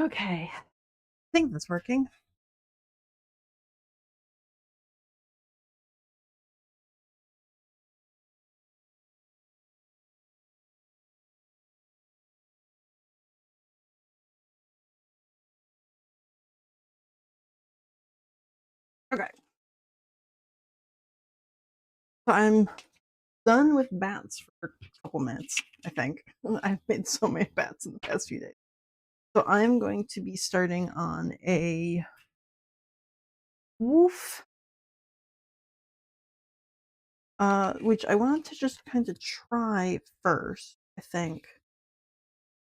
Okay, I think that's working. Okay, so I'm done with bats for a couple minutes, I think. I've made so many bats in the past few days. So I'm going to be starting on a woof, which I want to just kind of try first, I think.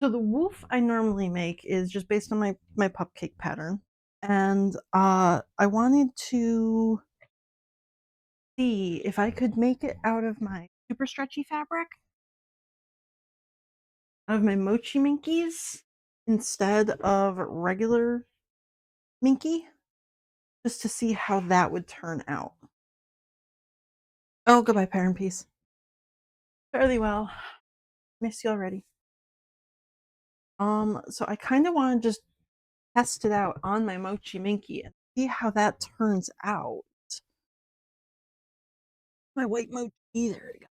So the woof I normally make is just based on my cupcake pattern. And I wanted to see if I could make it out of my super stretchy fabric, out of my mochi minkies instead of regular minky, just to see how that would turn out. Oh, goodbye, Parent Peace. Fairly well. Miss you already. So I kind of want to just test it out on my mochi minky and see how that turns out. My white mochi, there we go.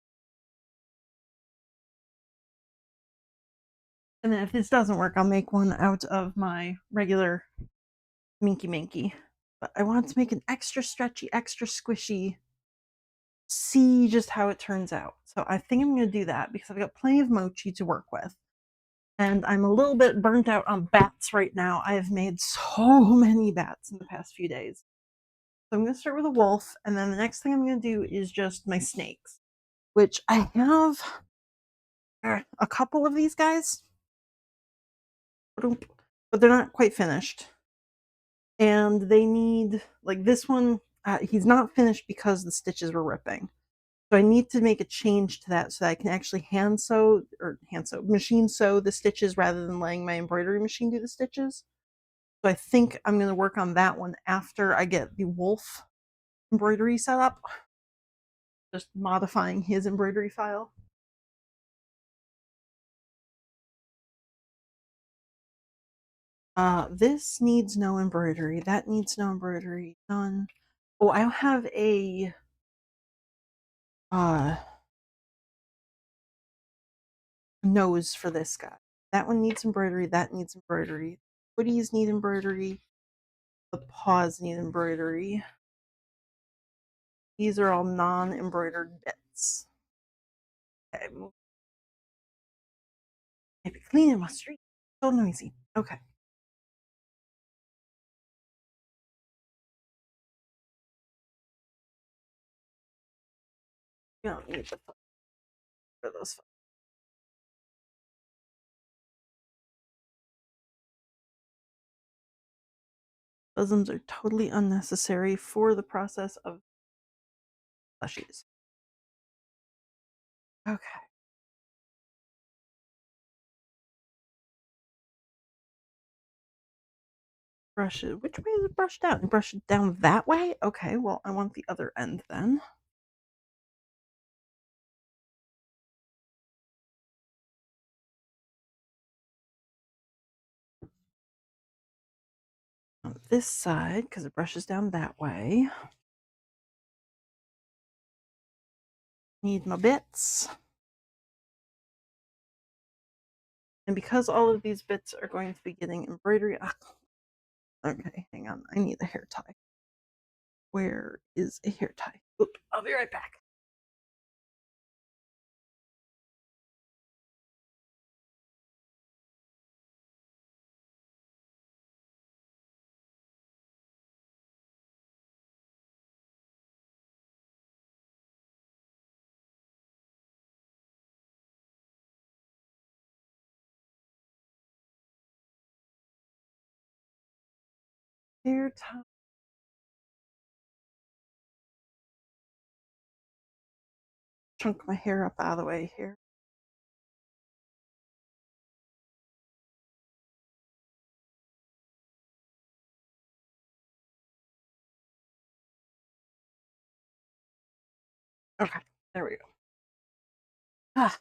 And then if this doesn't work, I'll make one out of my regular minky minky. But I want to make an extra stretchy, extra squishy, see just how it turns out. So I think I'm going to do that because I've got plenty of mochi to work with. And I'm a little bit burnt out on bats right now. I have made so many bats in the past few days. So I'm going to start with a wolf, and then the next thing I'm going to do is just my snakes, which I have a couple of these guys, but they're not quite finished. And they need, like this one, he's not finished because the stitches were ripping. So I need to make a change to that so that I can actually machine sew the stitches rather than letting my embroidery machine do the stitches. So I think I'm going to work on that one after I get the wolf embroidery set up, just modifying his embroidery file. This needs no embroidery. That needs no embroidery. None. Oh, I have a uh nose for this guy. That one needs embroidery. That needs embroidery. Hoodies need embroidery. The paws need embroidery. These are all non-embroidered bits. Okay, maybe cleaning my street. So noisy. Okay. We don't need the for those. Bosoms are totally unnecessary for the process of plushies. Okay. Brush it. Which way is it brushed down? Brush it down that way? Okay, well, I want the other end then. On this side, because it brushes down that way. Need my bits. And because all of these bits are going to be getting embroidery. Okay, hang on. I need a hair tie. Where is a hair tie? Oop, I'll be right back. Hair tie. Chunk my hair up out of the way here. Okay, there we go. Ah,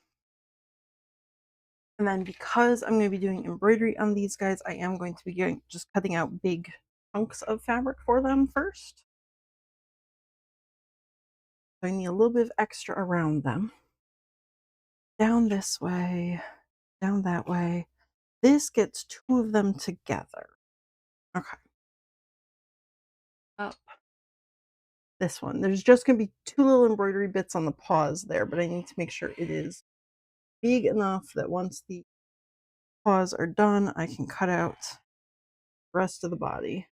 And then because I'm going to be doing embroidery on these guys, I am going to be just cutting out big chunks of fabric for them first. So I need a little bit of extra around them. Down this way, down that way. This gets two of them together. Okay. Up. This one. There's just going to be two little embroidery bits on the paws there, but I need to make sure it is big enough that once the paws are done, I can cut out the rest of the body.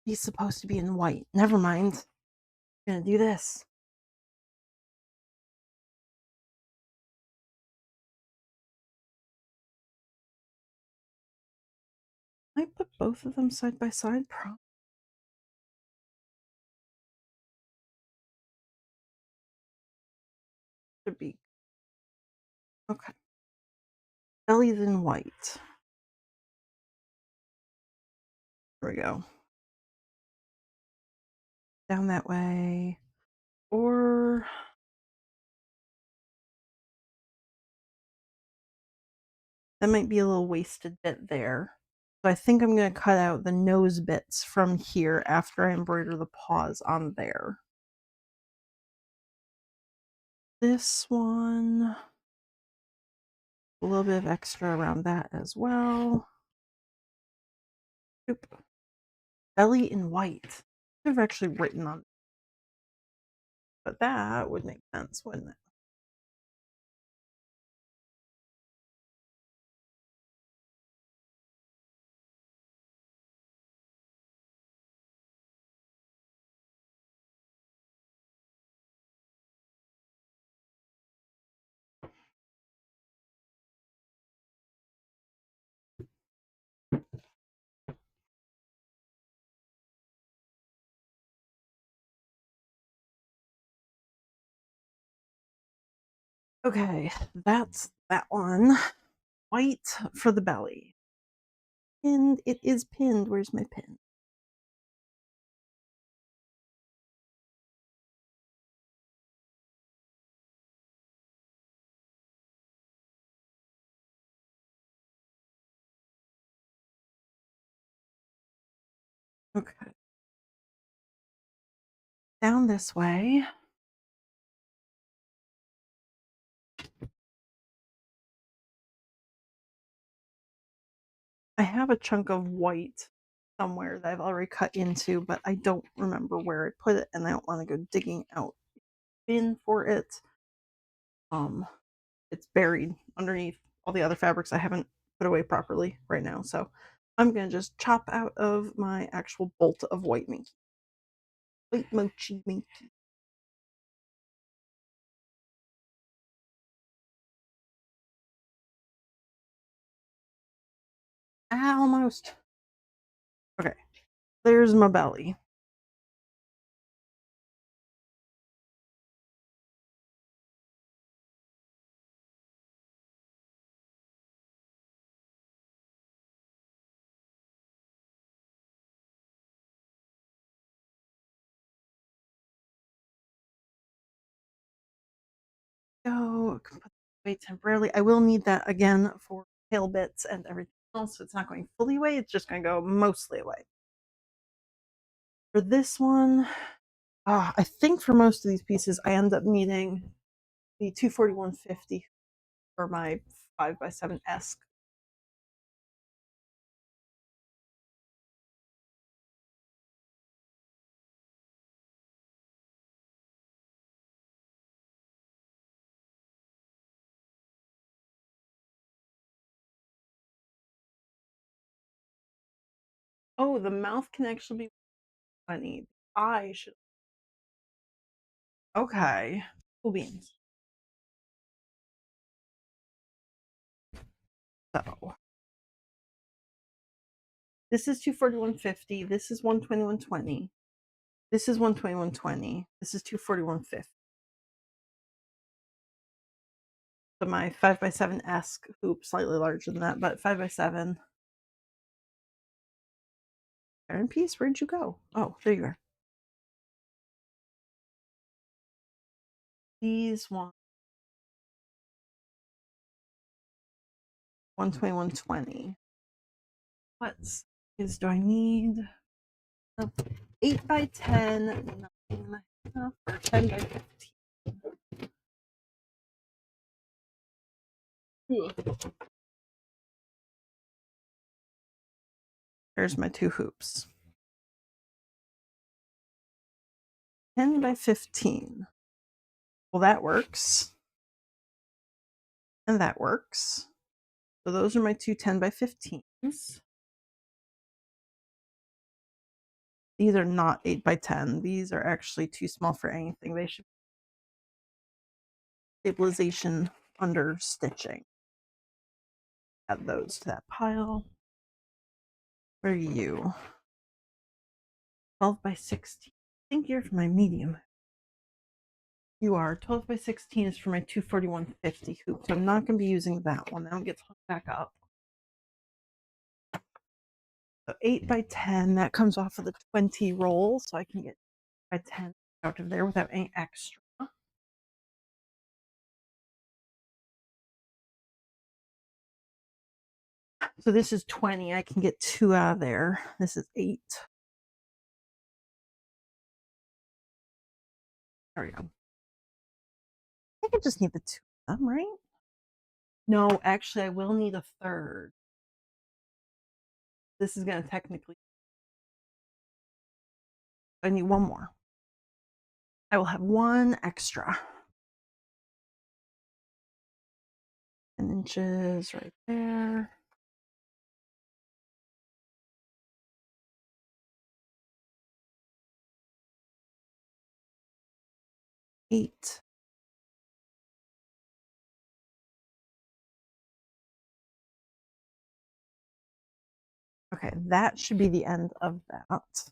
He's supposed to be in white. Never mind. I'm gonna do this. I put both of them side by side. Should be okay. Belly's in white. There we go. Down that way. Or that might be a little wasted bit there. So I think I'm going to cut out the nose bits from here after I embroider the paws on there. This one, a little bit of extra around that as well. Oop. Belly in white. I've actually written on it, but that would make sense, wouldn't it? Okay, that's that one. White for the belly. Pinned. It is pinned. Where's my pin? Okay. Down this way. I have a chunk of white somewhere that I've already cut into, but I don't remember where I put it, and I don't want to go digging out bin for it. It's buried underneath all the other fabrics I haven't put away properly right now. So I'm gonna just chop out of my actual bolt of white minky. White mochi minky. Almost. Okay, there's my belly. Go put away temporarily. I will need that again for tail bits and everything else. So it's not going fully away. It's just going to go mostly away. For this one, I think for most of these pieces, I end up needing the 24150 for my 5x7 esque. Oh, the mouth can actually be funny. I should. Okay. Cool beans. So this is 24150. This is 12120. This is 12120. This is 24150. So my 5x7 esque hoop, slightly larger than that, but 5x7. Iron piece, where'd you go? Oh, there you are. these 120, 120. What is do I need? 8 by 10, 9 or 10 by 15. There's my two hoops. 10 by 15. Well, that works. And that works. So those are my two 10 by 15s. These are not 8 by 10. These are actually too small for anything. They should stabilization under stitching. Add those to that pile. Where are you? 12 by 16. I think you're for my medium. You are. 12 by 16 is for my 241.50 hoop. So I'm not going to be using that one. That one gets hung back up. So 8 by 10, that comes off of the 20 roll. So I can get by 10 out of there without any extra. So this is 20. I can get 2 out of there. This is 8. There we go. I think I just need the 2 of them, right? No, actually, I will need a third. This is going to technically. I need one more. I will have one extra. 10 inches right there. Eight. Okay, that should be the end of that.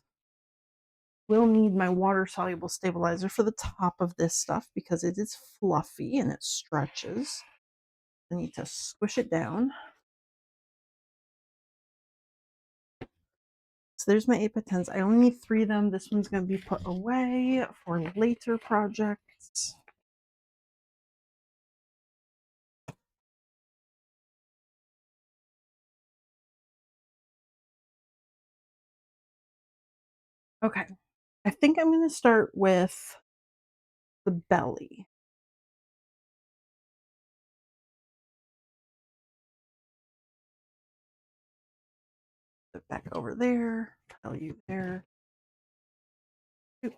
We'll need my water-soluble stabilizer for the top of this stuff because it is fluffy and it stretches. I need to squish it down. So there's my 8 by 10s. I only need 3 of them. This one's going to be put away for later projects. Okay, I think I'm going to start with the belly. Put it back over there. Tell you there. Oop.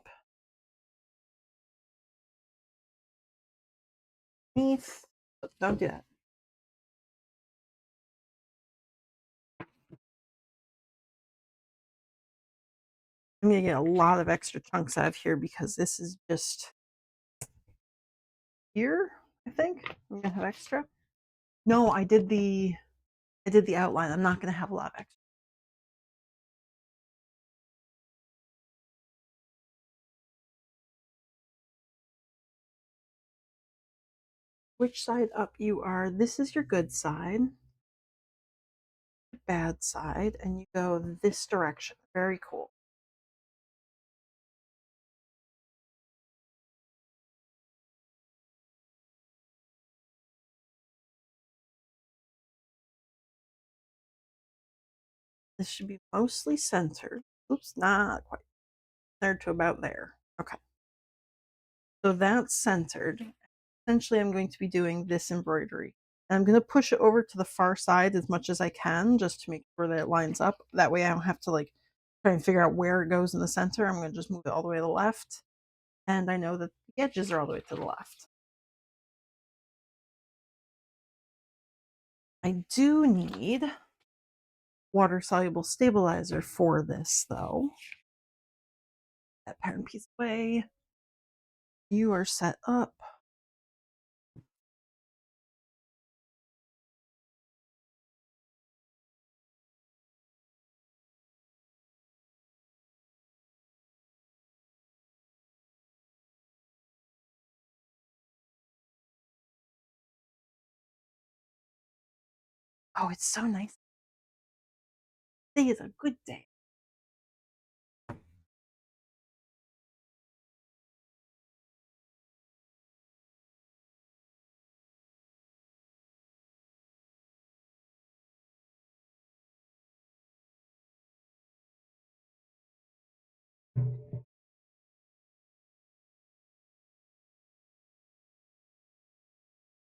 Beneath. Don't do that. I'm going to get a lot of extra chunks out of here because this is just here, I think. I'm going to have extra. No, I did the outline. I'm not going to have a lot of extra. Which side up you are? This is your good side. Bad side, and you go this direction. Very cool. This should be mostly centered. Oops, not quite. Centered to about there. Okay. So that's centered. Essentially, I'm going to be doing this embroidery. And I'm going to push it over to the far side as much as I can just to make sure that it lines up. That way I don't have to like try and figure out where it goes in the center. I'm going to just move it all the way to the left. And I know that the edges are all the way to the left. I do need water-soluble stabilizer for this, though. That pattern piece away. You are set up. Oh, it's so nice. Today is a good day.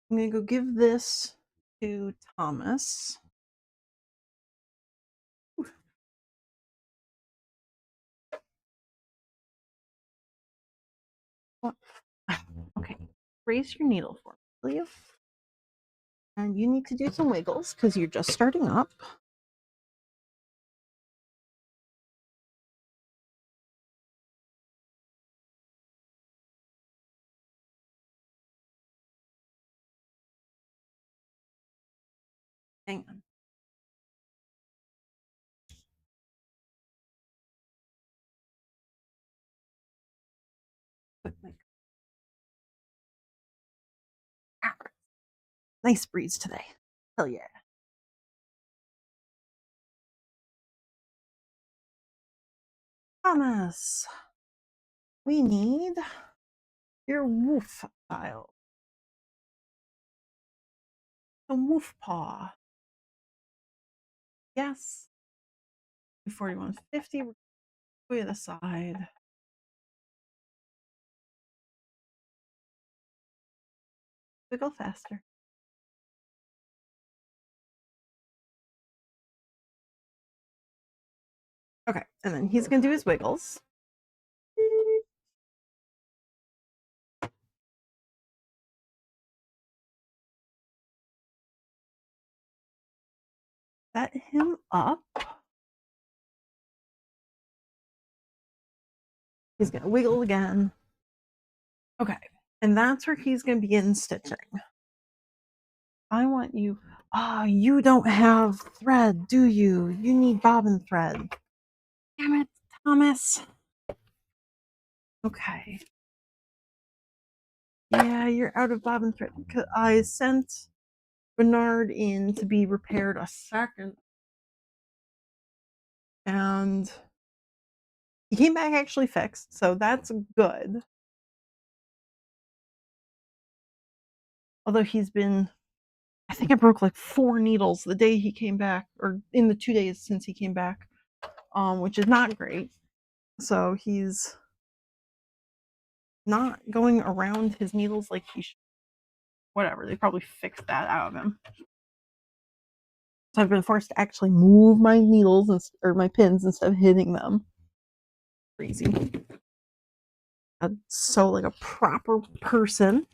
I'm gonna go give this to Thomas. What? Okay, raise your needle for me, will you? And you need to do some wiggles because you're just starting up. Hang on. Nice breeze today. Hell yeah. Thomas, we need your woof file. The woof paw. Yes. 4150. Way to the side. Wiggle faster. Okay, and then he's gonna do his wiggles. Set him up. He's gonna wiggle again. Okay, and that's where he's gonna begin stitching. I want you. Ah, you don't have thread, do you? You need bobbin thread. Damn it, Thomas. Okay. Yeah, you're out of bobbin thread. I sent Bernard in to be repaired a second, and he came back actually fixed, so that's good. Although he's been, I think I broke like 4 needles the day he came back, or in the 2 days since he came back, which is not great. So he's not going around his needles like he should. Whatever, they probably fixed that out of him. So I've been forced to actually move my needles or my pins instead of hitting them. Crazy. So like a proper person.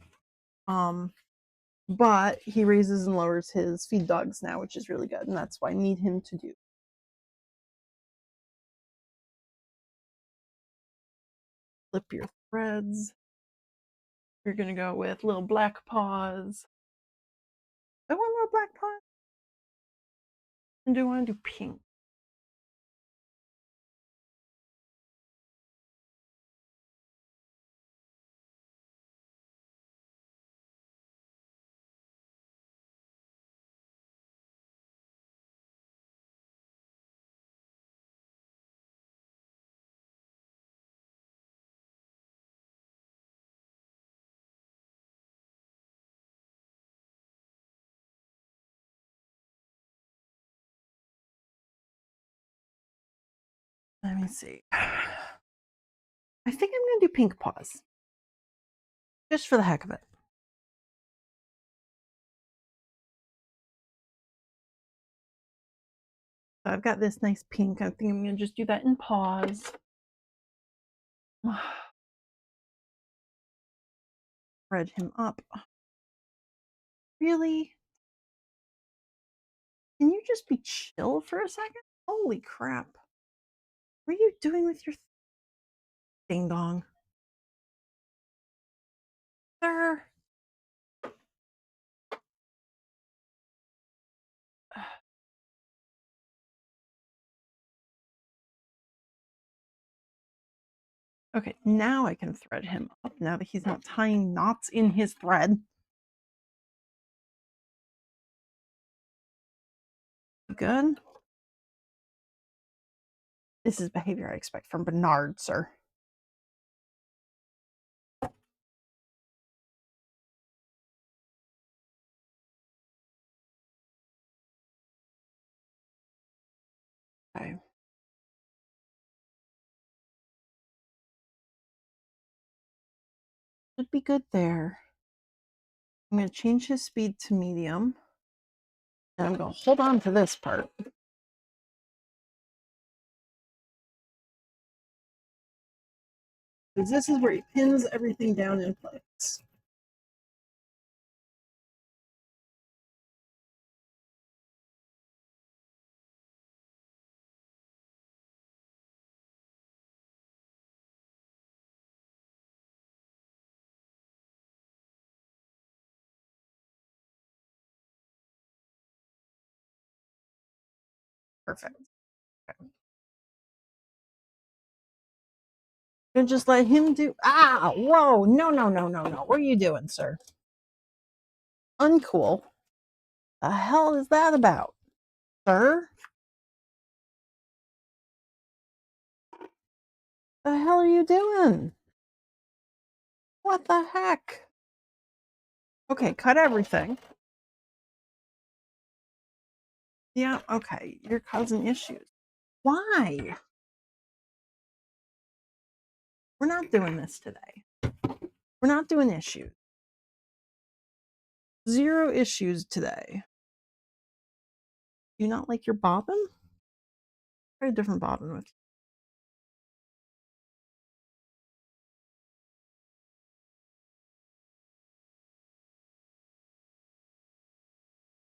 But he raises and lowers his feed dogs now, which is really good, and that's what I need him to do. Flip your threads. You're gonna go with little black paws. I want little black paws. And do I want to do pink? Let me see. I think I'm gonna do pink paws. Just for the heck of it. So I've got this nice pink. I think I'm gonna just do that in paws. Spread him up. Really? Can you just be chill for a second? Holy crap. What are you doing with your ding dong? Sir? Okay, now I can thread him up now that he's not tying knots in his thread. Good. This is behavior I expect from Bernard, sir. Okay. Should be good there. I'm going to change his speed to medium. And I'm going to hold on to this part. Because this is where he pins everything down in place. Perfect. Okay. And just let him do. Ah, whoa. No, no, no, no, no. What are you doing, sir? Uncool. The hell is that about, sir? The hell are you doing? What the heck? Okay, cut everything. Yeah, okay. You're causing issues. Why? We're not doing this today. We're not doing issues. 0 issues today. Do you not like your bobbin? Try a different bobbin with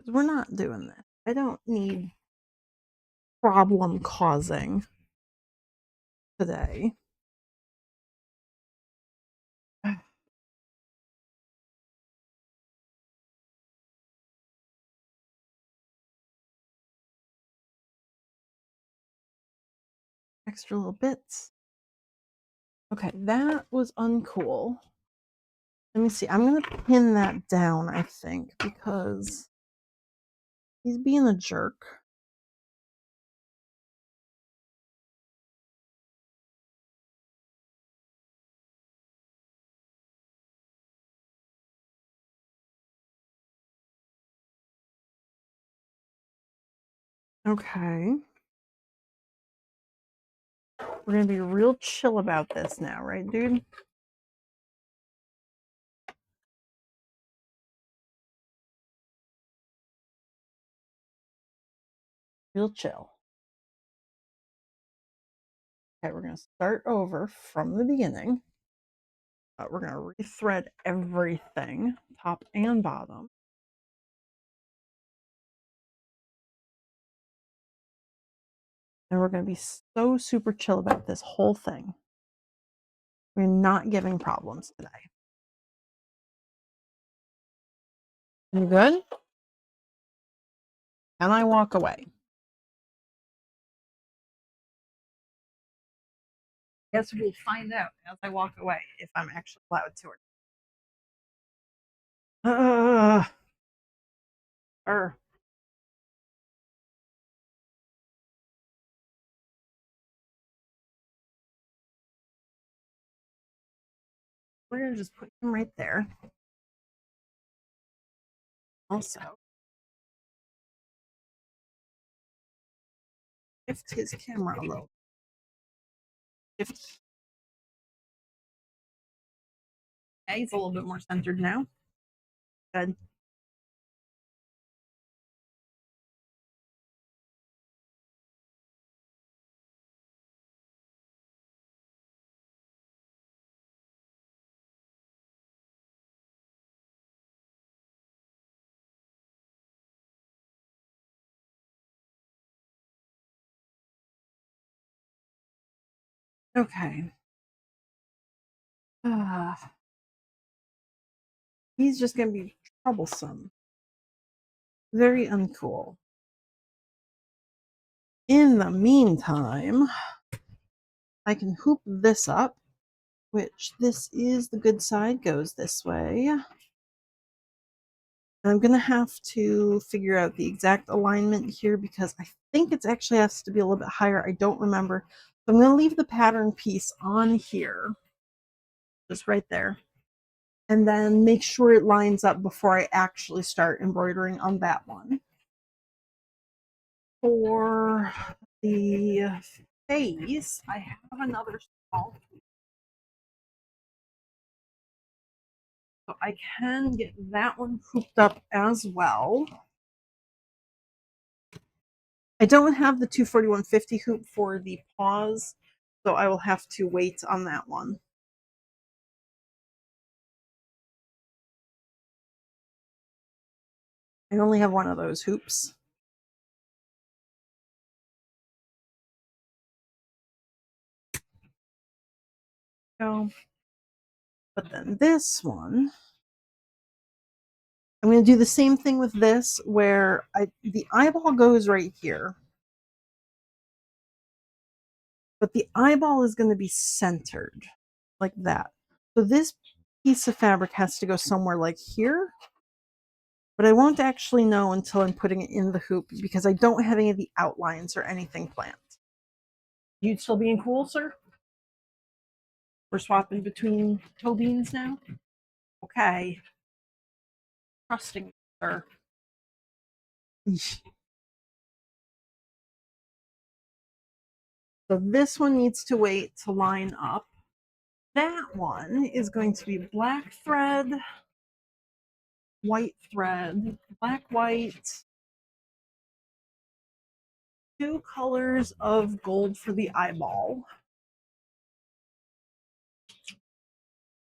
you. We're not doing this. I don't need problem causing today. Extra little bits. Okay, that was uncool. Let me see. I'm going to pin that down, I think, because he's being a jerk. Okay. We're going to be real chill about this now, right, dude? Real chill. Okay, we're going to start over from the beginning. We're going to rethread everything, top and bottom. And we're going to be so super chill about this whole thing. We're not giving problems today. You good? Can I walk away? Guess we'll find out as I walk away if I'm actually allowed to or we're gonna just put him right there. Also, shift his camera a little. Shift. Okay, he's a little bit more centered now. Good. Okay. He's just gonna be troublesome. Very uncool. In the meantime, I can hoop this up, which this is the good side, goes this way. I'm going to have to figure out the exact alignment here because I think it actually has to be a little bit higher. I don't remember. So I'm going to leave the pattern piece on here, just right there, and then make sure it lines up before I actually start embroidering on that one. For the face, I have another small So I can get that one hooped up as well. I don't have the 241.50 hoop for the paws, so I will have to wait on that one. I only have one of those hoops. So, but then this one, I'm going to do the same thing with this, where the eyeball goes right here, but the eyeball is going to be centered like that. So this piece of fabric has to go somewhere like here, but I won't actually know until I'm putting it in the hoop because I don't have any of the outlines or anything planned. You still being cool, sir? We're swapping between toe beans now? Okay. Trusting, sir. So this one needs to wait to line up. That one is going to be black thread, white thread, black, white, 2 colors of gold for the eyeball.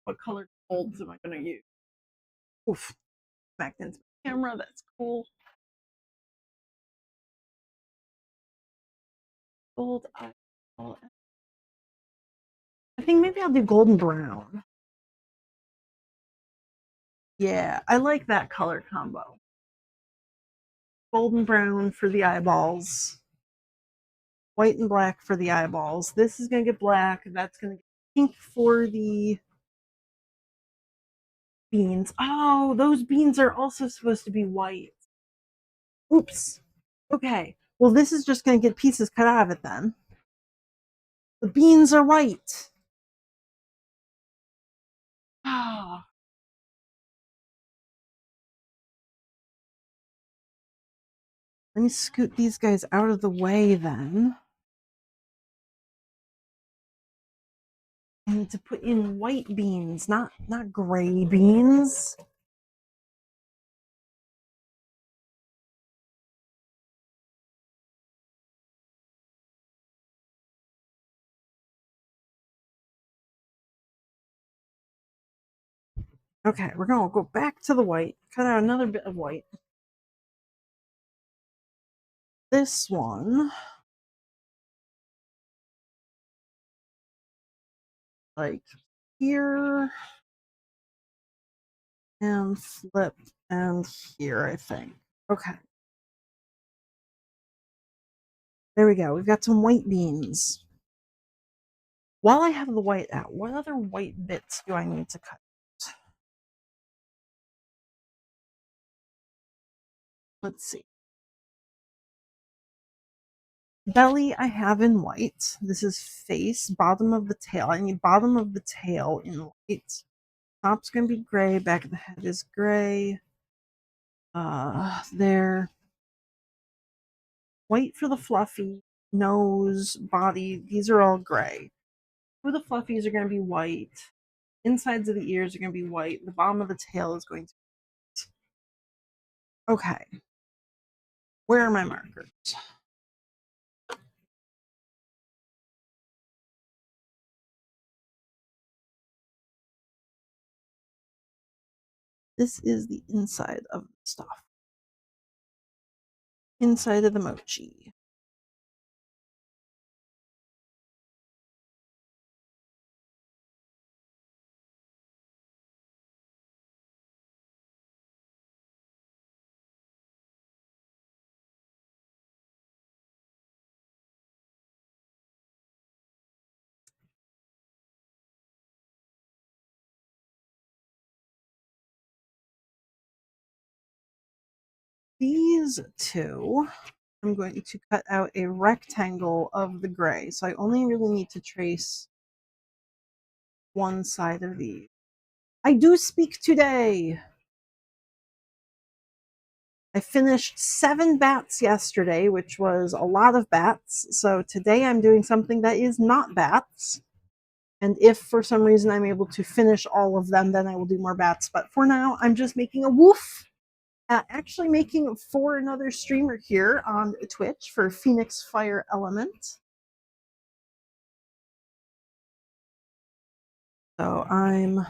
What color golds am I going to use? Oof, back into the camera, that's cool. Gold eyeball. I think maybe I'll do golden brown. Yeah, I like that color combo. Golden brown for the eyeballs. White and black for the eyeballs. This is going to get black. That's going to get pink for the beans. Oh, those beans are also supposed to be white. Oops. Okay. Well, this is just going to get pieces cut out of it then. The beans are white. Ah. Let me scoot these guys out of the way then. I need to put in white beans, not gray beans. Okay, we're going to go back to the white, cut out another bit of white. This one, like here, and flip, and here, I think. Okay. There we go. We've got some white beans. While I have the white out, what other white bits do I need to cut? Let's see. Belly I have in white. This is face, bottom of the tail. I need bottom of the tail in white. Top's gonna be gray, back of the head is gray. There. White for the fluffy, nose, body, these are all gray. For the fluffies are gonna be white. Insides of the ears are gonna be white. The bottom of the tail is going to be white. Okay. Where are my markers? This is the inside of the stuff. Inside of the mochi. These two, I'm going to cut out a rectangle of the gray. So I only really need to trace one side of these. I do speak today. I finished 7 bats yesterday, which was a lot of bats. So today I'm doing something that is not bats. And if for some reason I'm able to finish all of them, then I will do more bats. But for now, I'm just making a woof. Actually making for another streamer here on Twitch for Phoenix Fire Element. So I'm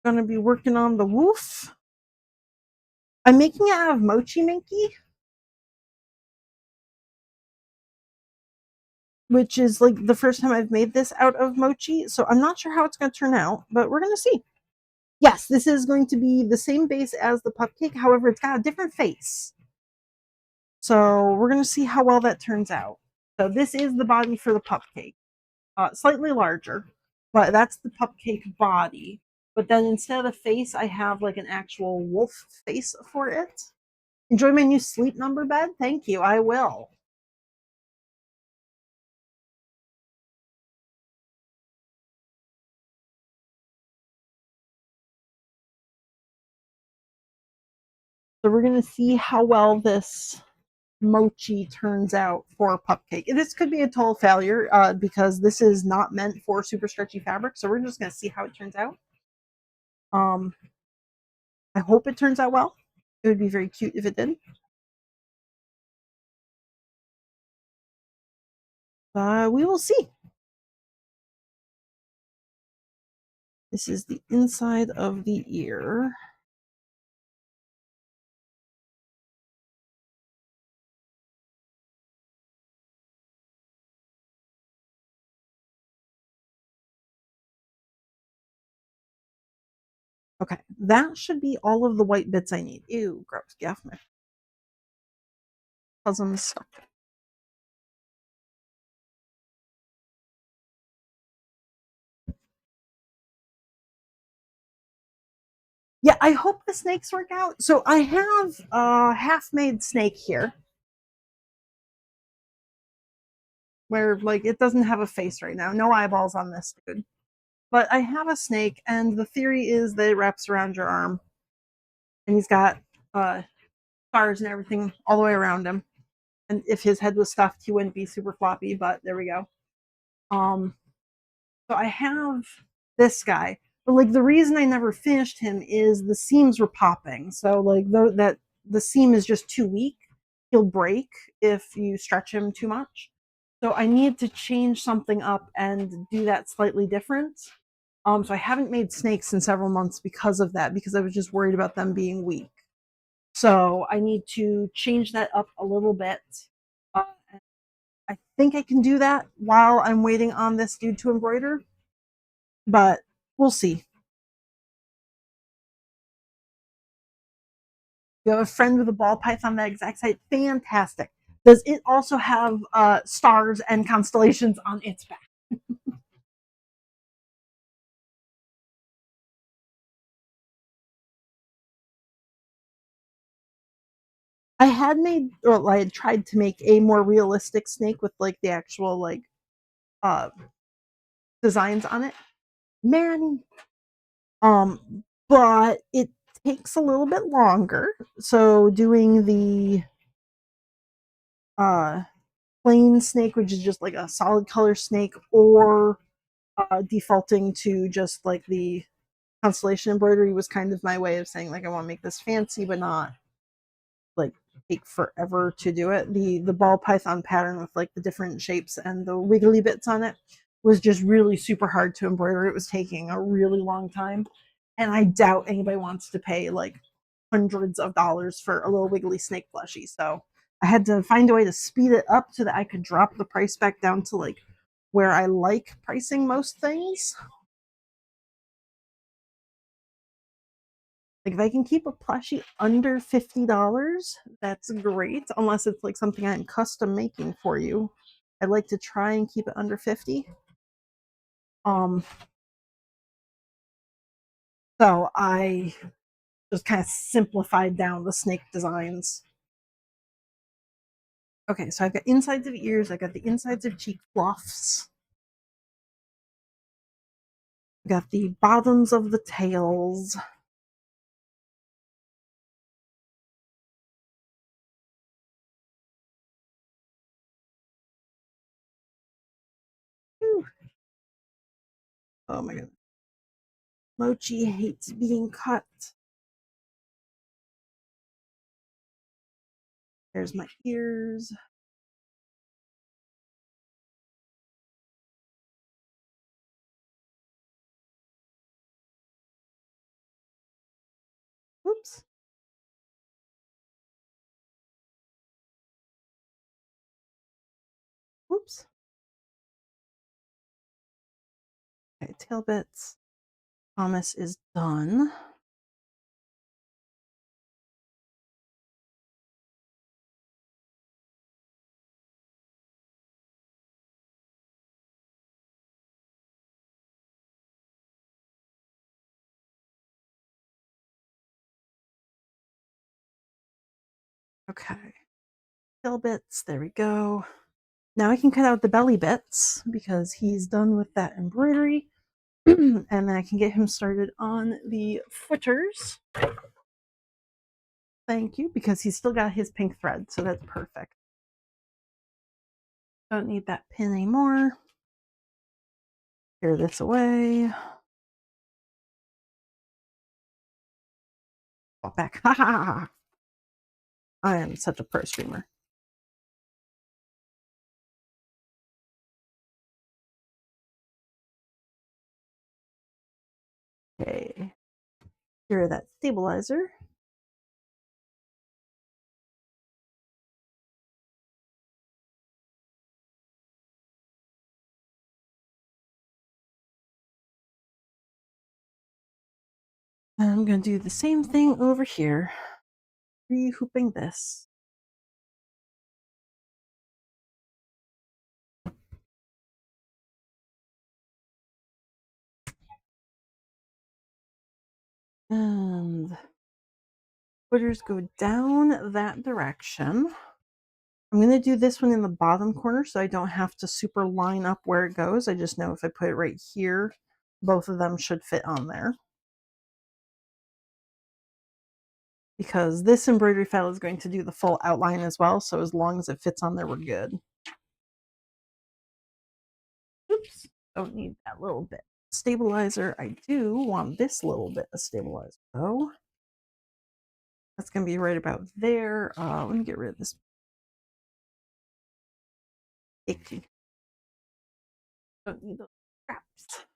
going to be working on the woof. I'm making it out of Mochi Minky, which is like the first time I've made this out of mochi. So I'm not sure how it's going to turn out, but we're going to see. Yes, this is going to be the same base as the Pupcake. However, it's got a different face. So we're going to see how well that turns out. So this is the body for the Pupcake. Slightly larger, but that's the Pupcake body. But then instead of the face, I have like an actual wolf face for it. Enjoy my new sleep number bed? Thank you, I will. So we're going to see how well this mochi turns out for Pupcake. This could be a total failure because this is not meant for super stretchy fabric. So we're just going to see how it turns out. I hope it turns out well. It would be very cute if it did. We will see. This is the inside of the ear. Okay, that should be all of the white bits I need. Ew, gross. Get off my cousins. Yeah, I hope the snakes work out. So I have a half-made snake here, where like it doesn't have a face right now, no eyeballs on this dude. But I have a snake, and the theory is that it wraps around your arm, and he's got scars and everything all the way around him. And if his head was stuffed, he wouldn't be super floppy. But there we go. So I have this guy, but like the reason I never finished him is the seams were popping. So like that the seam is just too weak. He'll break if you stretch him too much. So I need to change something up and do that slightly different. So I haven't made snakes in several months because of that, because I was just worried about them being weak. So I need to change that up a little bit. Uh, I think I can do that while I'm waiting on this dude to embroider, but we'll see. You have a friend with a ball python that exact site. Fantastic. Does it also have stars and constellations on its back? I had made, or I had tried to make a more realistic snake with like the actual like uh designs on it. Manny. But it takes a little bit longer. So doing the uh plain snake, which is just like a solid color snake, or defaulting to just like the constellation embroidery was kind of my way of saying like I want to make this fancy but not like take forever to do it. The ball python pattern with like the different shapes and the wiggly bits on it was just really super hard to embroider. It was taking a really long time, and I doubt anybody wants to pay like hundreds of dollars for a little wiggly snake plushie. So I had to find a way to speed it up so that I could drop the price back down to like where I like pricing most things. Like if I can keep a plushie under $50, that's great. Unless it's like something I'm custom making for you. I'd like to try and keep it under 50. Um so I just kind of simplified down the snake designs. Okay, so I've got insides of ears, I got the insides of cheek fluffs. I got the bottoms of the tails. Oh my goodness. Mochi hates being cut. There's my ears. Oops. Oops. Okay, tail bits. Thomas is done. Okay. Tail bits. There we go. Now I can cut out the belly bits because he's done with that embroidery. And then I can get him started on the footers. Thank you, because he's still got his pink thread, so that's perfect. Don't need that pin anymore. Clear this away. Walk back. Ha ha ha. I am such a pro streamer. Okay. Here, that stabilizer. And I'm going to do the same thing over here. Re-hooping this. And footers go down that direction. I'm going to do this one in the bottom corner so I don't have to super line up where it goes. I just know if I put it right here, both of them should fit on there. Because this embroidery file is going to do the full outline as well, so as long as it fits on there, we're good. Oops, don't need that little bit. Stabilizer, I do want this little bit of stabilizer though. That's going to be right about there. Let me get rid of this icky. Don't need those scraps.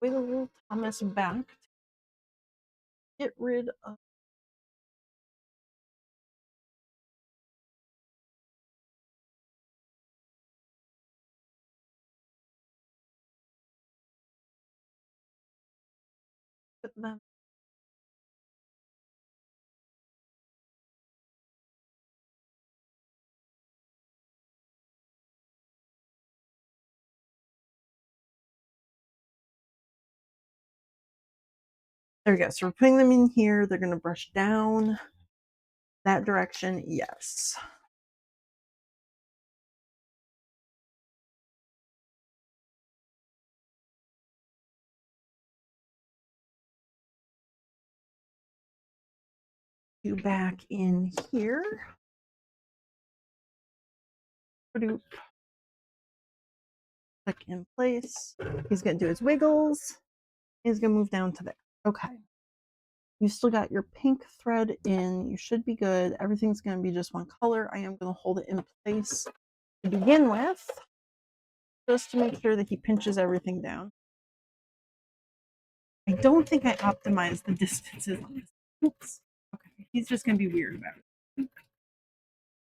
Wiggle Thomas back. Get rid of. Put them. There we go. So we're putting them in here. They're going to brush down that direction. Yes. You back in here. Click in place. He's going to do his wiggles. He's going to move down to there. Okay. You still got your pink thread in. You should be good. Everything's going to be just one color. I am going to hold it in place to begin with, just to make sure that he pinches everything down. I don't think I optimized the distances on this. Oops. Okay. He's just going to be weird about it.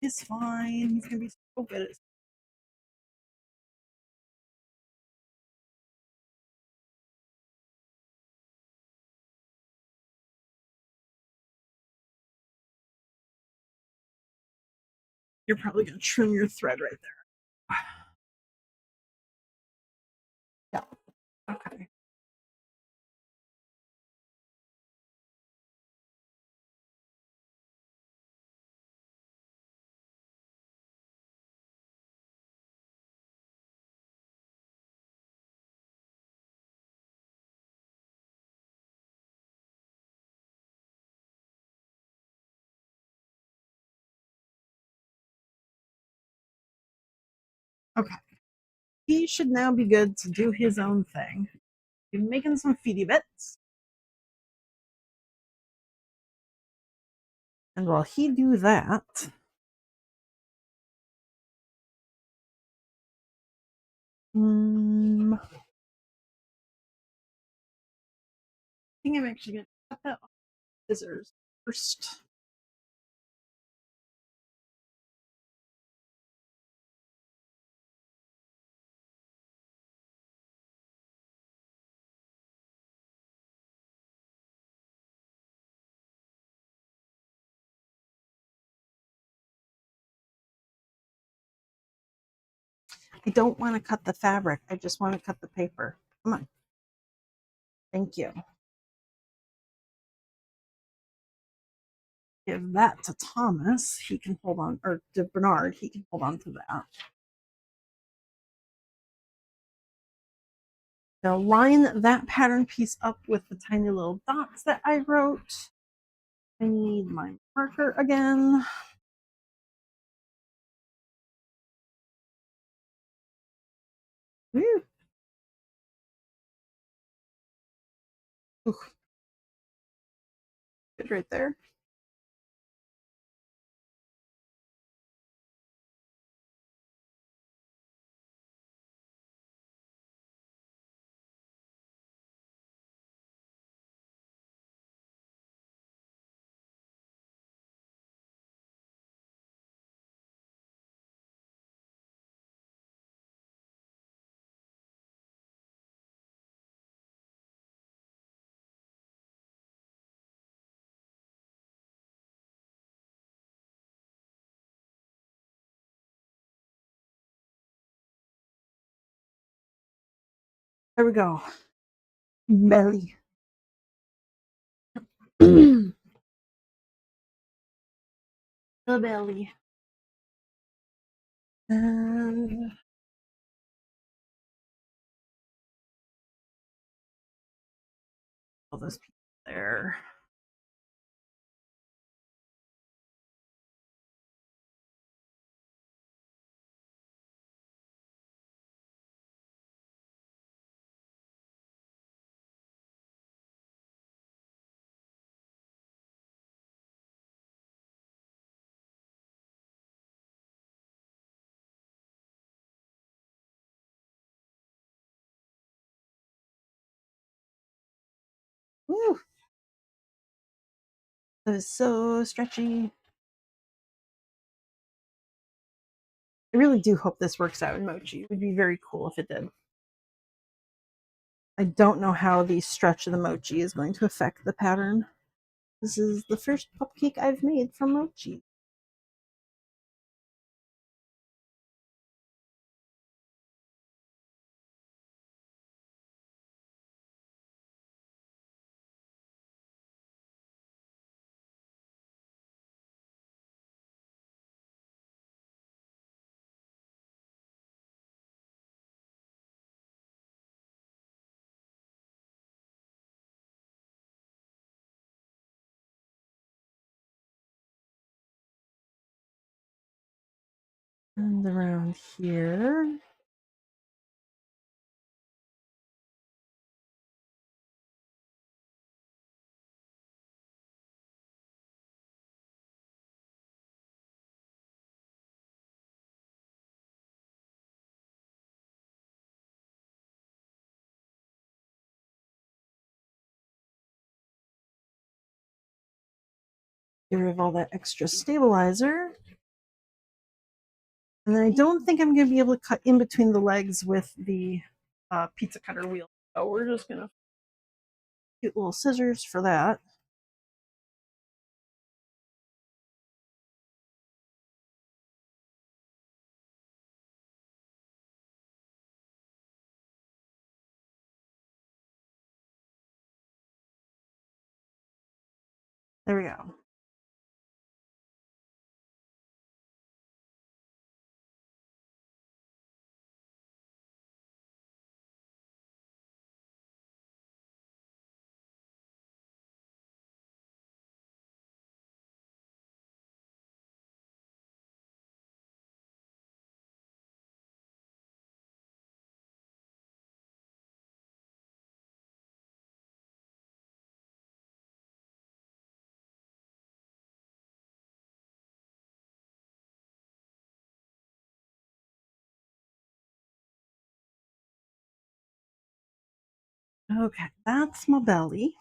It's fine. He's going to be so good at it. You're probably going to trim your thread right there. Yeah. Okay. Okay. He should now be good to do his own thing. He's making some feedy bits. And while he do that, I think I'm actually going to cut that off with scissors first. I don't want to cut the fabric. I just want to cut the paper. Come on. Thank you. Give that to Thomas. He can hold on, or to Bernard. He can hold on to that. Now line that pattern piece up with the tiny little dots that I wrote. I need my marker again. Woo. Ooh. Good right there. There we go. Belly. The belly. And all those people there. Woo. It was so stretchy. I really do hope this works out in Mochi. It would be very cool if it did. I don't know how the stretch of the Mochi is going to affect the pattern. This is the first cupcake I've made from Mochi. And around here. Get rid of all that extra stabilizer. And I don't think I'm going to be able to cut in between the legs with the pizza cutter wheel. So we're just going to get little scissors for that. There we go. Okay, that's my belly.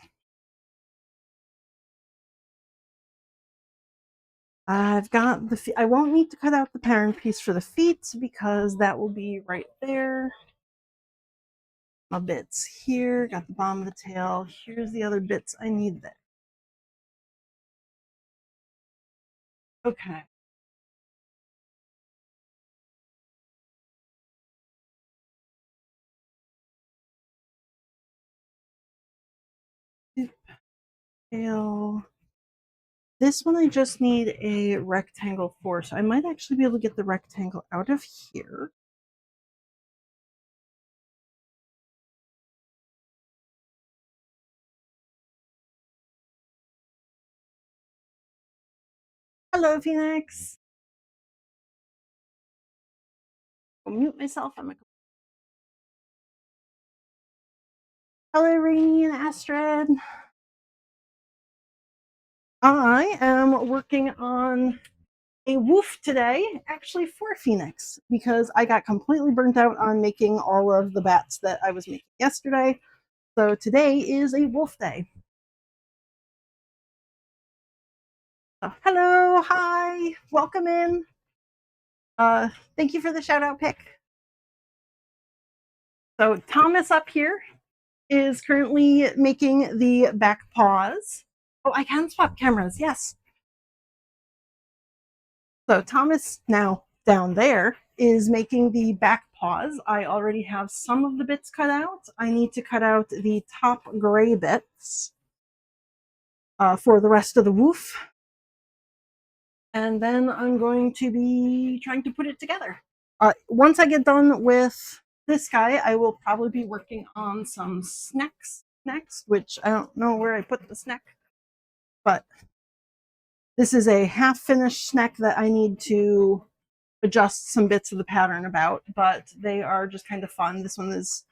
I've got the I won't need to cut out the parent piece for the feet because that will be right there. My bits here, got the bottom of the tail. Here's the other bits I need there. Okay. Tail. This one I just need a rectangle for, so I might actually be able to get the rectangle out of here. Hello, Phoenix. I'll mute myself. Hello, Rainy and Astrid. I am working on a woof today, actually for Phoenix, because I got completely burnt out on making all of the bats that I was making yesterday. So today is a wolf day. So, hello, hi, welcome in. Thank you for the shout out pick. So Thomas up here is currently making the back paws. Oh, I can swap cameras, yes. So Thomas now down there is making the back paws. I already have some of the bits cut out. I need to cut out the top gray bits for the rest of the woof. And then I'm going to be trying to put it together. Once I get done with this guy, I will probably be working on some snacks next, which I don't know where I put the snack, but this is a half finished snack that I need to adjust some bits of the pattern about, but they are just kind of fun. This one is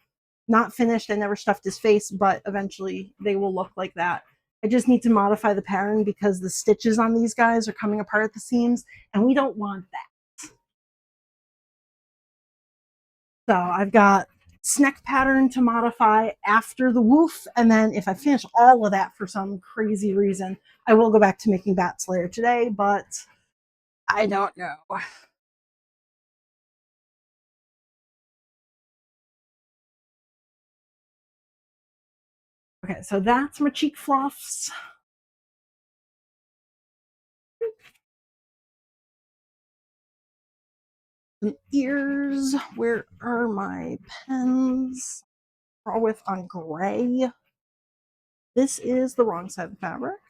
not finished. I never stuffed his face, but eventually they will look like that. I just need to modify the pattern because the stitches on these guys are coming apart at the seams, and we don't want that. So I've got snack pattern to modify after the woof, and then if I finish all of that for some crazy reason, I will go back to making Bat Slayer today, but I don't know. Okay, so that's my cheek fluffs. And ears, where are my pens? All with on gray. This is the wrong side of the fabric.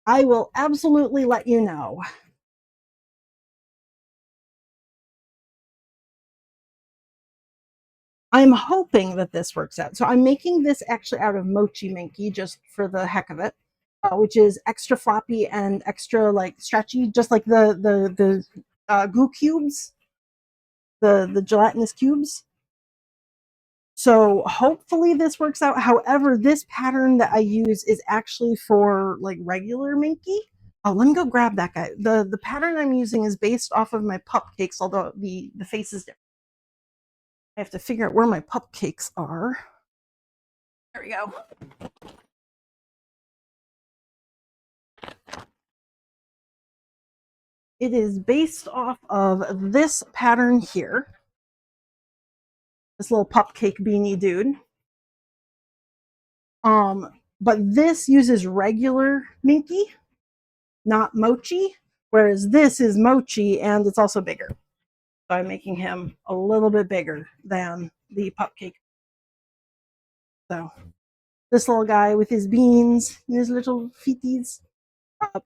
I will absolutely let you know. I'm hoping that this works out. So I'm making this actually out of Mochi Minky just for the heck of it, which is extra floppy and extra like stretchy, just like the glue cubes, the gelatinous cubes. So hopefully this works out. However, this pattern that I use is actually for like regular Minky. Oh, let me go grab that guy. The pattern I'm using is based off of my pupcakes, although the face is different. I have to figure out where my pupcakes are. There we go. It is based off of this pattern here. This little pupcake beanie dude. But this uses regular Minky, not Mochi, whereas this is Mochi and it's also bigger. So I'm making him a little bit bigger than the pupcake. So this little guy with his beans and his little feeties.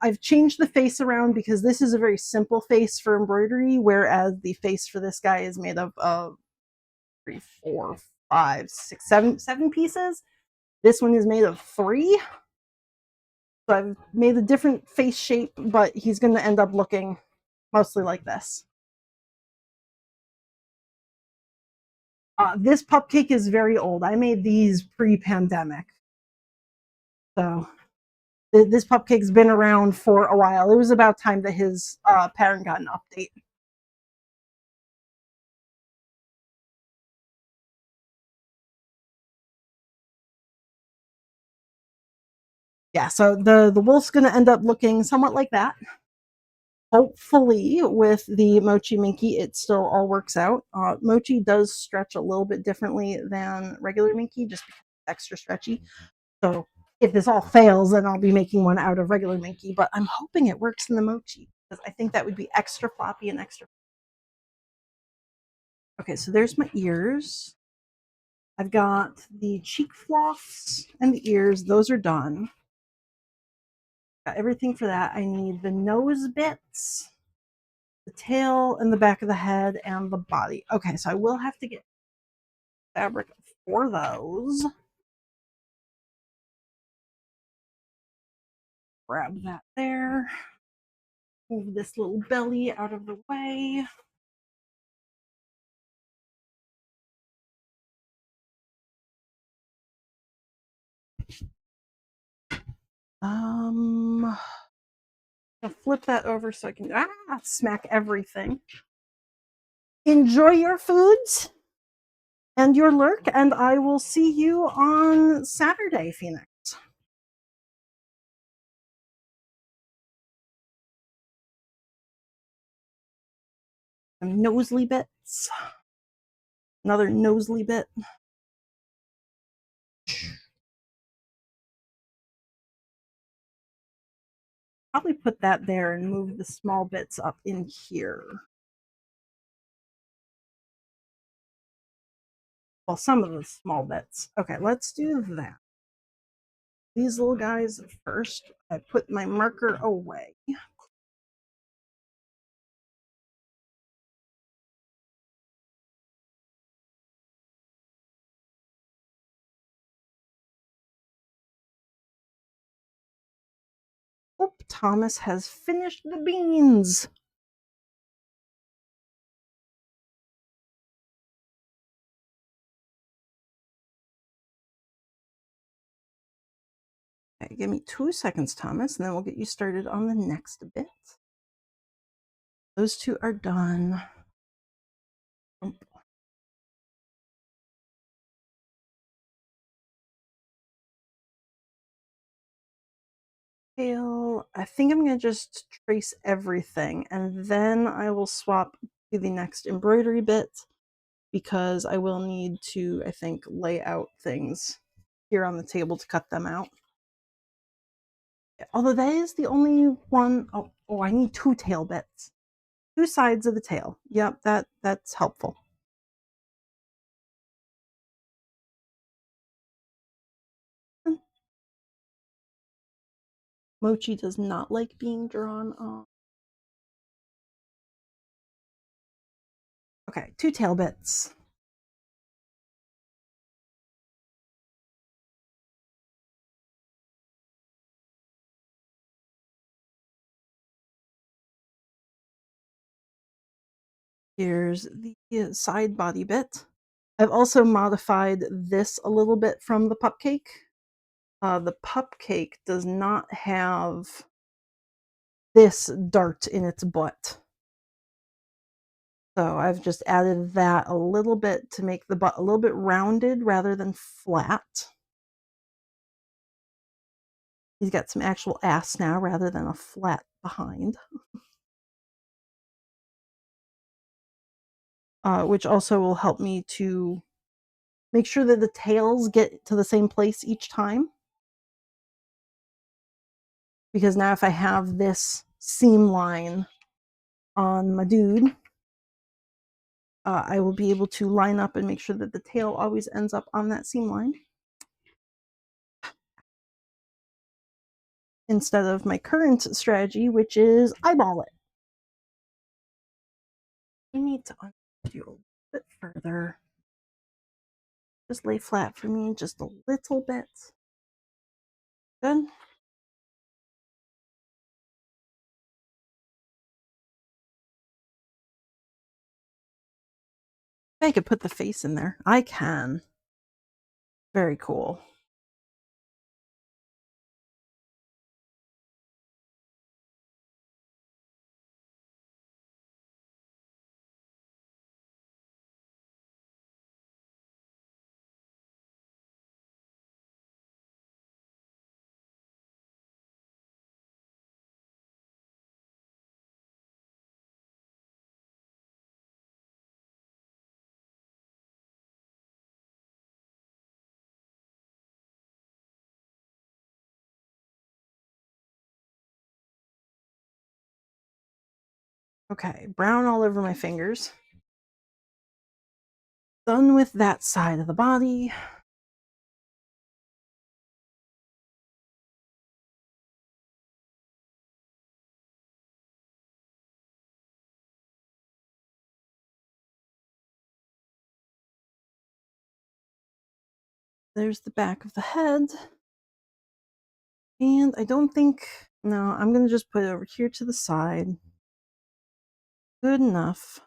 I've changed the face around because this is a very simple face for embroidery, whereas the face for this guy is made of 3, 4, 5, 6, 7 pieces. This one is made of 3. So I've made a different face shape, but he's going to end up looking mostly like this. This pupcake is very old. I made these pre-pandemic. So this pupcake's been around for a while. It was about time that his parent got an update. Yeah, so the wolf's gonna end up looking somewhat like that. Hopefully, with the Mochi Minky, it still all works out. Mochi does stretch a little bit differently than regular Minky, just because it's extra stretchy. So if this all fails, then I'll be making one out of regular Minky, but I'm hoping it works in the Mochi, because I think that would be extra floppy and extra. Okay, so there's my ears. I've got the cheek floss and the ears. Those are done. Got everything for that. I need the nose bits, the tail, and the back of the head, and the body. Okay, so I will have to get fabric for those. Grab that there. Move this little belly out of the way. I'll flip that over so I can smack everything. Enjoy your foods and your lurk, and I will see you on Saturday, Phoenix. Some nosely bits. Another nosely bit. Probably put that there and move the small bits up in here. Well, some of the small bits. Okay, let's do that. These little guys first. I put my marker away. Oh, Thomas has finished the beans. Okay, give me 2 seconds, Thomas, and then we'll get you started on the next bit. Those two are done. Tail. I think I'm going to just trace everything, and then I will swap to the next embroidery bit, because I will need to, I think, lay out things here on the table to cut them out. Although that is the only one. Oh, I need 2 tail bits. 2 sides of the tail. Yep, that's helpful. Mochi does not like being drawn on. Okay, 2 tail bits. Here's the side body bit. I've also modified this a little bit from the Pupcake. The Pupcake does not have this dart in its butt. So I've just added that a little bit to make the butt a little bit rounded rather than flat. He's got some actual ass now rather than a flat behind. Which also will help me to make sure that the tails get to the same place each time. Because now if I have this seam line on my dude, I will be able to line up and make sure that the tail always ends up on that seam line, instead of my current strategy, which is eyeball it. I need to undo a little bit further. Just lay flat for me just a little bit. Good. I could put the face in there. I can. Very cool. Okay, brown all over my fingers. Done with that side of the body. There's the back of the head. And I don't think, no, I'm going to just put it over here to the side. Good enough.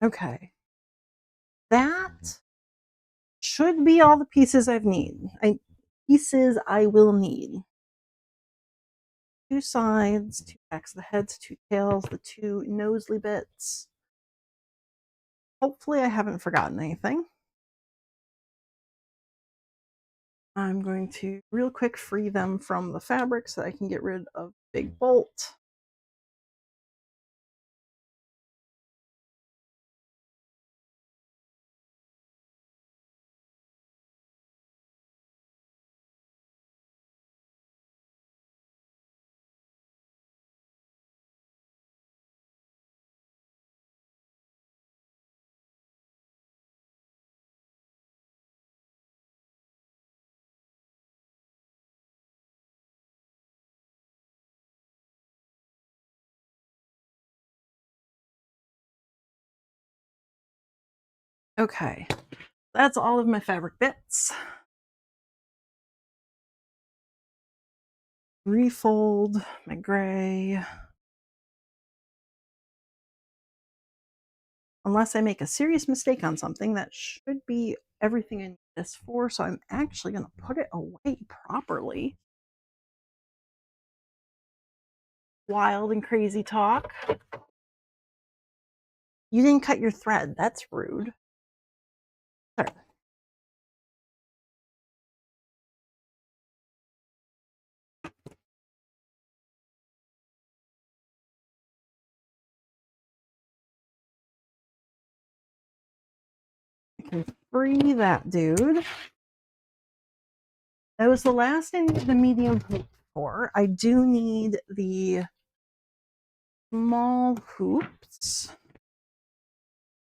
Okay. That should be all the pieces pieces I will need. 2 sides, 2 backs of the heads, 2 tails, the 2 nosely bits. Hopefully I haven't forgotten anything. I'm going to real quick free them from the fabric so I can get rid of the big bolt. Okay, that's all of my fabric bits. Refold my gray. Unless I make a serious mistake on something, that should be everything I need this for, so I'm actually going to put it away properly. Wild and crazy talk. You didn't cut your thread. That's rude. Sorry. I can free that dude. That was the last I needed the medium hoop for. I do need the small hoops,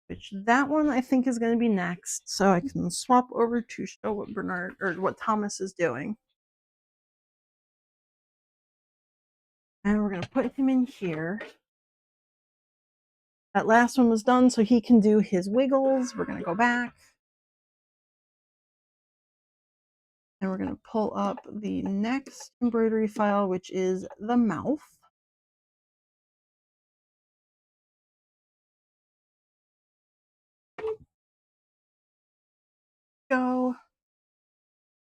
which that one I think is going to be next, so I can swap over to show what Bernard or what Thomas is doing. And we're going to put him in here. That last one was done, so he can do his wiggles. We're going to go back. And we're going to pull up the next embroidery file, which is the mouth. Go.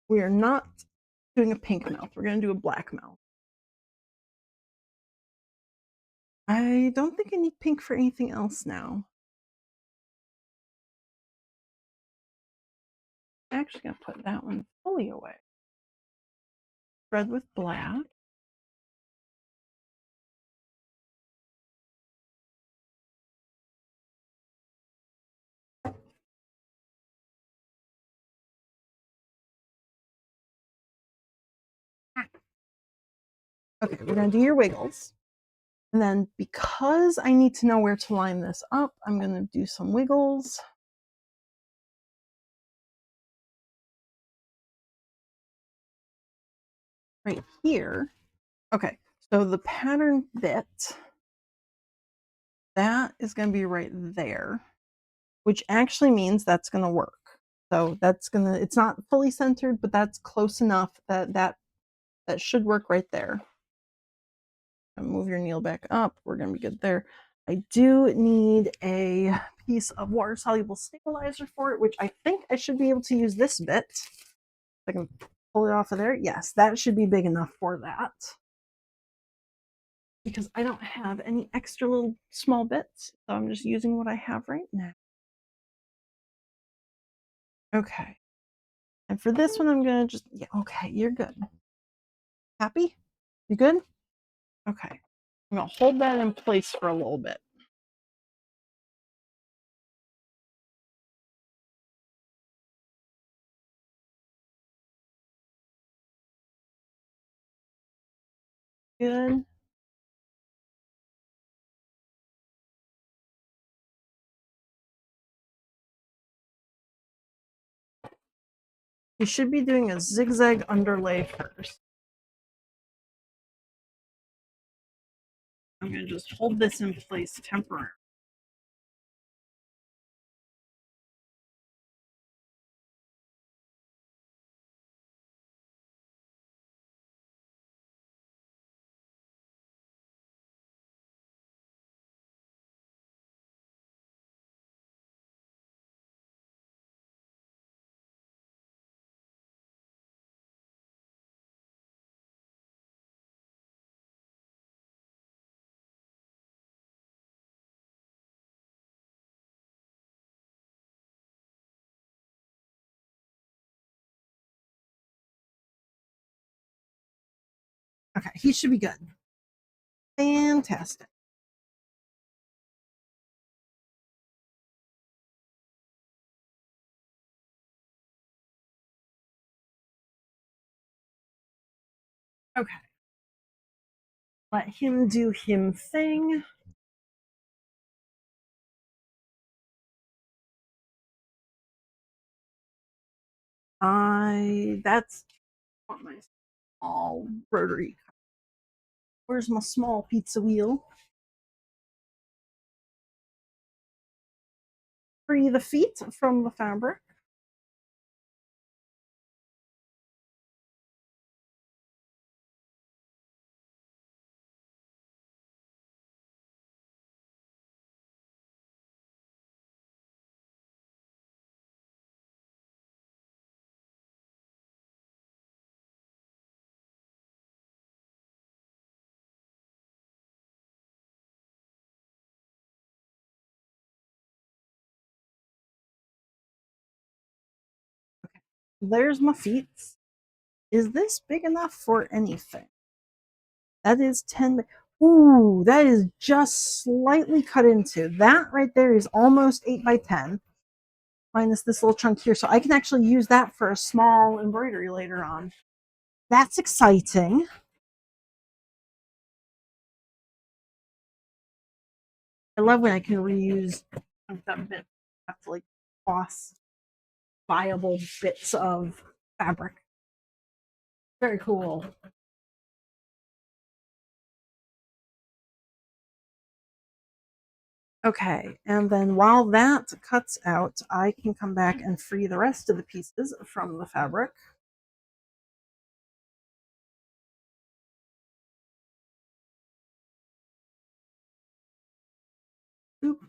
We are not doing a pink mouth. We're going to do a black mouth. I don't think I need pink for anything else now. I'm actually going to put that one fully away. Thread with black. Okay, we're going to do your wiggles. And then because I need to know where to line this up, I'm going to do some wiggles. Right here. Okay, so the pattern bit, that is going to be right there, which actually means that's going to work. So that's going to, it's not fully centered, but that's close enough that that should work right there. Move your needle back up. We're going to be good there. I do need a piece of water soluble stabilizer for it, which I think I should be able to use this bit. I can pull it off of there. Yes, that should be big enough for that. Because I don't have any extra little small bits, so I'm just using what I have right now. Okay. And for this one, I'm going to just, yeah, okay, you're good. Happy? You good? Okay. I'm gonna hold that in place for a little bit. Good. You should be doing a zigzag underlay first. I'm gonna just hold this in place temporarily. Okay, he should be good. Fantastic. Okay. Let him do him thing. That's want my small rotary. Where's my small pizza wheel? Free the feet from the fabric. Okay. There's my feet. Is this big enough for anything? That is 10. Ooh, that is just slightly cut into. That right there is almost 8 by 10, minus this little chunk here. So I can actually use that for a small embroidery later on. That's exciting. I love when I can reuse that bit. I have to like toss viable bits of fabric. Very cool. Okay, and then while that cuts out, I can come back and free the rest of the pieces from the fabric. Oop.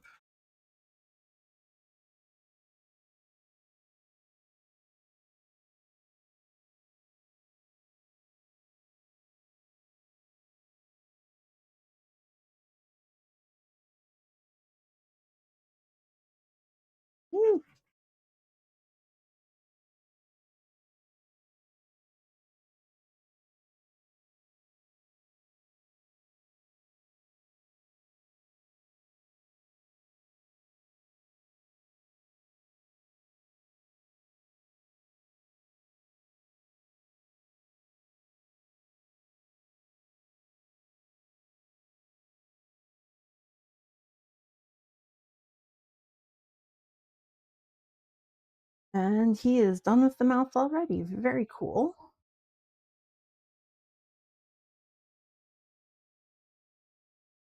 Ooh. And he is done with the mouth already. Very cool.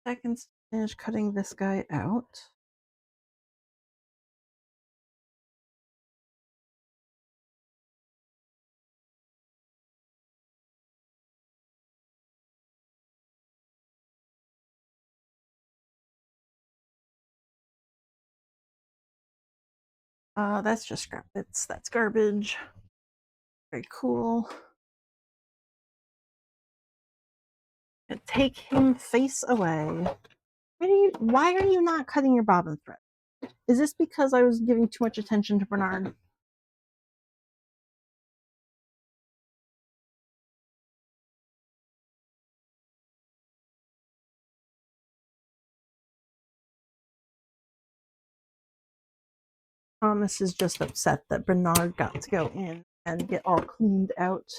I can finish cutting this guy out. That's just scrap bits. That's garbage. Very cool. And take him face away. Why are you not cutting your bobbin thread? Is this because I was giving too much attention to Bernard? Thomas is just upset that Bernard got to go in and get all cleaned out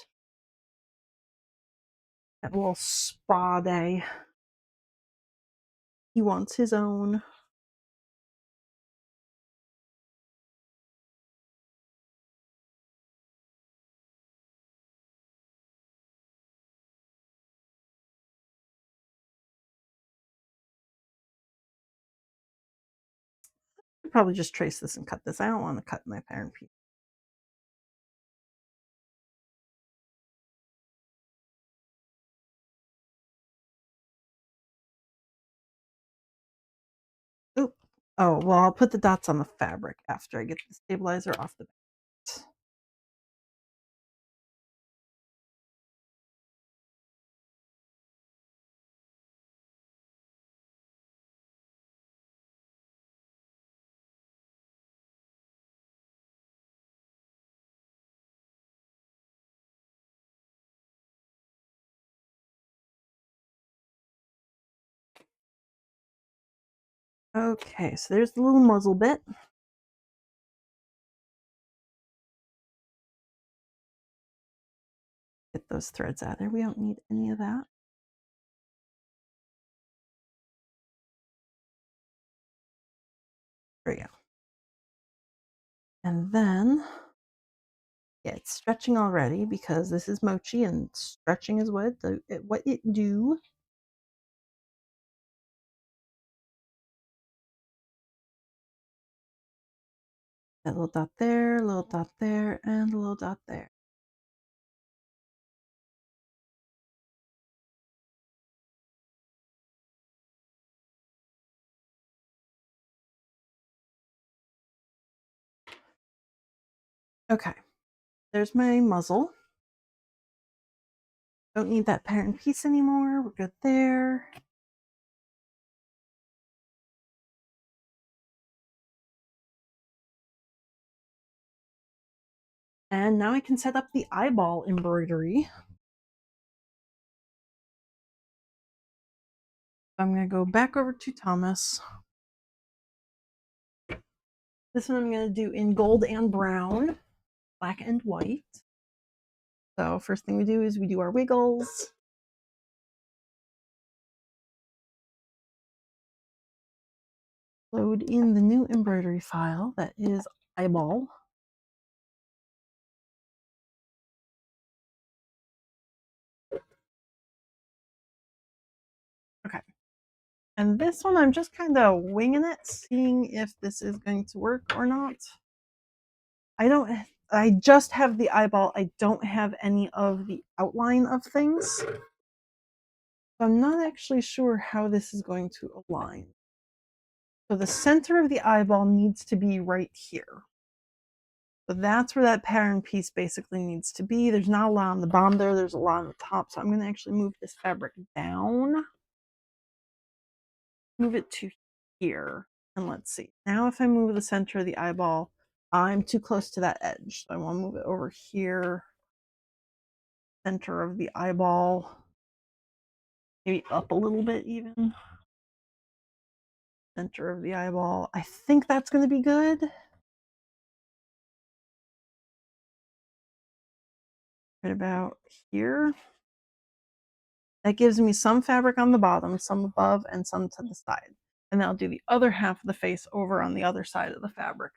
at a little spa day. He wants his own. I'd probably just trace this and cut this. I don't want to cut my parent piece. Oop. Oh, well, I'll put the dots on the fabric after I get the stabilizer off the bat. Okay, so there's the little muzzle bit. Get those threads out of there. We don't need any of that. There we go. And then, yeah, it's stretching already because this is mochi and stretching is what it do. That little dot there, little dot there, and a little dot there. Okay, there's my muzzle. Don't need that parent piece anymore. We're good there. And now I can set up the eyeball embroidery. I'm going to go back over to Thomas. This one I'm going to do in gold and brown, black and white. So first thing we do is we do our wiggles. Load in the new embroidery file that is eyeball. Okay. And this one I'm just kind of winging it, seeing if this is going to work or not. I just have the eyeball. I don't have any of the outline of things. So I'm not actually sure how this is going to align. So the center of the eyeball needs to be right here. So that's where that pattern piece basically needs to be. There's not a lot on the bottom there. There's a lot on the top. So I'm going to actually move this fabric down. Move it to here. And let's see. Now if I move the center of the eyeball, I'm too close to that edge. So I want to move it over here. Center of the eyeball. Maybe up a little bit even. Center of the eyeball. I think that's going to be good. Right about here. That gives me some fabric on the bottom, some above, and some to the side. And then I'll do the other half of the face over on the other side of the fabric.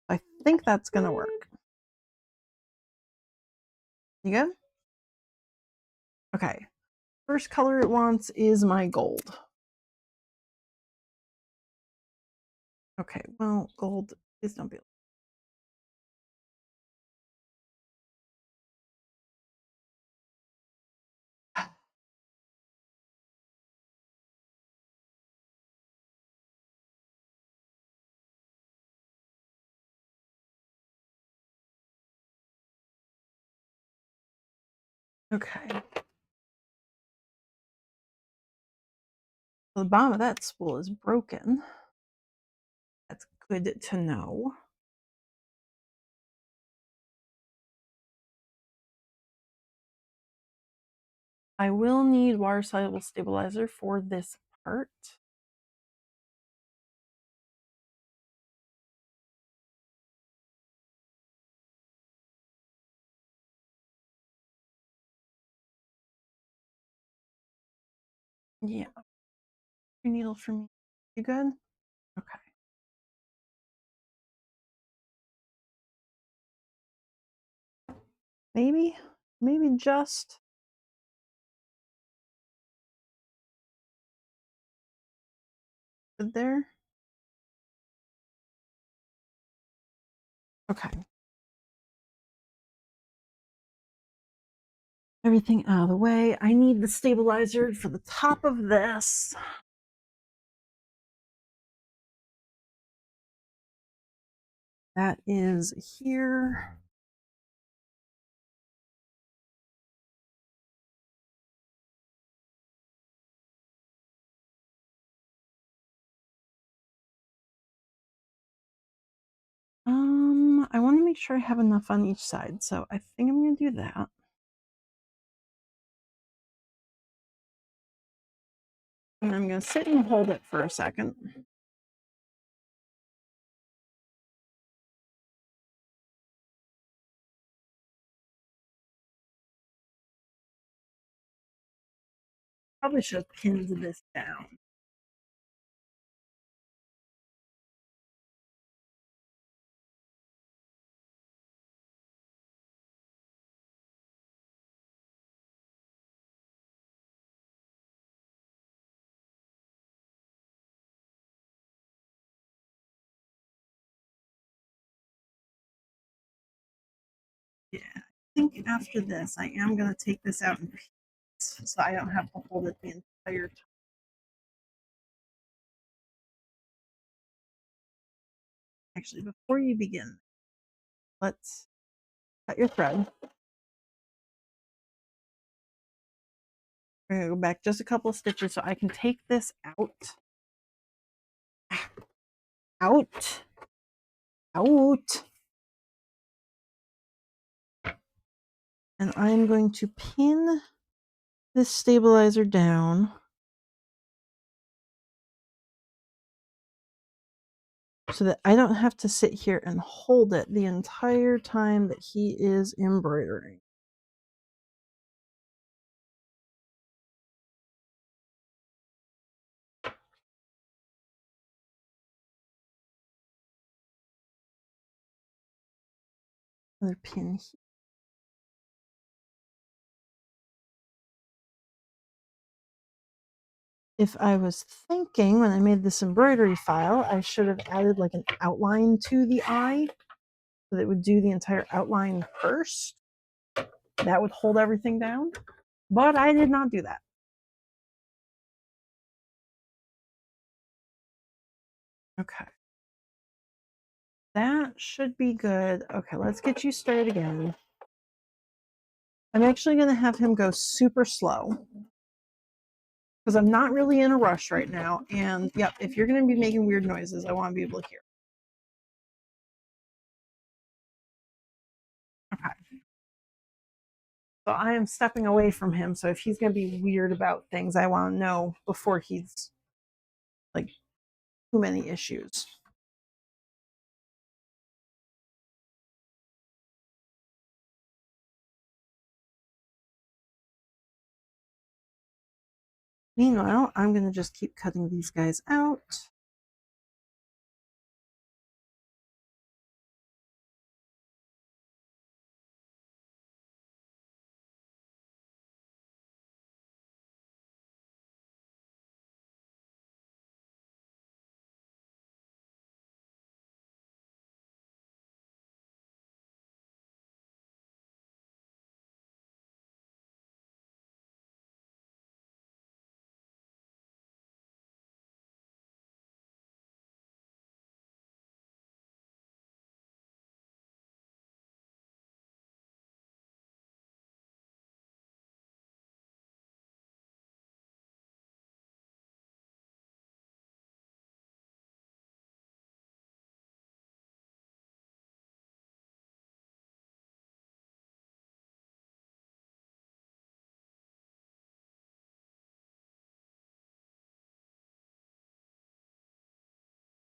I think that's going to work. You good? Okay. First color it wants is my gold. Okay, well, gold, please don't be. Okay. So the bottom of that spool is broken. That's good to know. I will need water soluble stabilizer for this part. Yeah. Your needle for me. You good? Okay. Maybe, maybe just good there. Okay. Everything out of the way. I need the stabilizer for the top of this. That is here. I want to make sure I have enough on each side, so I think I'm going to do that. And I'm going to sit and hold it for a second. Probably should have pinned this down. Yeah, I think after this, I am going to take this out in pieces so I don't have to hold it the entire time. Actually, before you begin, let's cut your thread. We're going to go back just a couple of stitches so I can take this out. Out. Out. And I'm going to pin this stabilizer down so that I don't have to sit here and hold it the entire time that he is embroidering. Another pin here. If I was thinking when I made this embroidery file, I should have added like an outline to the eye so that it would do the entire outline first. That would hold everything down. But I did not do that. Okay. That should be good. Okay, let's get you started again. I'm actually going to have him go super slow because I'm not really in a rush right now. And yep, if you're going to be making weird noises, I want to be able to hear. Okay. So I am stepping away from him. So if he's going to be weird about things, I want to know before he's like too many issues. Meanwhile, I'm going to just keep cutting these guys out.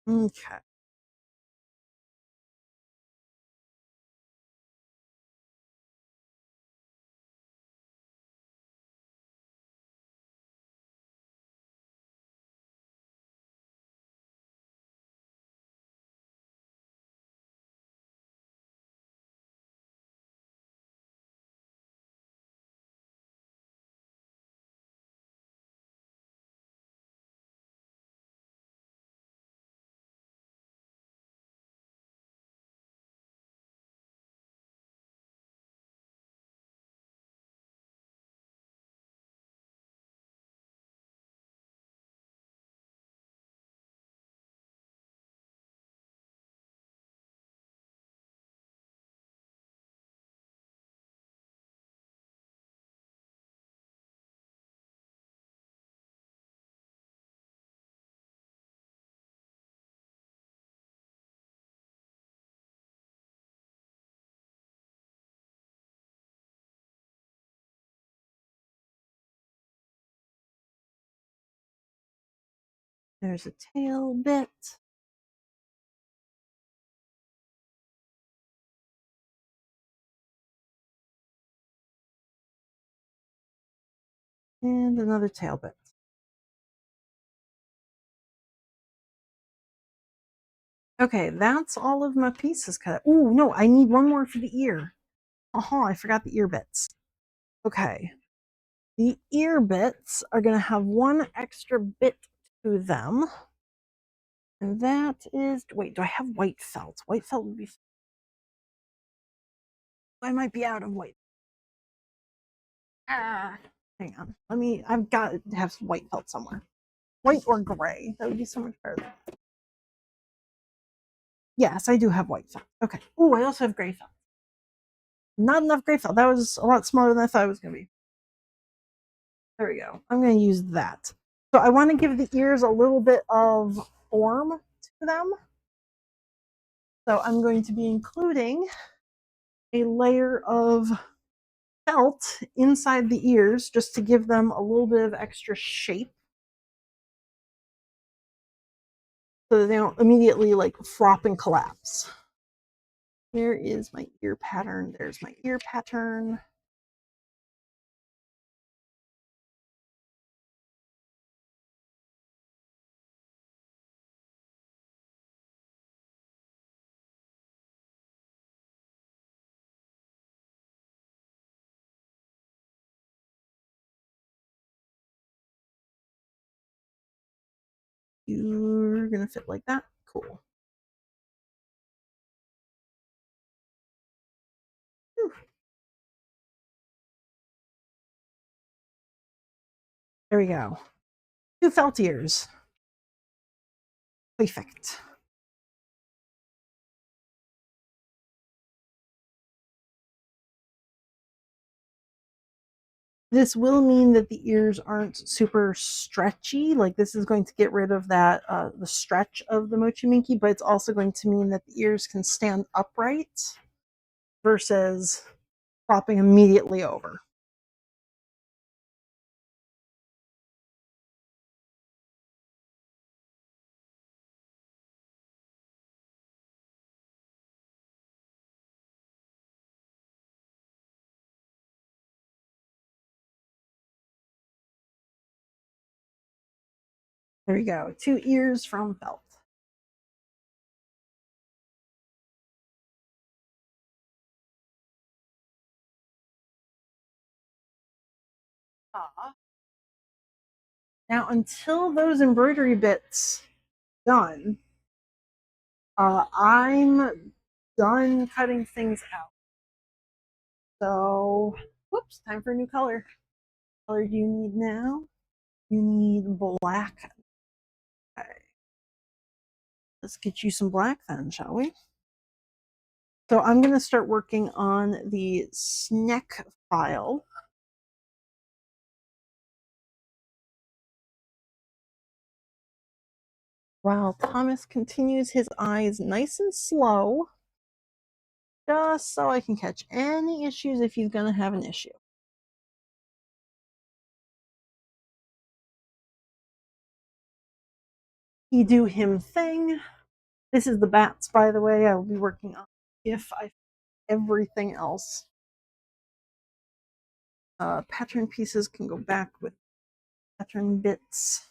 Okay. There's a tail bit. And another tail bit. Okay, that's all of my pieces cut. Oh, no, I need one more for the ear. I forgot the ear bits. Okay. The ear bits are going to have one extra bit to them. And that is, wait, do I have white felt? White felt would be, I might be out of white. Hang on. I've got to have some white felt somewhere. White or gray. That would be so much better. Yes, I do have white felt. Okay. Oh, I also have gray felt. Not enough gray felt. That was a lot smaller than I thought it was going to be. There we go. I'm going to use that. So I want to give the ears a little bit of form to them. So I'm going to be including a layer of felt inside the ears just to give them a little bit of extra shape so that they don't immediately like flop and collapse. Here is my ear pattern. There's my ear pattern. You're gonna fit like that. Cool. Whew. There we go. 2 felt ears. Perfect. This will mean that the ears aren't super stretchy. Like this is going to get rid of that the stretch of the Mochi Minky, but it's also going to mean that the ears can stand upright versus flopping immediately over. There we go. 2 ears from felt. Now, until those embroidery bits done, I'm done cutting things out. So, whoops, time for a new color. What color do you need now? You need black. Okay. Let's get you some black then, shall we? So I'm going to start working on the Sneck file. While Thomas continues his eyes nice and slow, just so I can catch any issues if he's going to have an issue. He do him thing. This is the bats, by the way, I will be working on if I everything else. Pattern pieces can go back with pattern bits.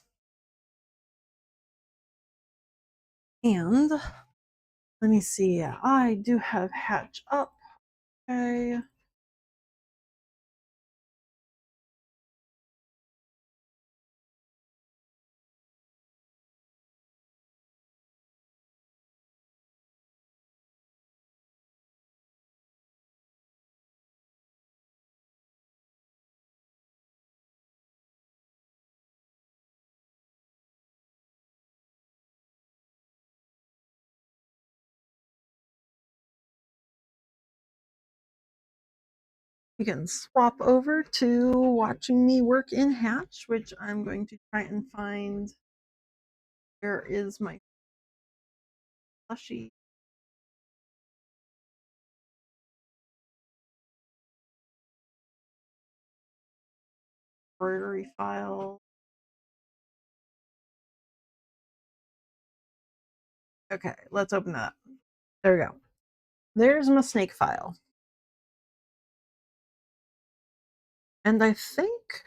And let me see, I do have Hatch up. Okay. You can swap over to watching me work in Hatch, which I'm going to try and find. Where is my plushy? Embroidery file. Okay, let's open that up. There we go. There's my snake file. And I think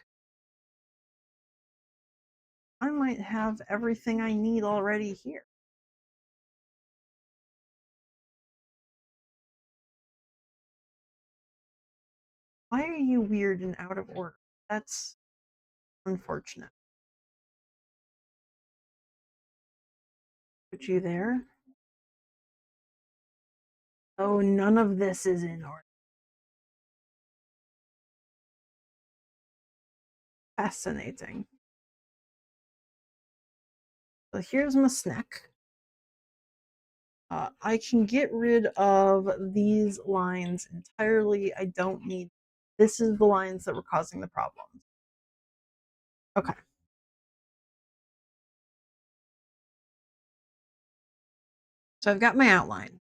I might have everything I need already here. Why are you weird and out of order? That's unfortunate. Put you there. Oh, none of this is in order. Fascinating. So here's my snack. I can get rid of these lines entirely. I don't need. This is the lines that were causing the problem. Okay. So I've got my outline.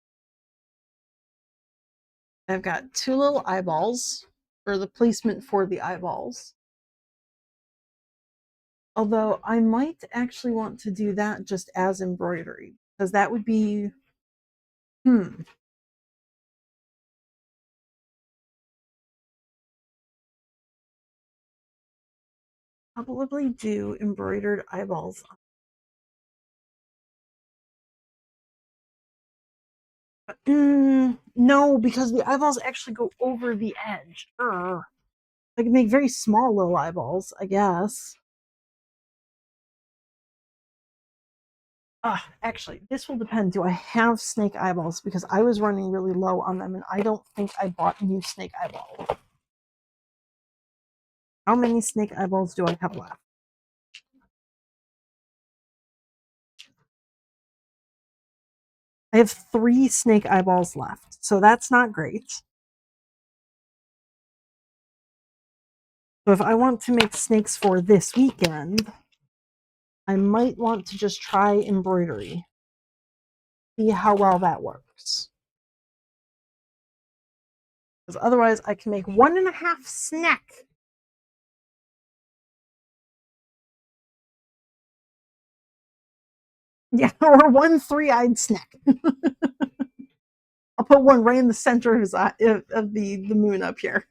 I've got two little eyeballs for the placement for the eyeballs. Although I might actually want to do that just as embroidery because that would be hmm. Probably do embroidered eyeballs. No, because the eyeballs actually go over the edge. I can make very small little eyeballs, I guess. Actually, this will depend. Do I have snake eyeballs? Because I was running really low on them, and I don't think I bought new snake eyeballs. How many snake eyeballs do I have left? I have 3 snake eyeballs left, so that's not great. So if I want to make snakes for this weekend, I might want to just try embroidery. See how well that works. Because otherwise I can make 1.5 snack. Yeah, or 1 3-eyed snack. I'll put one right in the center of his eye, of the moon up here.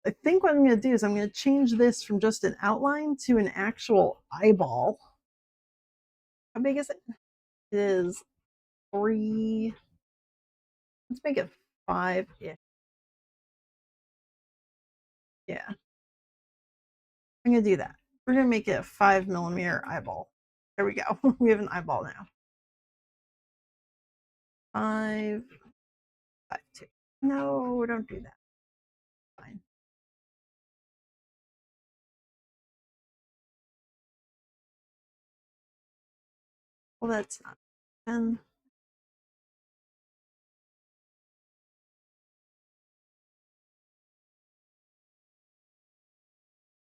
I think what I'm going to do is I'm going to change this from just an outline to an actual eyeball. How big is it? It is 3. Let's make it 5 ish. Yeah, I'm going to do that. We're going to make it a 5mm eyeball. There we go. We have an eyeball now. 5, 5, 2. No, don't do that. Fine. Well, that's not 10.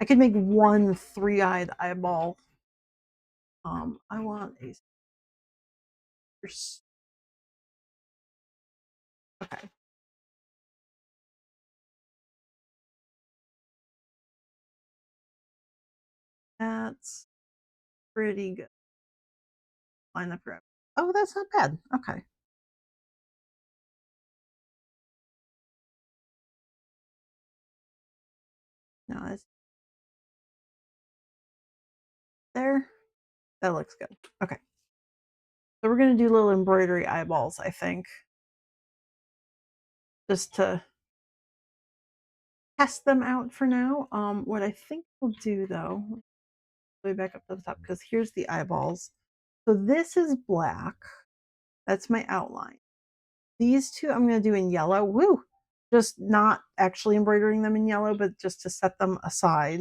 I could make 1 3-eyed eyeball. I want a. Okay. That's pretty good. Line up your. Oh, that's not bad. Okay. No, that's there. That looks good. Okay. So we're gonna do little embroidery eyeballs, I think, just to test them out for now. What I think we'll do though, way back up to the top because here's the eyeballs. So this is black. That's my outline. These two I'm gonna do in yellow. Woo! Just not actually embroidering them in yellow, but just to set them aside.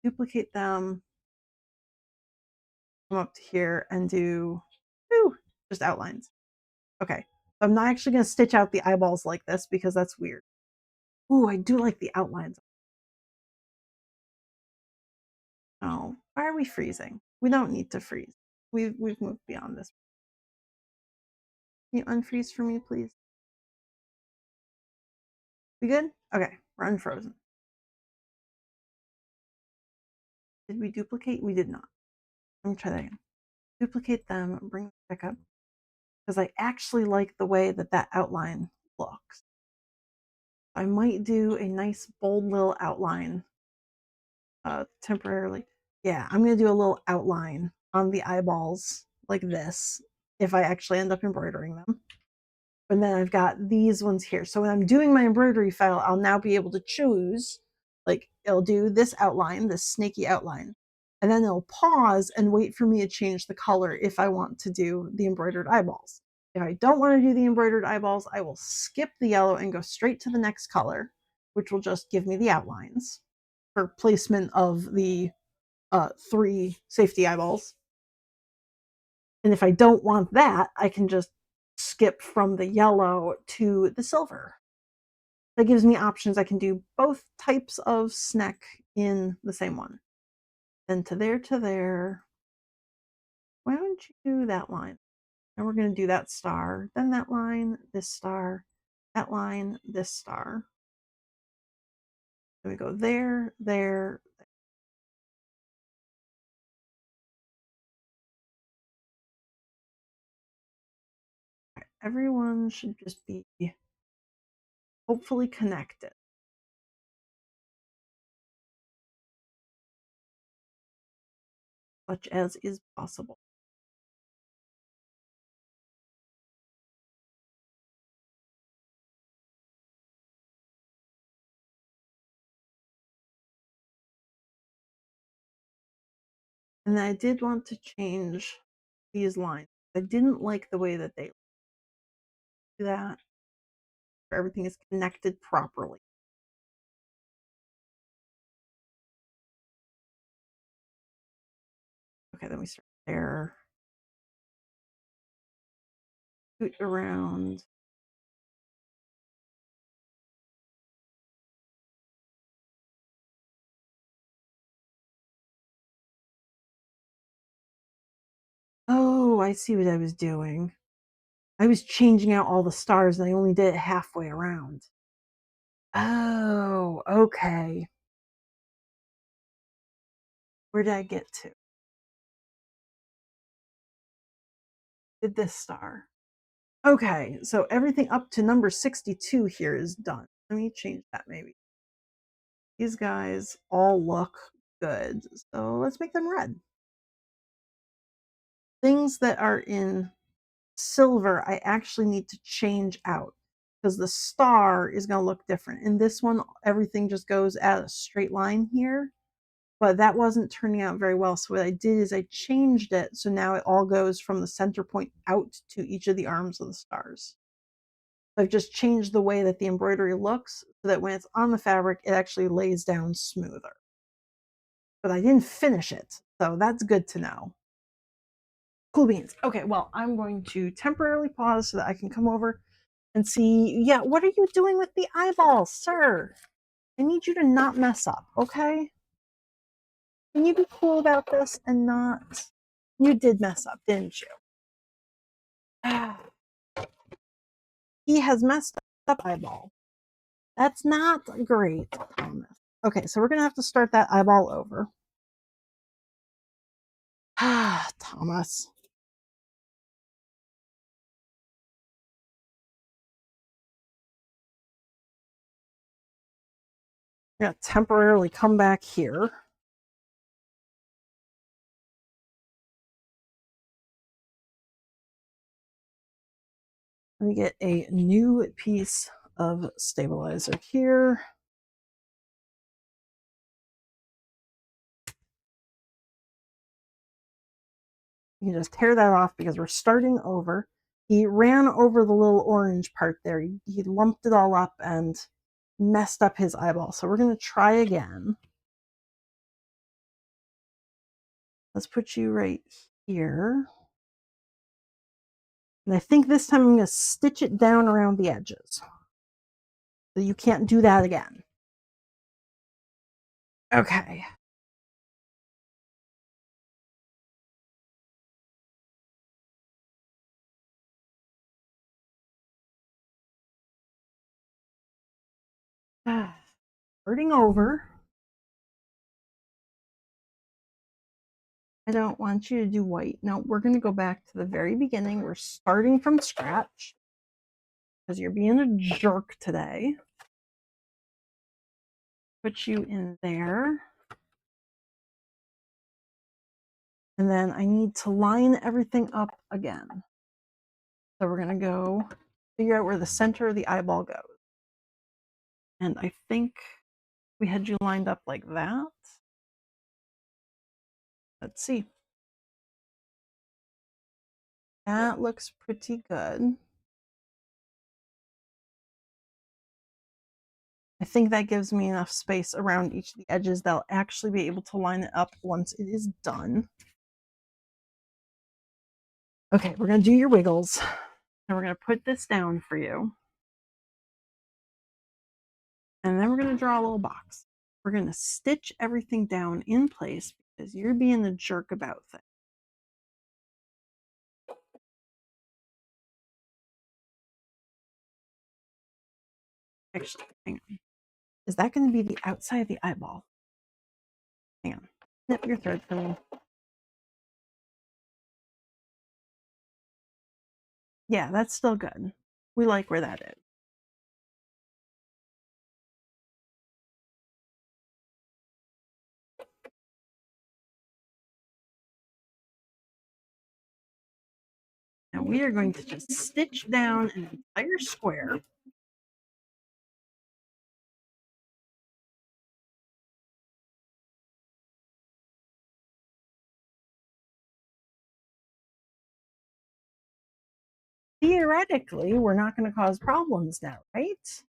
Duplicate them, come up to here and do woo, just outlines. Okay. I'm not actually going to stitch out the eyeballs like this because that's weird. Ooh, I do like the outlines. Oh, why are we freezing? We don't need to freeze. We've moved beyond this. Can you unfreeze for me, please? We good? Okay, we're unfrozen. Did we duplicate? We did not. Let me try that again. Duplicate them, bring them back up. Because I actually like the way that that outline looks. I might do a nice bold little outline temporarily. Yeah, I'm going to do a little outline on the eyeballs like this if I actually end up embroidering them. And then I've got these ones here. So when I'm doing my embroidery file, I'll now be able to choose, like it'll do this outline, this snaky outline, and then it'll pause and wait for me to change the color if I want to do the embroidered eyeballs. If I don't want to do the embroidered eyeballs, I will skip the yellow and go straight to the next color, which will just give me the outlines for placement of the 3 safety eyeballs. And if I don't want that, I can just skip from the yellow to the silver. That gives me options. I can do both types of snack in the same one. Then to there. Why don't you do that line? And we're going to do that star, then that line, this star, that line, this star. Then we go there. Everyone should just be hopefully connected. Much as is possible. And I did want to change these lines. I didn't like the way that they do that. Everything is connected properly. Okay, then we start there. Scoot around. Oh, I see what I was doing. I was changing out all the stars and I only did it halfway around. Oh, okay. Where did I get to? Did this star. Okay, so everything up to number 62 here is done. Let me change that maybe. These guys all look good. So let's make them red. Things that are in silver, I actually need to change out because the star is going to look different. In this one, everything just goes at a straight line here, but that wasn't turning out very well. So what I did is I changed it so now it all goes from the center point out to each of the arms of the stars. I've just changed the way that the embroidery looks so that when it's on the fabric, it actually lays down smoother. But I didn't finish it, so that's good to know. Cool beans. Okay, well, I'm going to temporarily pause so that I can come over and see. Yeah, what are you doing with the eyeballs, sir? I need you to not mess up, okay? Can you be cool about this and not? You did mess up, didn't you? He has messed up eyeball. That's not great, Thomas. Okay, so we're gonna have to start that eyeball over. Ah, Thomas. I'm gonna temporarily come back here. Let me get a new piece of stabilizer here. You can just tear that off because we're starting over. He ran over the little orange part there. He lumped it all up and messed up his eyeball. So we're going to try again. Let's put you right here. And I think this time I'm going to stitch it down around the edges. So you can't do that again. Okay. Starting over. I don't want you to do white. No, we're going to go back to the very beginning. We're starting from scratch because you're being a jerk today. Put you in there. And then I need to line everything up again. So we're going to go figure out where the center of the eyeball goes. And I think we had you lined up like that. Let's see. That looks pretty good. I think that gives me enough space around each of the edges that I'll actually be able to line it up once it is done. Okay, we're going to do your wiggles. And we're going to put this down for you. And then we're going to draw a little box. We're going to stitch everything down in place because you're being a jerk about things. Actually, hang on. Is that going to be the outside of the eyeball? Hang on. Snip your thread for me. Yeah, that's still good. We like where that is. Now we are going to just stitch down an entire square. Theoretically, we're not going to cause problems now, right?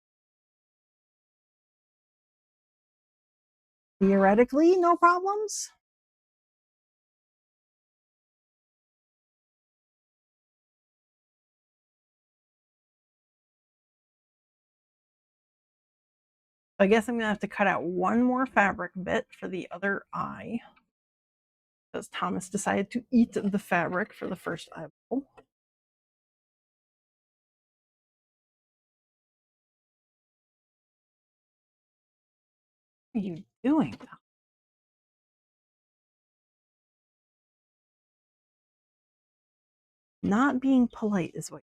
Theoretically, no problems? I guess I'm going to have to cut out one more fabric bit for the other eye. Because Thomas decided to eat the fabric for the first eyeball. What are you doing? Not being polite is what.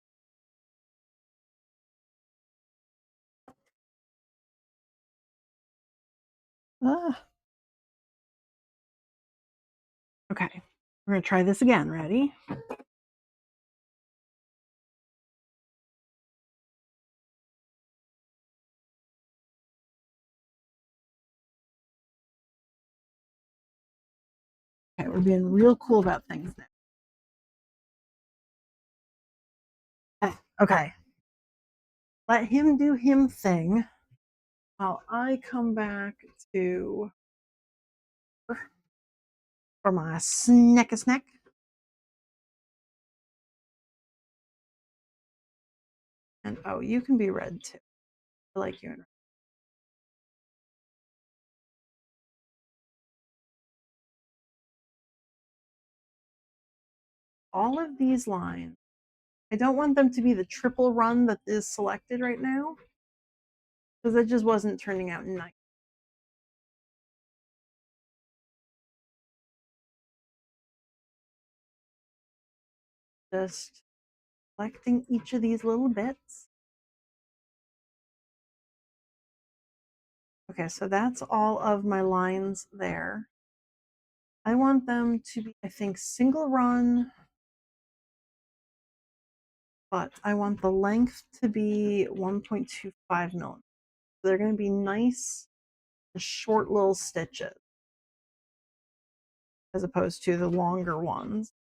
Okay, we're going to try this again. Ready? Okay, we're being real cool about things now. Okay. Let him do him thing while I come back to for my snack. And oh, you can be red too. I like you in red. All of these lines, I don't want them to be the triple run that is selected right now because it just wasn't turning out nice. Just selecting each of these little bits. Okay, so that's all of my lines there. I want them to be, I think, single run, but I want the length to be 1.25 millimeters. They're going to be nice, short little stitches as opposed to the longer ones.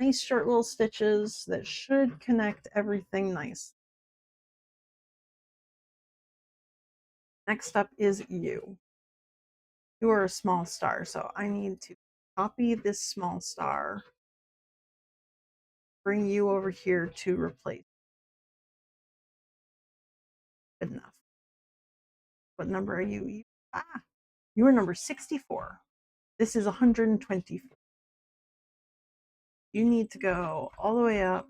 Nice short little stitches that should connect everything nice. Next up is you. You are a small star, so I need to copy this small star, bring you over here to replace. Good enough. What number are you? You are number 64. This is 124. You need to go all the way up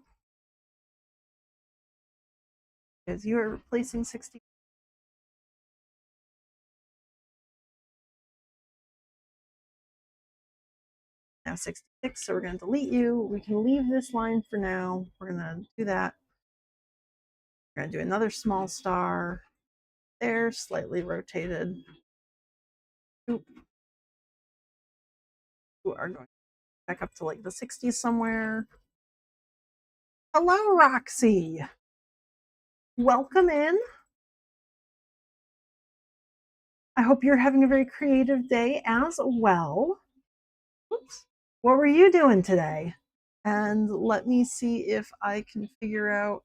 because you are replacing 60. Yeah, 66. So we're going to delete you. We can leave this line for now. We're going to do that. We're going to do another small star there, slightly rotated. Oop. We are going back up to like the 60s somewhere. Hello, Roxy. Welcome in. I hope you're having a very creative day as well. Oops. What were you doing today? And let me see if I can figure out.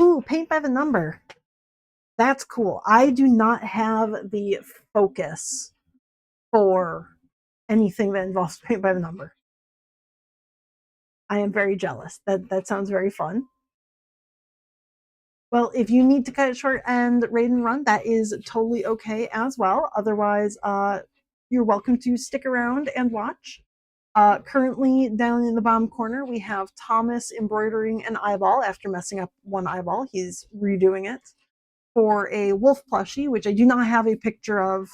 Ooh, paint by the number. That's cool. I do not have the focus for anything that involves paint by the number. I am very jealous. That sounds very fun. Well, if you need to cut it short and raid and run, that is totally okay as well. Otherwise, you're welcome to stick around and watch. Currently, down in the bottom corner, we have Thomas embroidering an eyeball after messing up one eyeball. He's redoing it for a wolf plushie, which I do not have a picture of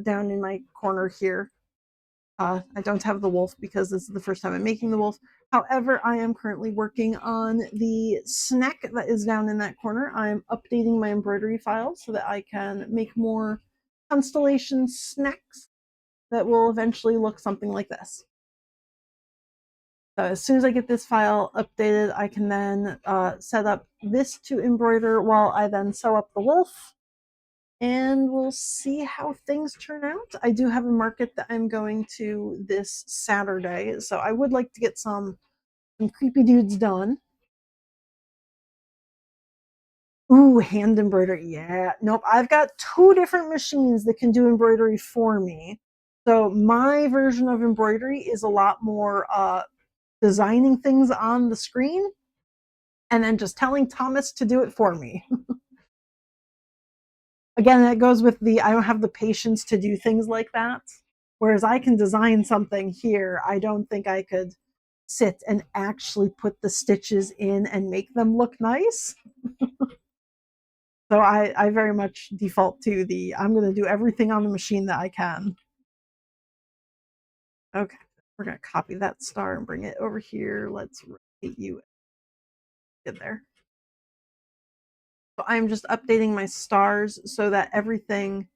down in my corner here. I don't have the wolf because this is the first time I'm making the wolf. However, I am currently working on the snack that is down in that corner. I'm updating my embroidery file so that I can make more constellation snacks that will eventually look something like this. As soon as I get this file updated, I can then set up this to embroider while I then sew up the wolf. And we'll see how things turn out. I do have a market that I'm going to this Saturday, so I would like to get some creepy dudes done. Ooh, hand embroidery. Yeah. Nope. I've got two different machines that can do embroidery for me. So my version of embroidery is a lot more designing things on the screen and then just telling Thomas to do it for me. Again, that goes with the I don't have the patience to do things like that. Whereas I can design something here, I don't think I could sit and actually put the stitches in and make them look nice. So I very much default to the I'm going to do everything on the machine that I can. Okay, we're going to copy that star and bring it over here. Let's rotate you. Get there. So I'm just updating my stars so that everything,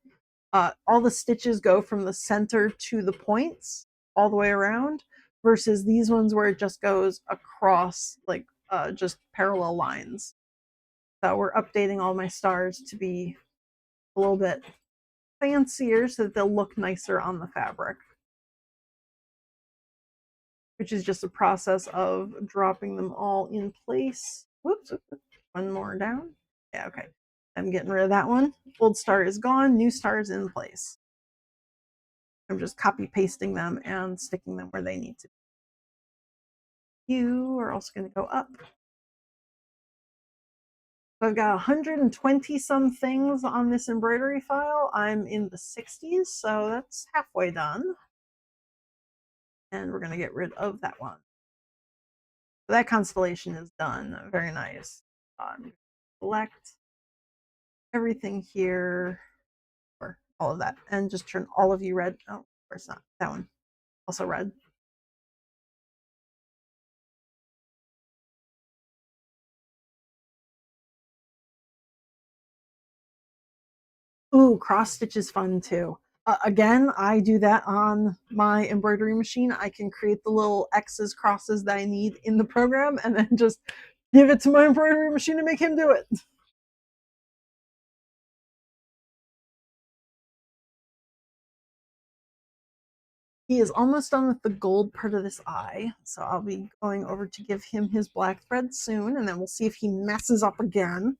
all the stitches go from the center to the points all the way around versus these ones where it just goes across like just parallel lines. So we're updating all my stars to be a little bit fancier so that they'll look nicer on the fabric, which is just a process of dropping them all in place. Whoops, one more down. Yeah, okay. I'm getting rid of that one. Old star is gone, new star is in place. I'm just copy pasting them and sticking them where they need to be. You are also going to go up. So I've got 120 some things on this embroidery file. I'm in the 60s, so that's halfway done. And we're going to get rid of that one. So that constellation is done. Very nice. Select everything here, or all of that, and just turn all of you red. Oh, of course not. That one also red. Ooh, cross stitch is fun too. Again, I do that on my embroidery machine. I can create the little X's, crosses that I need in the program and then just give it to my embroidery machine to make him do it. He is almost done with the gold part of this eye, so I'll be going over to give him his black thread soon, and then we'll see if he messes up again.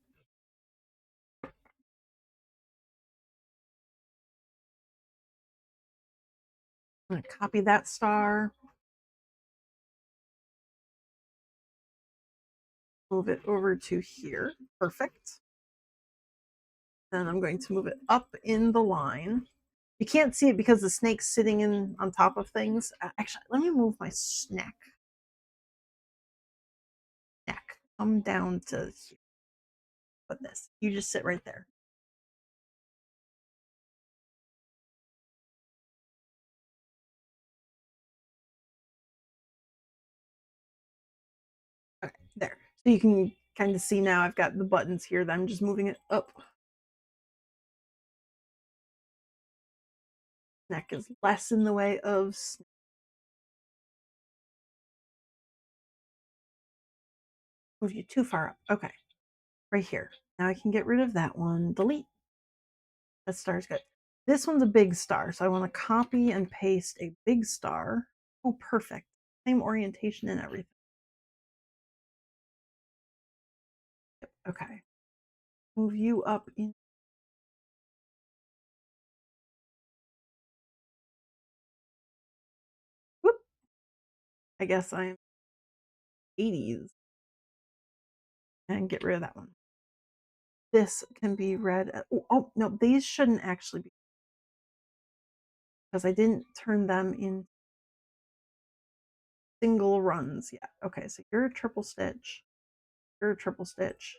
I'm going to copy that star. Move it over to here. Perfect. Then I'm going to move it up in the line. You can't see it because the snake's sitting in on top of things. Actually, let me move my snack. Come down to here. Put this. You just sit right there. Okay, there. So you can kind of see now I've got the buttons here that I'm just moving it up. Neck is less in the way of move you too far up. Okay, right here. Now I can get rid of that one. Delete. That star's good. This one's a big star, so I want to copy and paste a big star. Oh, perfect. Same orientation and everything. Yep. Okay. Move you up in. Whoop. I guess I'm 80s. And get rid of that one. This can be read. Oh no, these shouldn't actually be because I didn't turn them in single runs yet. Okay, so you're a triple stitch. You're a triple stitch.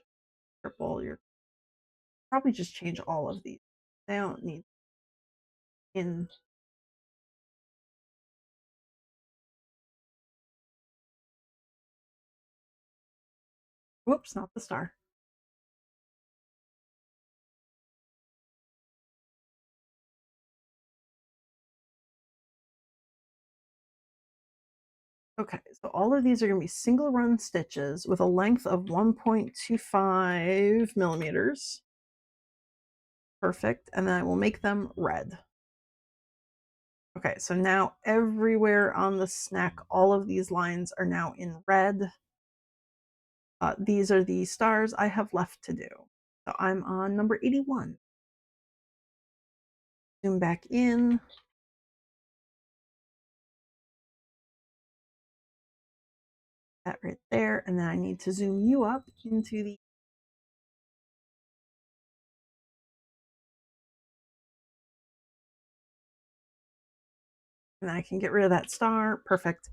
Triple. You're probably just change all of these. They don't need in. Whoops, not the star. Okay, so all of these are going to be single run stitches with a length of 1.25 millimeters. Perfect. And then I will make them red. Okay, so now everywhere on the snack, all of these lines are now in red. These are the stars I have left to do. So I'm on number 81. Zoom back in. That right there. And then I need to zoom you up into the. And I can get rid of that star. Perfect.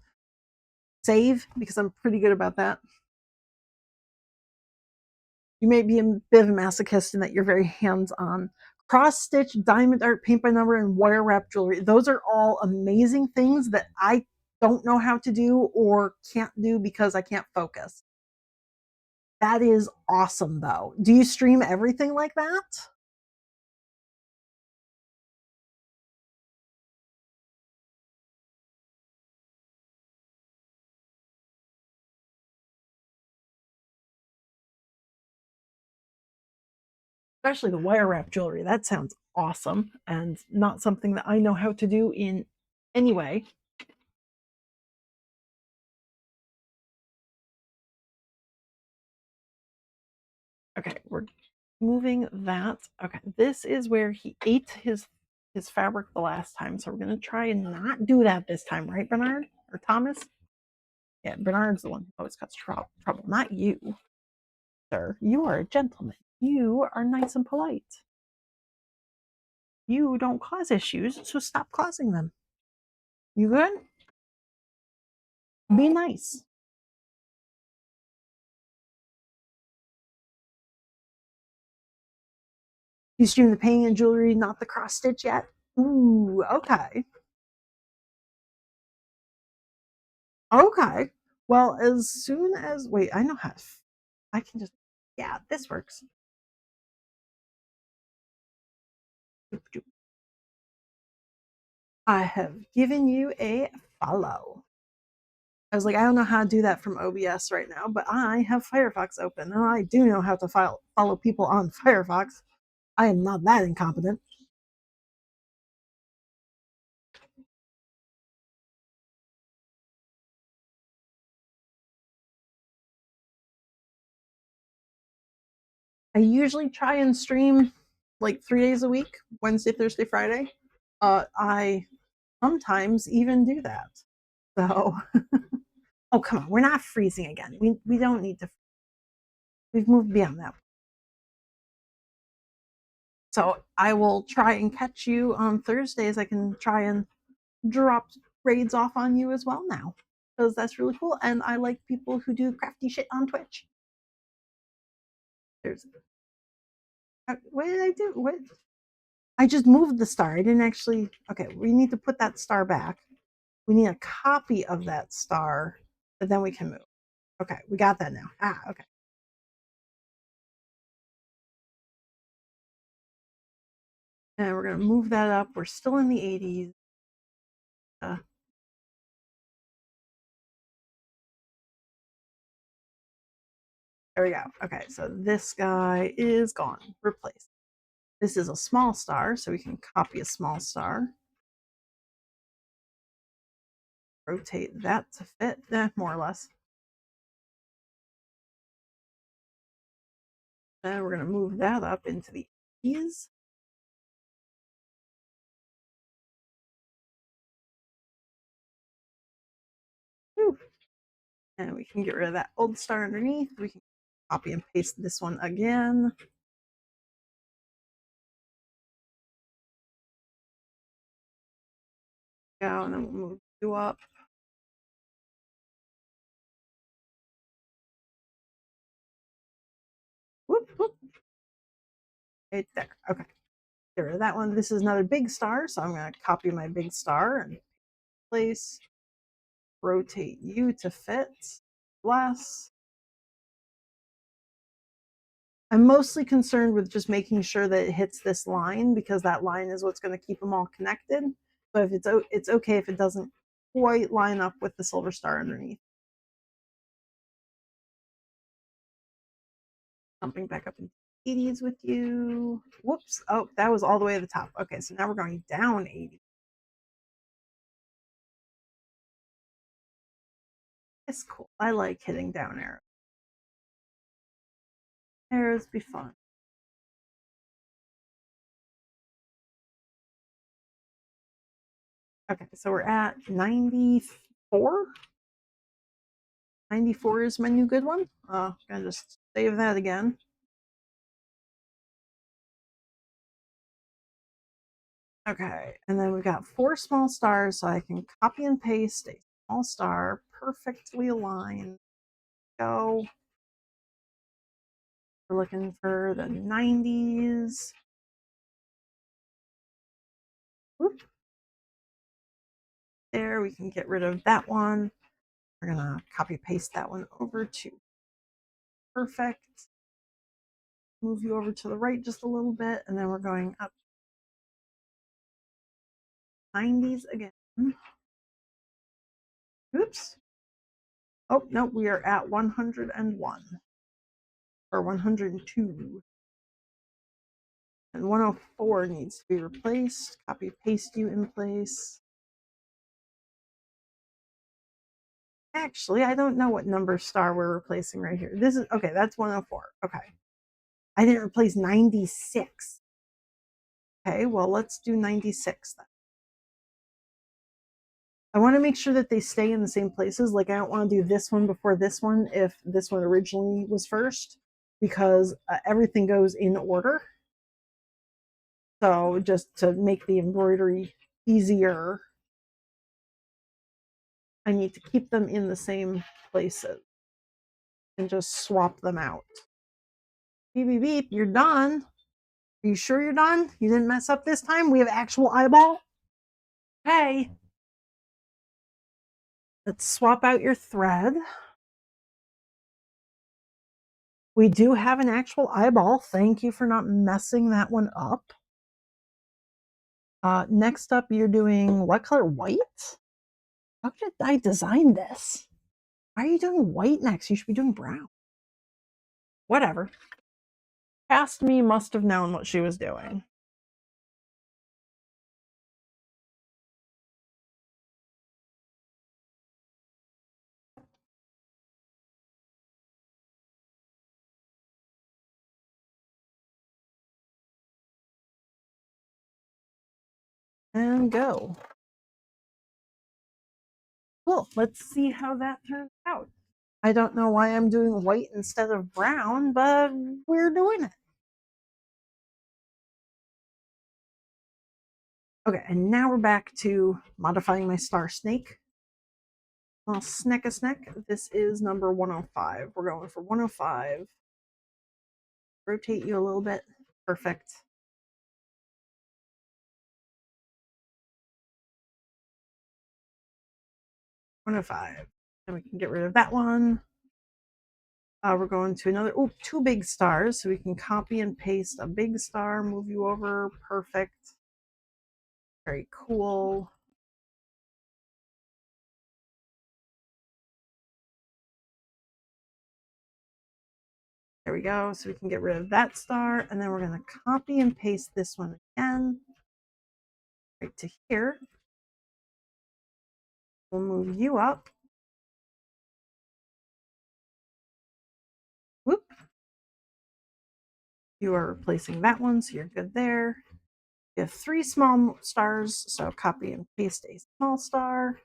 Save, because I'm pretty good about that. You may be a bit of a masochist in that you're very hands-on. Cross stitch, diamond art, paint by number, and wire wrap jewelry. Those are all amazing things that I don't know how to do or can't do because I can't focus. That is awesome, though. Do you stream everything like that? Especially the wire wrap jewelry. That sounds awesome and not something that I know how to do in any way. Okay, we're moving that. Okay, this is where he ate his fabric the last time, so we're gonna try and not do that this time, right, Bernard or Thomas? Yeah, Bernard's the one who always causes trouble, not you, sir. You are a gentleman. You are nice and polite. You don't cause issues, so stop causing them. You good? Be nice. You stream the painting and jewelry, not the cross stitch yet? Ooh, okay. Okay. Well, as soon as wait, I know how to I can just yeah, this works. I have given you a follow. I was like, I don't know how to do that from OBS right now, but I have Firefox open and I do know how to follow people on Firefox. I am not that incompetent. I usually try and stream like 3 days a week, Wednesday, Thursday, Friday. I sometimes even do that. So, oh come on, we're not freezing again. We don't need to. We've moved beyond that. So I will try and catch you on Thursdays. I can try and drop raids off on you as well now, because that's really cool. And I like people who do crafty shit on Twitch. There's what did I do? What? I just moved the star. I didn't actually. Okay, we need to put that star back. We need a copy of that star, but then we can move. Okay, we got that now. Okay. And we're gonna move that up. We're still in the 80s. There we go. Okay, so this guy is gone. Replaced. This is a small star, so we can copy a small star. Rotate that to fit, more or less. Then we're going to move that up into the 80s. And we can get rid of that old star underneath. We can copy and paste this one again. Go, and then we'll move you up. Whoop, whoop. Right there. Okay. Get rid of that one. This is another big star, so I'm going to copy my big star and place. Rotate you to fit. Less. I'm mostly concerned with just making sure that it hits this line, because that line is what's going to keep them all connected. So if it's okay if it doesn't quite line up with the silver star underneath. Jumping back up into 80s with you. Whoops. Oh, that was all the way to the top. Okay, so now we're going down 80. It's cool. I like hitting down arrows. Arrows be fun. Okay, so we're at 94. 94 is my new good one. Gonna just save that again. Okay, and then we've got 4 small stars, so I can copy and paste a small star, perfectly aligned. Go. We're looking for the 90s. Whoop. There, we can get rid of that one. We're gonna copy paste that one over to perfect. Move you over to the right just a little bit, and then we're going up 90s again. Oops. Oh, no, we are at 101 or 102. And 104 needs to be replaced. Copy paste you in place. Actually, I don't know what number star we're replacing right here. This is okay, that's 104. Okay. I didn't replace 96. Okay, well, let's do 96 then. I want to make sure that they stay in the same places. Like, I don't want to do this one before this one if this one originally was first, because everything goes in order. So, just to make the embroidery easier, I need to keep them in the same places and just swap them out. Beep, beep, beep, you're done. Are you sure you're done? You didn't mess up this time? We have actual eyeball? Okay. Let's swap out your thread. We do have an actual eyeball. Thank you for not messing that one up. Next up, you're doing what color? White? How did I design this? Why are you doing white next? You should be doing brown. Whatever. Past me must have known what she was doing. And go. Cool. Let's see how that turns out. I don't know why I'm doing white instead of brown, but we're doing it. Okay, and now we're back to modifying my star snake. Well, snack a snack. This is number 105. We're going for 105. Rotate you a little bit. Perfect. 105. Then we can get rid of that one. We're going to another, oh, two big stars. So we can copy and paste a big star, move you over. Perfect. Very cool. There we go. So we can get rid of that star. And then we're going to copy and paste this one again. Right to here. We'll move you up. Whoop. You are replacing that one, so you're good there. You have 3 small stars, so copy and paste a small star.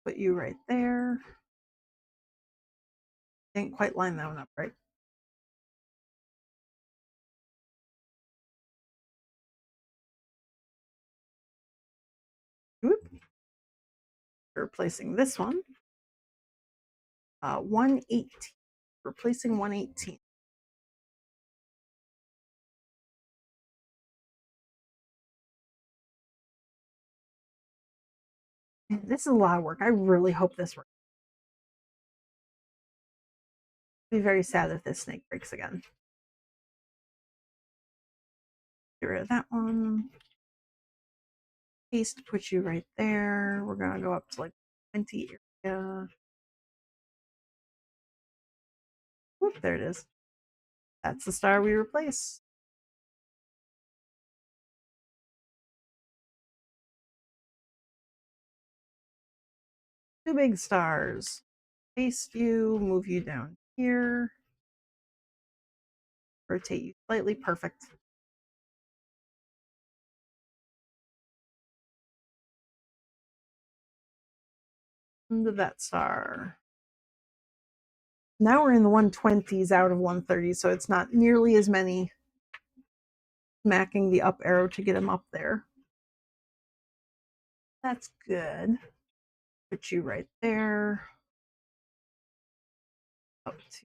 Put you right there. Didn't quite line that one up right. Whoop. Replacing this one. 118. Replacing 118. This is a lot of work. I really hope this works. I'll be very sad if this snake breaks again. Get rid of that one. Paste, put you right there. We're gonna go up to like 20 area. Whoop, there it is. That's the star we replace. Two big stars. Paste you, move you down here. Rotate you slightly. Perfect. Into that star. Now we're in the 120s out of 130, so it's not nearly as many smacking the up arrow to get him up there. That's good. Put you right there. Up to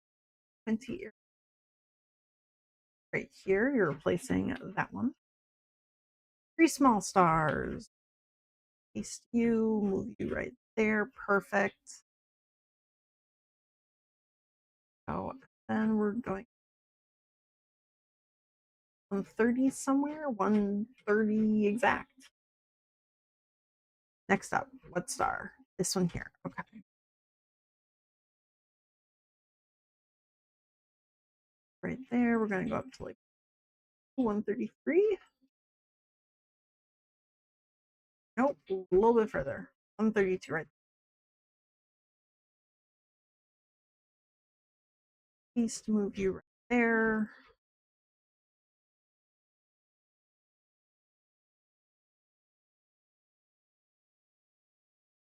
20. Right here, you're replacing that one. 3 small stars. Paste you, move you right there. Perfect. Oh, then we're going 130 somewhere, 130 exact. Next up, what star? This one here. Okay. Right there, we're going to go up to like 133. Nope, a little bit further. 132 right. East, move you right there.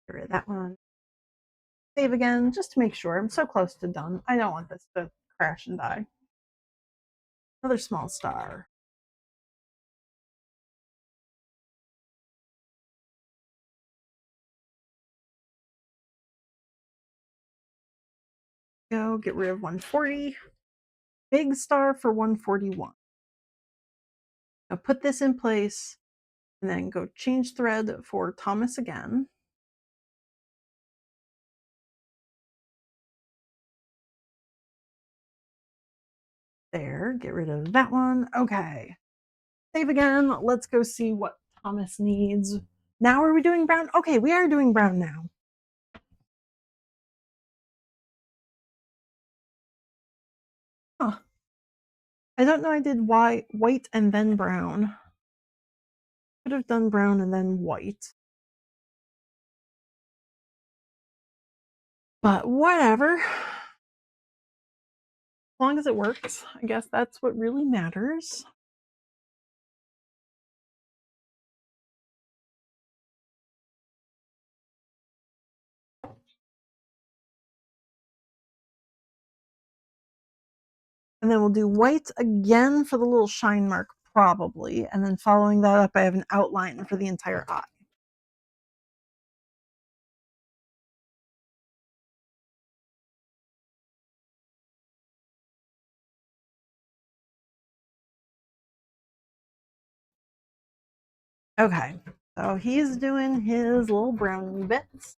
Get rid of that one. Save again, just to make sure. I'm so close to done. I don't want this to crash and die. Another small star. Go, get rid of 140. Big star for 141. Now put this in place and then go change thread for Thomas again. There, get rid of that one. Okay. Save again. Let's go see what Thomas needs. Now are we doing brown? Okay, we are doing brown now. Huh. I don't know I did white and then brown. Could have done brown and then white. But whatever. As long as it works, I guess that's what really matters. And then we'll do white again for the little shine mark probably. And then following that up, I have an outline for the entire eye. Okay, so he's doing his little brownie bits.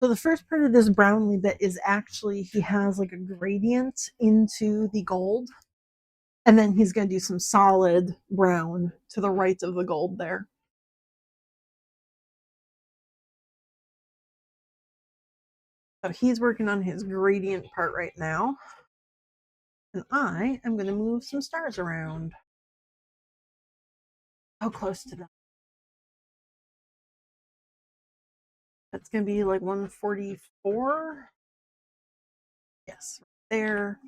So the first part of this brownly bit is actually he has like a gradient into the gold, and then he's going to do some solid brown to the right of the gold there. So he's working on his gradient part right now, and I am going to move some stars around. How close to them? That's going to be like 144. Yes, right there.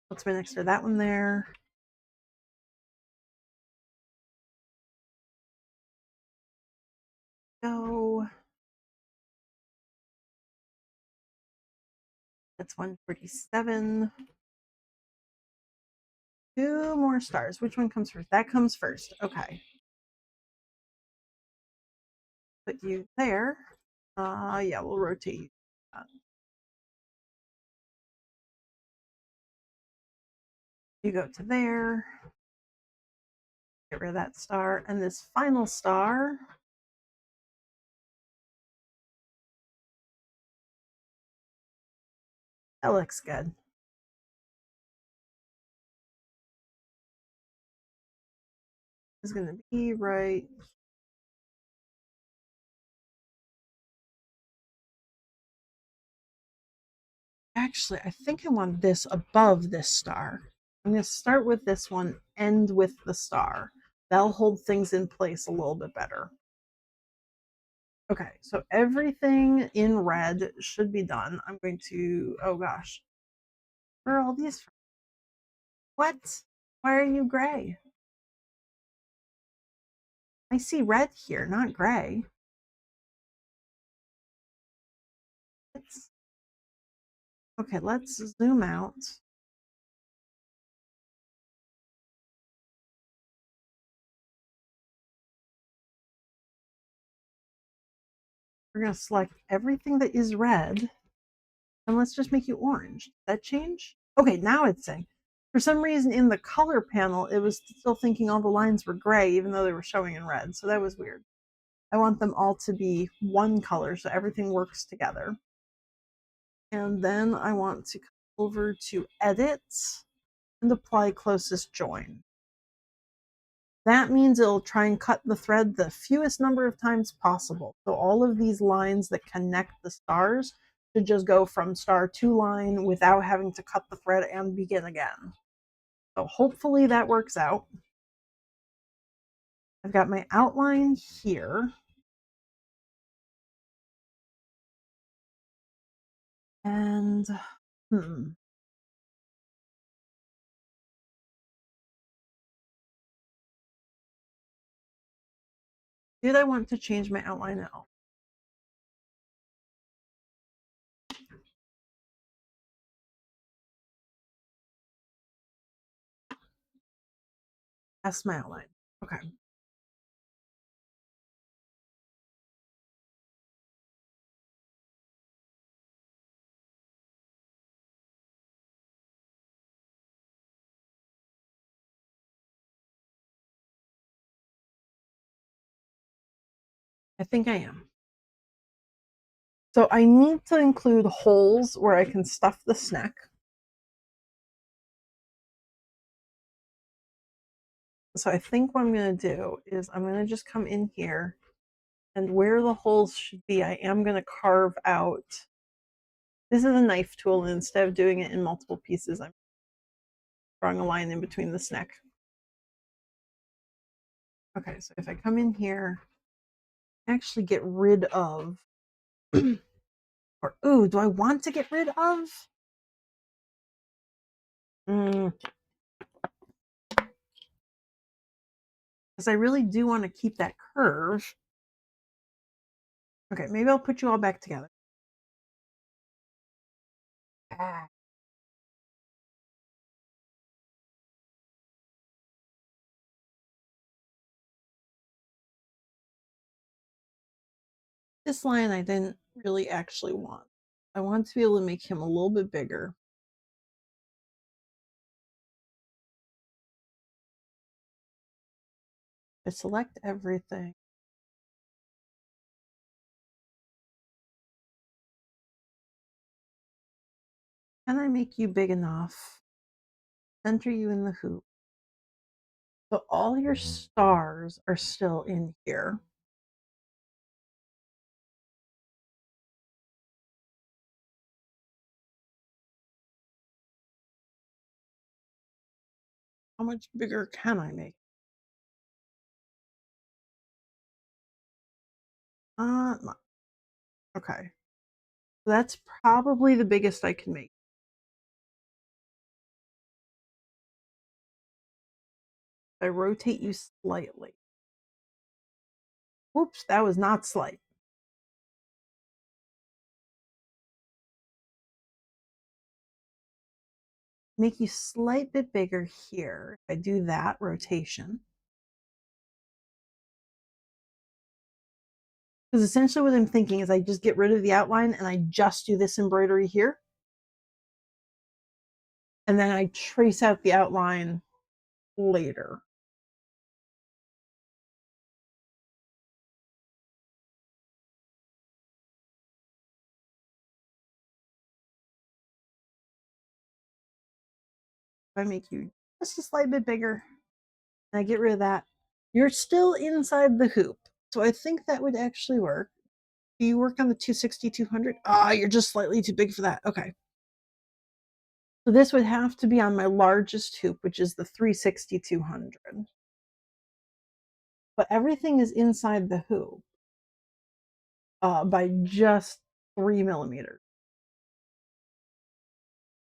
What's right next to that one there? Go. That's 147. Two more stars. Which one comes first? That comes first. Okay. Put you there. Yeah, we'll rotate you. You go to there. Get rid of that star. And this final star. That looks good. Is going to be right. Actually, I think I want this above this star. I'm going to start with this one, end with the star. That'll hold things in place a little bit better. Okay, so everything in red should be done. I'm going to, oh gosh, where are all these from? What? Why are you gray? I see red here, not gray. It's... Okay, let's zoom out. We're going to select everything that is red, and let's just make you orange. Did that change? Okay, now it's saying. For some reason in the color panel, it was still thinking all the lines were gray, even though they were showing in red. So that was weird. I want them all to be one color, so everything works together. And then I want to come over to Edit and apply closest join. That means it'll try and cut the thread the fewest number of times possible. So all of these lines that connect the stars should just go from star to line without having to cut the thread and begin again. So hopefully that works out. I've got my outline here. And did I want to change my outline at all? That's my outline. Okay. I think I am. So I need to include holes where I can stuff the snack. So I think what I'm going to do is I'm going to just come in here, and where the holes should be, I am going to carve out. This is a knife tool, and instead of doing it in multiple pieces, I'm drawing a line in between the snack. Okay, so if I come in here, actually get rid of, or ooh, do I want to get rid of? Because I really do want to keep that curve. Okay, maybe I'll put you all back together. Ah. This lion I didn't really actually want. I want to be able to make him a little bit bigger. I select everything. Can I make you big enough? Center you in the hoop. So all your stars are still in here. How much bigger can I make? Okay. That's probably the biggest I can make. I rotate you slightly. Whoops, that was not slight. Make you slight bit bigger here. I do that rotation. Because essentially what I'm thinking is I just get rid of the outline and I just do this embroidery here. And then I trace out the outline later. If I make you just a slight bit bigger, and I get rid of that, you're still inside the hoop. So I think that would actually work. Do you work on the 260, 200? Ah, you're just slightly too big for that. Okay. So this would have to be on my largest hoop, which is the 360, 200. But everything is inside the hoop by just 3 millimeters.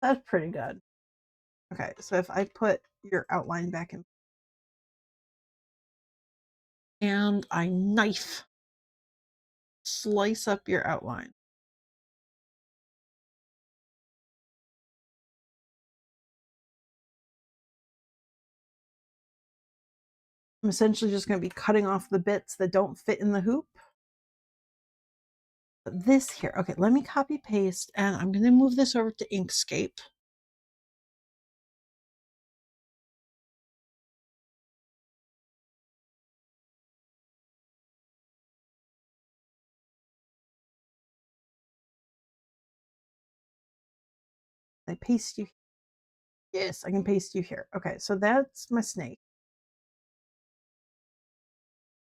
That's pretty good. Okay, so if I put your outline back in and I knife slice up your outline. I'm essentially just going to be cutting off the bits that don't fit in the hoop. But this here, okay, let me copy paste and I'm going to move this over to Inkscape. I paste you. Yes, I can paste you here. Okay, so that's my snake.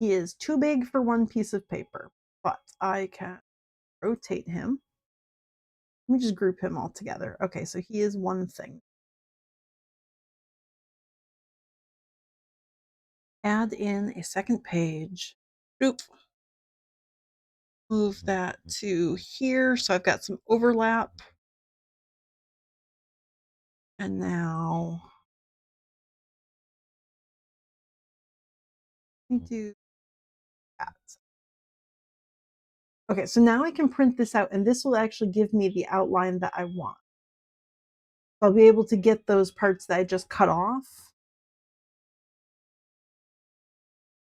He is too big for one piece of paper, but I can rotate him. Let me just group him all together. Okay, so he is one thing. Add in a second page. Oop. Move that to here. So I've got some overlap. And now let me do that. Okay, so now I can print this out and this will actually give me the outline that I want. I'll be able to get those parts that I just cut off.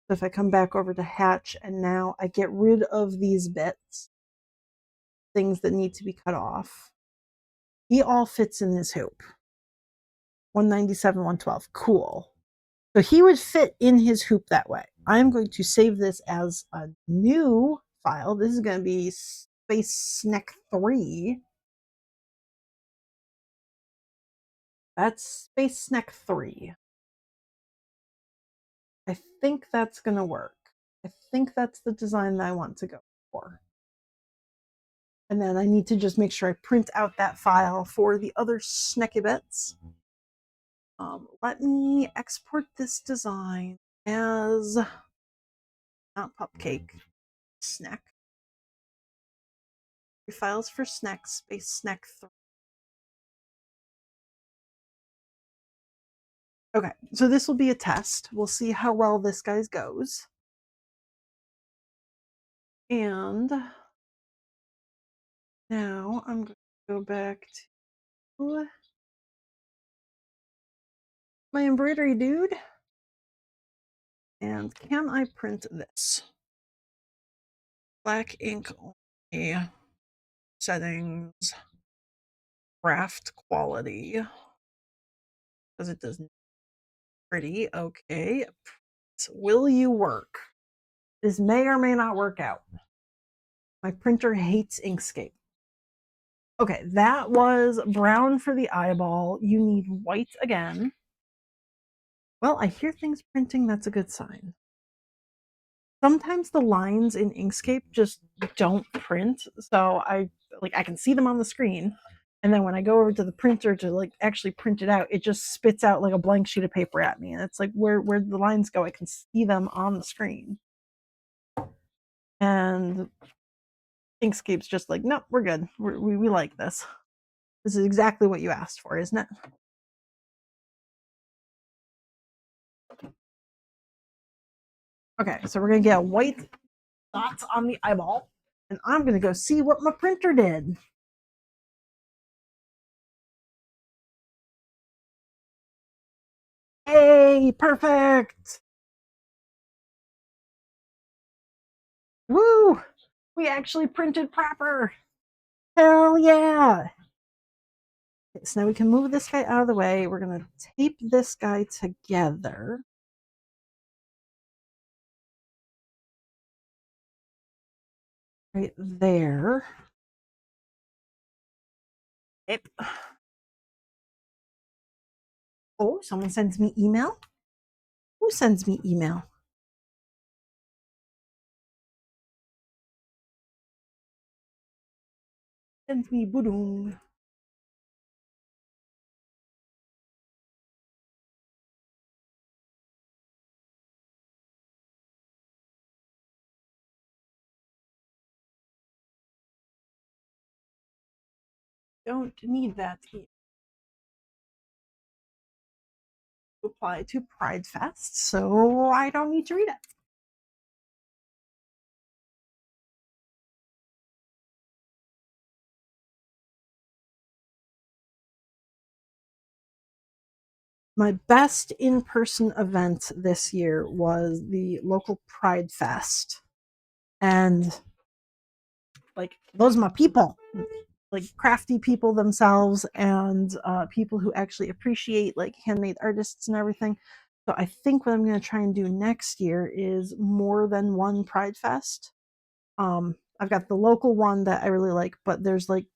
So if I come back over to Hatch and now I get rid of these bits, things that need to be cut off, he all fits in this hoop. 197, 112, cool. So he would fit in his hoop that way. I'm going to save this as a new file. This is going to be Space Snack 3. That's Space Snack 3. I think that's going to work. I think that's the design that I want to go for. And then I need to just make sure I print out that file for the other snacky bits. Let me export this design as not Pupcake, Snack. Files for Snack, Space Snack 3. Okay, so this will be a test. We'll see how well this guy's goes. And now I'm going to go back to my embroidery dude. And can I print this? Black ink only. Settings. Craft quality. Because it doesn't pretty. Okay. Will you work? This may or may not work out. My printer hates Inkscape. Okay, that was brown for the eyeball. You need white again. Well, I hear things printing. That's a good sign. Sometimes the lines in Inkscape just don't print, so I can see them on the screen, and then when I go over to the printer to like actually print it out, it just spits out like a blank sheet of paper at me, and it's like where the lines go? I can see them on the screen, and Inkscape's just like, nope, we're good. We like this. This is exactly what you asked for, isn't it? Okay, so we're gonna get white dots on the eyeball, and I'm gonna go see what my printer did. Hey, perfect! Woo! We actually printed proper. Hell yeah! Okay, so now we can move this guy out of the way. We're gonna tape this guy together. Right there. Yep. Oh, someone sends me email? Who sends me email? Sends me boodoo. Don't need that to apply to Pride Fest, so I don't need to read it. My best in-person event this year was the local Pride Fest. And like those are my people. Like crafty people themselves and people who actually appreciate like handmade artists and everything. So I think what I'm going to try and do next year is more than one Pride Fest. I've got the local one that I really like, but there's like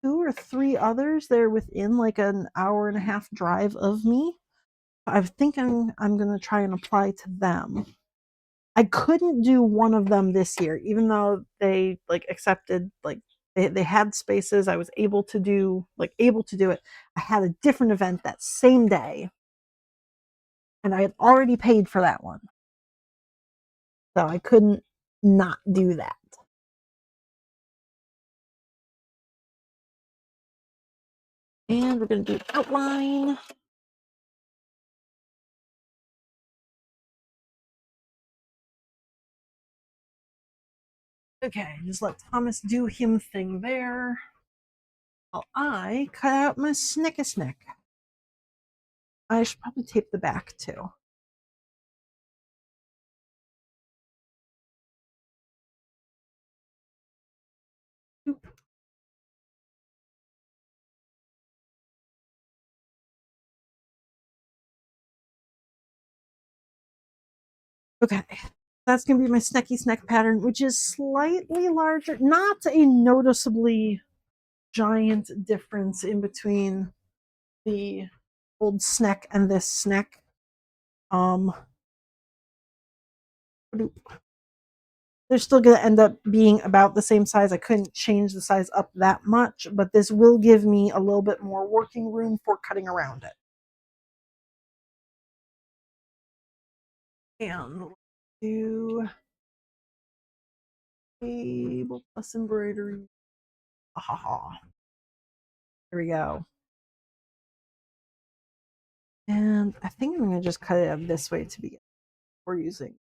two or three others. They're within like an hour and a half drive of me. I think I'm going to try and apply to them. I couldn't do one of them this year, even though they like accepted like they had spaces. I was able to do it. I had a different event that same day, and I had already paid for that one, so I couldn't not do that. And we're gonna do an outline. Okay, just let Thomas do him thing there. While I cut out my snick a snick. I should probably tape the back too. Okay, that's going to be my sneaky snack pattern, which is slightly larger, not a noticeably giant difference in between the old snack and this snack. They're still going to end up being about the same size. I couldn't change the size up that much, but this will give me a little bit more working room for cutting around it. And do table plus embroidery. Ha. Here we go. And I think I'm going to just cut it up this way to begin. We're using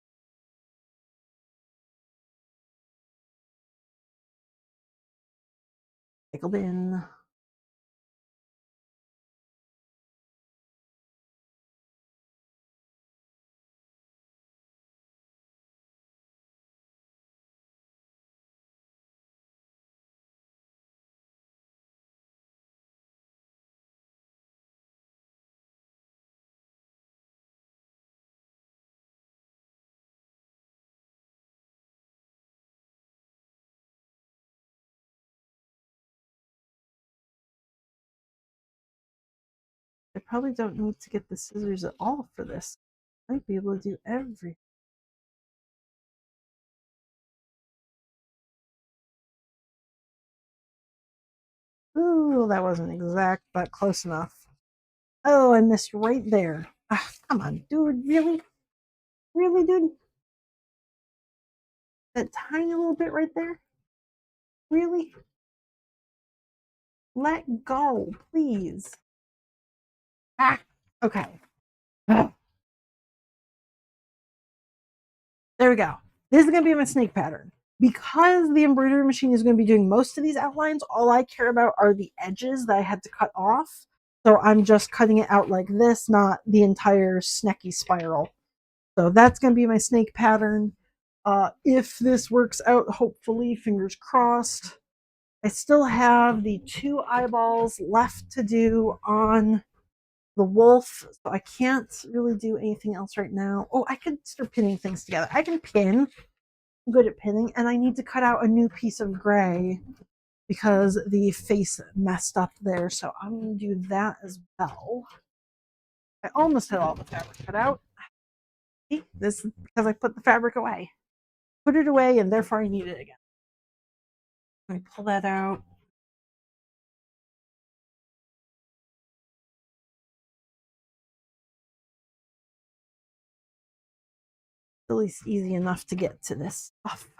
Pickle bin. I probably don't need to get the scissors at all for this. I might be able to do everything. Ooh, that wasn't exact, but close enough. Oh, I missed right there. Ah, come on, dude. Really? Really, dude? That tiny little bit right there? Really? Let go, please. Ah, okay. Ah, there we go. This is going to be my snake pattern. Because the embroidery machine is going to be doing most of these outlines, all I care about are the edges that I had to cut off. So I'm just cutting it out like this, not the entire snaky spiral. So that's going to be my snake pattern. If this works out, hopefully, fingers crossed. I still have the 2 eyeballs left to do on the wolf, so I can't really do anything else right now. Oh, I could start pinning things together. I can pin. I'm good at pinning, and I need to cut out a new piece of gray because the face messed up there, so I'm going to do that as well. I almost had all the fabric cut out. See, this is because I put the fabric away. Put it away, and therefore I need it again. Let me pull that out. At least easy enough to get to this stuff.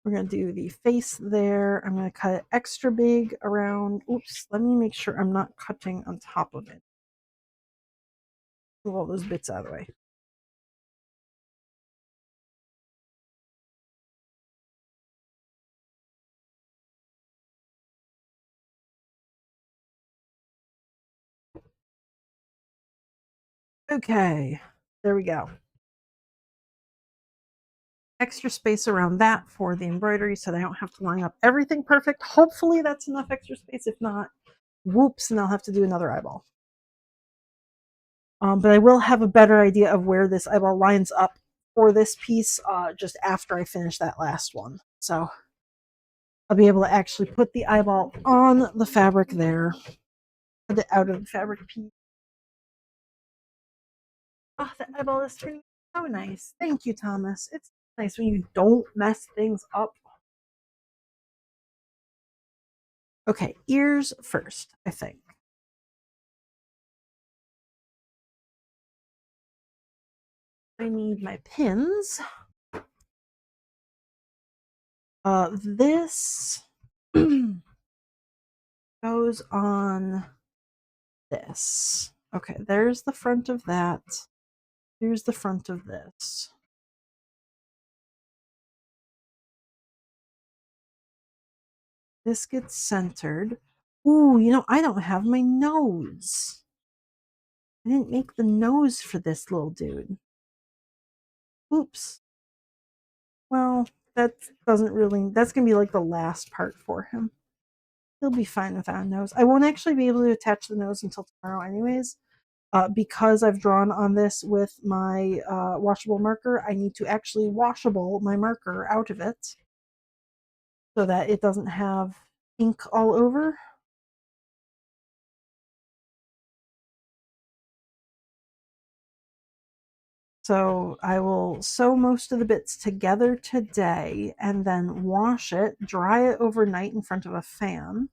We're going to do the face there. I'm going to cut it extra big around. Oops, let me make sure I'm not cutting on top of it. Move all those bits out of the way. Okay, there we go. Extra space around that for the embroidery so they don't have to line up everything perfect. Hopefully that's enough extra space. If not, whoops, and I'll have to do another eyeball. But I will have a better idea of where this eyeball lines up for this piece just after I finish that last one. So I'll be able to actually put the eyeball on the fabric there, put it out of the fabric piece. Oh, the eyeball is turning so nice. Thank you, Thomas. It's nice when you don't mess things up. Okay, ears first, I think. I need my pins. This goes on this. Okay, there's the front of that. Here's the front of this. This gets centered. Ooh, you know, I don't have my nose. I didn't make the nose for this little dude. Oops. Well, that doesn't really, that's going to be like the last part for him. He'll be fine without a nose. I won't actually be able to attach the nose until tomorrow anyways. Because I've drawn on this with my washable marker, I need to actually washable my marker out of it so that it doesn't have ink all over. So I will sew most of the bits together today and then wash it, dry it overnight in front of a fan.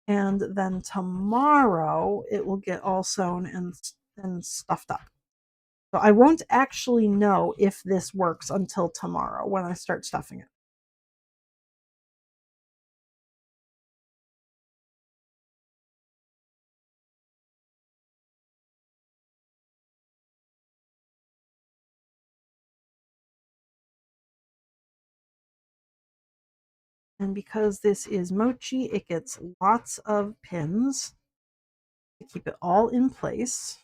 And then tomorrow it will get all sewn and stuffed up. So I won't actually know if this works until tomorrow when I start stuffing it. And because this is mochi, it gets lots of pins to keep it all in place.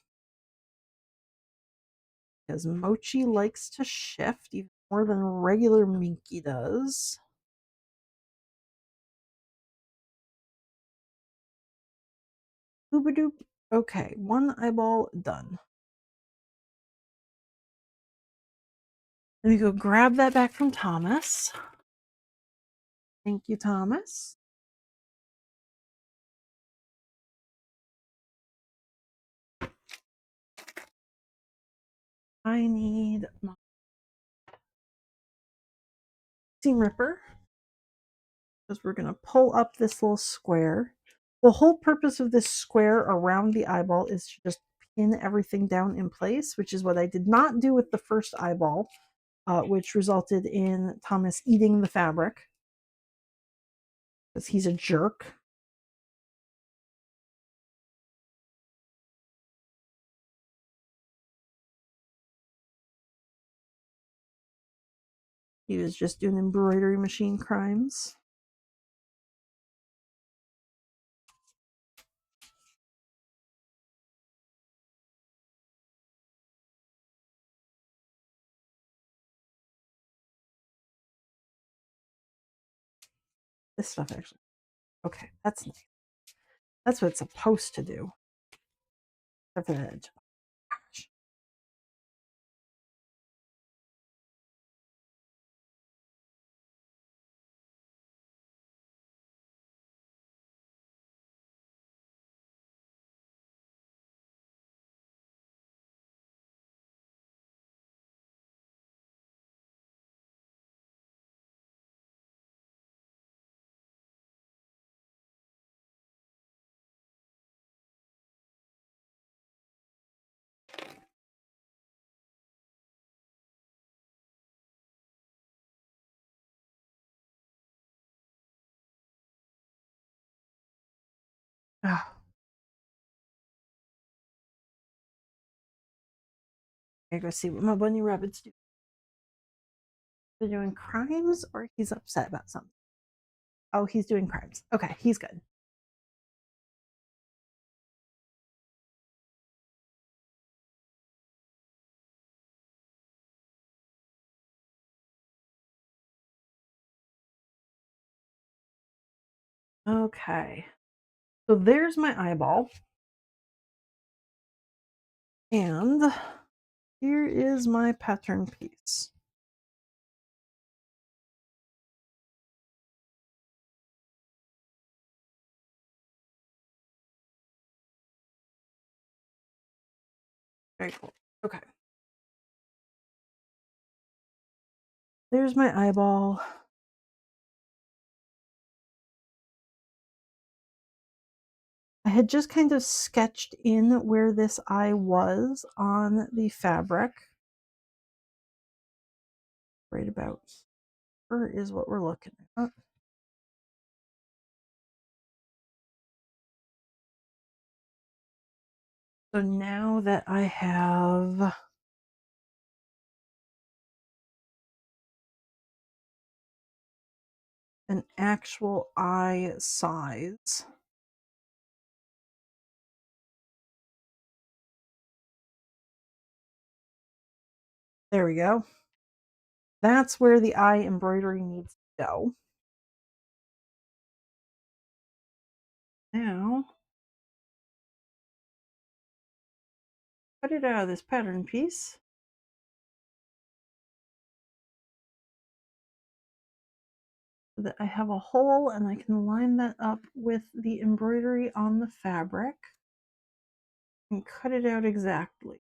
Because mochi likes to shift even more than regular Minky does. Boobadoop. Okay, one eyeball done. Let me go grab that back from Thomas. Thank you, Thomas. I need my seam ripper because we're going to pull up this little square. The whole purpose of this square around the eyeball is to just pin everything down in place, which is what I did not do with the first eyeball, which resulted in Thomas eating the fabric because he's a jerk. He was just doing embroidery machine crimes. This stuff actually. Okay, that's nice. That's what it's supposed to do. Except for the edge. Oh, I gotta go see what my bunny rabbits do. They're doing crimes or he's upset about something. Oh, he's doing crimes. Okay, he's good. Okay. So there's my eyeball. And here is my pattern piece. Very cool. Okay. There's my eyeball. I had just kind of sketched in where this eye was on the fabric. Right about here is what we're looking at. So now that I have an actual eye size, there we go. That's where the eye embroidery needs to go. Now, cut it out of this pattern piece. So that I have a hole and I can line that up with the embroidery on the fabric and cut it out exactly.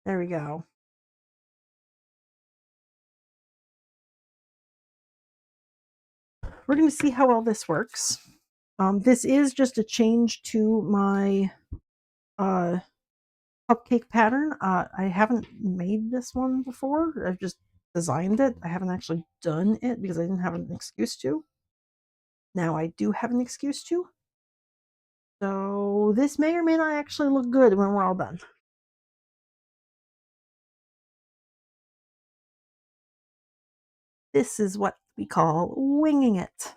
There we go. We're going to see how well this works. This is just a change to my cupcake pattern. I haven't made this one before. I've just designed it. I haven't actually done it because I didn't have an excuse to. Now I do have an excuse to. So this may or may not actually look good when we're all done. This is what we call winging it.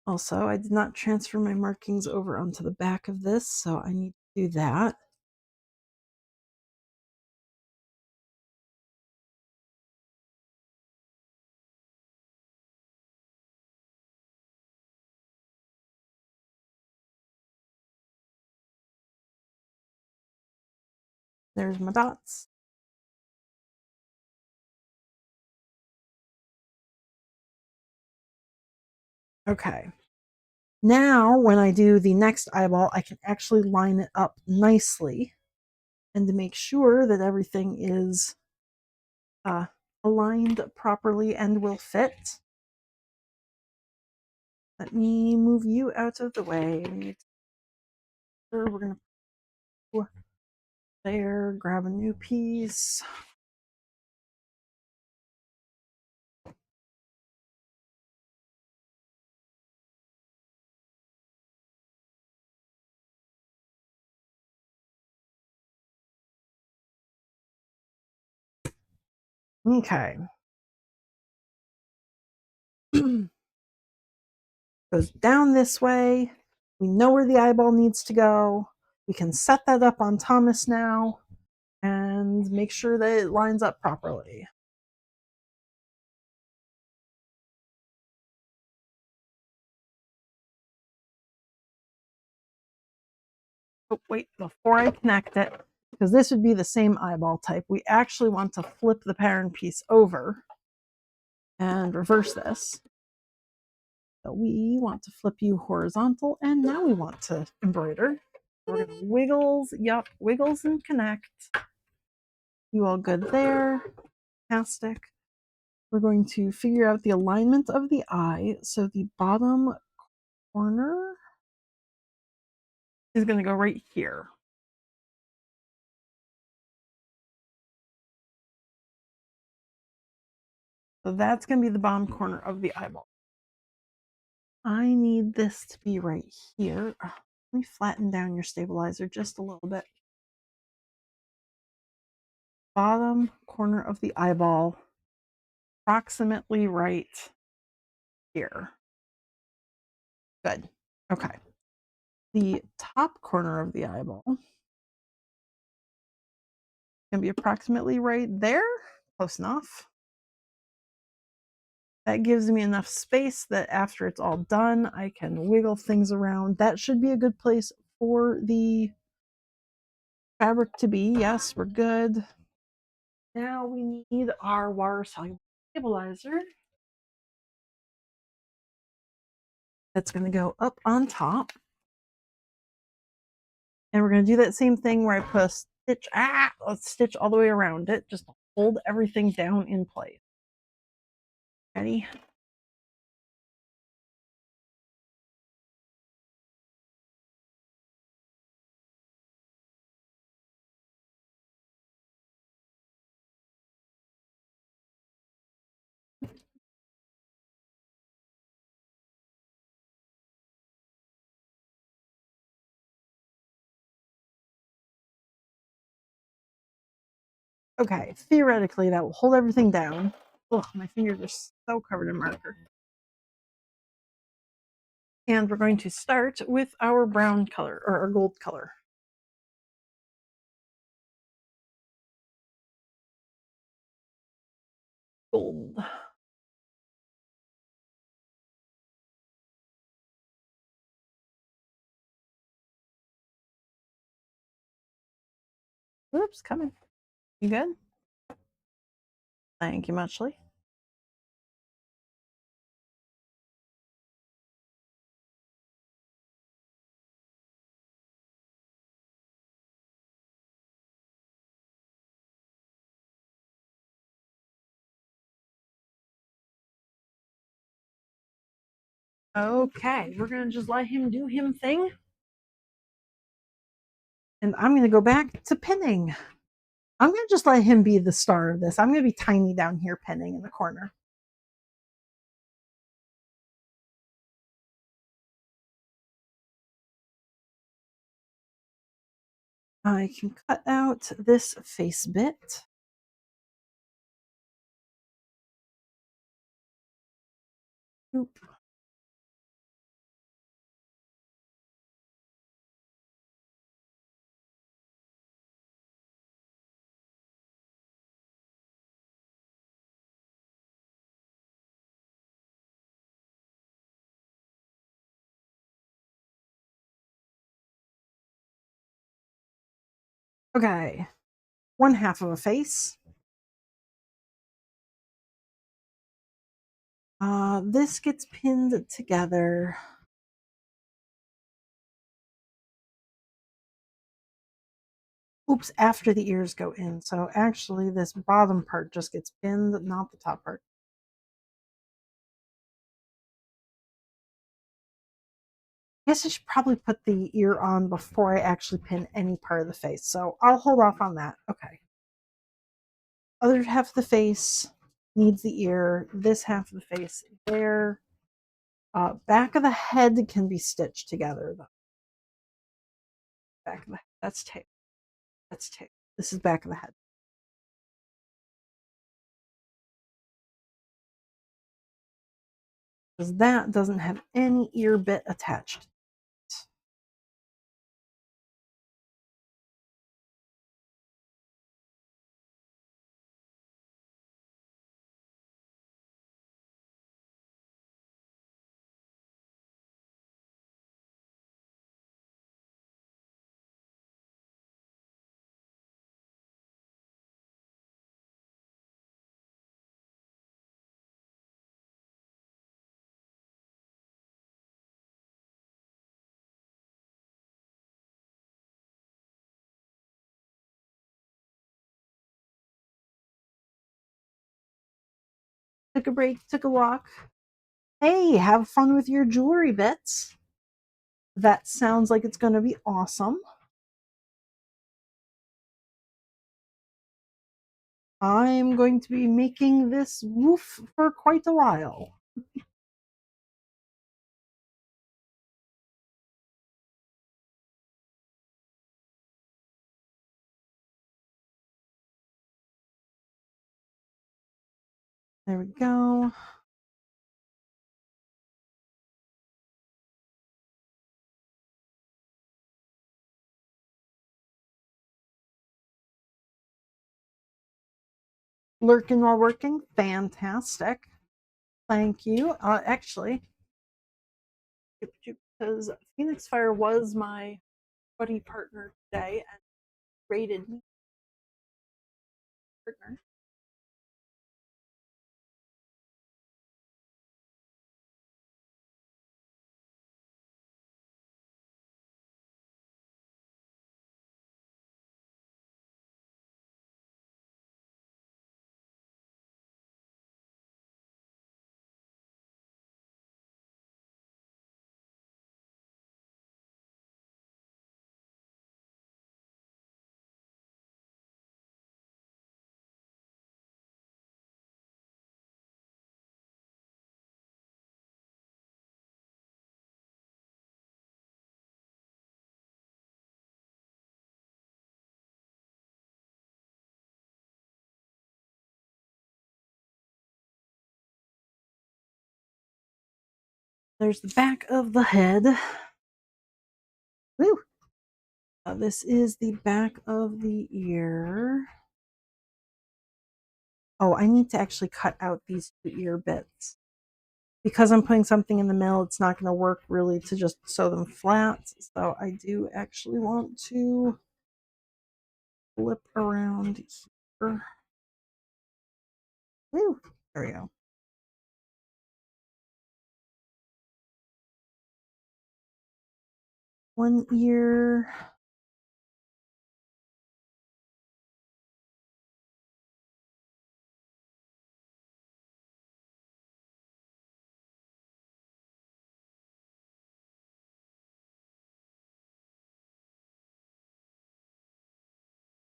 Also, I did not transfer my markings over onto the back of this, so I need to do that. There's my dots. Okay. Now, when I do the next eyeball, I can actually line it up nicely. And to make sure that everything is aligned properly and will fit, let me move you out of the way. We're going to go there, grab a new piece. Okay. Goes down this way. We know where the eyeball needs to go. We can set that up on Thomas now and make sure that it lines up properly. Oh, wait, before I connect it, because this would be the same eyeball type, we actually want to flip the parent piece over and reverse this. So we want to flip you horizontal, and now we want to embroider. We're going to wiggles, wiggles and connect. You all good there? Fantastic. We're going to figure out the alignment of the eye. So the bottom corner is going to go right here. So that's going to be the bottom corner of the eyeball. I need this to be right here. Let me flatten down your stabilizer just a little bit. Bottom corner of the eyeball, approximately right here. Good. Okay. The top corner of the eyeball can be approximately right there. Close enough. That gives me enough space that after it's all done, I can wiggle things around. That should be a good place for the fabric to be. Yes, we're good. Now we need our water soluble stabilizer. That's going to go up on top. And we're going to do that same thing where I put a stitch, let's stitch all the way around it, just to hold everything down in place. Ready? Okay, theoretically that will hold everything down. Ugh, my fingers are so covered in marker. And we're going to start with our brown color, or our gold color. Gold. Oops, coming. You good? Thank you muchly. Okay, we're gonna just let him do him thing. And I'm gonna go back to pinning. I'm gonna just let him be the star of this. I'm gonna be tiny down here pinning in the corner. I can cut out this face bit. Oop. Okay, one half of a face. This gets pinned together. Oops, after the ears go in. So actually, this bottom part just gets pinned, not the top part. I guess I should probably put the ear on before I actually pin any part of the face. So I'll hold off on that. Okay. Other half of the face needs the ear. This half of the face there. Back of the head can be stitched together. Though. Back of the head. That's tape. That's tape. This is back of the head. Because that doesn't have any ear bit attached. Took a break, took a walk. Hey, have fun with your jewelry bits. That sounds like it's going to be awesome. I'm going to be making this woof for quite a while. There we go. Lurking while working. Fantastic. Thank you. Actually, because Phoenix Fire was my buddy partner today and rated me partner. There's the back of the head. Woo! This is the back of the ear. Oh, I need to actually cut out these two ear bits. Because I'm putting something in the middle, it's not going to work really to just sew them flat. So I do actually want to flip around here. Woo! There we go. One ear.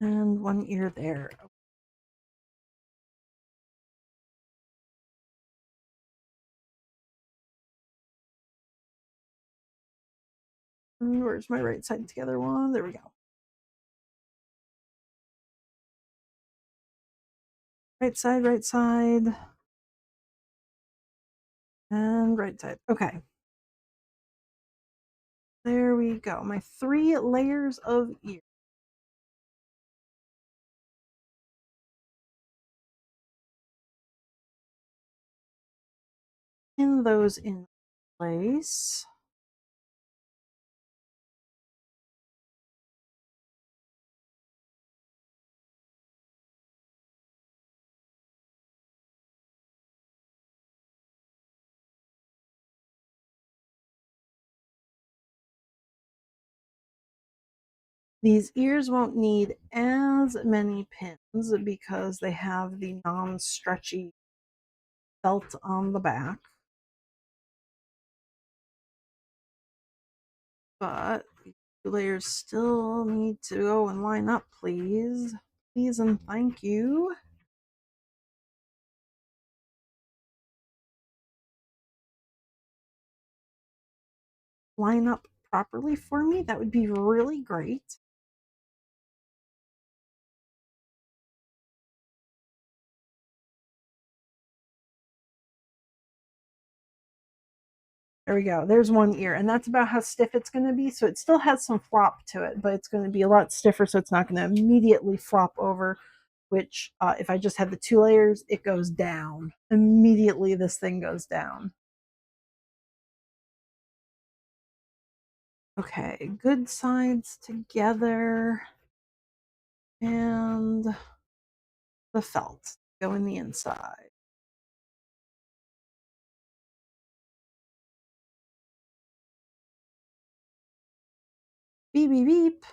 And one ear there. Where's my right side together one? There we go. Right side, and right side. Okay. There we go. My 3 layers of ear. Pin those in place. These ears won't need as many pins because they have the non-stretchy felt on the back. But the layers still need to go and line up, please. Please and thank you. Line up properly for me. That would be really great. There we go. There's one ear, and that's about how stiff it's going to be. So it still has some flop to it, but it's going to be a lot stiffer, so it's not going to immediately flop over, which if I just had the 2 layers, it goes down. Immediately this thing goes down. Okay, good sides together. And the felt go in the inside. Beep, beep, beep.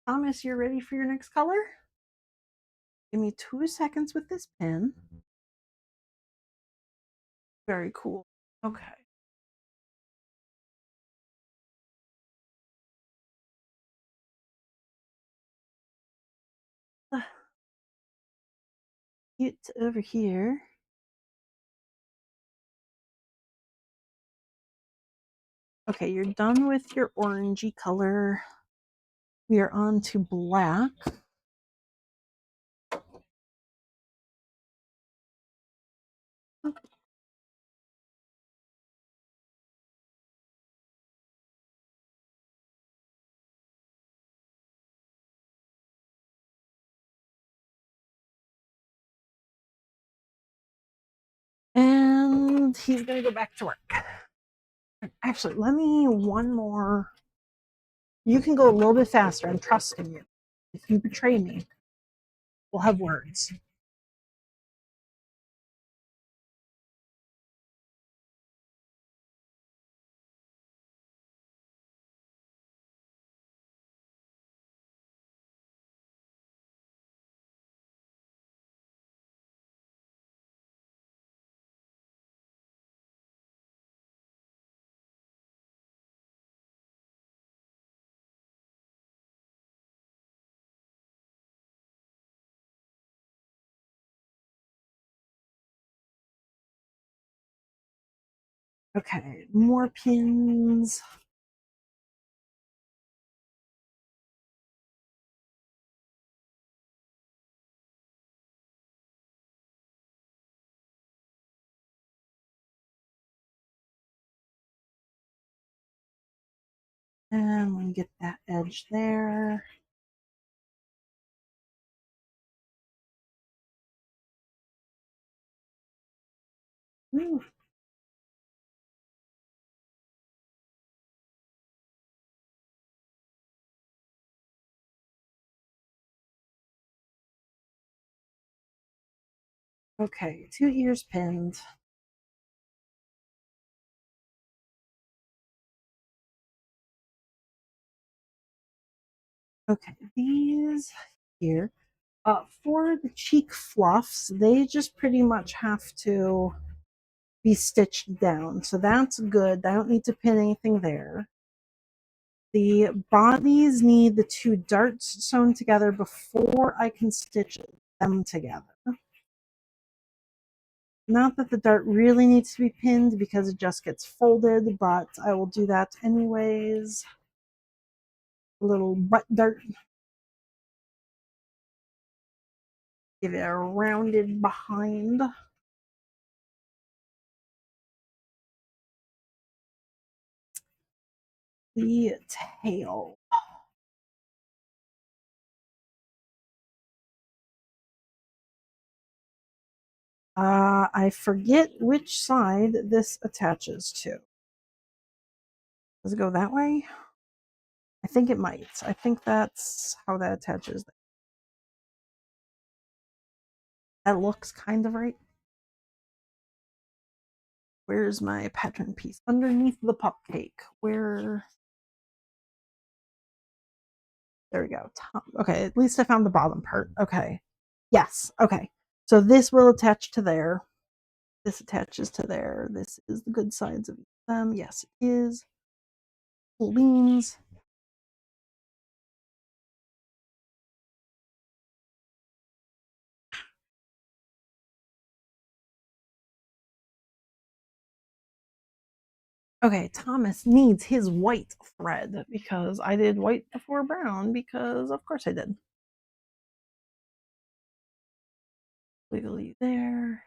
Thomas, you're ready for your next color? Give me 2 seconds with this pen. Very cool. Okay. Get over here. Okay, you're done with your orangey color. We are on to black. And he's going to go back to work. Actually, let me one more. You can go a little bit faster. I'm trusting you. If you betray me, we'll have words. Okay, more pins. And we get that edge there. Ooh. Okay, 2 ears pinned. Okay, these here. For the cheek fluffs, they just pretty much have to be stitched down. So that's good. I don't need to pin anything there. The bodies need the 2 darts sewn together before I can stitch them together. Not that the dart really needs to be pinned because it just gets folded, but I will do that anyways. A little butt dart. Give it a rounded behind. The tail. I forget which side this attaches to. Does it go that way? I think it might. I think that's how that attaches. That looks kind of right. Where's my pattern piece? Underneath the cupcake. Where? There we go. Top. Okay, at least I found the bottom part. Okay. Yes. Okay. So this will attach to there. This attaches to there. This is the good sides of them. Yes, it is. Cool beans. Okay, Thomas needs his white thread because I did white before brown because of course I did. Wiggly there.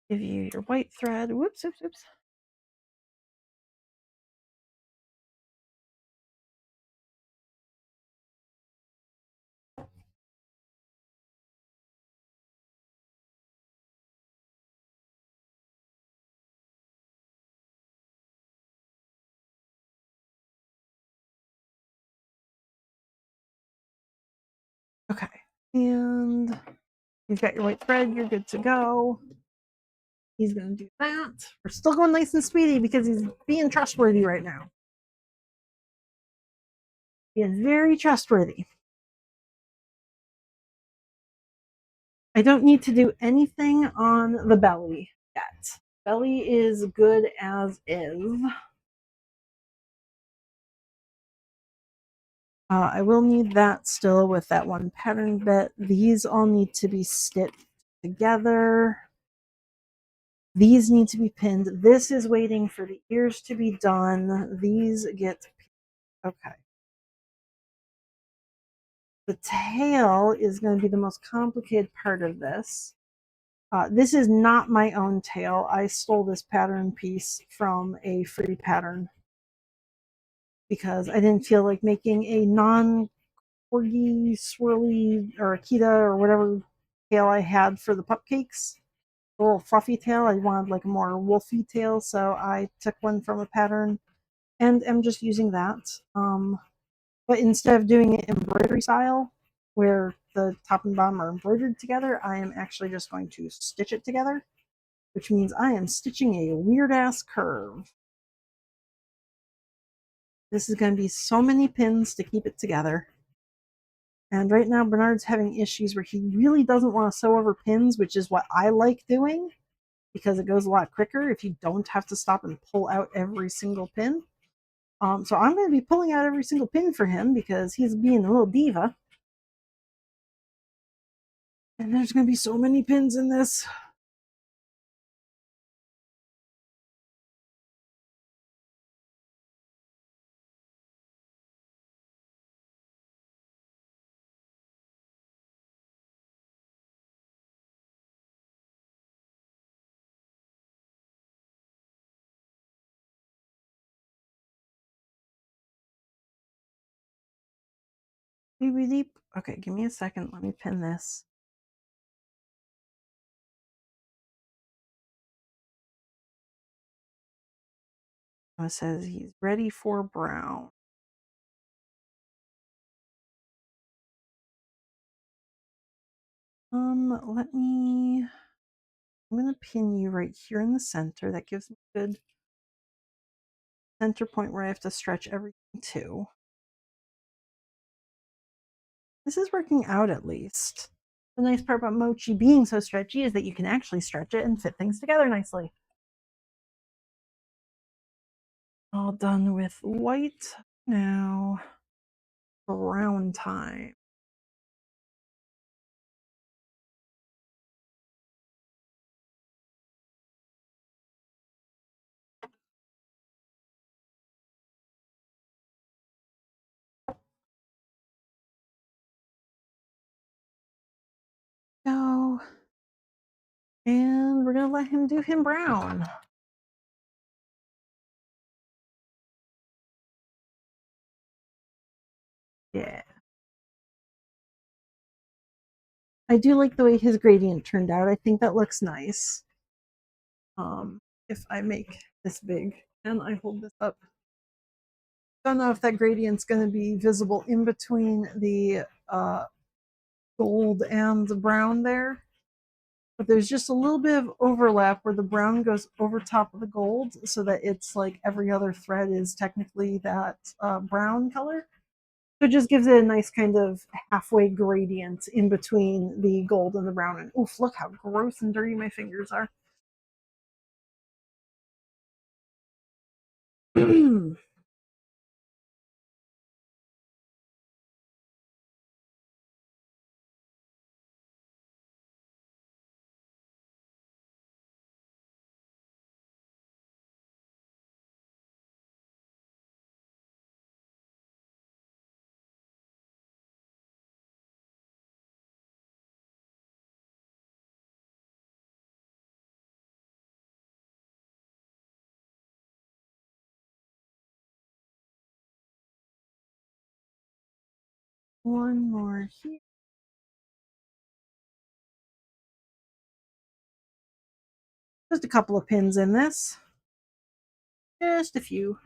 Give you your white thread. Whoops, oops, oops. Okay, and you've got your white thread. You're good to go. He's going to do that. We're still going nice and speedy because he's being trustworthy right now. He is very trustworthy. I don't need to do anything on the belly yet. Belly is good as is. I will need that still with that one pattern bit. These all need to be stitched together. These need to be pinned. This is waiting for the ears to be done. These get okay. The tail is going to be the most complicated part of this. This is not my own tail. I stole this pattern piece from a free pattern because I didn't feel like making a non-corgi, swirly, or Akita or whatever tail I had for the pupcakes. A little fluffy tail. I wanted like a more wolfy tail, so I took one from a pattern and am just using that. But instead of doing it embroidery style, where the top and bottom are embroidered together, I am actually just going to stitch it together, which means I am stitching a weird ass curve. This is going to be so many pins to keep it together. And right now, Bernard's having issues where he really doesn't want to sew over pins, which is what I like doing because it goes a lot quicker if you don't have to stop and pull out every single pin. So I'm going to be pulling out every single pin for him because he's being a little diva. And there's going to be so many pins in this. Okay, give me a second. Let me pin this. It says he's ready for brown. Let me. I'm going to pin you right here in the center. That gives me a good center point where I have to stretch everything to. This is working out at least. The nice part about mochi being so stretchy is that you can actually stretch it and fit things together nicely. All done with white. Now, brown time. And we're gonna let him do him brown. Yeah. I do like the way his gradient turned out. I think that looks nice. If I make this big and I hold this up. Don't know if that gradient's going to be visible in between the gold and the brown there, but there's just a little bit of overlap where the brown goes over top of the gold so that it's like every other thread is technically that brown color. So it just gives it a nice kind of halfway gradient in between the gold and the brown. And oof, look how gross and dirty my fingers are. One more here. Just a couple of pins in this. Just a few.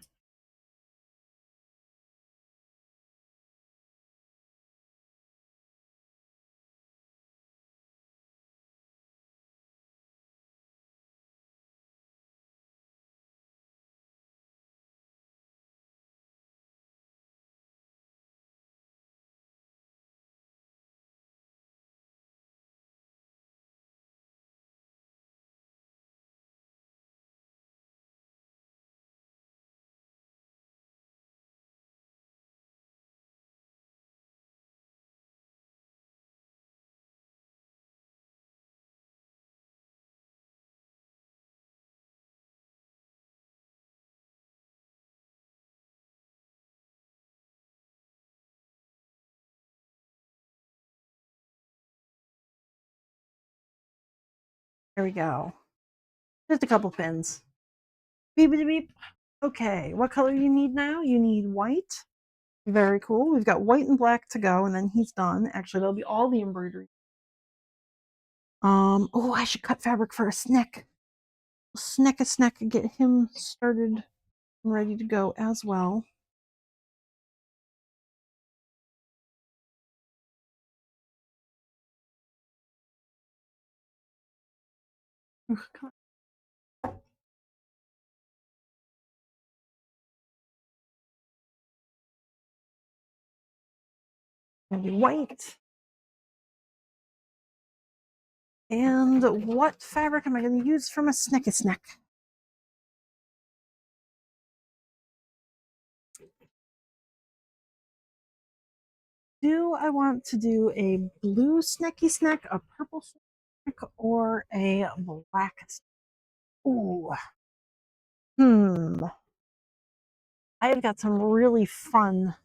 There we go. Just a couple pins. Beep, beep, beep. Okay, what color you need now? You need white. Very cool. We've got white and black to go, and then he's done. Actually, that'll be all the embroidery. Oh, I should cut fabric for a snack. Snack a snack and get him started and ready to go as well. Gonna be white. And what fabric am I going to use from a snack a snack? Do I want to do a blue snacky snack, a purple snack, or a black snack? Ooh. I have got some really fun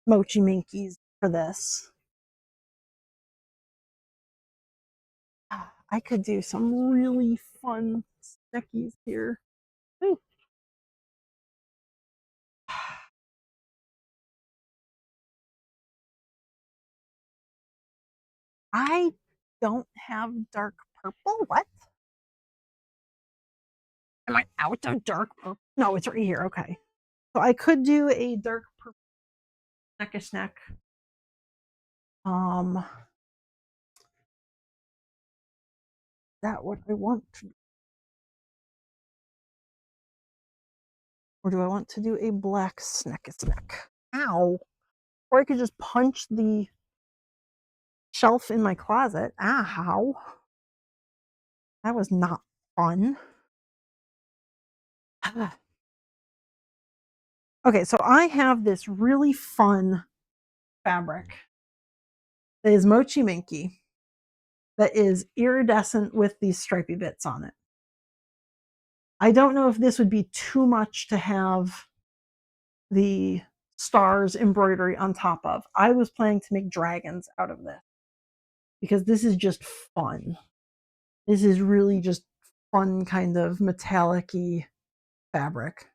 mochi minkies for this. I could do some really fun snackies here. Ooh. I don't have dark purple. What? Am I out of dark purple? No, it's right here. Okay. So I could do a dark purple snack snack. That what I want to, or do I want to do a black snack snack? Ow. Or I could just punch the shelf in my closet. Ow. That was not fun. Okay, so I have this really fun fabric that is Mochi Minky that is iridescent with these stripy bits on it. I don't know if this would be too much to have the stars embroidery on top of. I was planning to make dragons out of this because this is just fun. This is really just fun kind of metallic-y fabric.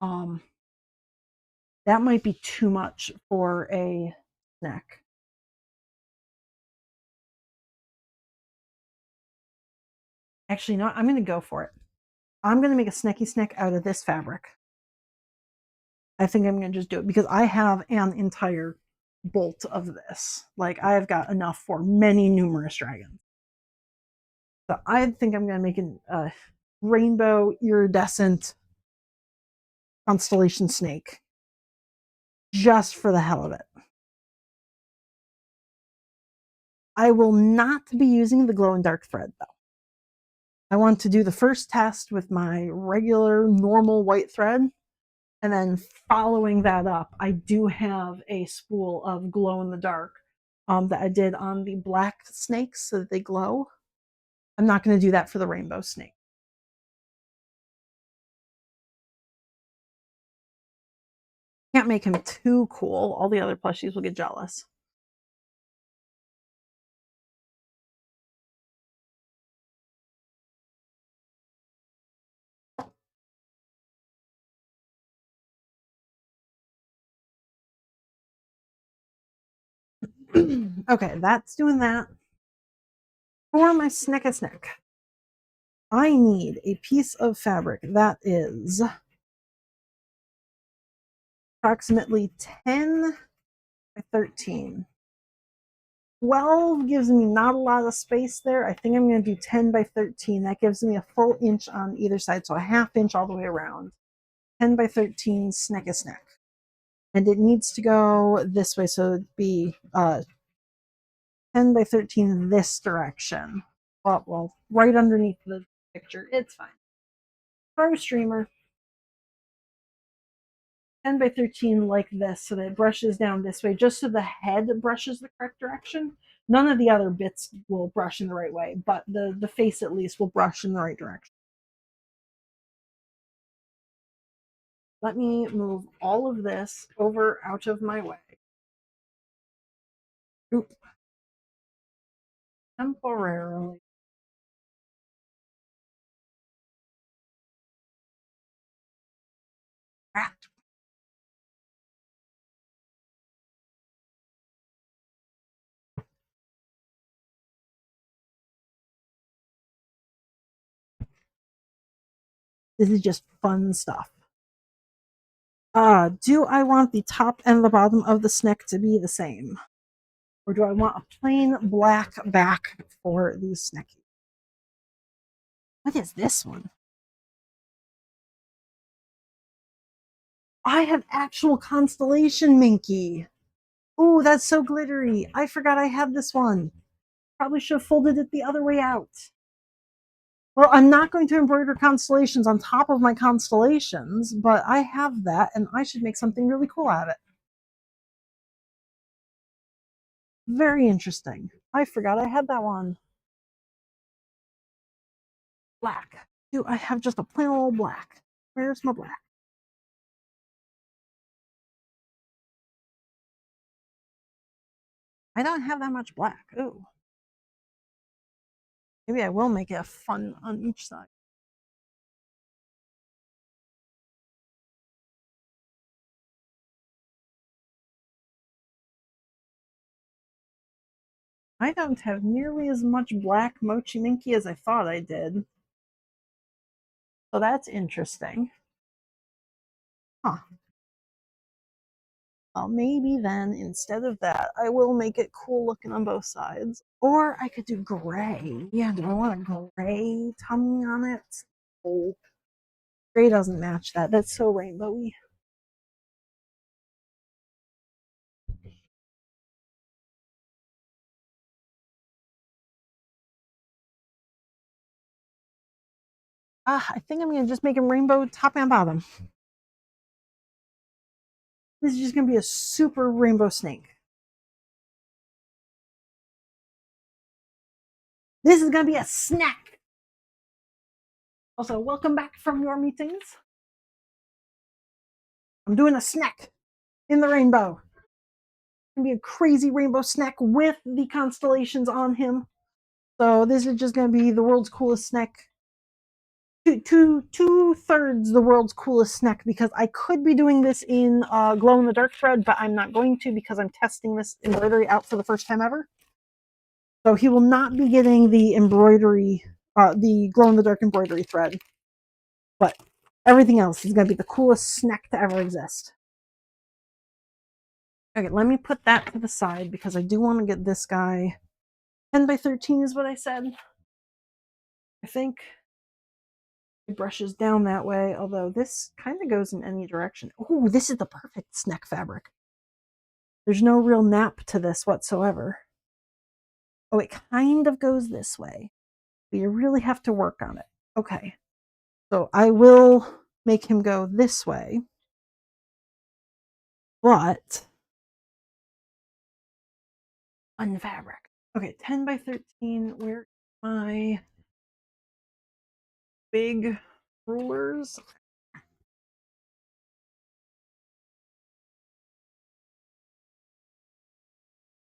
Um, that might be too much for a neck. Actually, no, I'm going to go for it. I'm going to make a snacky snack out of this fabric. I think I'm going to just do it because I have an entire bolt of this. Like, I've got enough for many numerous dragons. So I think I'm going to make a rainbow iridescent constellation snake just for the hell of it. I will not be using the glow in dark thread though. I want to do the first test with my regular normal white thread, and then following that up, I do have a spool of glow in the dark that I did on the black snakes so that they glow. I'm not going to do that for the rainbow snake. Can't make him too cool. All the other plushies will get jealous. Okay, that's doing that. For my Snick-a-Snick, I need a piece of fabric that is approximately 10 by 13. 12 gives me not a lot of space there. I think I'm going to do 10 by 13. That gives me a full inch on either side, so a half inch all the way around. 10 by 13 Snick-a-Snick. And it needs to go this way, so it'd be 10 by 13 this direction. Well, right underneath the picture. It's fine. Pro streamer. 10 by 13 like this, so that it brushes down this way, just so the head brushes the correct direction. None of the other bits will brush in the right way, but the face at least will brush in the right direction. Let me move all of this over out of my way. Oop. Temporarily. Ah. This is just fun stuff. Do I want the top and the bottom of the snick to be the same? Or do I want a plain black back for the snicky? What is this one? I have actual constellation Minky. Oh, that's so glittery. I forgot I had this one. Probably should have folded it the other way out. Well, I'm not going to embroider constellations on top of my constellations, but I have that and I should make something really cool out of it. Very interesting. I forgot I had that one. Black. Do I have just a plain old black? Where's my black? I don't have that much black. Ooh. Maybe I will make it fun on each side. I don't have nearly as much black Mochi Minky as I thought I did. So that's interesting. Huh. Well, maybe then instead of that, I will make it cool looking on both sides. Or I could do gray. Yeah, do I want a gray tummy on it? Oh, gray doesn't match that. That's so rainbowy. I think I'm going to just make him rainbow top and bottom. This is just going to be a super rainbow snake. This is going to be a snack. Also, welcome back from your meetings. I'm doing a snack in the rainbow. It's going to be a crazy rainbow snack with the constellations on him. So this is just going to be the world's coolest snack. Two-thirds the world's coolest snack, because I could be doing this in glow in the dark thread, but I'm not going to because I'm testing this embroidery out for the first time ever. So he will not be getting the embroidery, the glow in the dark embroidery thread, but everything else is going to be the coolest snack to ever exist. Okay, let me put that to the side because I do want to get this guy. 10 by 13 is what I said. I think it brushes down that way, although this kind of goes in any direction. Oh, this is the perfect snack fabric. There's no real nap to this whatsoever. Oh, it kind of goes this way, but you really have to work on it. Okay, so I will make him go this way, but on fabric. Okay, 10 by 13, where my big rulers?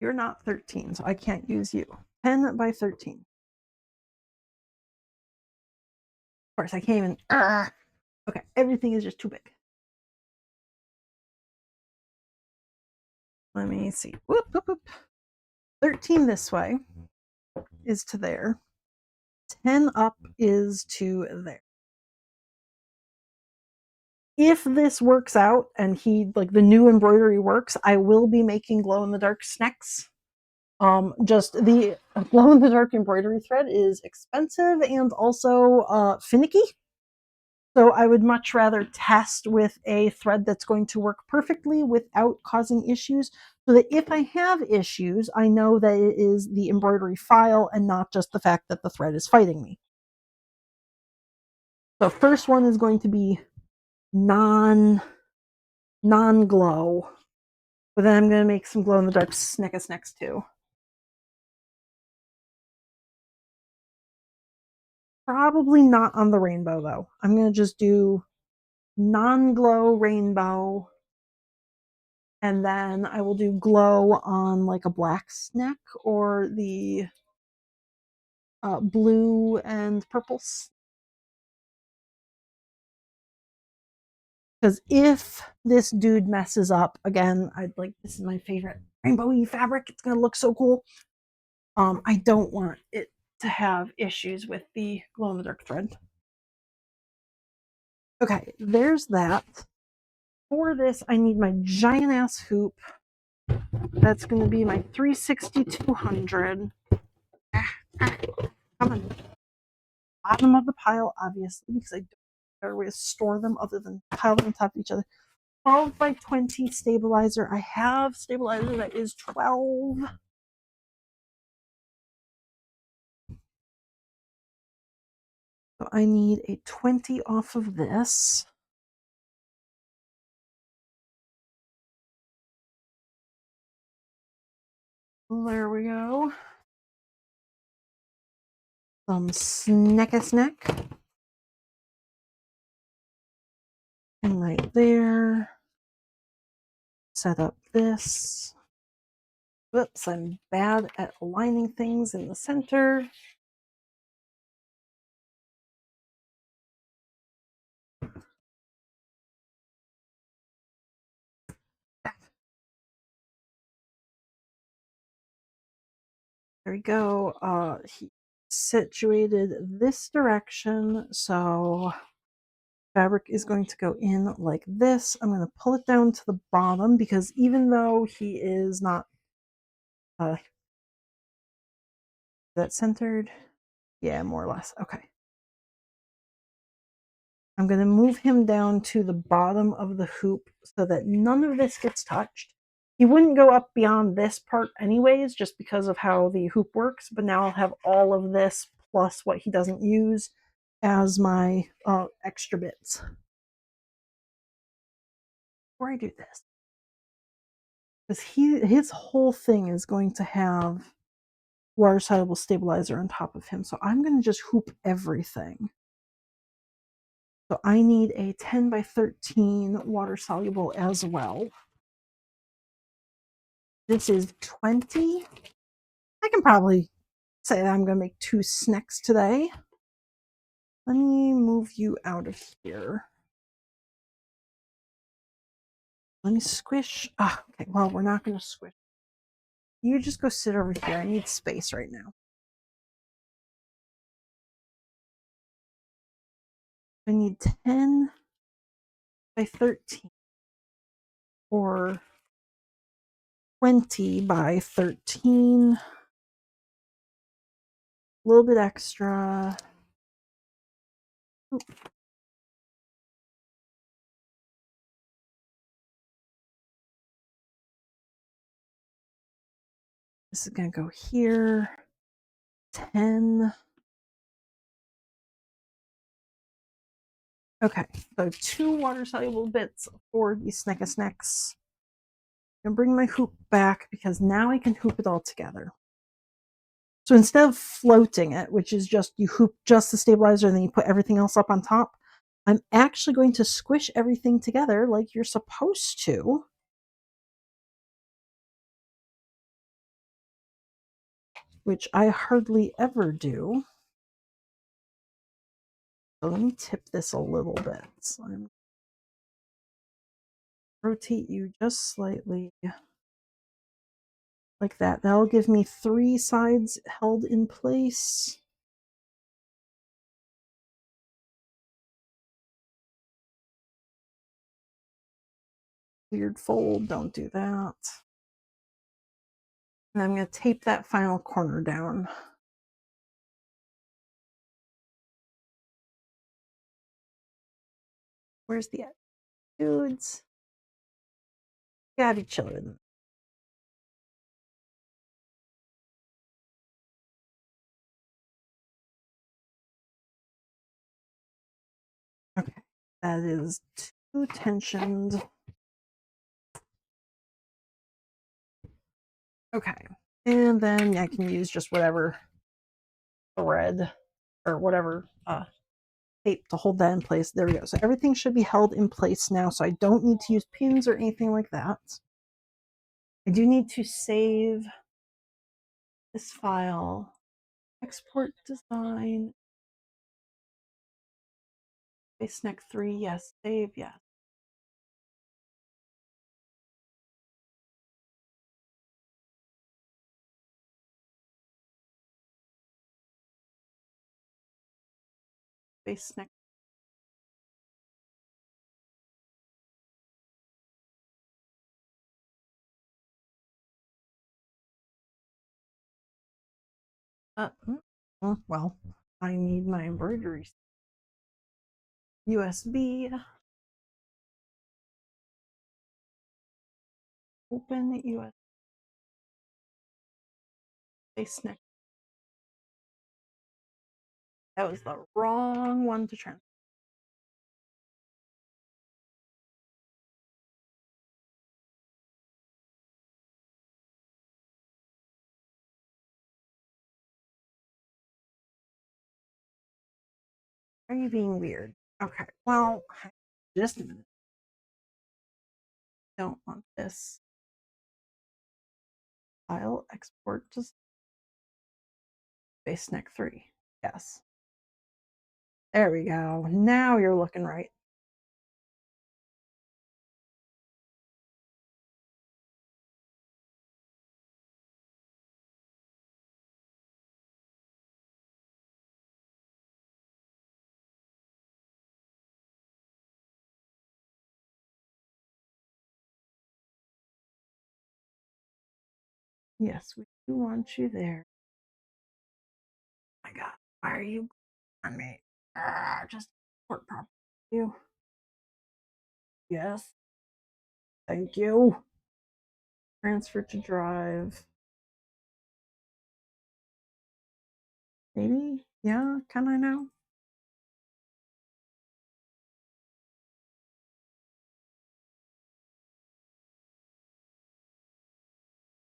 You're not 13, so I can't use you. 10 by 13. Of course, I can't even. Okay, everything is just too big. Let me see. Whoop, whoop, whoop. 13 this way is to there. 10 up is to there. If this works out and like the new embroidery works, I will be making glow in the dark snacks. Just the glow in the dark embroidery thread is expensive and also finicky. So I would much rather test with a thread that's going to work perfectly without causing issues, so that if I have issues, I know that it is the embroidery file and not just the fact that the thread is fighting me. So first one is going to be non-glow, but then I'm going to make some glow in the dark snacks too. Probably not on the rainbow though. I'm going to just do non-glow rainbow, and then I will do glow on like a black snack or the blue and purples. Because if this dude messes up again, this is my favorite rainbowy fabric. It's gonna look so cool. I don't want it to have issues with the glow in the dark thread. Okay, there's that. For this, I need my giant ass hoop. That's gonna be my 360-200. Come on. Bottom of the pile, obviously, because I don't know where to store them other than pile them on top of each other. 12 by 20 stabilizer. I have stabilizer that is 12. So I need a 20 off of this. There we go. Some snack. And right there. Set up this. Whoops, I'm bad at aligning things in the center. There we go. He situated this direction, so fabric is going to go in like this. I'm going to pull it down to the bottom because even though he is not that centered, yeah, more or less. Okay. I'm going to move him down to the bottom of the hoop so that none of this gets touched. He wouldn't go up beyond this part anyways, just because of how the hoop works, but now I'll have all of this plus what he doesn't use as my extra bits. Before I do this, because his whole thing is going to have water soluble stabilizer on top of him, so I'm going to just hoop everything. So I need a 10 by 13 water soluble as well. This is 20. I can probably say that I'm going to make 2 snacks today. Let me move you out of here. Let me squish. Okay, well, we're not going to squish. You just go sit over here. I need space right now. I need 10 by 13 or 20 by 13. A little bit extra. Oop. This is going to go here. 10. Okay, so 2 water-soluble bits for these snacks. I'm going to bring my hoop back because now I can hoop it all together. So instead of floating it, which is just you hoop just the stabilizer and then you put everything else up on top, I'm actually going to squish everything together like you're supposed to. Which I hardly ever do. So let me tip this a little bit. So I'm rotate you just slightly like that. That'll give me 3 sides held in place. Weird fold, don't do that. And I'm going to tape that final corner down. Where's the dudes? Gotta be chilling. Okay, that is 2 tensioned. Okay, and then I can use just whatever thread or whatever tape to hold that in place. There we go. So everything should be held in place now, so I don't need to use pins or anything like that. I do need to save this file. Export design. Base neck 3, yes. Save, yes. Base neck. Well, I need my embroidery. USB. Open USB. Base neck. That was the wrong one to transfer. Are you being weird? Okay, well, just a minute. Don't want this. File, export to base neck 3. Yes. There we go. Now you're looking right. Yes, we do want you there. Oh my God, why are you on me? Just work properly. You. Yes. Thank you. Transfer to drive. Maybe? Yeah, can I now?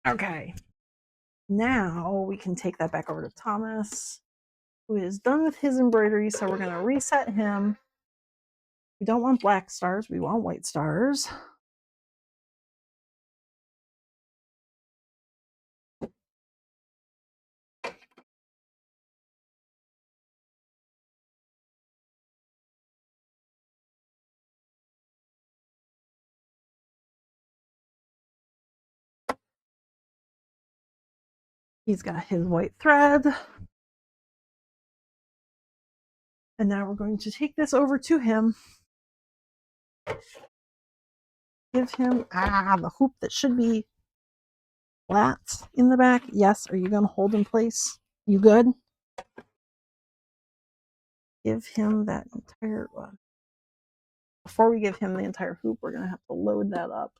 Okay. Now we can take that back over to Thomas, who is done with his embroidery. So we're going to reset him. We don't want black stars. We want white stars. He's got his white thread. And now we're going to take this over to him. Give him the hoop that should be flat in the back. Yes, are you going to hold in place? You good? Give him that entire one. Before we give him the entire hoop, we're going to have to load that up.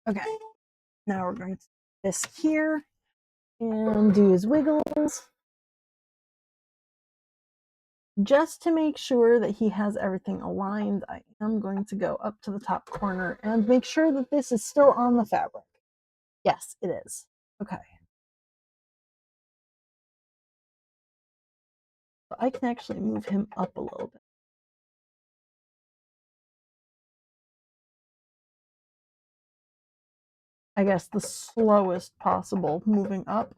Okay, now we're going to do this here and do his wiggles. Just to make sure that he has everything aligned, I am going to go up to the top corner and make sure that this is still on the fabric. Yes, it is. Okay. So I can actually move him up a little bit. I guess the slowest possible moving up.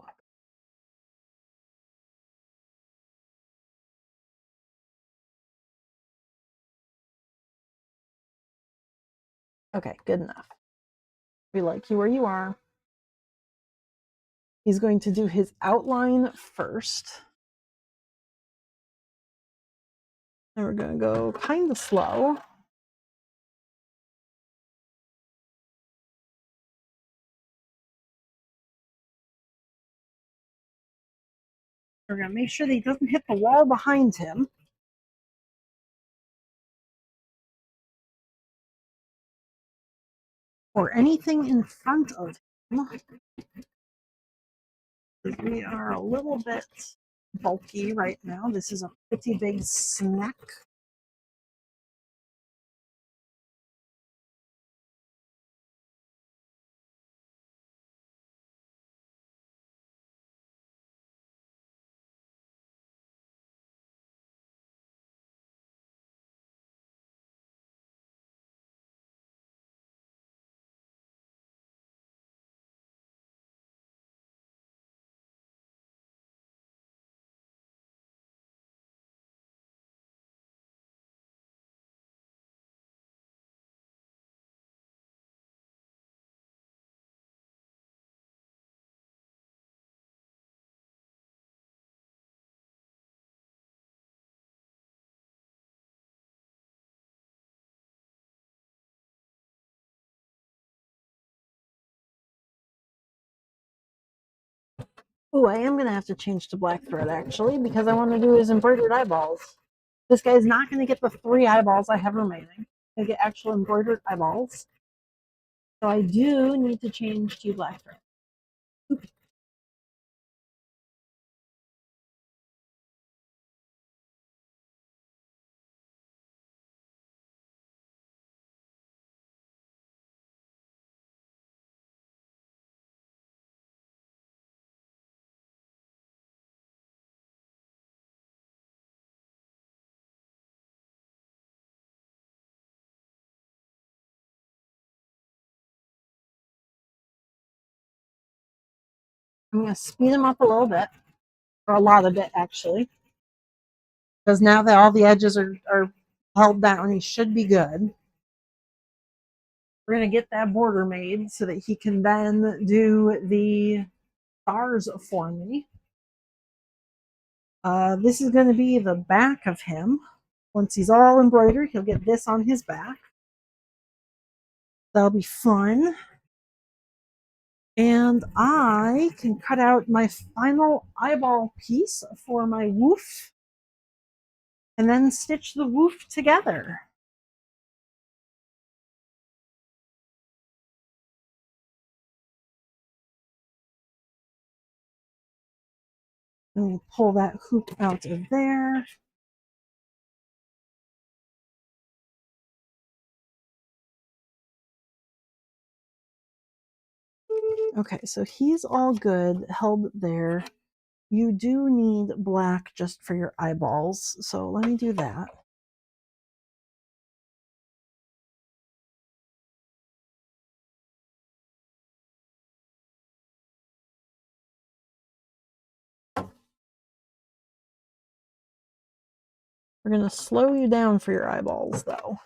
Okay, good enough. We like you where you are. He's going to do his outline first. And we're going to go kind of slow. We're going to make sure that he doesn't hit the wall behind him. Or anything in front of him. We are a little bit bulky right now. This is a pretty big snack. Oh, I am going to have to change to black thread actually because I want to do his embroidered eyeballs. This guy's not going to get the 3 eyeballs I have remaining. I get actual embroidered eyeballs. So I do need to change to black thread. Oops. I'm going to speed him up a little bit, or a lot of it actually, because now that all the edges are held down, he should be good. We're going to get that border made so that he can then do the stars for me. This is going to be the back of him. Once he's all embroidered, he'll get this on his back. That'll be fun. And I can cut out my final eyeball piece for my woof and then stitch the woof together. Let me pull that hoop out of there. Okay, so he's all good, held there. You do need black just for your eyeballs, so let me do that. We're going to slow you down for your eyeballs, though.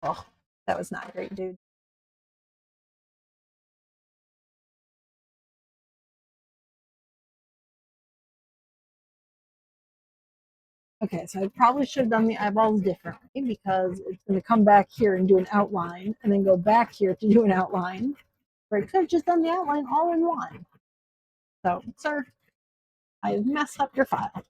Oh, that was not great, dude. Okay, so I probably should have done the eyeballs differently because it's going to come back here and do an outline and then go back here to do an outline. Or I could have just done the outline all in one. So, sir, I've messed up your file.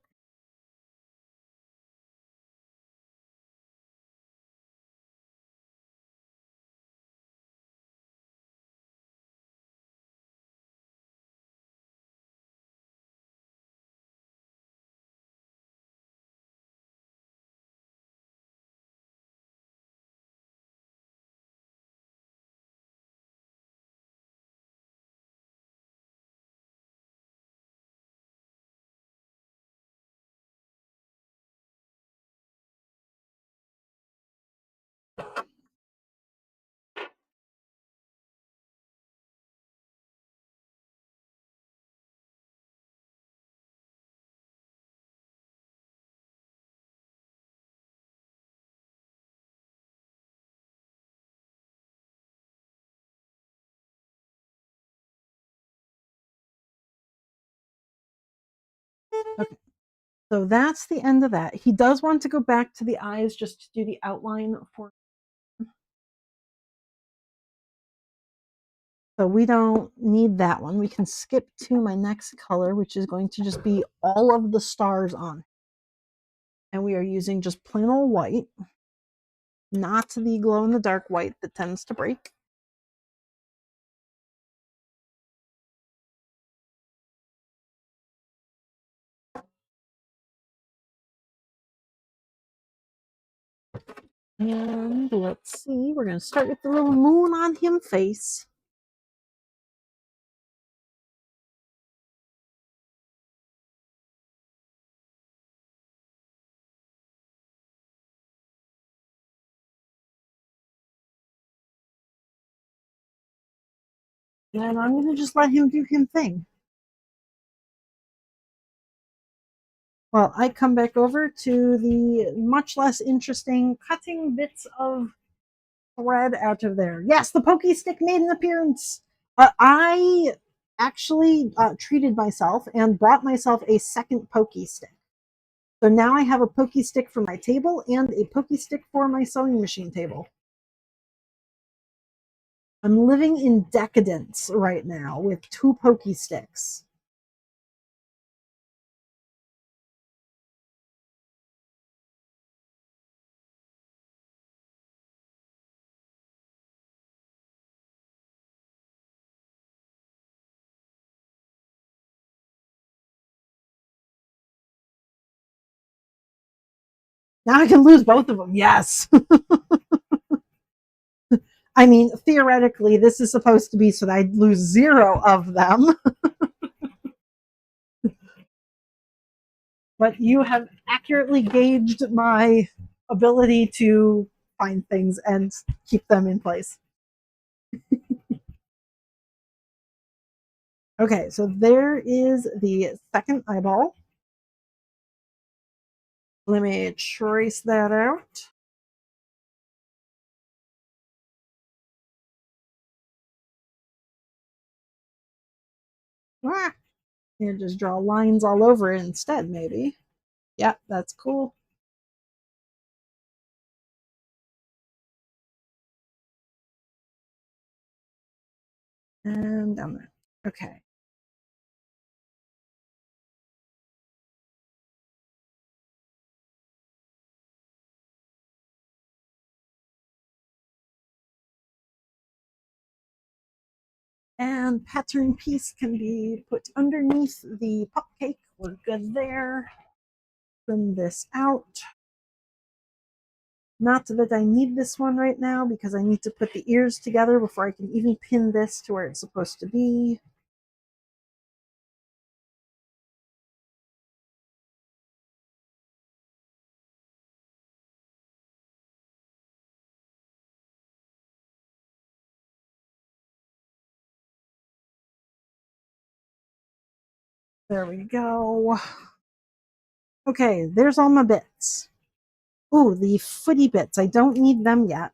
Okay, so that's the end of that. He does want to go back to the eyes just to do the outline for. So we don't need that one. We can skip to my next color, which is going to just be all of the stars on. And we are using just plain old white, not the glow in the dark white that tends to break. And let's see, we're going to start with the little moon on him face. And I'm going to just let him do him thing. Well, I come back over to the much less interesting cutting bits of thread out of there. Yes, the pokey stick made an appearance. I actually treated myself and bought myself a second pokey stick. So now I have a pokey stick for my table and a pokey stick for my sewing machine table. I'm living in decadence right now with two pokey sticks. Now I can lose both of them. Yes. I mean, theoretically, this is supposed to be so that I lose 0 of them. But you have accurately gauged my ability to find things and keep them in place. Okay, so there is the second eyeball. Let me trace that out. Ah, and just draw lines all over it instead, maybe. Yeah, that's cool. And down there. Okay. And pattern piece can be put underneath the cupcake we're good there. Trim this out. Not that I need this one right now because I need to put the ears together before I can even pin this to where it's supposed to be. There we go. Okay, there's all my bits. Ooh, the footy bits. I don't need them yet.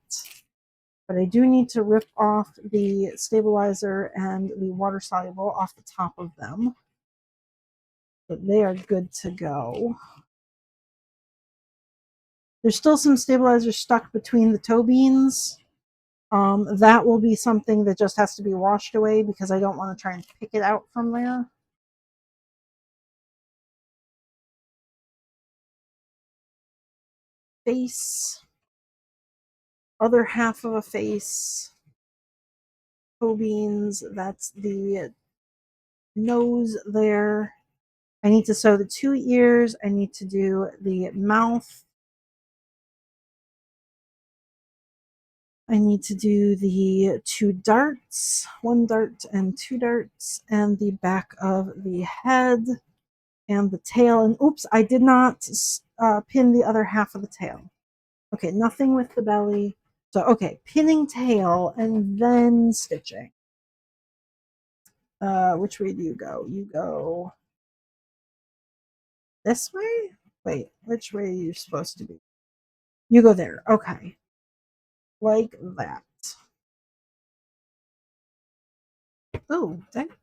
But I do need to rip off the stabilizer and the water soluble off the top of them. But they are good to go. There's still some stabilizer stuck between the toe beans. That will be something that just has to be washed away because I don't want to try and pick it out from there. Face. Other half of a face. Toe beans. That's the nose there. I need to sew the 2 ears. I need to do the mouth. I need to do the 2 darts, 1 dart and 2 darts, and the back of the head and the tail. And oops, I did not pin the other half of the tail. Okay, nothing with the belly. So, okay, pinning tail and then stitching. Which way do you go? You go this way? Wait, which way are you supposed to be? You go there. Okay. Like that. Oh, did I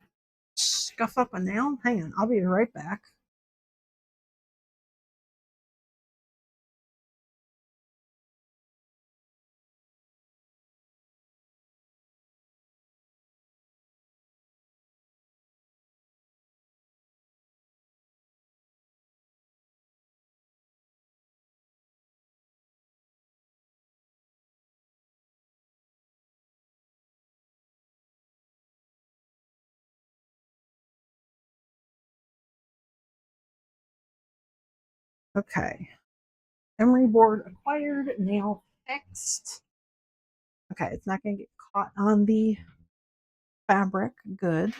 scuff up a nail? Hang on, I'll be right back. Okay. Emery board acquired, nail fixed. Okay, it's not going to get caught on the fabric. Good.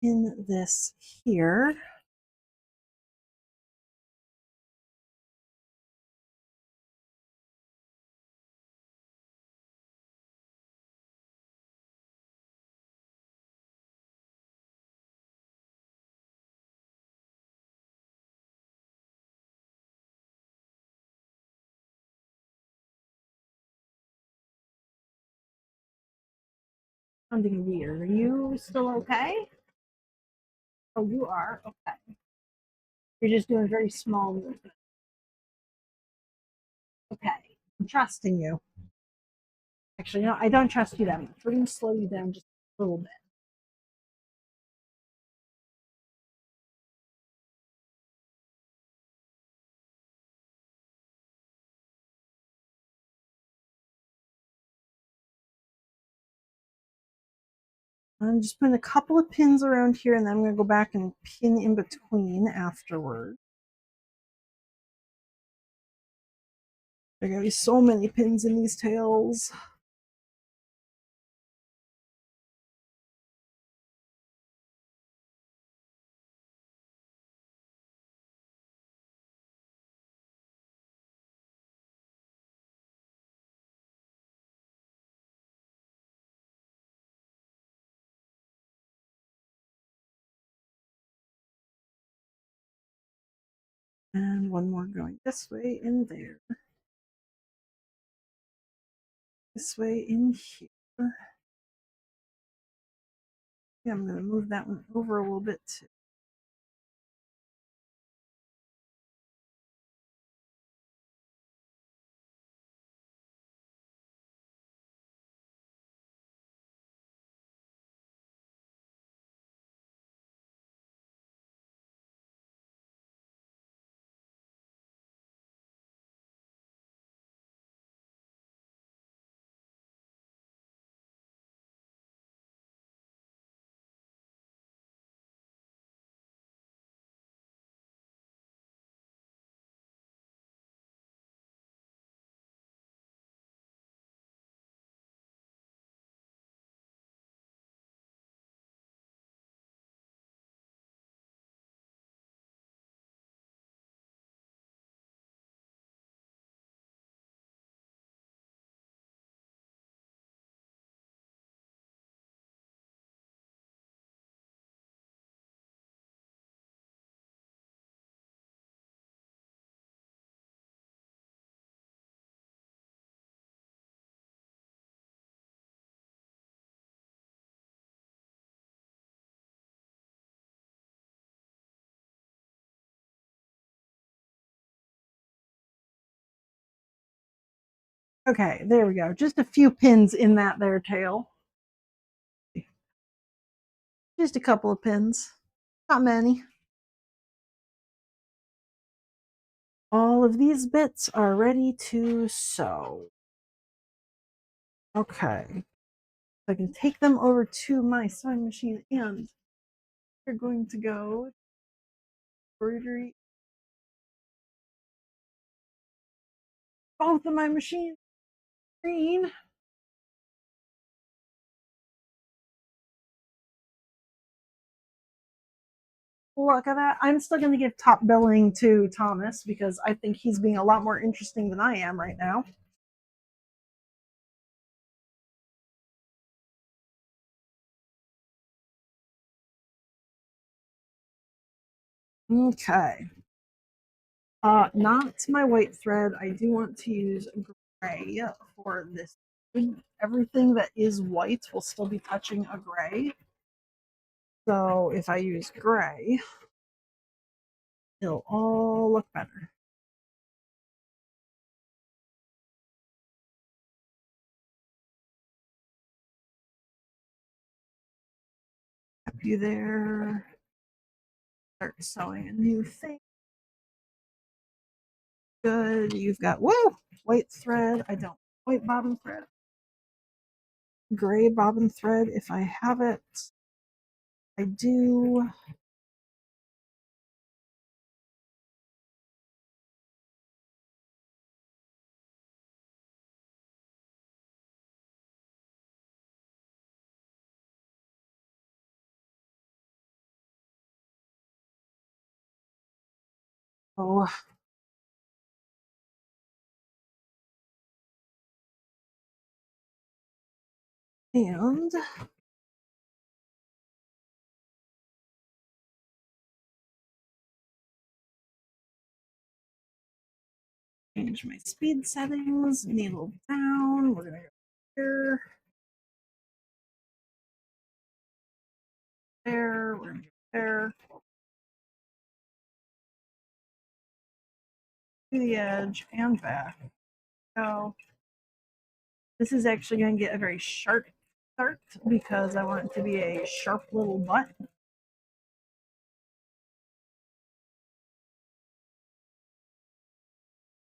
In this here. Something weird. Are you still okay? Oh, you are? Okay. You're just doing very small movements. Okay. I'm trusting you. Actually, no, I don't trust you that much. We're going to slow you down just a little bit. I'm just putting a couple of pins around here, and then I'm going to go back and pin in between afterward. There are going to be so many pins in these tails. And one more going this way in there. This way in here. Yeah, I'm going to move that one over a little bit too. Okay, there we go. Just a few pins in that there tail. Just a couple of pins. Not many. All of these bits are ready to sew. Okay. So I can take them over to my sewing machine and we're going to go embroidery both of my machines green. Look at that. I'm still going to give top billing to Thomas because I think he's being a lot more interesting than I am right now. Okay. Not my white thread. I do want to use gray for this. Everything that is white will still be touching a gray. So if I use gray, it'll all look better. Have you there? Start sewing a new thing. Good. You've got, whoa, white thread. I don't, white bobbin thread. Gray bobbin thread if I have it. I do. Oh, and change my speed settings, needle down. We're gonna go here, there, we're gonna go there, to the edge and back. So this is actually gonna get a very sharp start because I want it to be a sharp little butt.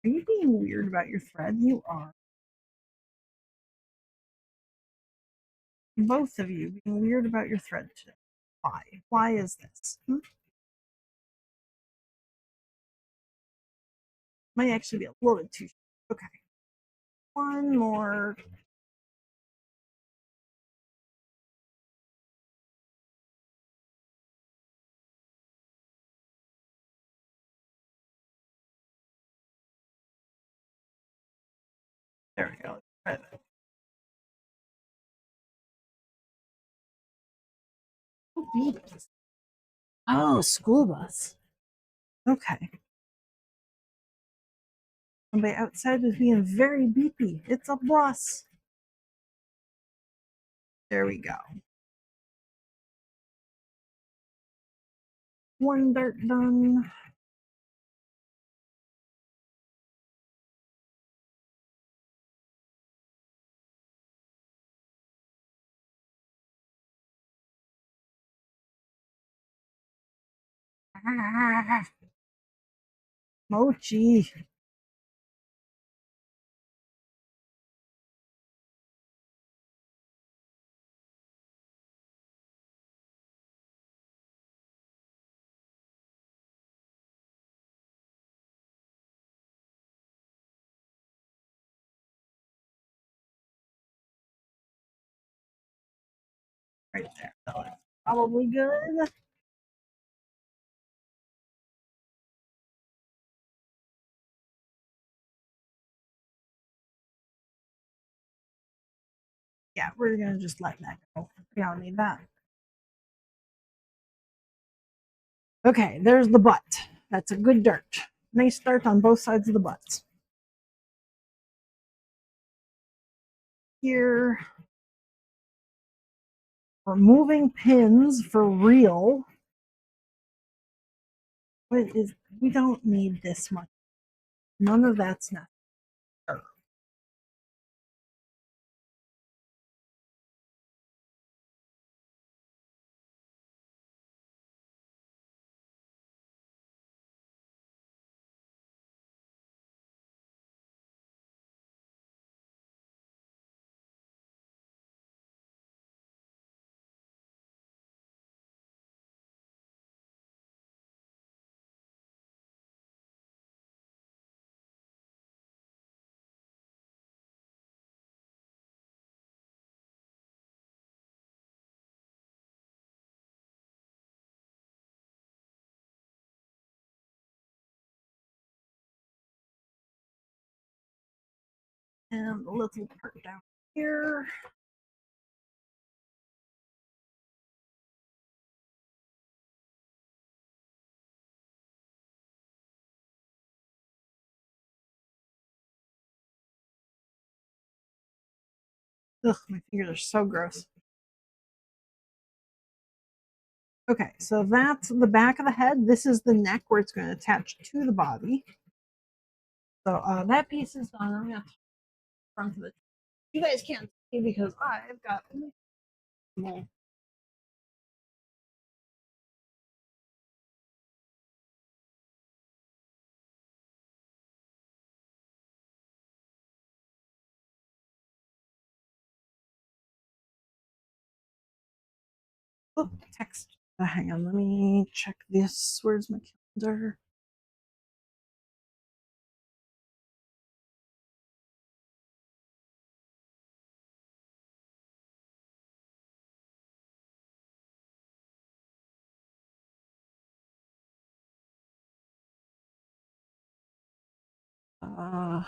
Are you being weird about your thread? You are. Both of you being weird about your thread today. Why? Why is this? Might actually be a little bit too. Okay. One more. There we go. Oh, school bus. Okay. Somebody outside was being very beepy. It's a bus. There we go. One dart done. Ah, Mochi. Right there. So it's probably good. Yeah, we're gonna just let that go. We don't need that. Okay, there's the butt. That's a good dart. Nice dart on both sides of the butt. Here, removing pins for real. What is, we don't need this much. None of that's necessary. And a little part down here. Ugh, my fingers are so gross. Okay, so that's the back of the head. This is the neck where it's going to attach to the body. So that piece is done. I'm going to front of it. You guys can't see because I've got more. Oh, text. Hang on, let me check this. Where's my calendar? Uh,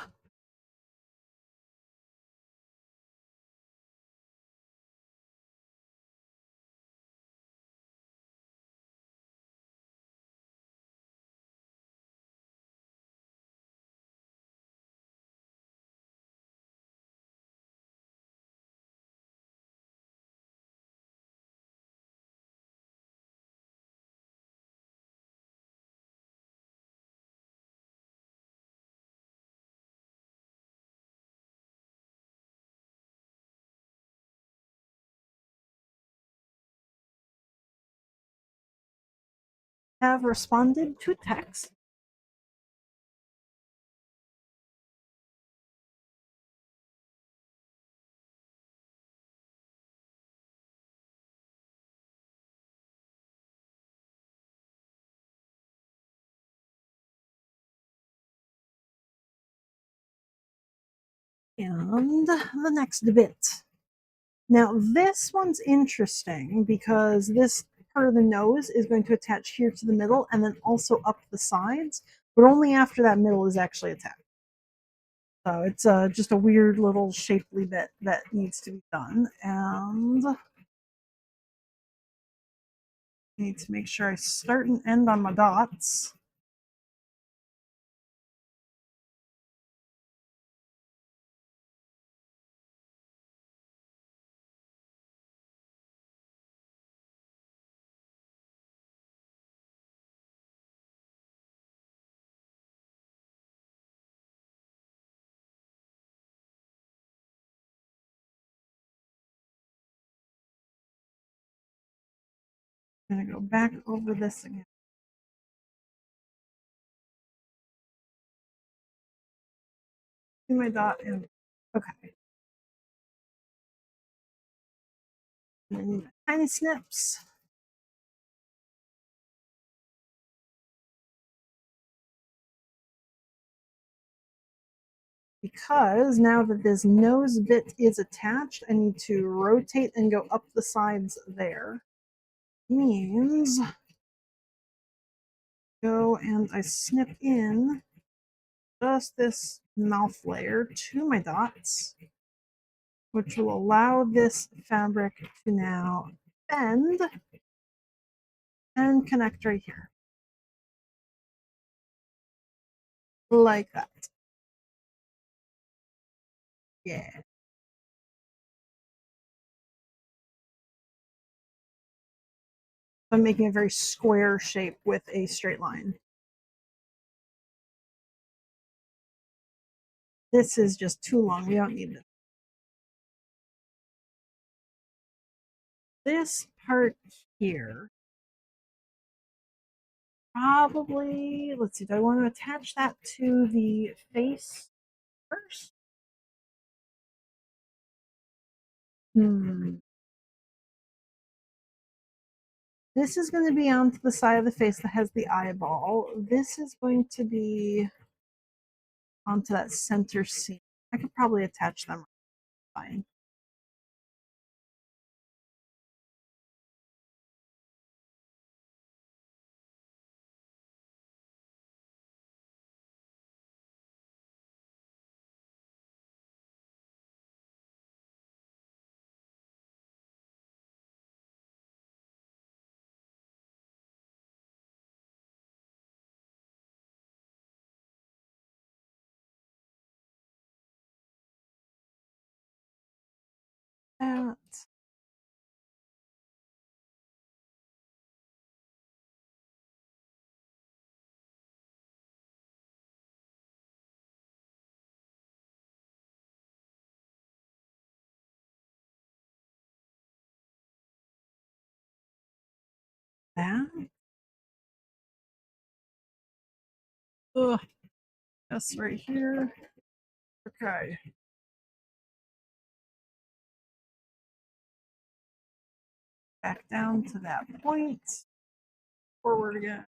have responded to text. And the next bit. Now, this one's interesting because this part of the nose is going to attach here to the middle and then also up the sides, but only after that middle is actually attached. So it's just a weird little shapely bit that needs to be done. And I need to make sure I start and end on my dots. I'm going to go back over this again. Do my dot and okay. And then tiny snips. Because now that this nose bit is attached, I need to rotate and go up the sides there. Means go and I snip in just this mouth layer to my dots, which will allow this fabric to now bend and connect right here. Like that. Yeah. I'm making a very square shape with a straight line. This is just too long. We don't need this. This part here, probably, let's see, do I want to attach that to the face first? This is going to be onto the side of the face that has the eyeball. This is going to be onto that center seam. I could probably attach them fine. that. Ugh, that's right here. Okay. Back down to that point. Forward again.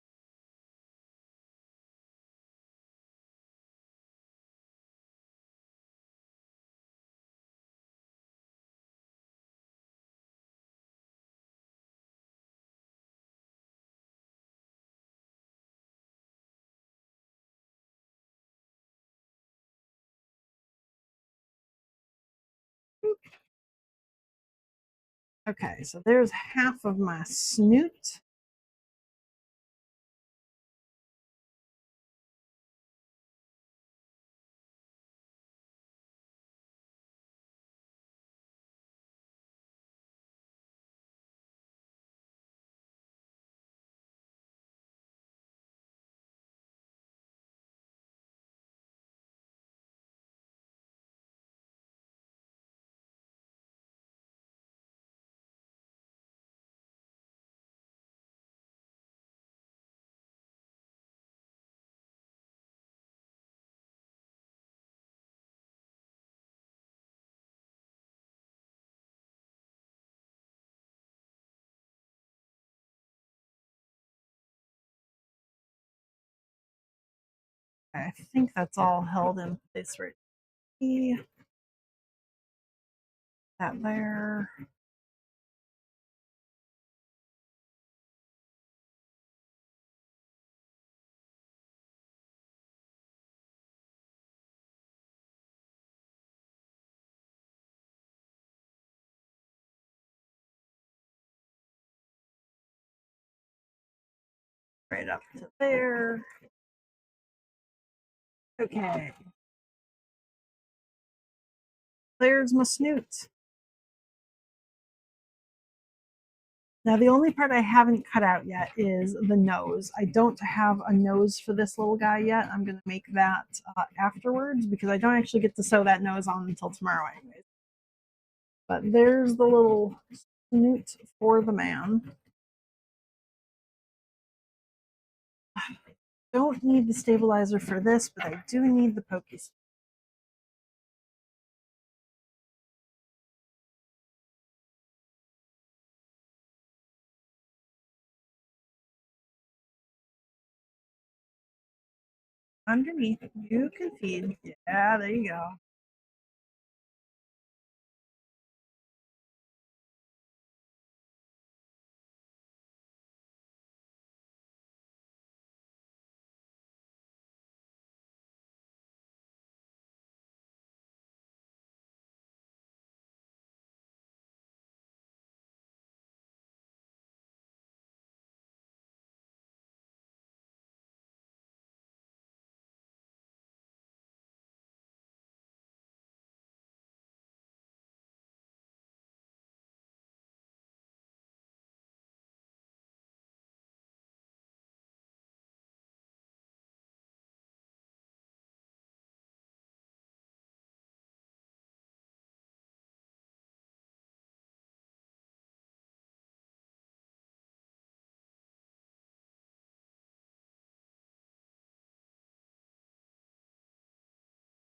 Okay, so there's half of my snoot. I think that's all held in place right here. That there. Right up to there. Okay. There's my snoot. Now, the only part I haven't cut out yet is the nose. I don't have a nose for this little guy yet. I'm going to make that afterwards because I don't actually get to sew that nose on until tomorrow, anyways. But there's the little snoot for the man. Don't need the stabilizer for this, but I do need the pokey stick. Underneath, you can feed. Yeah, there you go.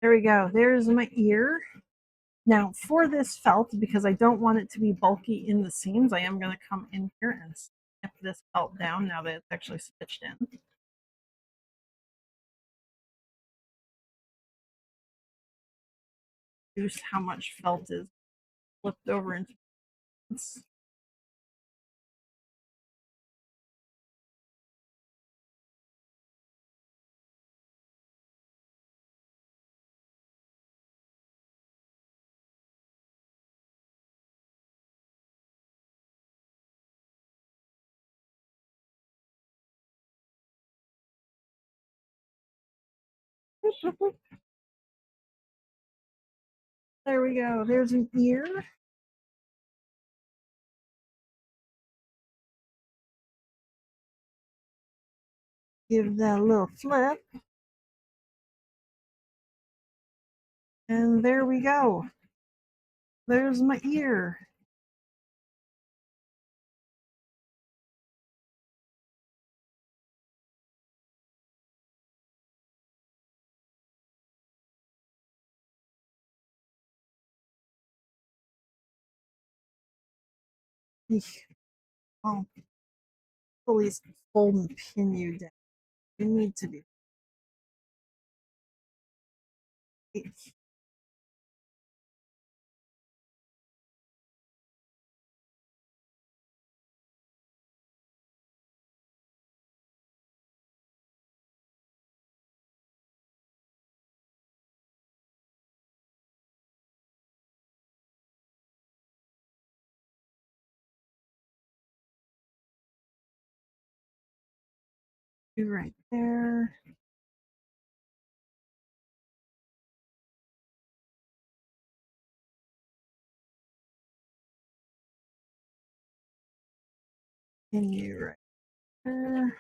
There we go. There's my ear. Now, for this felt, because I don't want it to be bulky in the seams, I am going to come in here and snip this felt down now that it's actually stitched in. Reduce how much felt is flipped over into this. There we go. There's an ear. Give that a little flip. And there we go. There's my ear. Eek. Oh, please fold and pin you down. You need to be. Eek. You right there. Pin you right there.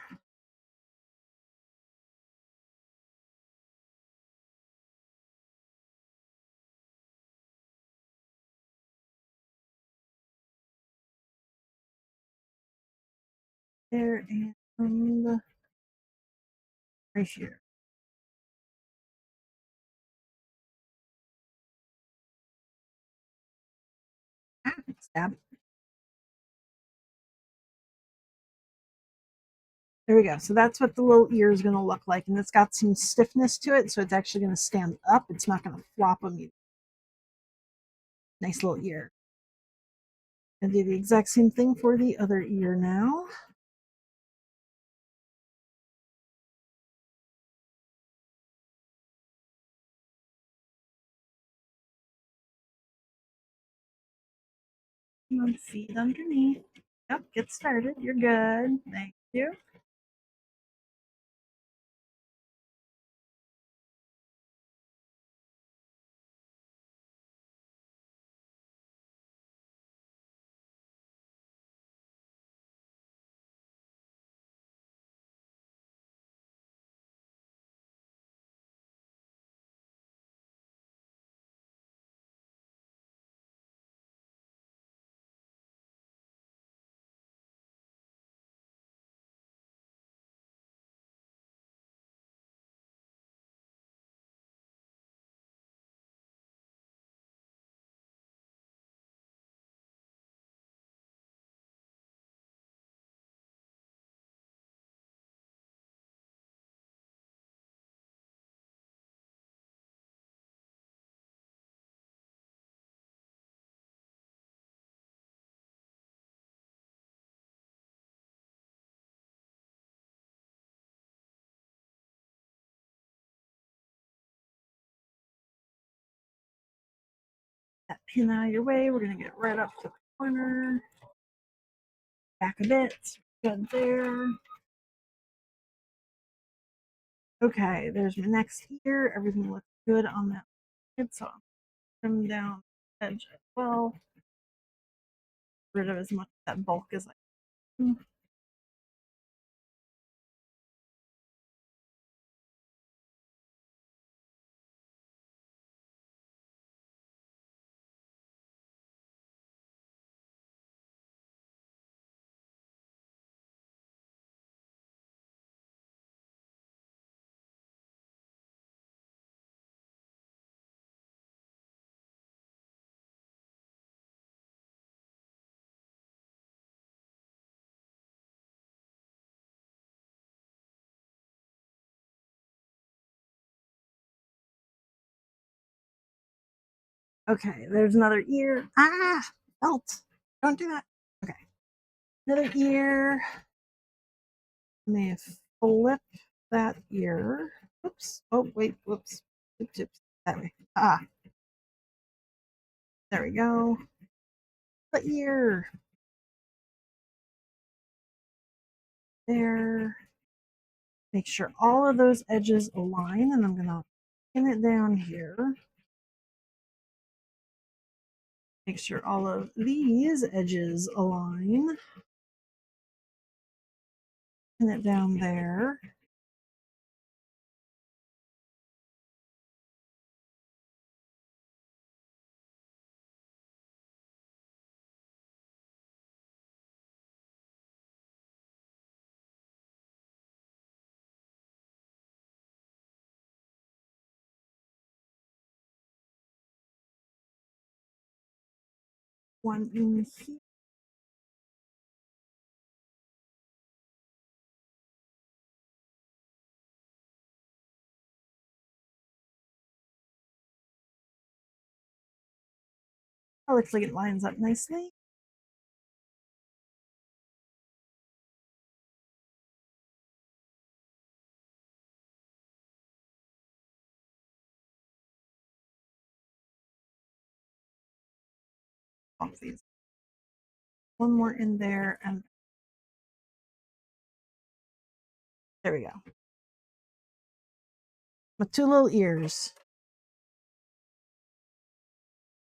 There and right here. Ah, stab. There we go. So that's what the little ear is going to look like. And it's got some stiffness to it. So it's actually going to stand up. It's not going to flop on me. Nice little ear. And do the exact same thing for the other ear now. And feet underneath. Yep, get started. You're good. Thank you. That pin out of your way. We're going to get right up to the corner. Back a bit. Good there. Okay, there's my next ear. Everything looks good on that side, so I'll trim down the edge as well. Get rid of as much of that bulk as I can. Okay, there's another ear. Ah, felt. Don't do that. Okay, another ear. I'm gonna flip that ear. Oops. Oh, wait. Whoops. Oops, oops. That way. Ah, there we go. The ear. There. Make sure all of those edges align, and I'm gonna pin it down here. Make sure all of these edges align. Pin it down there. One in here. It looks like it lines up nicely. Off these. One more in there, and there we go. My two little ears.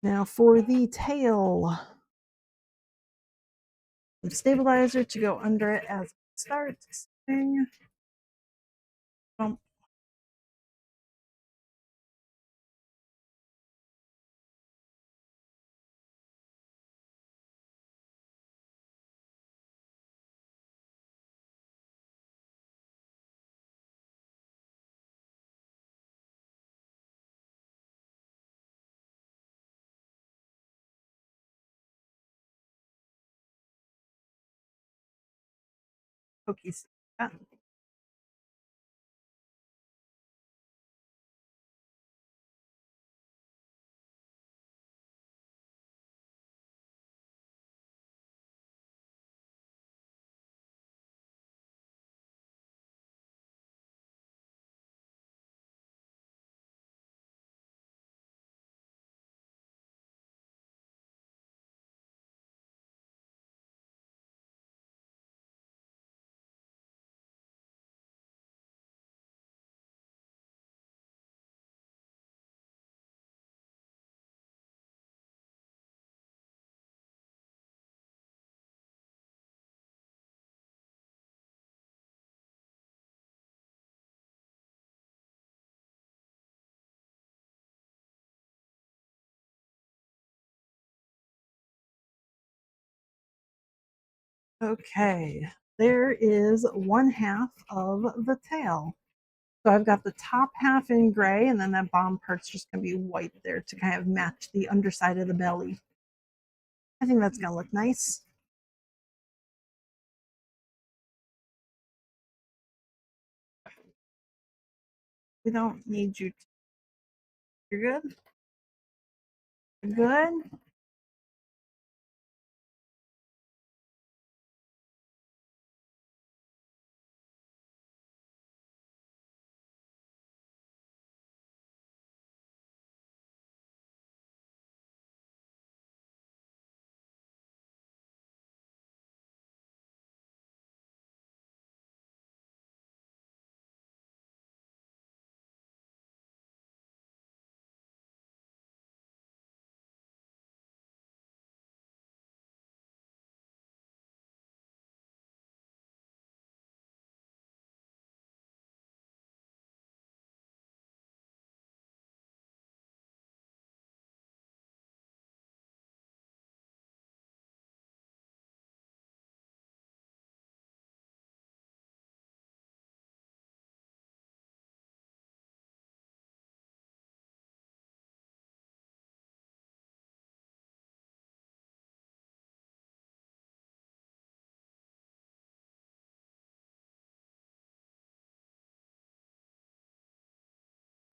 Now for the tail. Some stabilizer to go under it as it starts. Bump. Cookies. Okay, there is one half of the tail. So I've got the top half in gray, and then that bottom part's just going to be white there to kind of match the underside of the belly. I think that's going to look nice. We don't need you to. You're good? You're good?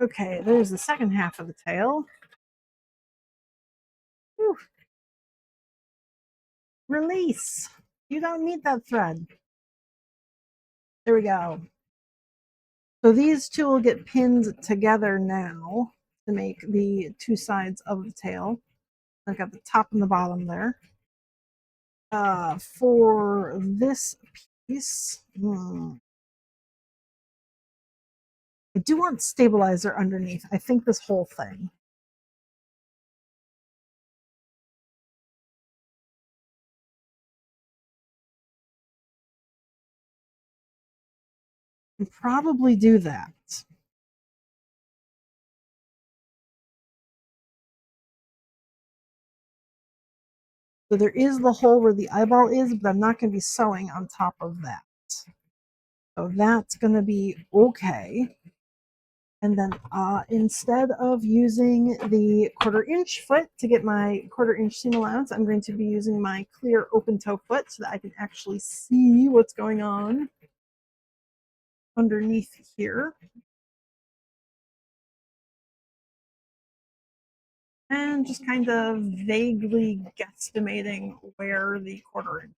Okay, there's the second half of the tail. Whew. Release. You don't need that thread. There we go. So these two will get pinned together now to make the two sides of the tail. I've got the top and the bottom there. For this piece, I do want stabilizer underneath. I think this whole thing. And probably do that. So there is the hole where the eyeball is, but I'm not going to be sewing on top of that. So that's going to be okay. And then instead of using the 1/4 inch foot to get my 1/4 inch seam allowance, I'm going to be using my clear open toe foot so that I can actually see what's going on underneath here. and just kind of vaguely guesstimating where the quarter inch.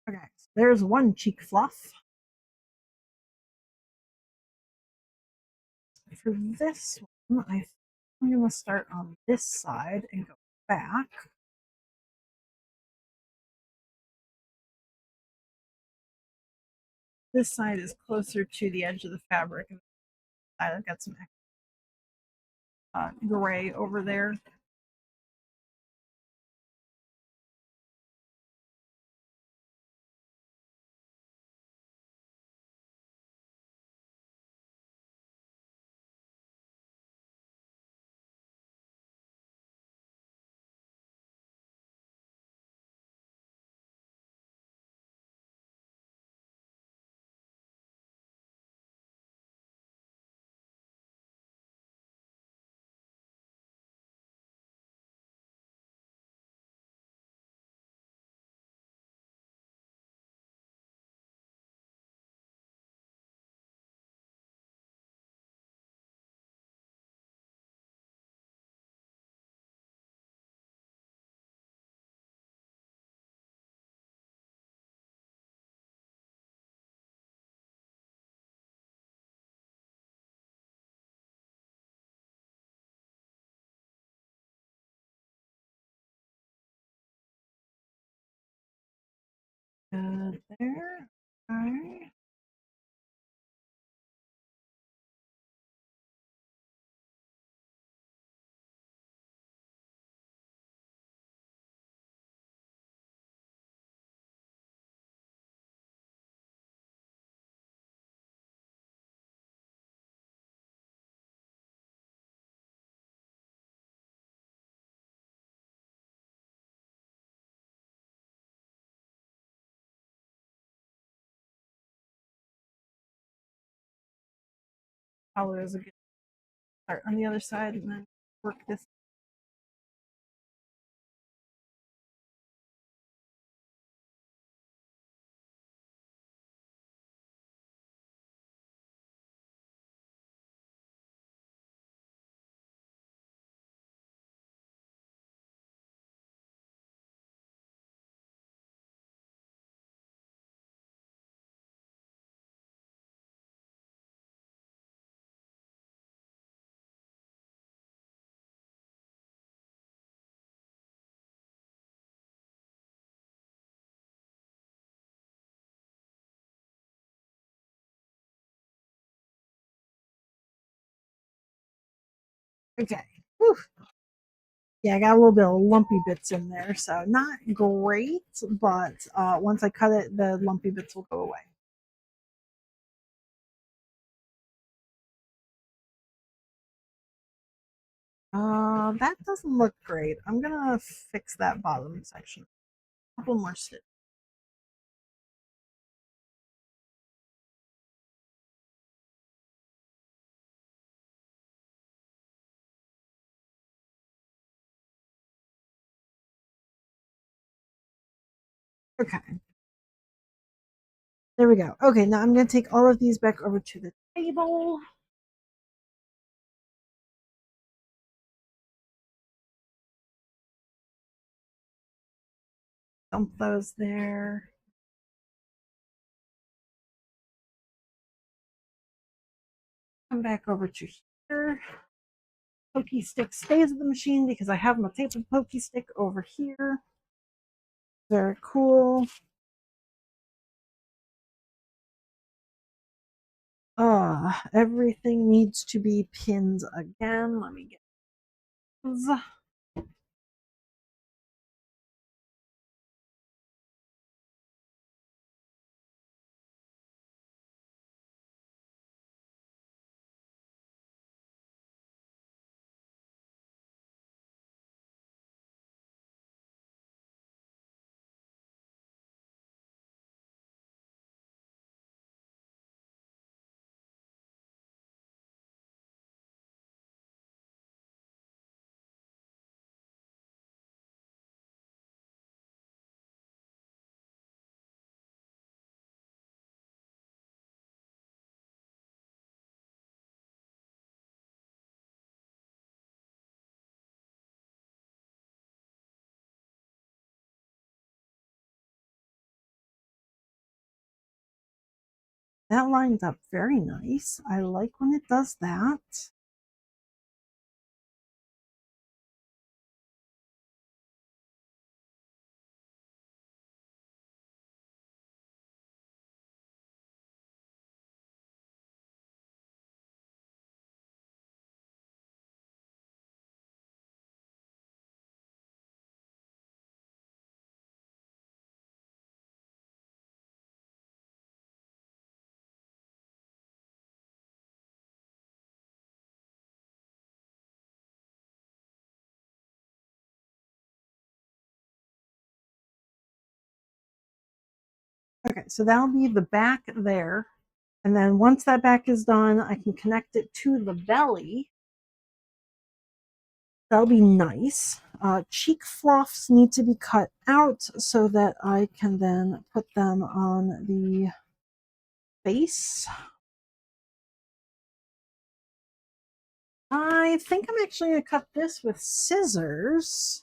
Okay, so there's one cheek fluff. For this one, I'm going to start on this side and go back. This side is closer to the edge of the fabric. I've got some gray over there. There. Okay. Probably is a good start on the other side and then work this. Okay. Whew. Yeah, I got a little bit of lumpy bits in there, so not great, but once I cut it, the lumpy bits will go away. That doesn't look great. I'm gonna fix that bottom section. A couple more stitches. Okay, there we go. Okay, now I'm gonna take all of these back over to the table. Dump those there. Come back over to here. Pokey stick stays at the machine because I have my tape and pokey stick over here. Very cool. Everything needs to be pinned again. Let me get those. That lines up very nice. I like when it does that. Okay, so that'll be the back there. And then once that back is done, I can connect it to the belly. That'll be nice. Cheek fluffs need to be cut out so that I can then put them on the face. I think I'm actually going to cut this with scissors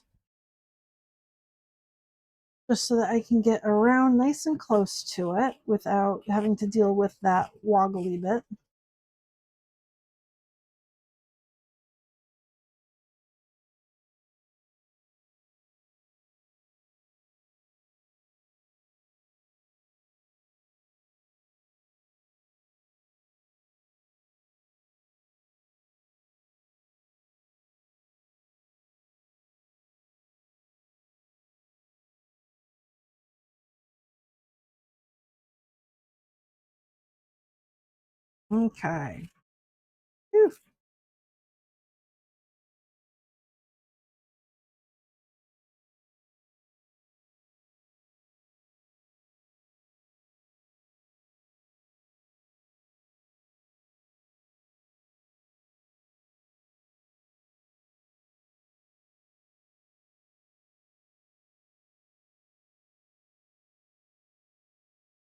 just so that I can get around nice and close to it without having to deal with that woggly bit. Okay. Whew.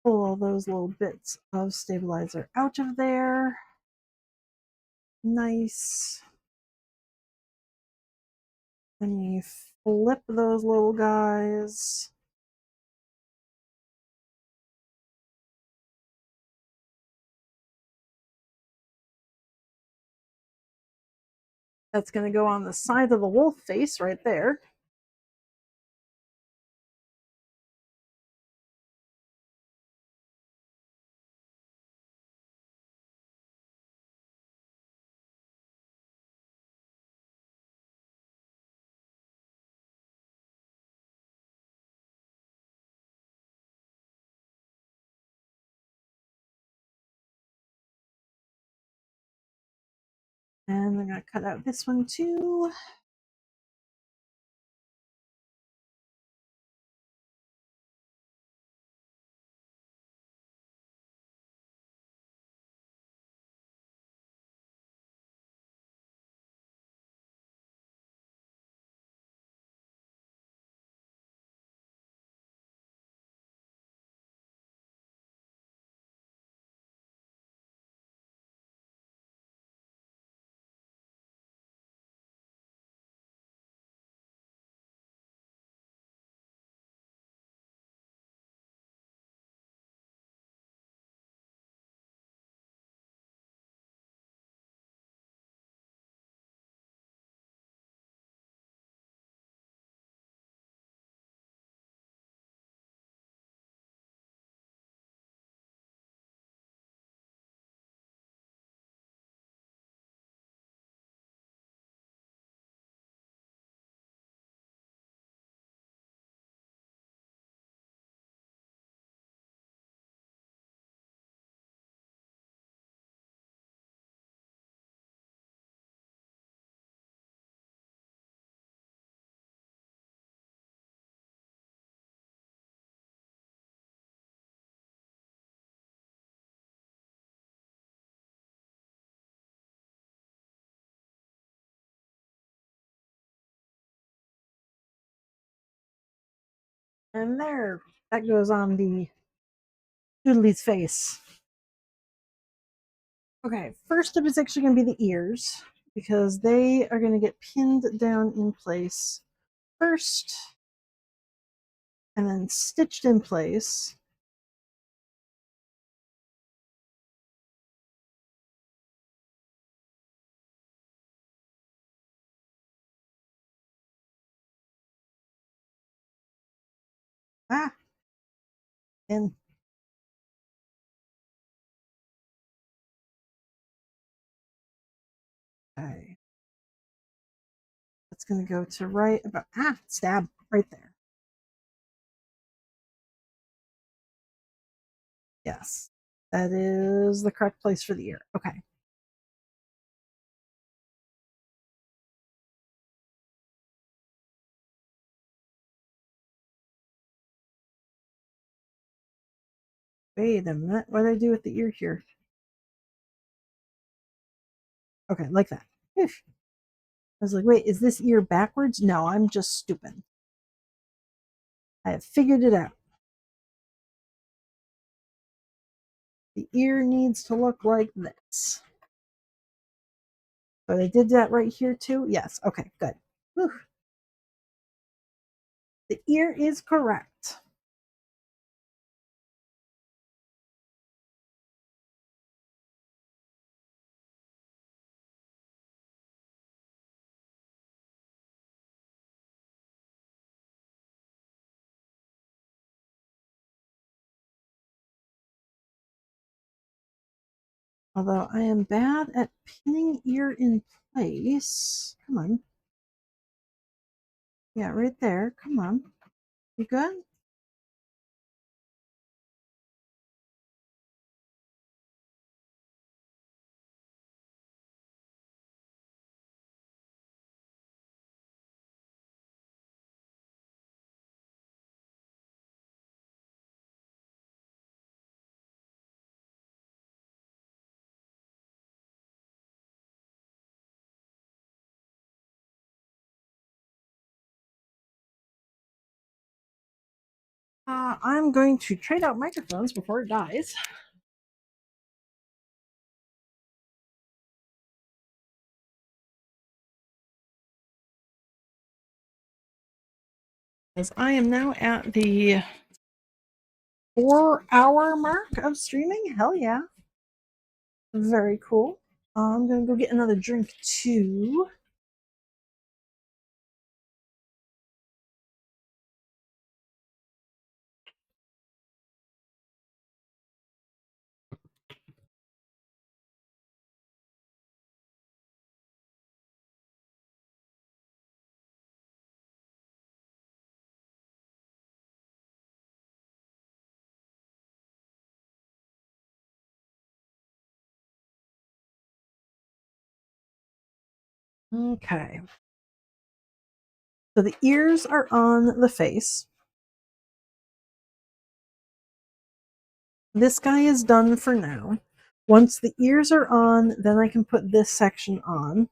Pull all those little bits of stabilizer out of there. Nice. Then you flip those little guys. That's going to go on the side of the wolf face right there. And I'm going to cut out this one too. And there, that goes on the Doodley's face. Okay, first up is actually going to be the ears because they are going to get pinned down in place first and then stitched in place. Ah, and okay, that's going to go to right about stab right there. Yes, that is the correct place for the ear. Okay. Wait a minute. What did I do with the ear here? Okay, like that. I was like, wait, is this ear backwards? No, I'm just stupid. I have figured it out. The ear needs to look like this. But I did that right here too? Yes. Okay, good. Whew. The ear is correct. Although I am bad at pinning ear in place. Come on. Yeah, right there. Come on. You good? I'm going to trade out microphones before it dies. As I am now at the 4-hour mark of streaming. Hell yeah. Very cool. I'm going to go get another drink too. Okay. So the ears are on the face. This guy is done for now. Once the ears are on, then I can put this section on.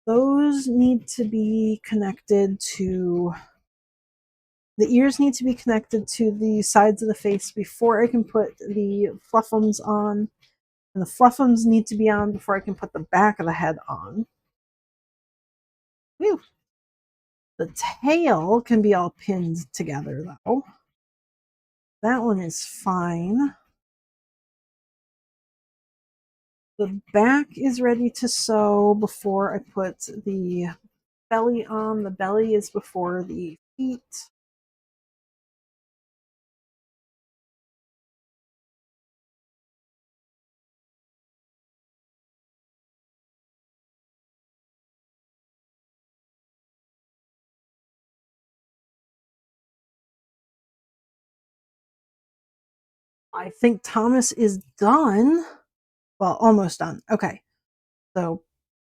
Those need to be connected to, the ears need to be connected to the sides of the face before I can put the fluffums on. And the fluffums need to be on before I can put the back of the head on. Whew. The tail can be all pinned together though. That one is fine. The back is ready to sew before I put the belly on. The belly is before the feet. I think Thomas is done. Well, almost done. Okay. So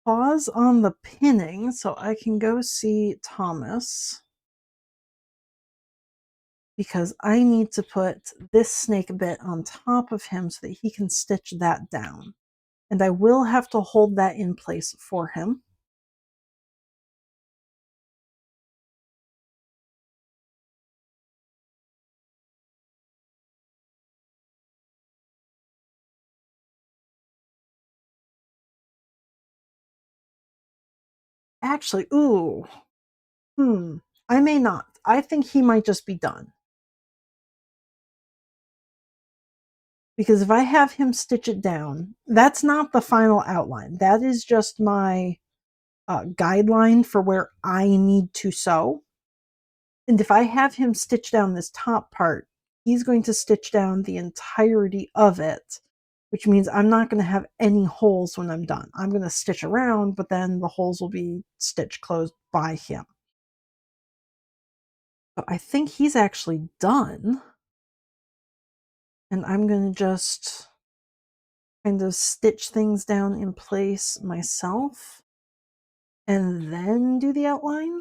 pause on the pinning so I can go see Thomas because I need to put this snake bit on top of him so that he can stitch that down. And I will have to hold that in place for him. Actually, ooh, I may not. I think he might just be done. Because if I have him stitch it down, that's not the final outline. That is just my guideline for where I need to sew. And if I have him stitch down this top part, he's going to stitch down the entirety of it, which means I'm not going to have any holes when I'm done. I'm going to stitch around, but then the holes will be stitched closed by him. So I think he's actually done. And I'm going to just kind of stitch things down in place myself and then do the outline.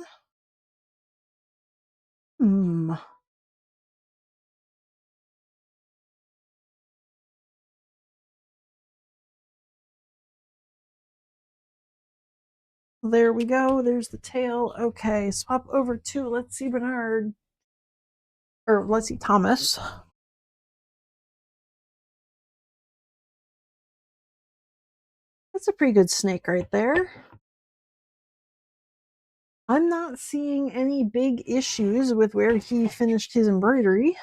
There we go. There's the tail. Okay, swap over to, let's see, Bernard. Or let's see, Thomas. That's a pretty good snake right there. I'm not seeing any big issues with where he finished his embroidery.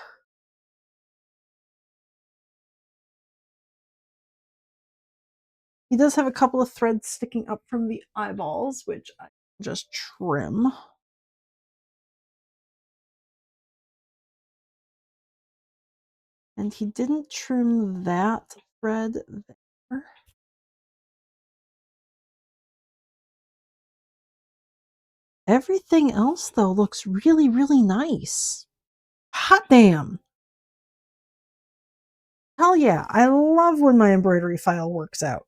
He does have a couple of threads sticking up from the eyeballs, which I just trim. And he didn't trim that thread there. Everything else, though, looks really, really nice. Hot damn. Hell yeah, I love when my embroidery file works out.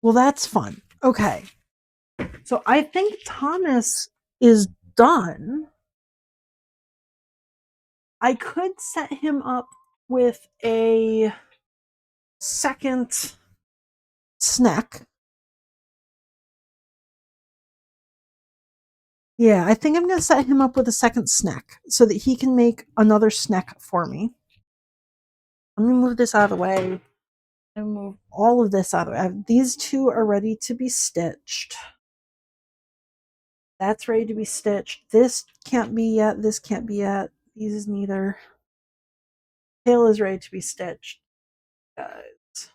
Well, that's fun. Okay. So I think Thomas is done. I could set him up with a second snack. Yeah, I think I'm going to set him up with a second snack so that he can make another snack for me. Let me move this out of the way and move all of this out of the way. These two are ready to be stitched. That's ready to be stitched. This can't be yet. This can't be yet. These is neither. Tail is ready to be stitched. Guys.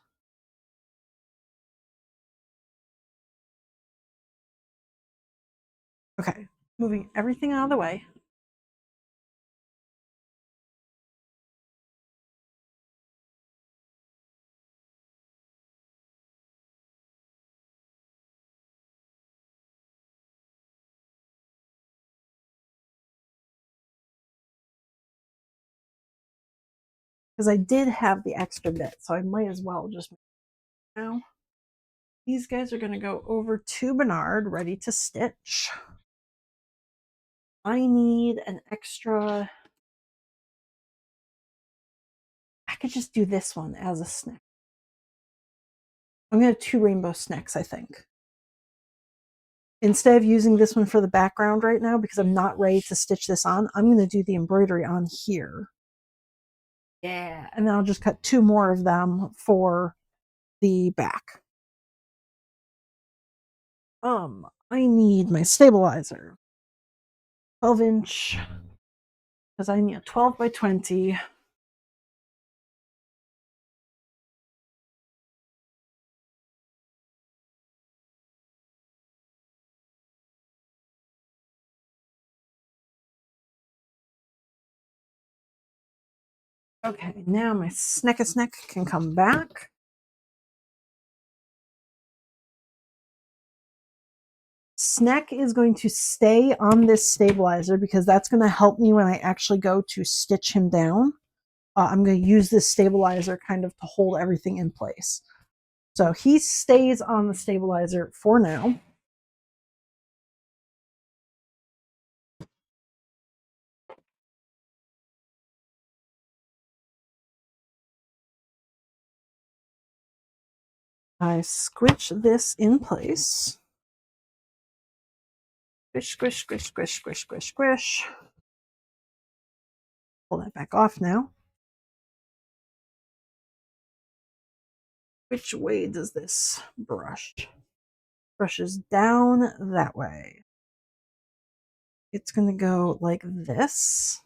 Okay, moving everything out of the way. Because I did have the extra bit, so I might as well just now. These guys are going to go over to Bernard, ready to stitch. I need an extra. I could just do this one as a snack. I'm going to have 2 rainbow snacks, I think. Instead of using this one for the background right now, because I'm not ready to stitch this on, I'm going to do the embroidery on here. Yeah, and then I'll just cut 2 more of them for the back. I need my stabilizer. 12-inch, because I need a 12 by 20. Okay, now my snack can come back. Snack is going to stay on this stabilizer because that's going to help me when I actually go to stitch him down. I'm going to use this stabilizer kind of to hold everything in place. So he stays on the stabilizer for now. I squish this in place. Squish, squish, squish, squish, squish, squish, squish. Pull that back off now. Which way does this brush? Brushes down that way. It's going to go like this.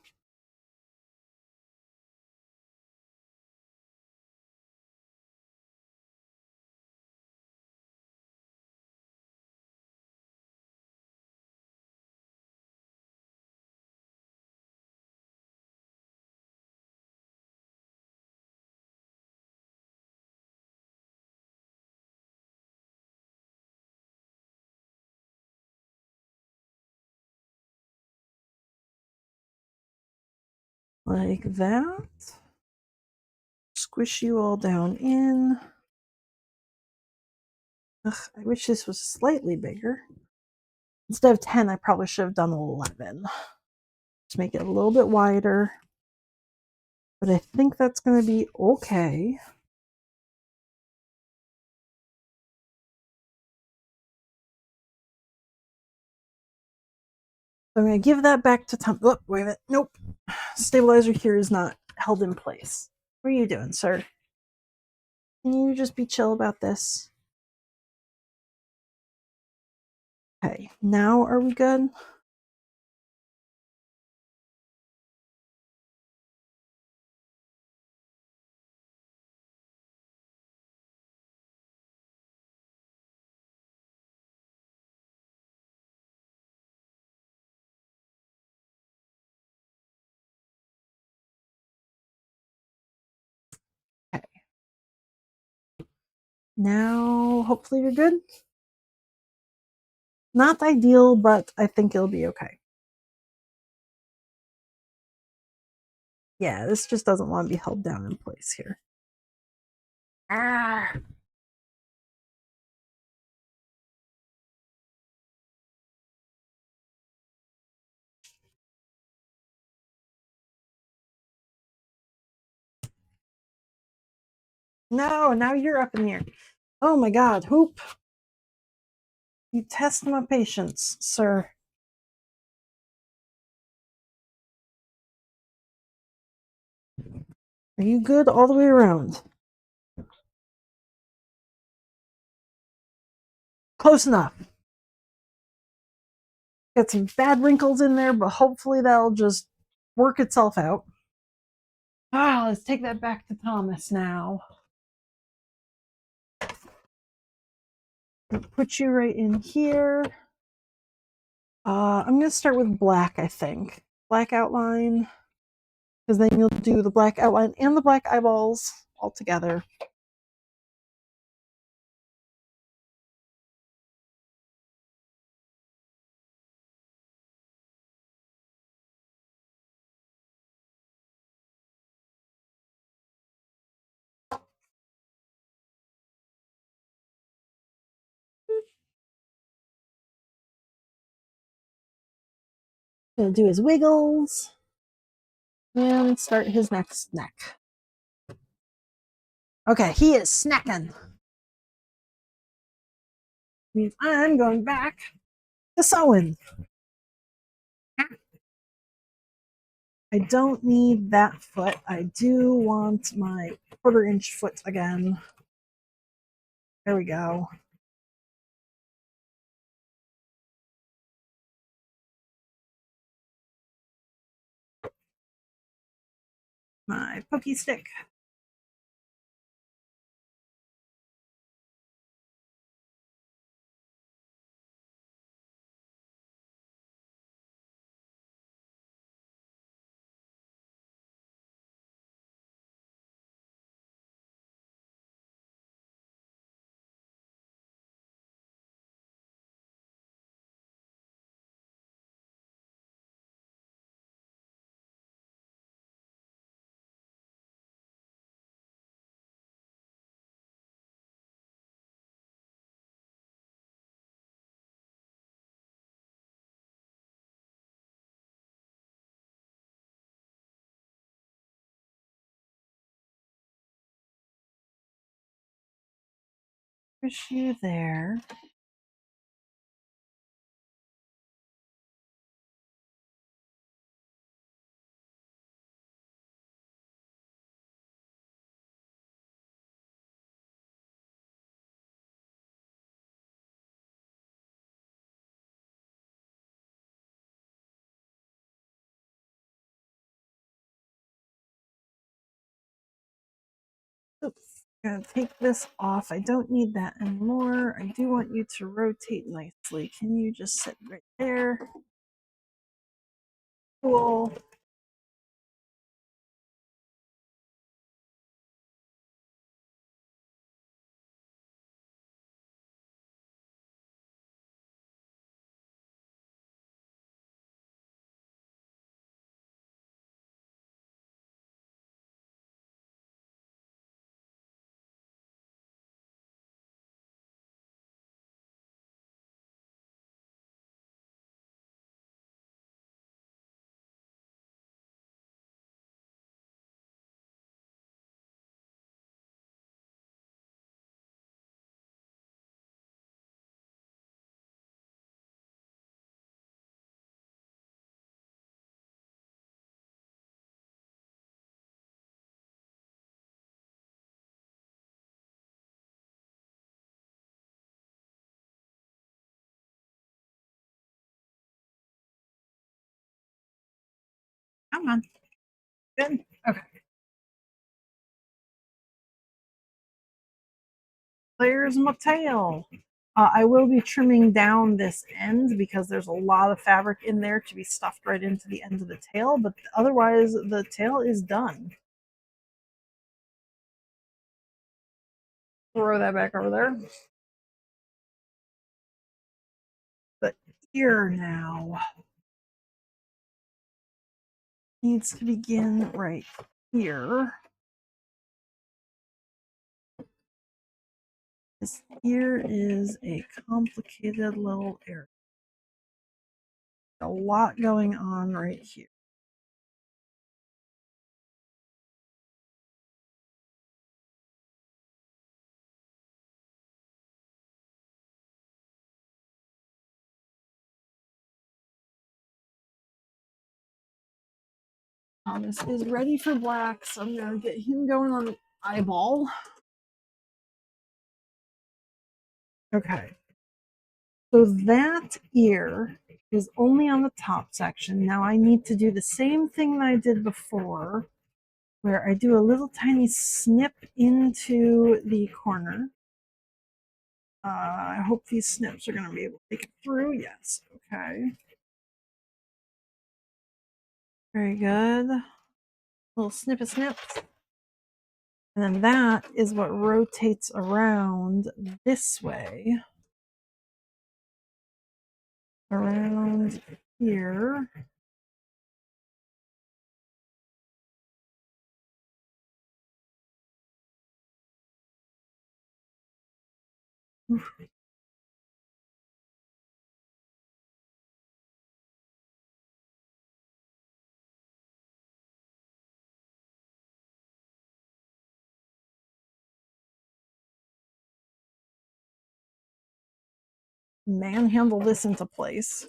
Like that. Squish you all down in. Ugh, I wish this was slightly bigger. Instead of 10, I probably should have done 11. Just make it a little bit wider. But I think that's going to be okay. So I'm going to give that back to Tom. Oh, wait a minute. Nope. Stabilizer here is not held in place. What are you doing, sir? Can you just be chill about this? Okay, now are we good? Okay. Now, hopefully you're good. Not ideal, but I think it'll be okay. Yeah, this just doesn't want to be held down in place here. Ah. No, now you're up in here. Oh my god, Hoop. You test my patience, sir. Are you good all the way around? Close enough. Got some bad wrinkles in there, but hopefully that'll just work itself out. Let's take that back to Thomas now. Put you right in here. I'm going to start with black, I think. Black outline. Because then you'll do the black outline and the black eyeballs all together. Gonna do his wiggles and start his next snack. Okay, he is snacking. Means I'm going back to sewing. I don't need that foot. I do want my 1/4 inch foot again. There we go. My pokey stick. Push you there. Oops. Gonna take this off. I don't need that anymore. I do want you to rotate nicely. Can you just sit right there? Cool. Come on. Good. Okay. There's my tail. I will be trimming down this end because there's a lot of fabric in there to be stuffed right into the end of the tail, but otherwise the tail is done. Throw that back over there. The ear now needs to begin right here. This ear is a complicated little area. A lot going on right here. Thomas is ready for black, so I'm going to get him going on the eyeball. Okay. So that ear is only on the top section. Now I need to do the same thing that I did before, where I do a little tiny snip into the corner. I hope these snips are going to be able to take it through. Yes. Okay. Very good. Little snippet snips. And then that is what rotates around this way. Around here. Oof. manhandle this into place.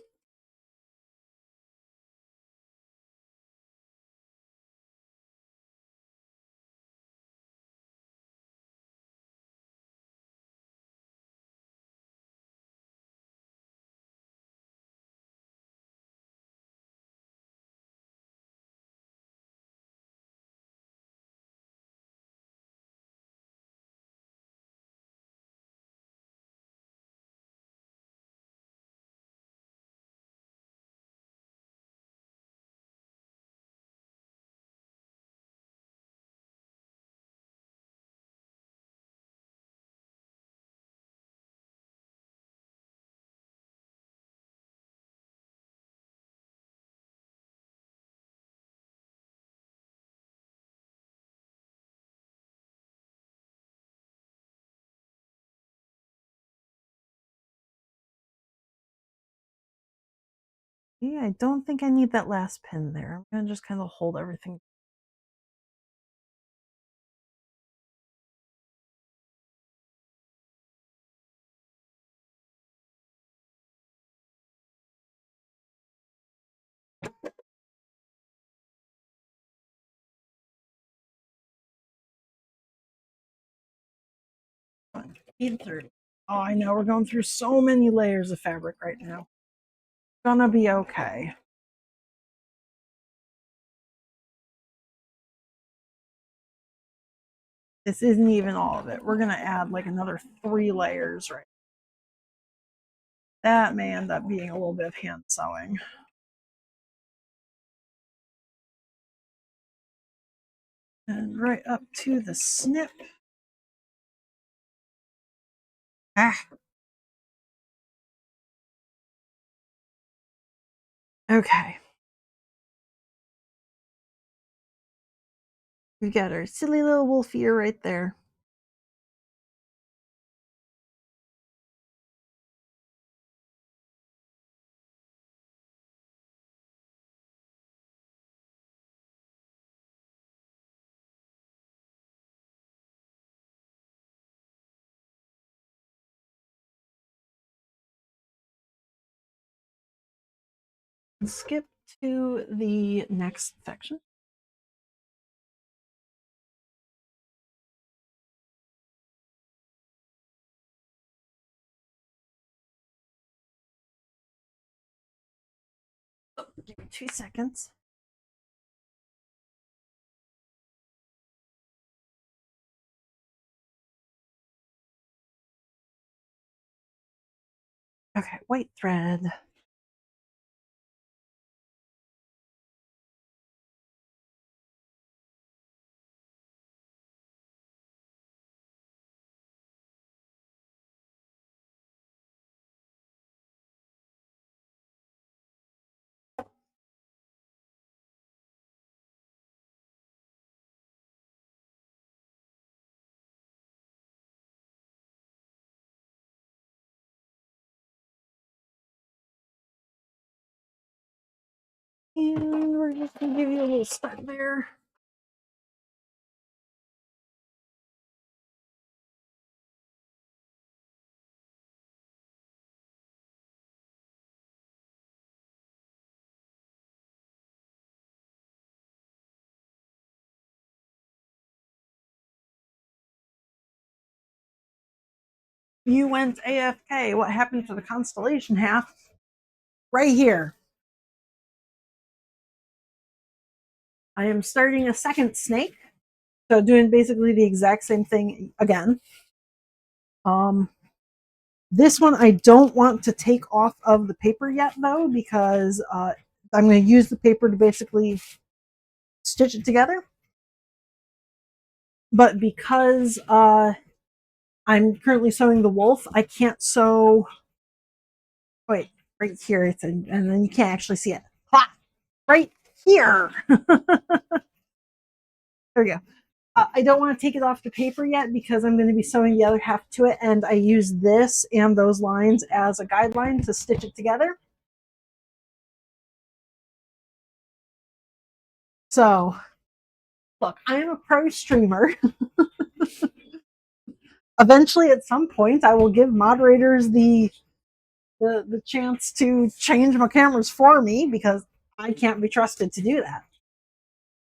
Yeah, I don't think I need that last pin there. I'm gonna just kind of hold everything. Need 30. Oh, I know we're going through so many layers of fabric right now. Gonna be okay. This isn't even all of it. We're gonna add like another 3 layers, right? That may end up being a little bit of hand sewing. And right up to the snip. Ah, okay. We've got our silly little wolf ear right there. Skip to the next section. Give me 2 seconds. Okay, white thread. And we're just gonna give you a little start there. You went AFK. What happened to the constellation half? Right here. I am starting a second snake. So doing basically the exact same thing again. Um, this one I don't want to take off of the paper yet though, because I'm going to use the paper to basically stitch it together. But because I'm currently sewing the wolf, I can't sew. Wait, right here, and then you can't actually see it. Ha! Right here. There we go. I don't want to take it off the paper yet because I'm going to be sewing the other half to it, and I use this and those lines as a guideline to stitch it together. So, look, I'm a pro streamer. Eventually, at some point, I will give moderators the the chance to change my cameras for me because I can't be trusted to do that.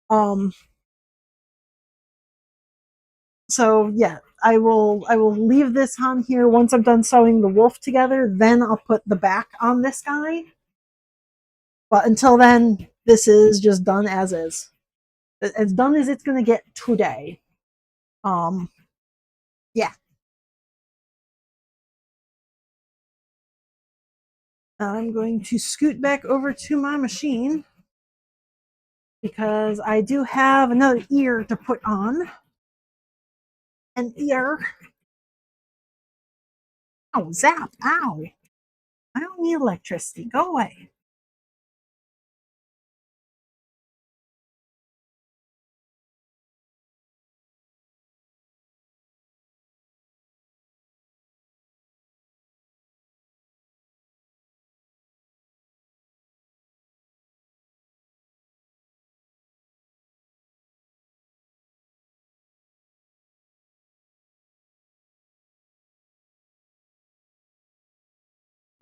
Um, so yeah, I will leave this on here once I'm done sewing the wolf together. Then I'll put the back on this guy. But until then, this is just done as is. As done as it's gonna get today. Um, yeah. I'm going to scoot back over to my machine because I do have another ear to put on. An ear. Oh, zap. Ow. I don't need electricity. Go away.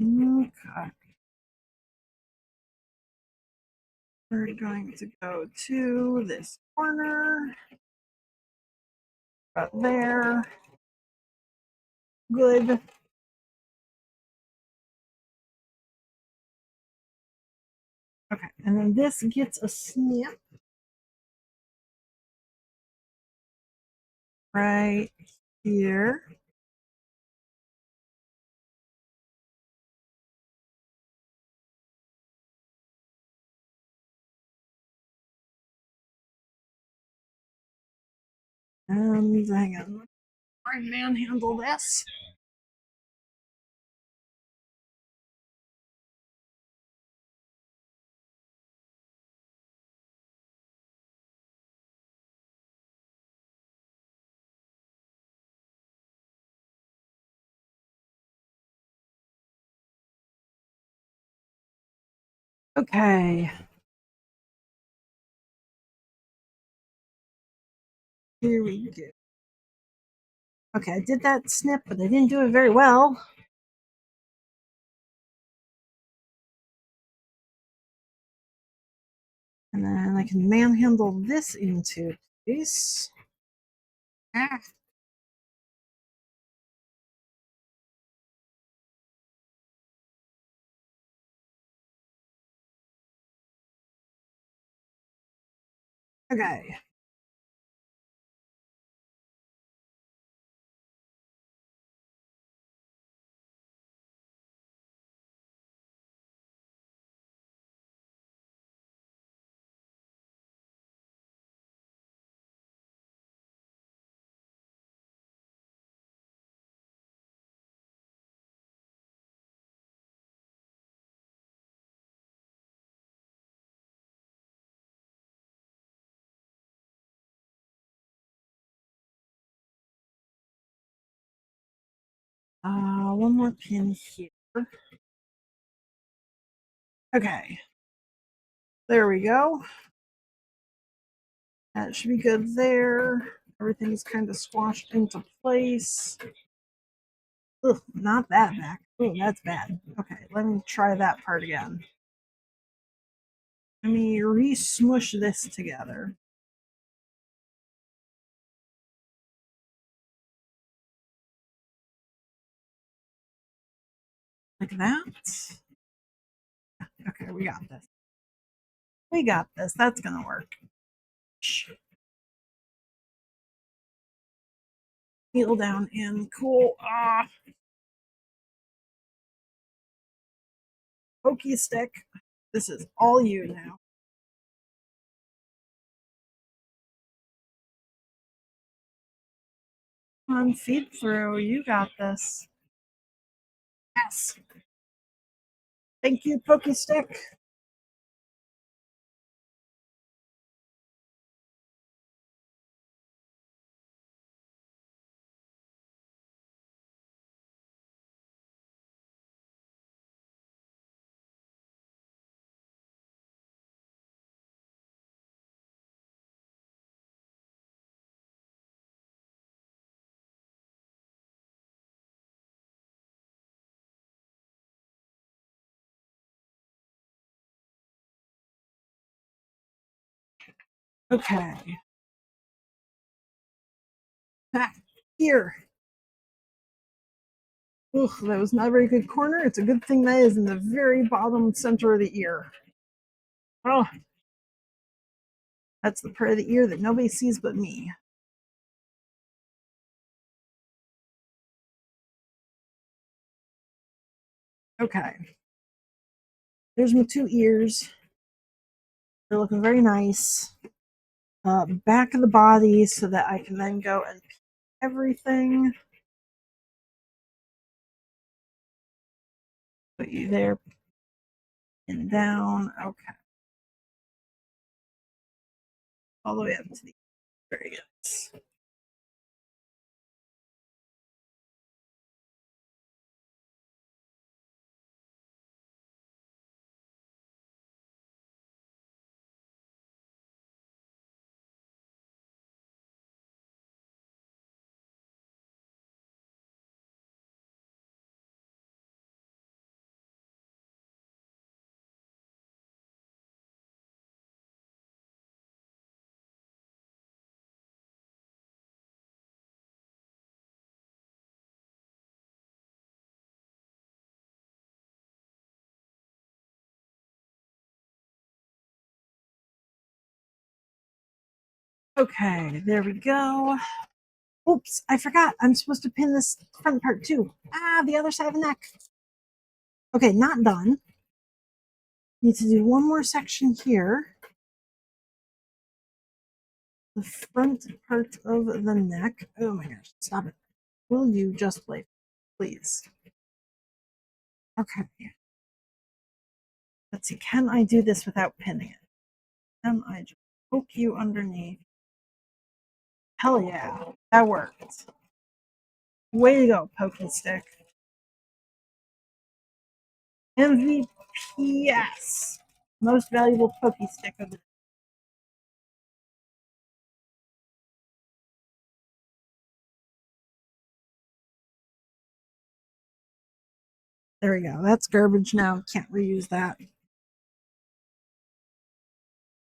Okay. We're going to go to this corner. About there. Good. Okay. And then this gets a snip right here. And hang on. Try and manhandle this. Okay. Here we go. Okay, I did that snip, but I didn't do it very well. And then I can manhandle this into place. Ah. Okay. One more pin here. Okay. There we go. That should be good there. Everything's kind of squashed into place. Ugh, not that back. Oh, that's bad. Okay, let me try that part again. Let me re-smush this together. Like that. Okay, we got this. We got this. That's gonna work. Shh. Kneel down in. Cool. Pokey stick. This is all you now. Come on, feed through. You got this. Yes. Thank you, Pokey Stick. Okay. Back here. Ugh, that was not a very good corner. It's a good thing that is in the very bottom center of the ear. Oh, that's the part of the ear that nobody sees but me. Okay. There's my two ears. They're looking very nice. Back of the body so that I can then go and peel everything. Put you there and down. Okay. All the way up to the very good. Okay, there we go. Oops, I forgot. I'm supposed to pin this front part too. Ah, the other side of the neck. Okay, not done. Need to do one more section here. The front part of the neck. Oh my gosh, stop it. Will you just play, please? Okay. Let's see, can I do this without pinning it? Can I just poke you underneath? Hell yeah, that worked. Way to go, Pokey Stick. MVPS. Most valuable Pokey Stick of the day. There we go. That's garbage now. Can't reuse that.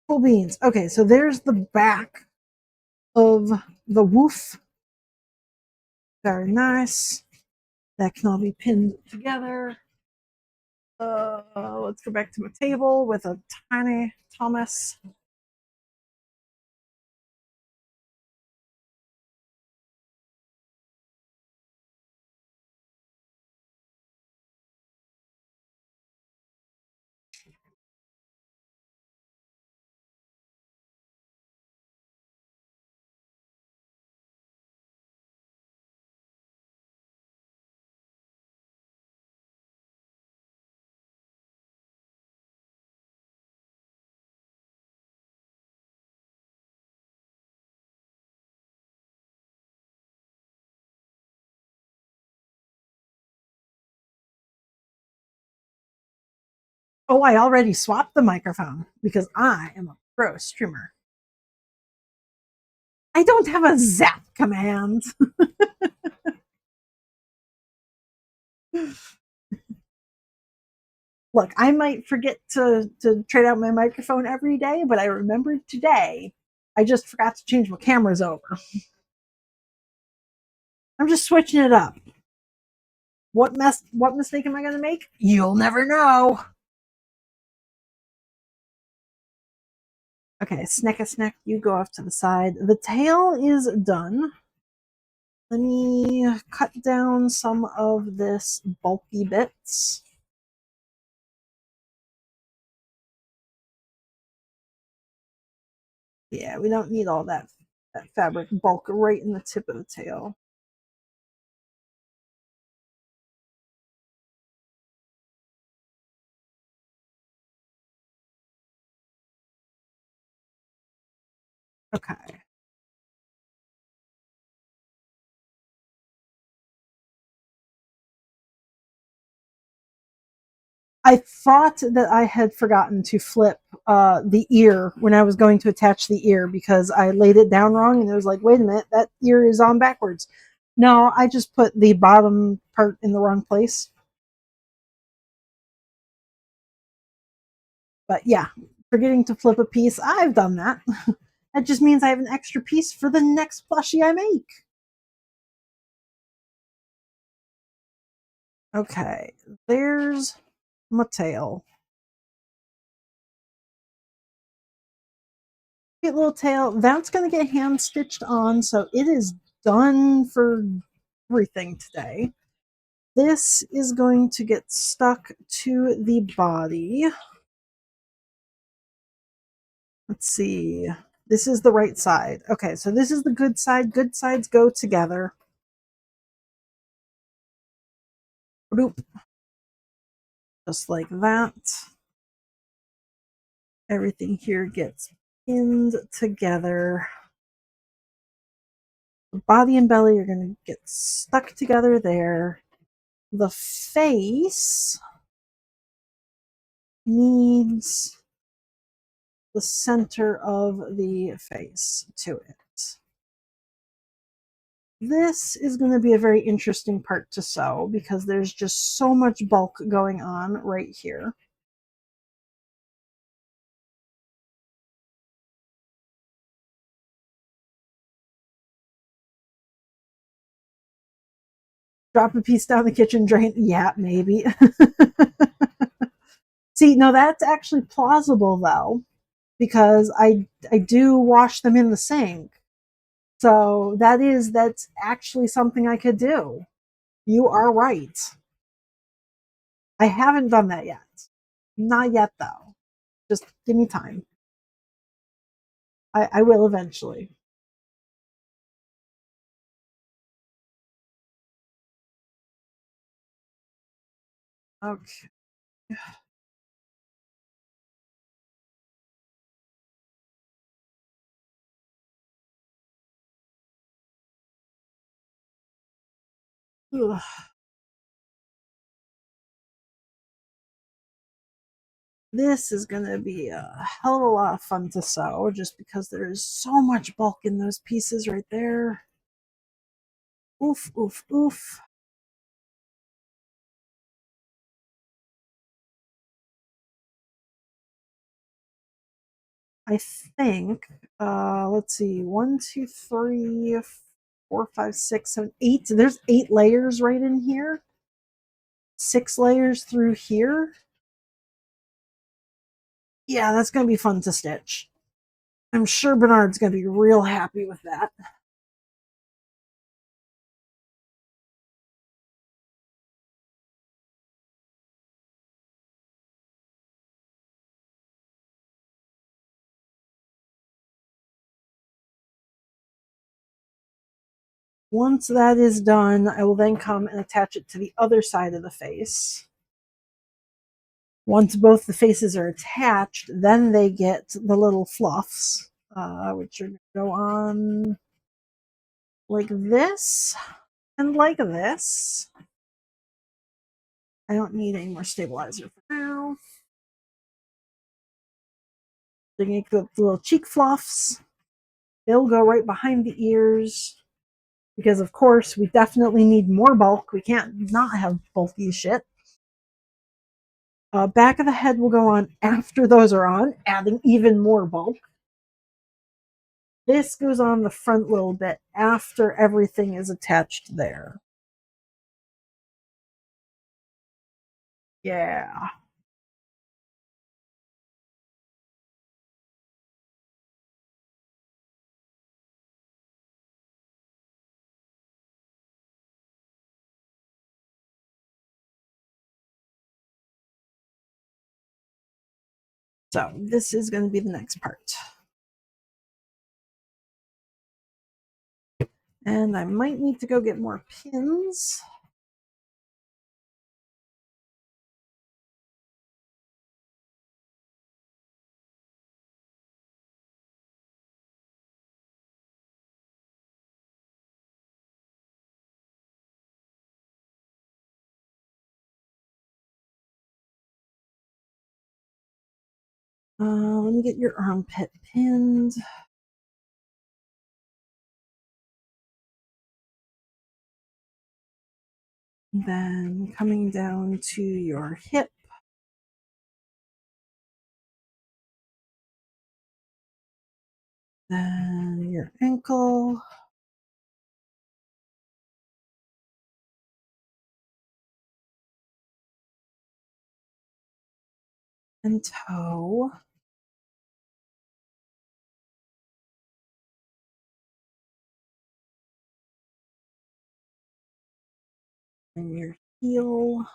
Cool beans. Okay, so there's the back of the woof. Very nice. That can all be pinned together. Let's go back to my table with a tiny Thomas. Oh, I already swapped the microphone because I am a pro streamer. I don't have a zap command. Look, I might forget to trade out my microphone every day, but I remembered today. I just forgot to change my cameras over. I'm just switching it up. What mistake am I going to make? You'll never know. Okay, snack, you go off to the side. The tail is done. Let me cut down some of this bulky bits. Yeah, we don't need all that fabric bulk right in the tip of the tail. Okay. I thought that I had forgotten to flip the ear when I was going to attach the ear because I laid it down wrong and it was like, wait a minute, that ear is on backwards. No, I just put the bottom part in the wrong place. But yeah, forgetting to flip a piece, I've done that. That just means I have an extra piece for the next plushie I make. Okay, there's my tail. Cute little tail. That's going to get hand stitched on, so it is done for everything today. This is going to get stuck to the body. Let's see. This is the right side. Okay, so this is the good side. Good sides go together. Boop. Just like that. Everything here gets pinned together. The body and belly are going to get stuck together there. The face needs the center of the face to it. This is going to be a very interesting part to sew because there's just so much bulk going on right here. Drop a piece down the kitchen drain. Yeah, maybe. See, no, that's actually plausible though, because I do wash them in the sink. So that's actually something I could do. You are right. I haven't done that yet. Not yet though. Just give me time. I will eventually. Okay. Ugh. This is going to be a hell of a lot of fun to sew just because there's so much bulk in those pieces right there. Oof, oof, oof. I think, let's see, 1, 2, 3, 4, 5, 6, 7, 8. There's 8 layers right in here. 6 layers through here. Yeah, that's going to be fun to stitch. I'm sure Bernard's going to be real happy with that. Once that is done, I will then come and attach it to the other side of the face. Once both the faces are attached, then they get the little fluffs, which are going to go on like this and like this. I don't need any more stabilizer for now. They're going to get the little cheek fluffs. They'll go right behind the ears because, of course, we definitely need more bulk. We can't not have bulky shit. Back of the head will go on after those are on, adding even more bulk. This goes on the front little bit after everything is attached there. Yeah. So this is going to be the next part. And I might need to go get more pins. Let me get your armpit pinned. Then coming down to your hip. Then your ankle. And toe. And your heel.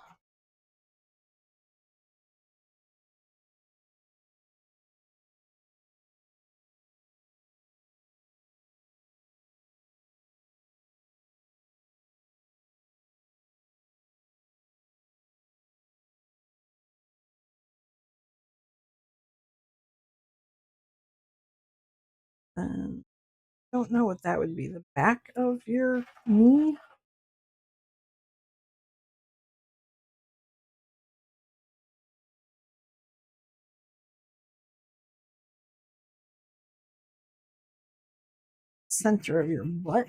And don't know what that would be. The back of your knee? Center of your butt?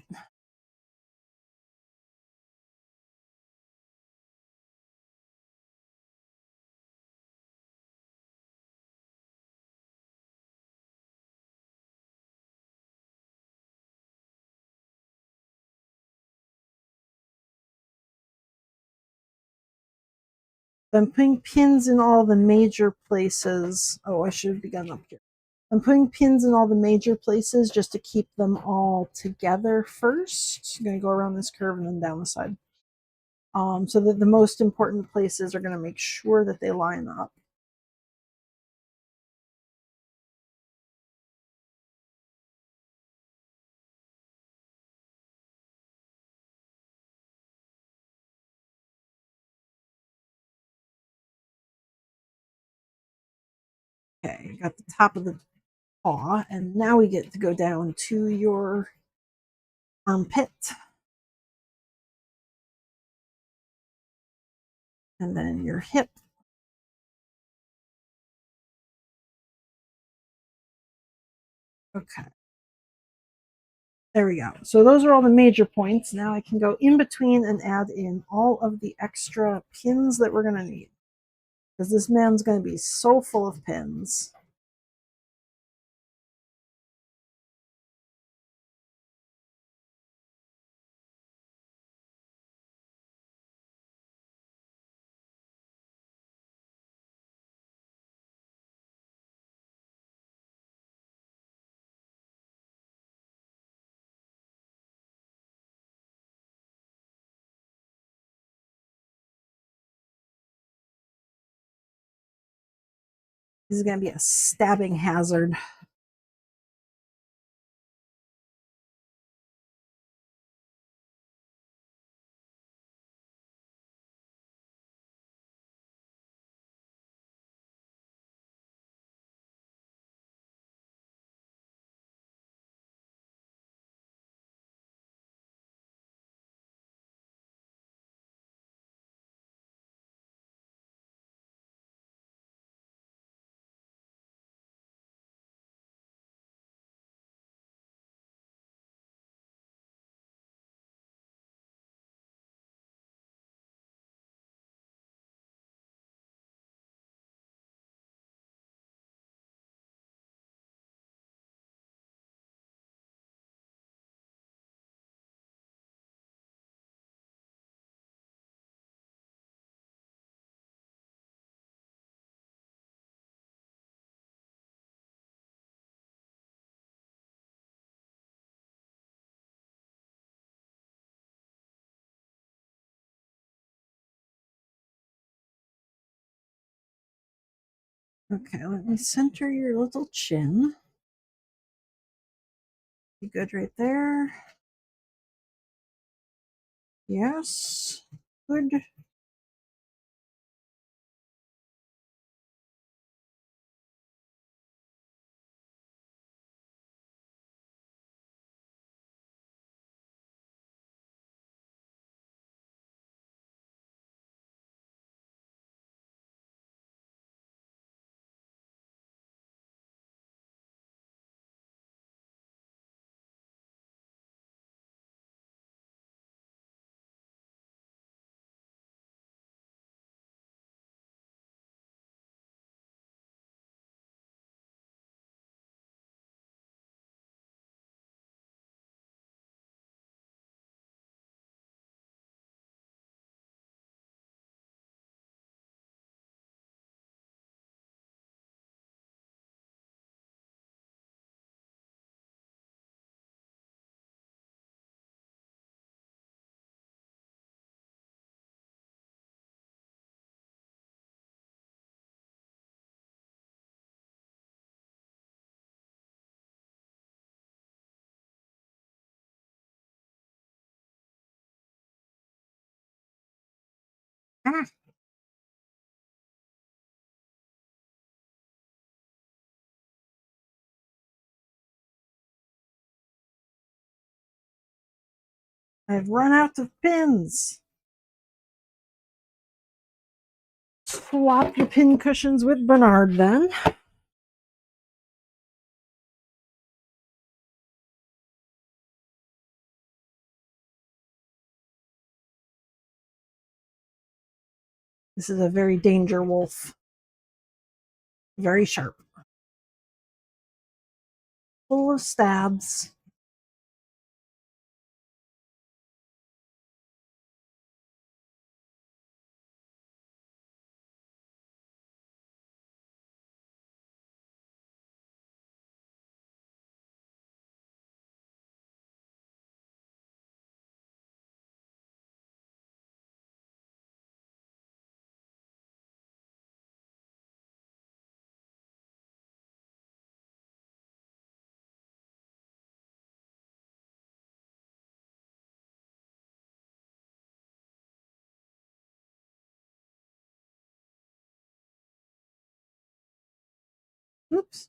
I'm putting pins in all the major places. Oh, I should have begun up here. I'm putting pins in all the major places just to keep them all together first. I'm going to go around this curve and then down the side. So that the most important places are going to make sure that they line up. Okay, got the top of the paw, and now we get to go down to your armpit. And then your hip. Okay. There we go. So those are all the major points. Now I can go in between and add in all of the extra pins that we're going to need. Because this man's going to be so full of pins. This is going to be a stabbing hazard. Okay, let me center your little chin. You good right there? Yes. Good. Ah, I've run out of pins. Swap the pin cushions with Bernard then. This is a very danger wolf. Very sharp. Full of stabs. Oops.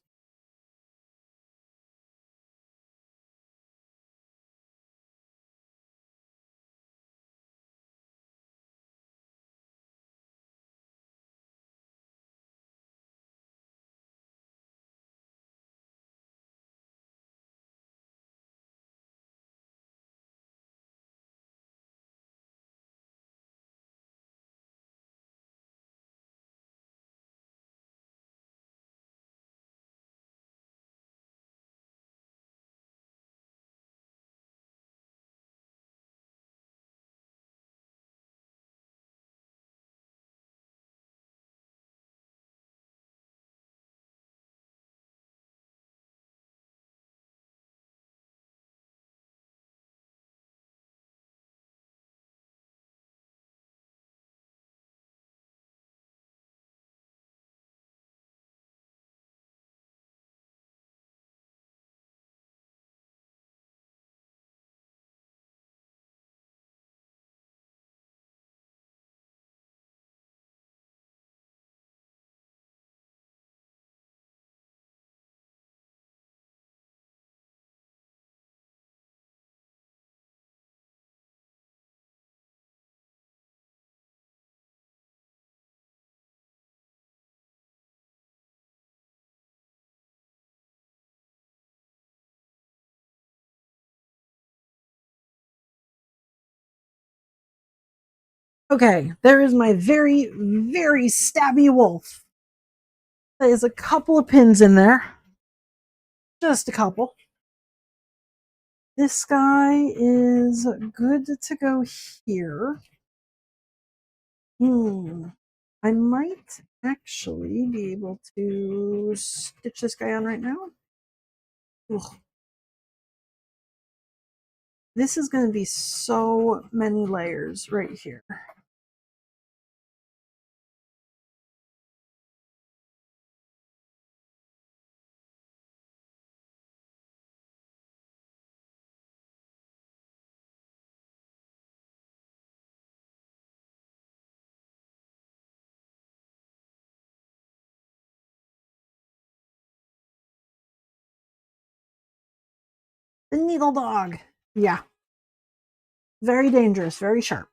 Okay, there is my very, very stabby wolf. There's a couple of pins in there. Just a couple. This guy is good to go here. I might actually be able to stitch this guy on right now. Ugh. This is going to be so many layers right here. The needle dog. Yeah. Very dangerous, very sharp.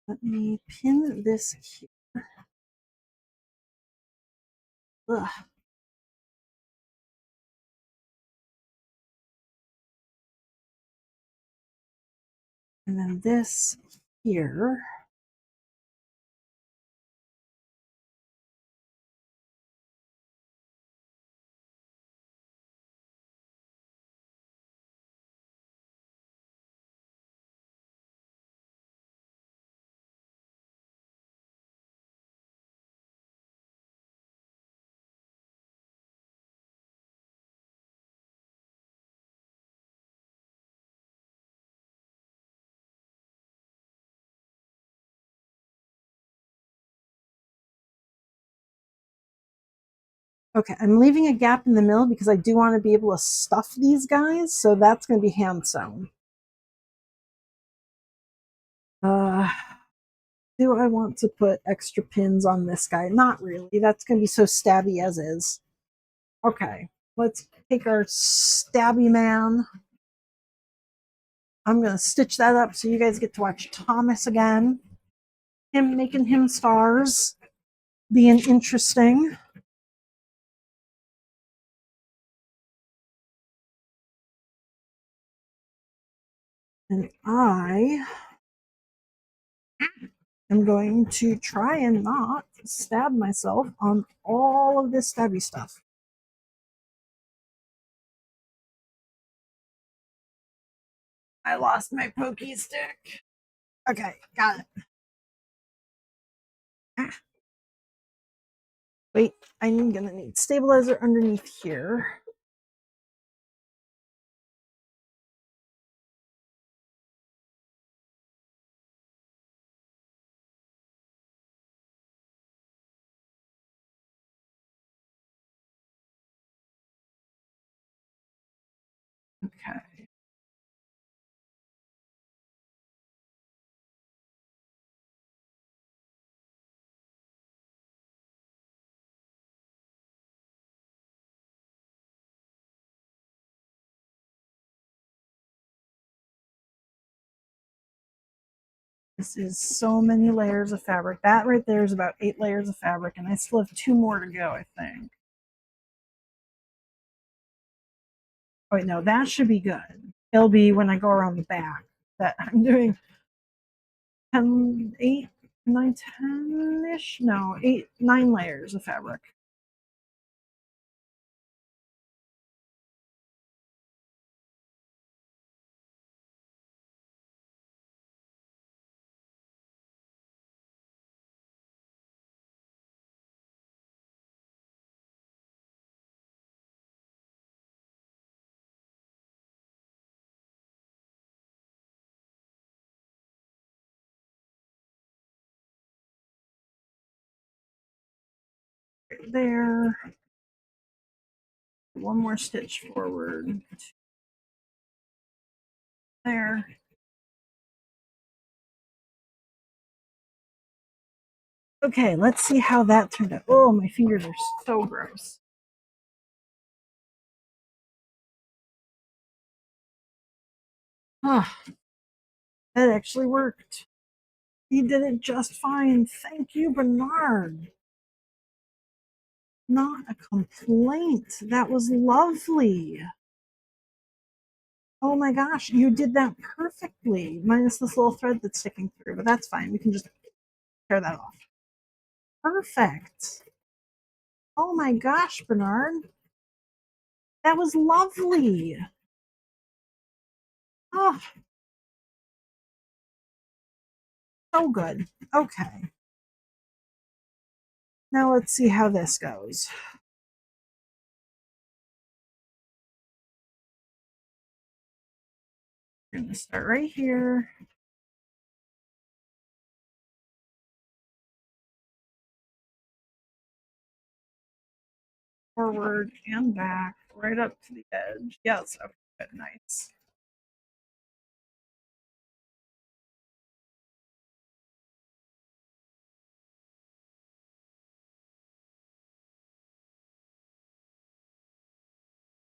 Let me pin this here. Ugh. And then this here. Okay, I'm leaving a gap in the middle because I do want to be able to stuff these guys, so that's going to be hand sewn. Do I want to put extra pins on this guy? Not really. That's going to be so stabby as is. Okay, let's take our stabby man. I'm going to stitch that up so you guys get to watch Thomas again. Him making him stars. Being interesting. And I am going to try and not stab myself on all of this stabby stuff. I lost my pokey stick. Okay, got it. Ah. Wait, I'm gonna need stabilizer underneath here. Okay. This is so many layers of fabric. That right there is about 8 layers of fabric, and I still have 2 more to go, I think. Oh, wait, no, that should be good. It'll be when I go around the back that I'm doing 10, 8, 9, 10-ish? No, 8, 9 layers of fabric. Right there. One more stitch forward. There. Okay, let's see how that turned out. Oh, my fingers are so gross. Ah, that actually worked. He did it just fine. Thank you, Bernard. Not a complaint. That was lovely. Oh my gosh, you did that perfectly. Minus this little thread that's sticking through, but that's fine. We can just tear that off. Perfect. Oh my gosh, Bernard. That was lovely. Oh, so good. Okay. Now let's see how this goes. We're going to start right here. Forward and back, right up to the edge. Yes, okay, nice.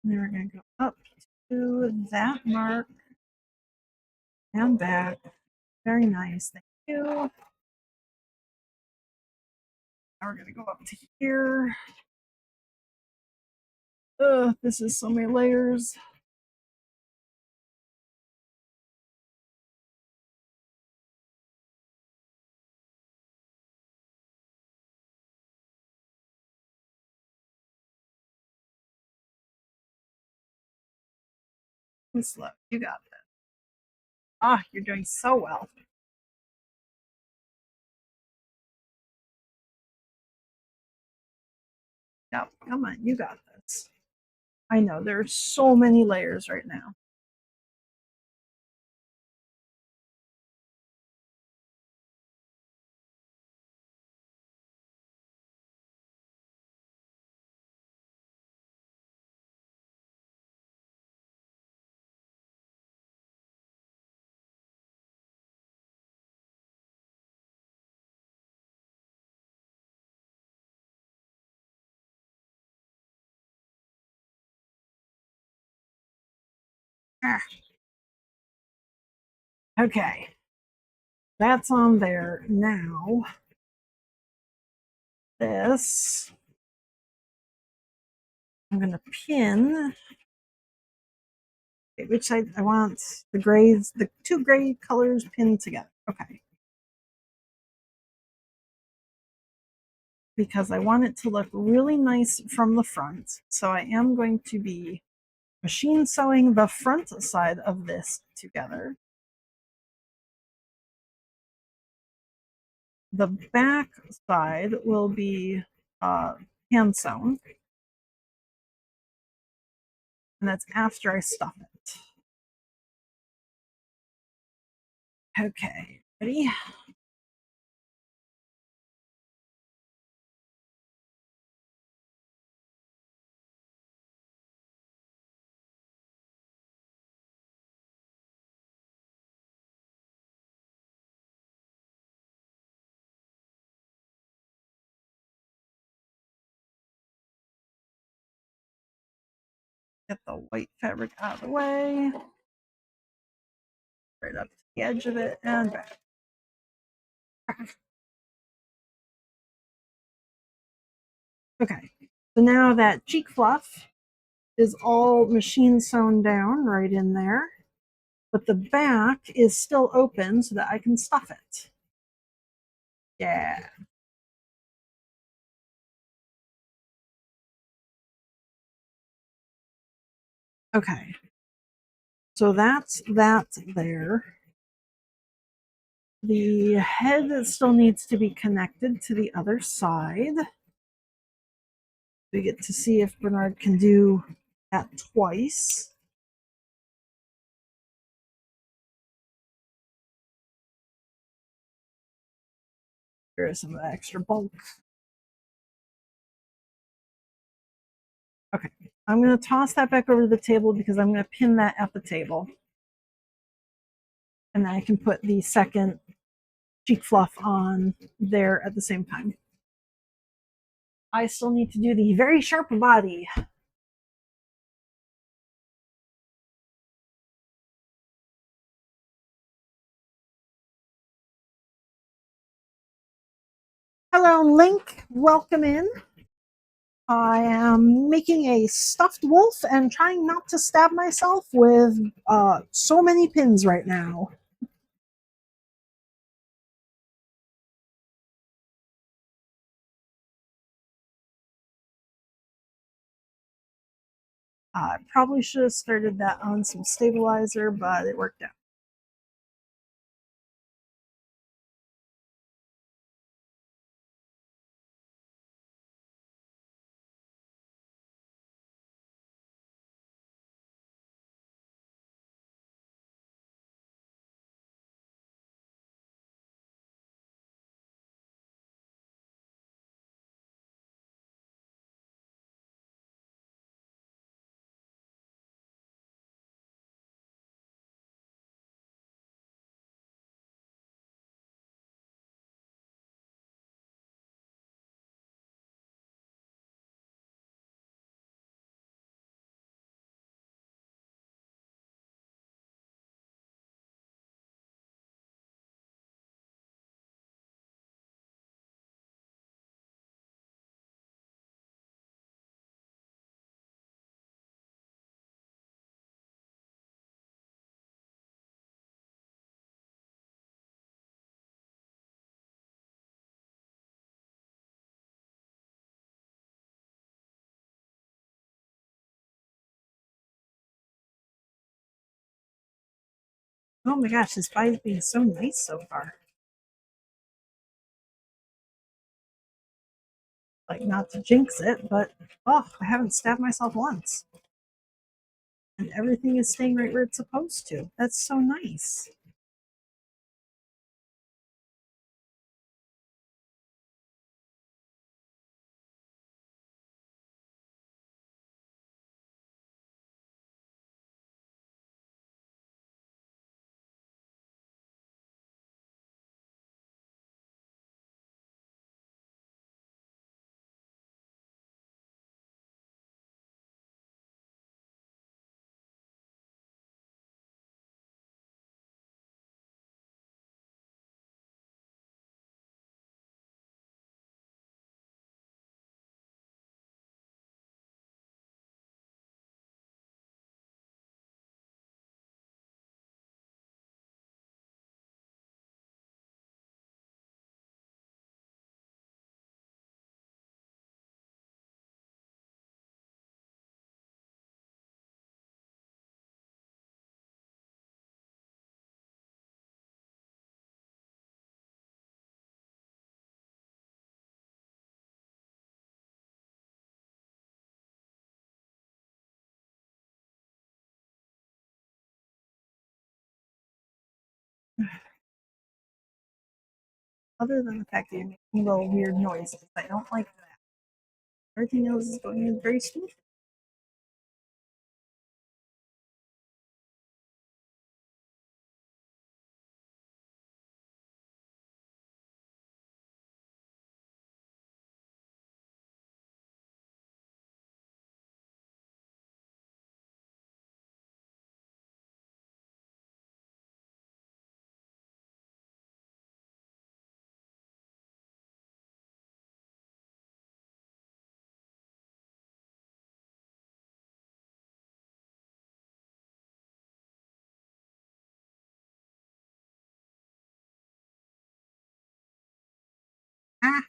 And then we're going to go up to that mark and back. Very nice. Thank you. Now we're going to go up to here. This is so many layers. Slow. You got this. Ah, you're doing so well. Yep, come on, you got this. I know there's so many layers right now. Ah, okay, that's on there now. This I'm going to pin. Okay, which side I want the grays, the two gray colors pinned together. Okay. Because I want it to look really nice from the front. So I am going to be machine sewing the front side of this together. The back side will be hand sewn. And that's after I stuff it. Okay, ready? Get the white fabric out of the way. Right up to the edge of it and back. Okay, so now that cheek fluff is all machine sewn down right in there, but the back is still open so that I can stuff it. Yeah. Okay. So that's that there. The head still needs to be connected to the other side. We get to see if Bernard can do that twice. Here's some extra bulk. Okay, I'm going to toss that back over to the table because I'm going to pin that at the table. And then I can put the second cheek fluff on there at the same time. I still need to do the very sharp body. Hello, Link. Welcome in. I am making a stuffed wolf and trying not to stab myself with so many pins right now. I probably should have started that on some stabilizer, but it worked out. Oh my gosh, this pie is being so nice so far. Like, not to jinx it, but oh, I haven't stabbed myself once. And everything is staying right where it's supposed to. That's so nice. other than the fact that you're making little weird noises. I don't like that. Everything else is going in very smooth. Ah,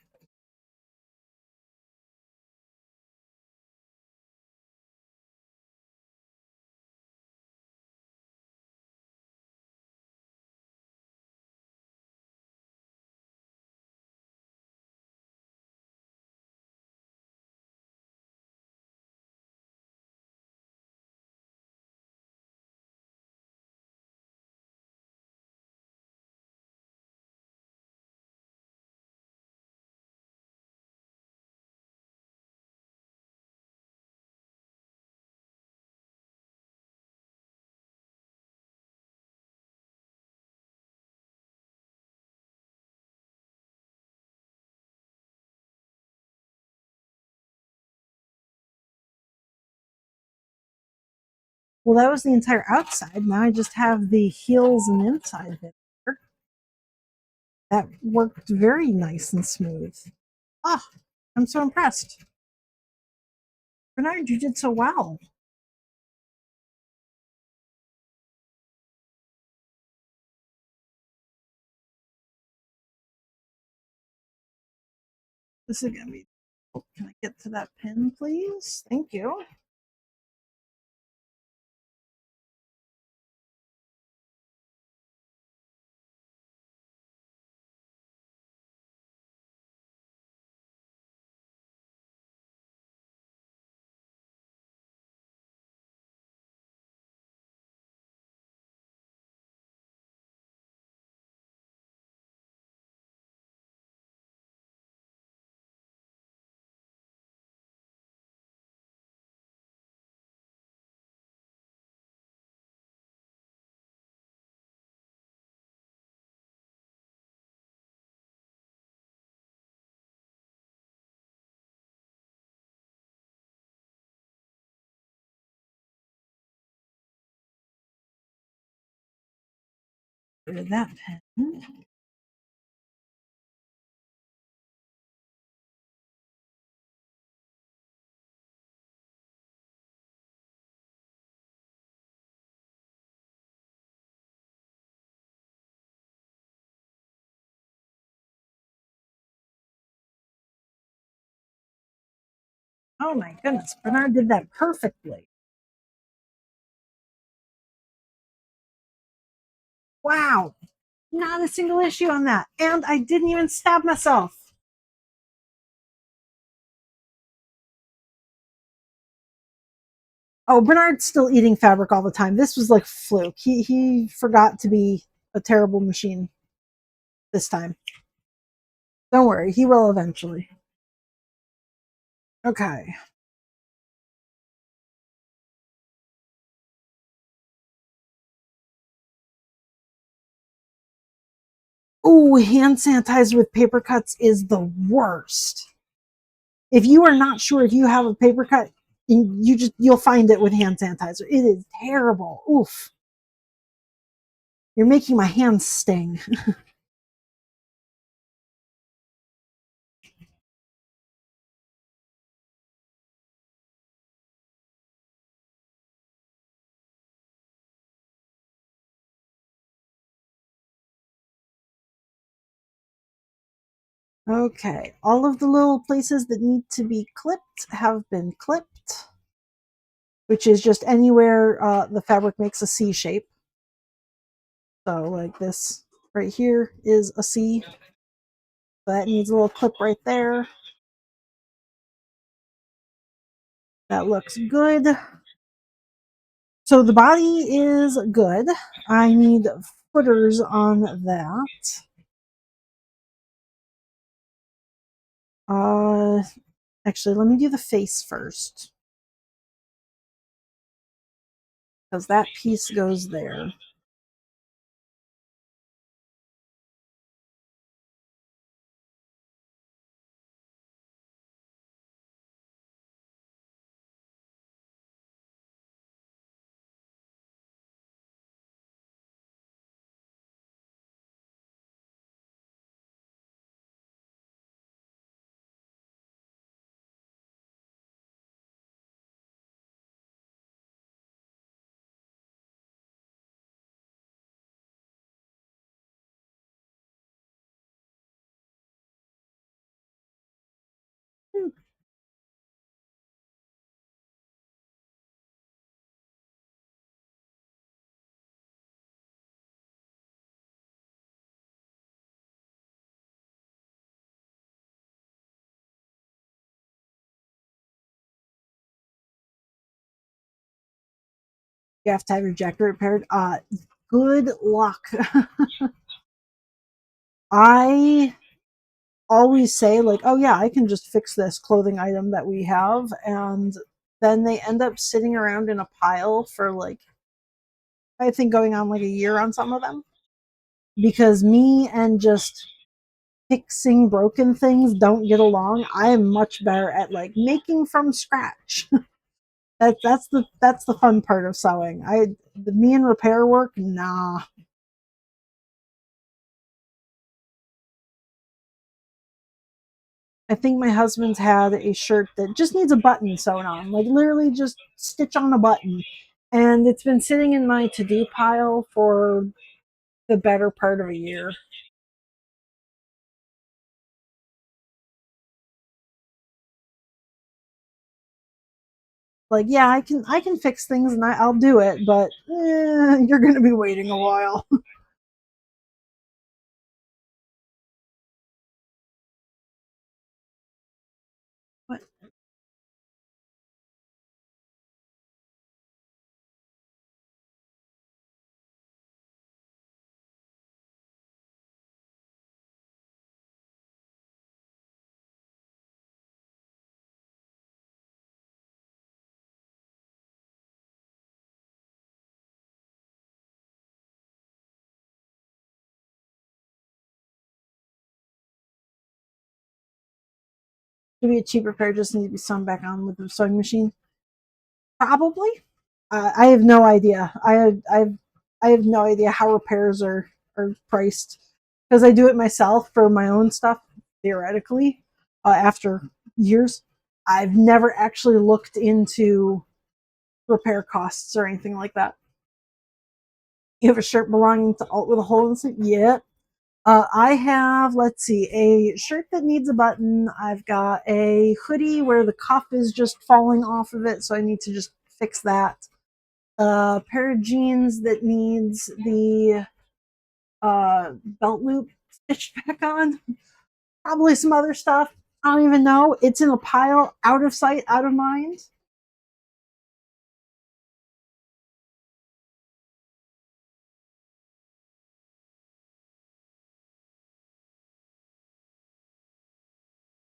well, that was the entire outside. Now I just have the heels and inside of it. That worked very nice and smooth. Ah, I'm so impressed. Bernard, you did so well. This is gonna be. Oh, can I get to that pin, please? Thank you. Rid of that pen. Oh my goodness, Bernard did that perfectly. Wow, not a single issue on that. And I didn't even stab myself. Oh, Bernard's still eating fabric all the time. This was like fluke. He forgot to be a terrible machine this time. Don't worry, he will eventually. Okay. Oh, hand sanitizer with paper cuts is the worst. If you are not sure if you have a paper cut, you'll find it with hand sanitizer. It is terrible. Oof. You're making my hands sting. Okay, all of the little places that need to be clipped have been clipped, which is just anywhere the fabric makes a C shape. So like this right here is a C. So that needs a little clip right there. That looks good. So the body is good. I need footers on that. Uh, actually, let me do the face first because that piece goes there. Hmm. You have to have your jacket repaired. Good luck. I always say like, oh yeah, I can just fix this clothing item that we have, and then they end up sitting around in a pile for like, I think going on like a year on some of them, because me and just fixing broken things don't get along. I am much better at like making from scratch. That's the fun part of sewing. The me and repair work, nah. I think my husband's had a shirt that just needs a button sewn on, like literally just stitch on a button. And it's been sitting in my to do pile for the better part of a year. Like, yeah, I can fix things and I'll do it, but you're gonna be waiting a while. But to be a cheap repair, just need to be sewn back on with the sewing machine. Probably. I have no idea. I have no idea how repairs are priced because I do it myself for my own stuff. Theoretically, after years, I've never actually looked into repair costs or anything like that. You have a shirt belonging to alt with a hole in the sleeve? Yeah. I have, let's see, a shirt that needs a button. I've got a hoodie where the cuff is just falling off of it, so I need to just fix that. A pair of jeans that needs the belt loop stitched back on. Probably some other stuff. I don't even know. It's in a pile, out of sight, out of mind.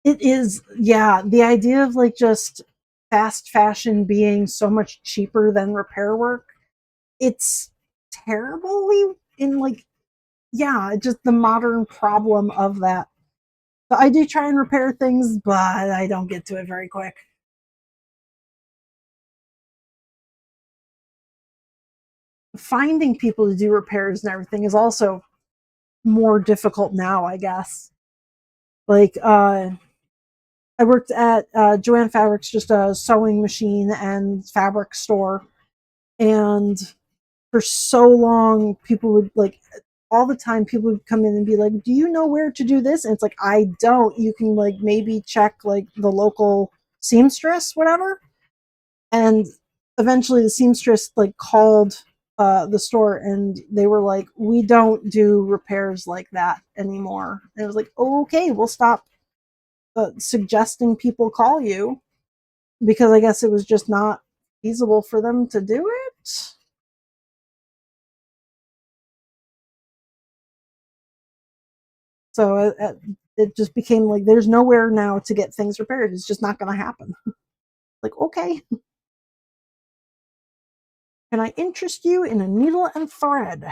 It is, yeah. The idea of like just fast fashion being so much cheaper than repair work, it's terribly in like, yeah, just the modern problem of that. So I do try and repair things, but I don't get to it very quick. Finding people to do repairs and everything is also more difficult now, I guess. Like, I worked at Joanne Fabrics, just a sewing machine and fabric store, and for so long, people would like all the time. People would come in and be like, "Do you know where to do this?" And it's like, "I don't." You can like maybe check like the local seamstress, whatever. And eventually, the seamstress like called the store and they were like, "We don't do repairs like that anymore." And it was like, "Okay, we'll stop suggesting people call you," because I guess it was just not feasible for them to do it. So it just became like there's nowhere now to get things repaired. It's just not going to happen. Like, okay, can I interest you in a needle and thread?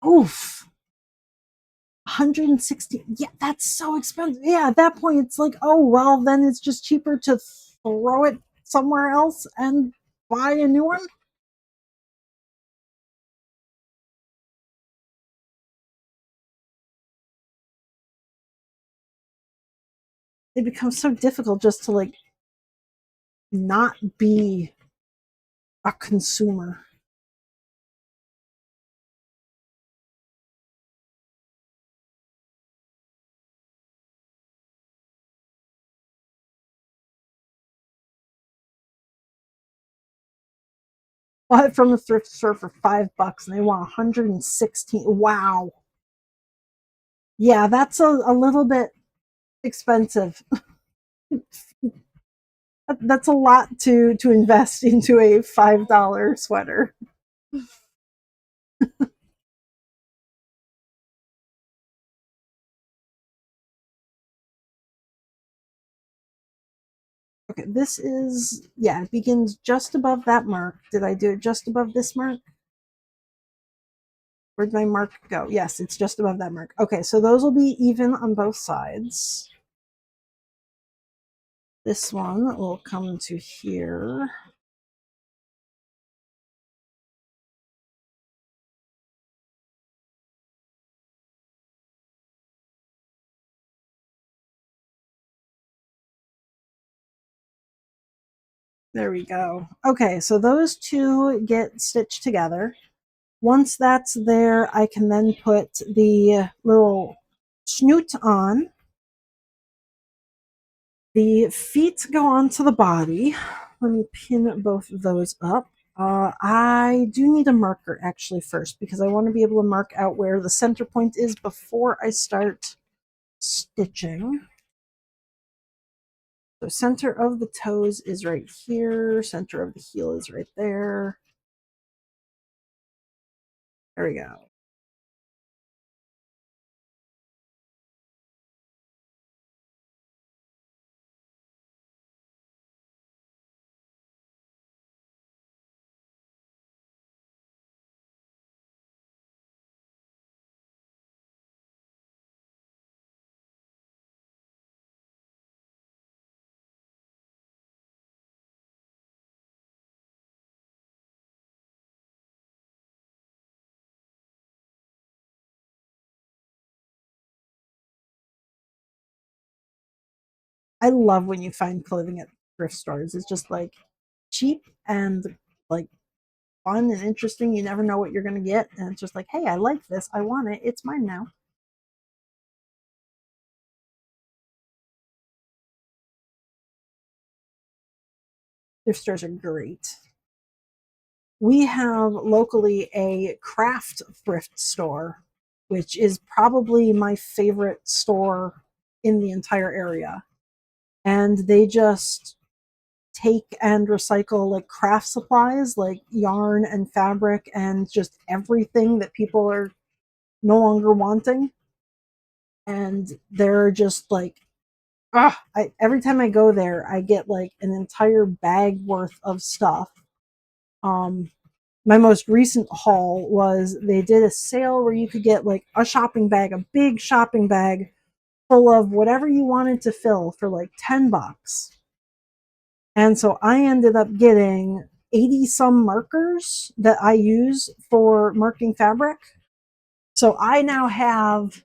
Oof. 160. Yeah, that's so expensive. Yeah, at that point, it's like, oh, well, then it's just cheaper to throw it somewhere else and buy a new one. It becomes so difficult just to like not be a consumer. Bought it from the thrift store for $5 and they want 116. Wow. Yeah, that's a little bit expensive. That's a lot to invest into a $5 sweater. Okay, this is, yeah, it begins just above that mark. Did I do it just above this mark? Where'd my mark go? Yes, it's just above that mark. Okay, so those will be even on both sides. This one will come to here. There we go. Okay, so those two get stitched together. Once that's there, I can then put the little snoot on. The feet go onto the body. Let me pin both of those up. I do need a marker actually first because I want to be able to mark out where the center point is before I start stitching. So center of the toes is right here. Center of the heel is right there. There we go. I love when you find clothing at thrift stores. It's just like cheap and like fun and interesting. You never know what you're going to get. And it's just like, hey, I like this. I want it. It's mine now. Thrift stores are great. We have locally a craft thrift store, which is probably my favorite store in the entire area. And they just take and recycle like craft supplies like yarn and fabric and just everything that people are no longer wanting. And they're just like, every time I go there, I get like an entire bag worth of stuff. Um, my most recent haul was they did a sale where you could get like a shopping bag, a big shopping bag full of whatever you wanted to fill for like $10. And so I ended up getting 80 some markers that I use for marking fabric. So I now have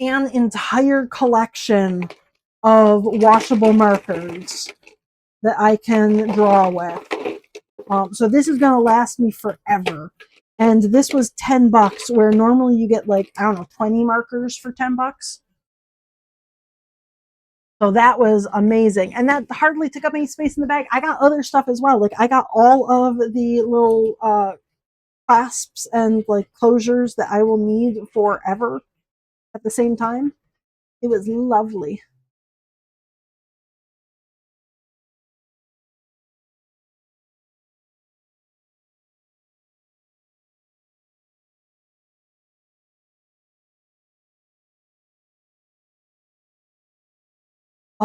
an entire collection of washable markers that I can draw with. So this is going to last me forever. And this was $10, where normally you get like, I don't know, 20 markers for $10. So that was amazing. And that hardly took up any space in the bag. I got other stuff as well. Like I got all of the little clasps and like closures that I will need forever at the same time. It was lovely.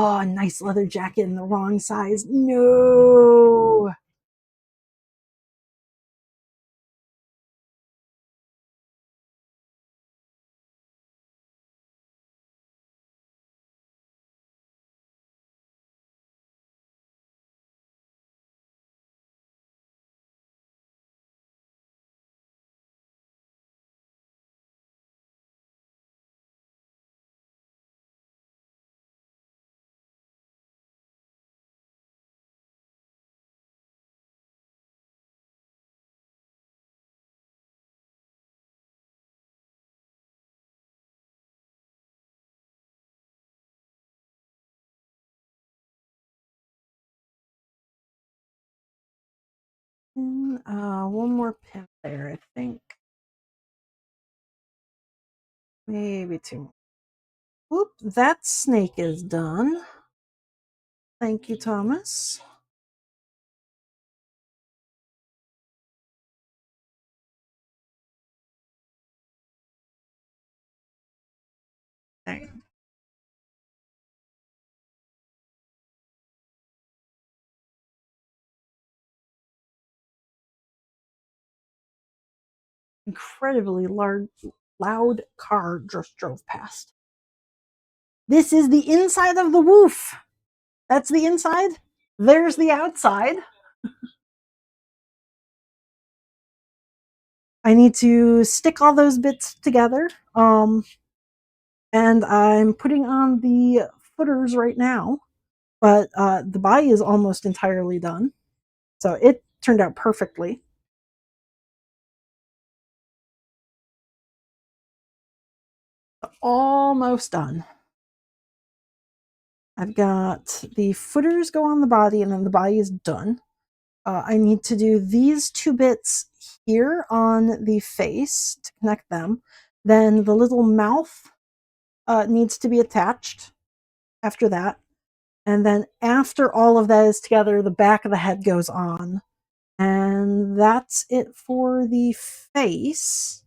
Oh, nice leather jacket in the wrong size. No. And, one more pin there, I think. Maybe two more. Whoop, that snake is done. Thank you, Thomas. There. Incredibly large, loud car just drove past. This is the inside of the woof. That's the inside. There's the outside. I need to stick all those bits together. And I'm putting on the footers right now, but the body is almost entirely done. So it turned out perfectly. Almost done. I've got the footers go on the body, and then the body is done. I need to do these two bits here on the face to connect them. Then the little mouth needs to be attached after that. And then after all of that is together, the back of the head goes on. And that's it for the face.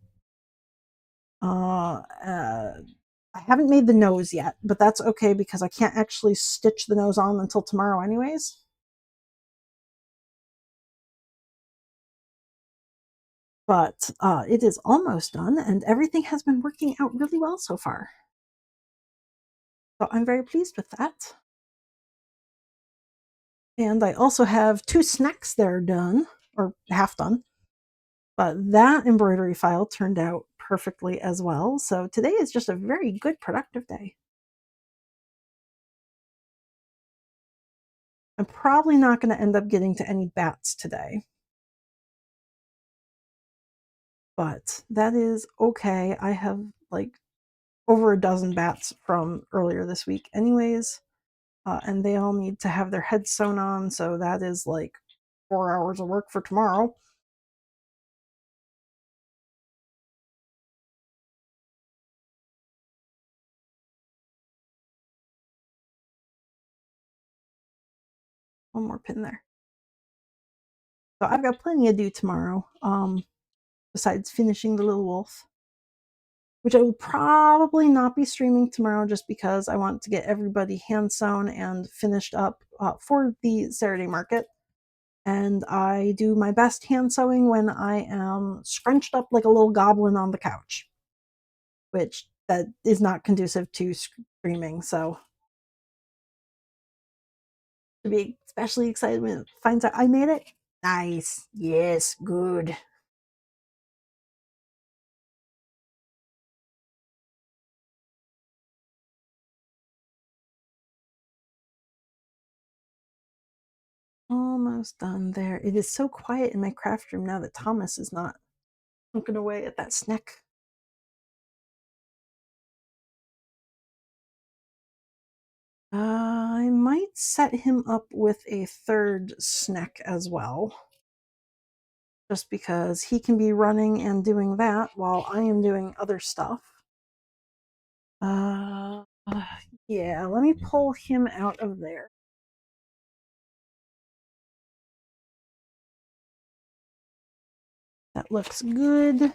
I haven't made the nose yet, but that's okay because I can't actually stitch the nose on until tomorrow anyways. But it is almost done, and everything has been working out really well so far. So I'm very pleased with that. And I also have two snacks that are done, or half done. But that embroidery file turned out perfectly as well. So today is just a very good, productive day. I'm probably not going to end up getting to any bats today. But that is okay. I have like over a dozen bats from earlier this week, anyways. And they all need to have their heads sewn on, so that is like 4 hours of work for tomorrow. One more pin there. So I've got plenty to do tomorrow, besides finishing the little wolf, which I will probably not be streaming tomorrow just because I want to get everybody hand sewn and finished up for the Saturday market. And I do my best hand sewing when I am scrunched up like a little goblin on the couch, which that is not conducive to streaming. So to be especially excited when it finds out I made it. Nice. Yes, good. Almost done there. It is so quiet in my craft room now that Thomas is not looking away at that snack. I might set him up with a third snack as well. Just because he can be running and doing that while I am doing other stuff. Uh, yeah, let me pull him out of there. That looks good.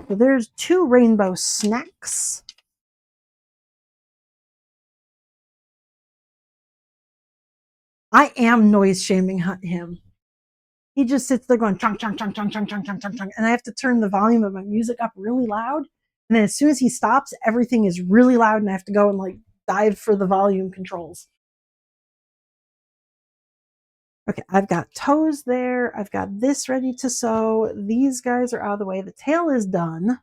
So there's two rainbow snacks. I am noise shaming him. He just sits there going chunk, chunk, chunk, chunk, chunk, chunk, chunk, chunk, chunk, and I have to turn the volume of my music up really loud. And then as soon as he stops, everything is really loud, and I have to go and like dive for the volume controls. Okay, I've got toes there. I've got this ready to sew. These guys are out of the way. The tail is done.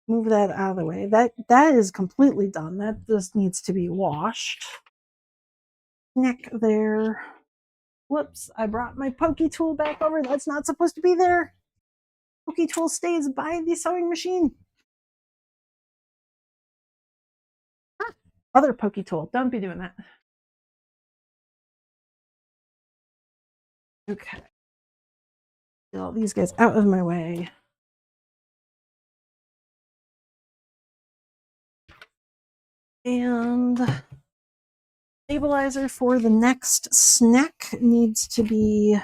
Move that out of the way. That is completely done. That just needs to be washed. Neck there. Whoops, I brought my pokey tool back over. That's not supposed to be there. Pokey tool stays by the sewing machine. Ah, other pokey tool. Don't be doing that. Okay. Get all these guys out of my way. And stabilizer for the next snack needs to be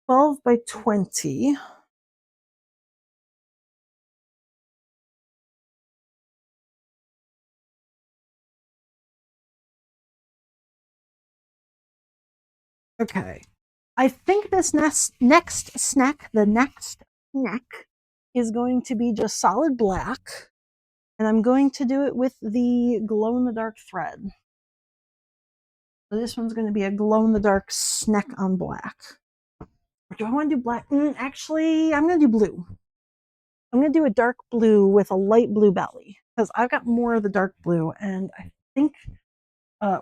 12 by 20. Okay. I think this next snack is going to be just solid black. And I'm going to do it with the glow-in-the-dark thread. So this one's going to be a glow-in-the-dark snack on black. Or do I want to do black? Actually, I'm going to do blue. I'm going to do a dark blue with a light blue belly because I've got more of the dark blue, and I think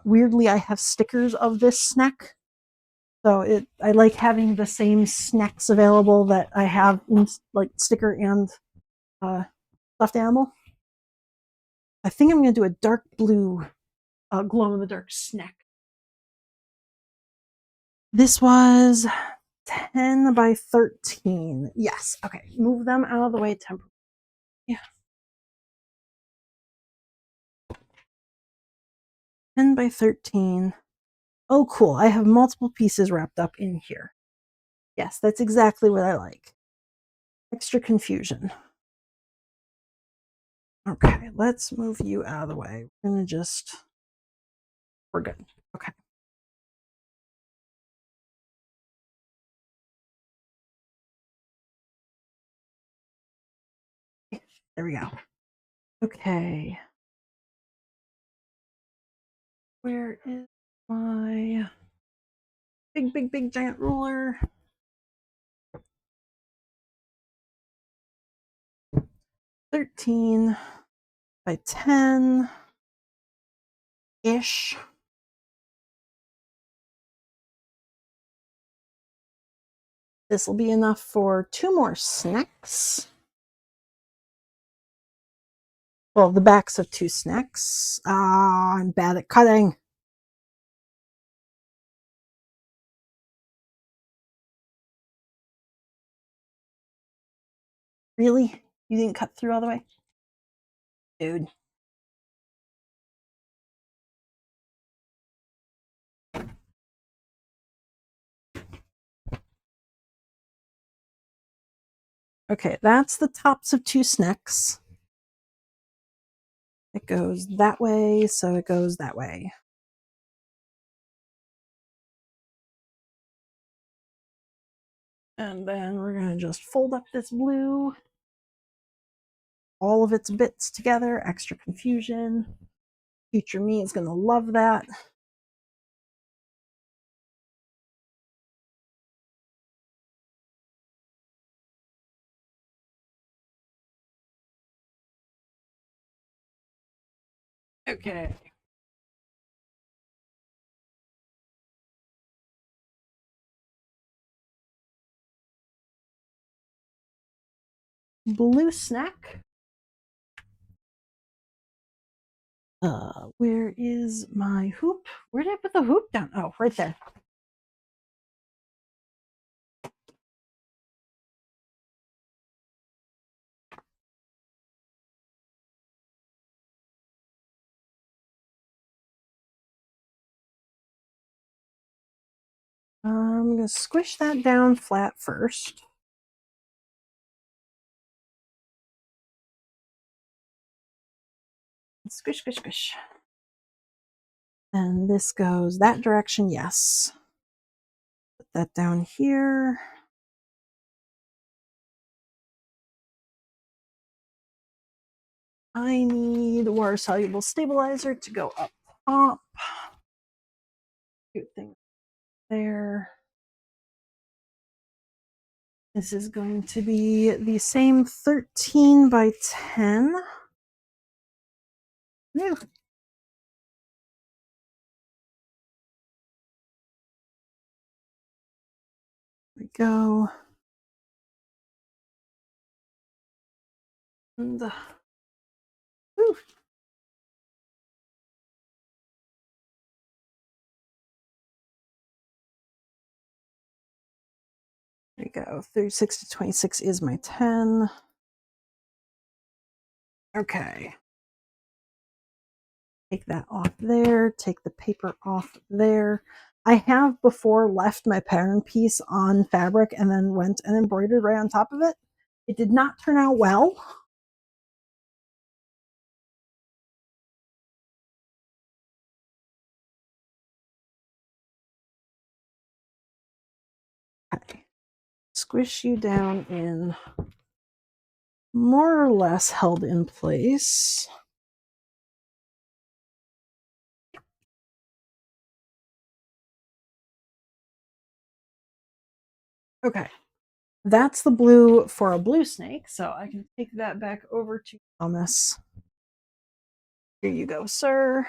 weirdly I have stickers of this snack. So I like having the same snacks available that I have in like sticker and stuffed animal. I think I'm going to do a dark blue glow in the dark snack. This was 10 by 13. Yes. Okay. Move them out of the way temporarily. Yeah. 10 by 13. Oh, cool. I have multiple pieces wrapped up in here. Yes, that's exactly what I like. Extra confusion. Okay, let's move you out of the way. We're going to just, we're good. Okay. There we go. Okay. Where is my big, big, big giant ruler? 13 by 10 ish. This will be enough for 2 more snacks. Well, the backs of 2 snacks. Ah, I'm bad at cutting. Really? You didn't cut through all the way? Dude. Okay, that's the tops of 2 snacks. It goes that way, so it goes that way. And then we're going to just fold up this blue. All of its bits together, extra confusion. Future me is going to love that. Okay. Blue snack. Where is my hoop? Where did I put the hoop down? Oh, right there. I'm going to squish that down flat first. Squish, squish, squish. And this goes that direction, yes. Put that down here. I need water soluble stabilizer to go up top. Good thing there. This is going to be the same 13 by 10. There we go. And whew. There we go. 36 to 26 is my 10. Okay. Take that off there. Take the paper off there. I have before left my pattern piece on fabric and then went and embroidered right on top of it. It did not turn out well. Okay. Squish you down in more or less held in place. Okay, that's the blue for a blue snake, so I can take that back over to Thomas. Here you go, sir.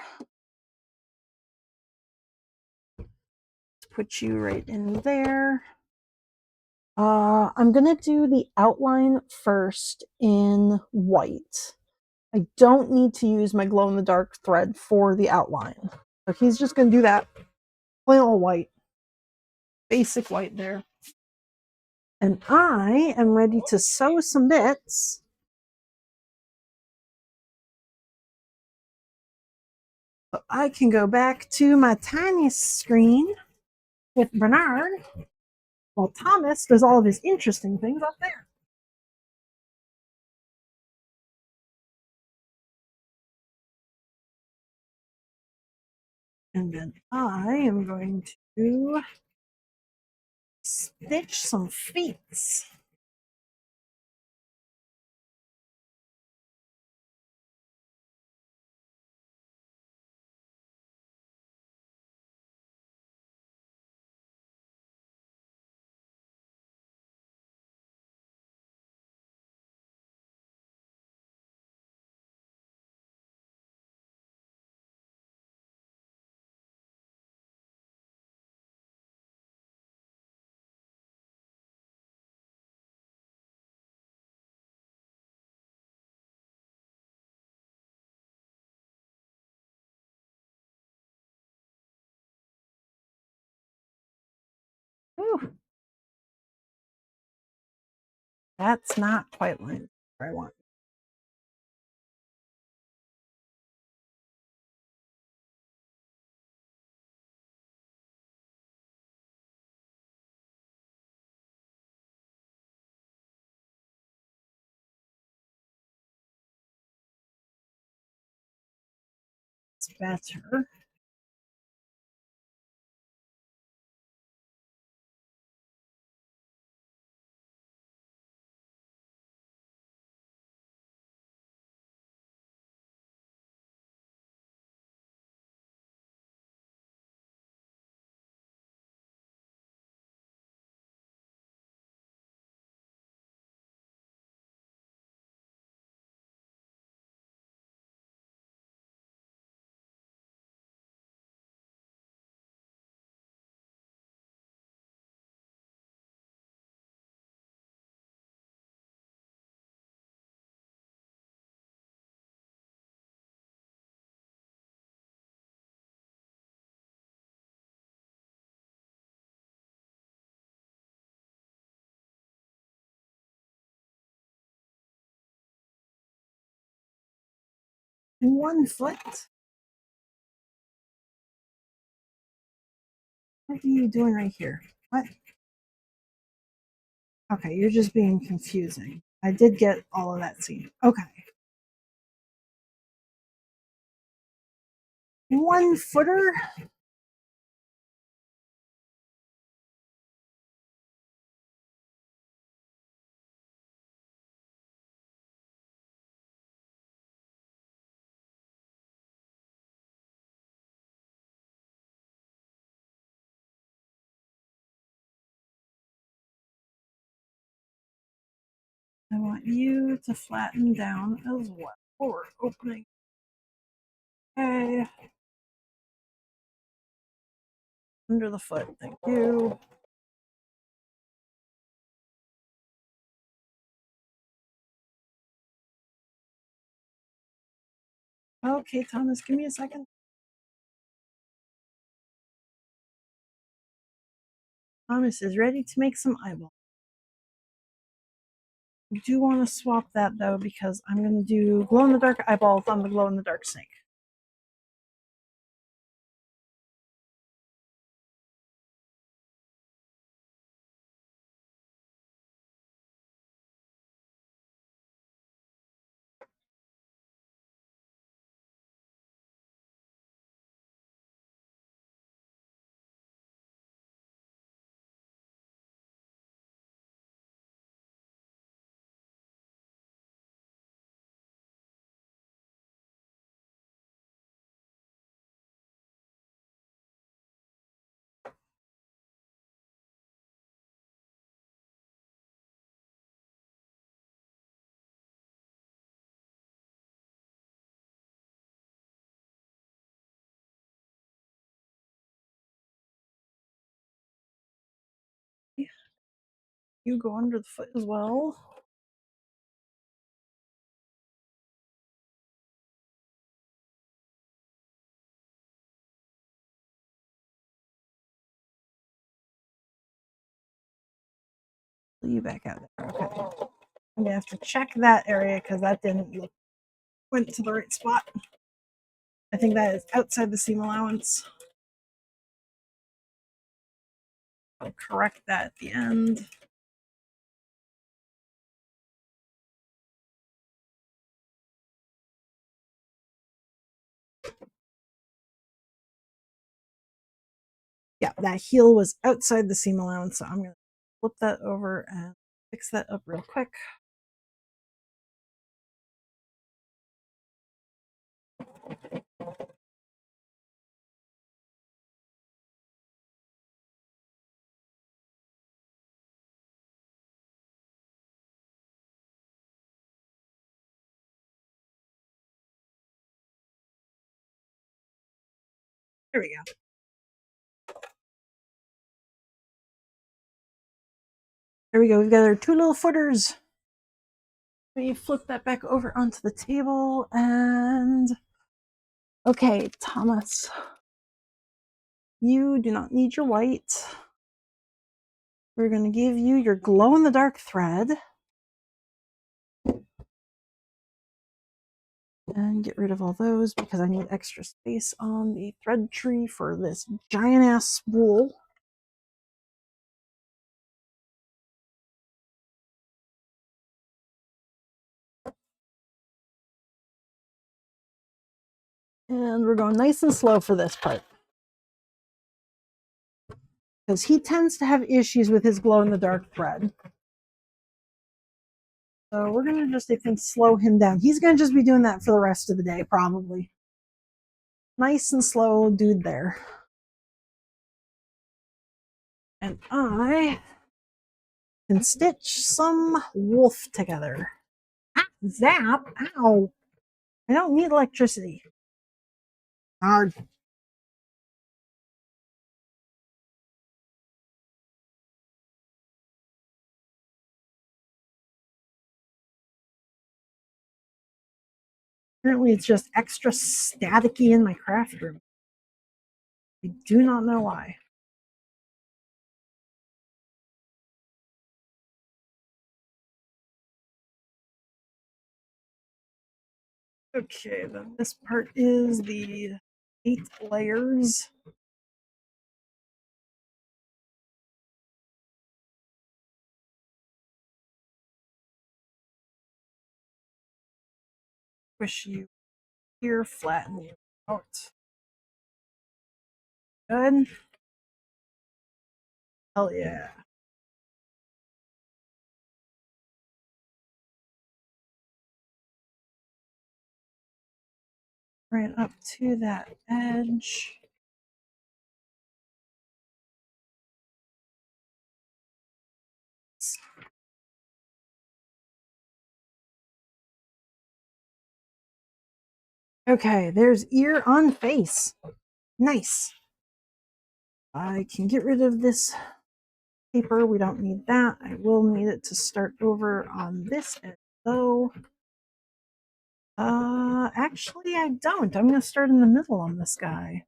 Put you right in there. I'm gonna do the outline first in white. I don't need to use my glow in the dark thread for the outline. So he's just gonna do that plain old white, basic white there. And I am ready to sew some bits. So I can go back to my tiny screen with Bernard while Thomas does all of his interesting things up there. And then I am going to stitch some feet. Ooh, that's not quite what I want. It's better. One foot. What are you doing right here? What? Okay, you're just being confusing. I did get all of that scene. Okay. 1 footer. I want you to flatten down as well. Forward opening. Okay. Under the foot. Thank you. Okay, Thomas, give me a second. Thomas is ready to make some eyeballs. I do want to swap that though because I'm going to do glow in the dark eyeballs on the glow in the dark snake. You go under the foot as well. You back out there. Okay. I'm gonna have to check that area because that didn't look went to the right spot. I think that is outside the seam allowance. I'll correct that at the end. Yeah, that heel was outside the seam allowance, so I'm gonna flip that over and fix that up real quick. There we go. There we go. We've got our 2 little footers. Let me flip that back over onto the table and okay, Thomas, you do not need your white. We're going to give you your glow in the dark thread and get rid of all those because I need extra space on the thread tree for this giant ass spool. And we're going nice and slow for this part because he tends to have issues with his glow in the dark thread. So we're going to just, I think, slow him down. He's going to just be doing that for the rest of the day, probably. Nice and slow dude there. And I can stitch some wolf together. Ah, zap! Ow! I don't need electricity. Hard. Apparently it's just extra staticky in my craft room. I do not know why. Okay, then this part is the 8 layers. Push you here, flatten you out. Good. Hell yeah. Right up to that edge. Okay, there's ear on face. Nice. I can get rid of this paper. We don't need that. I will need it to start over on this edge though. Actually I don't. I'm gonna start in the middle on this guy.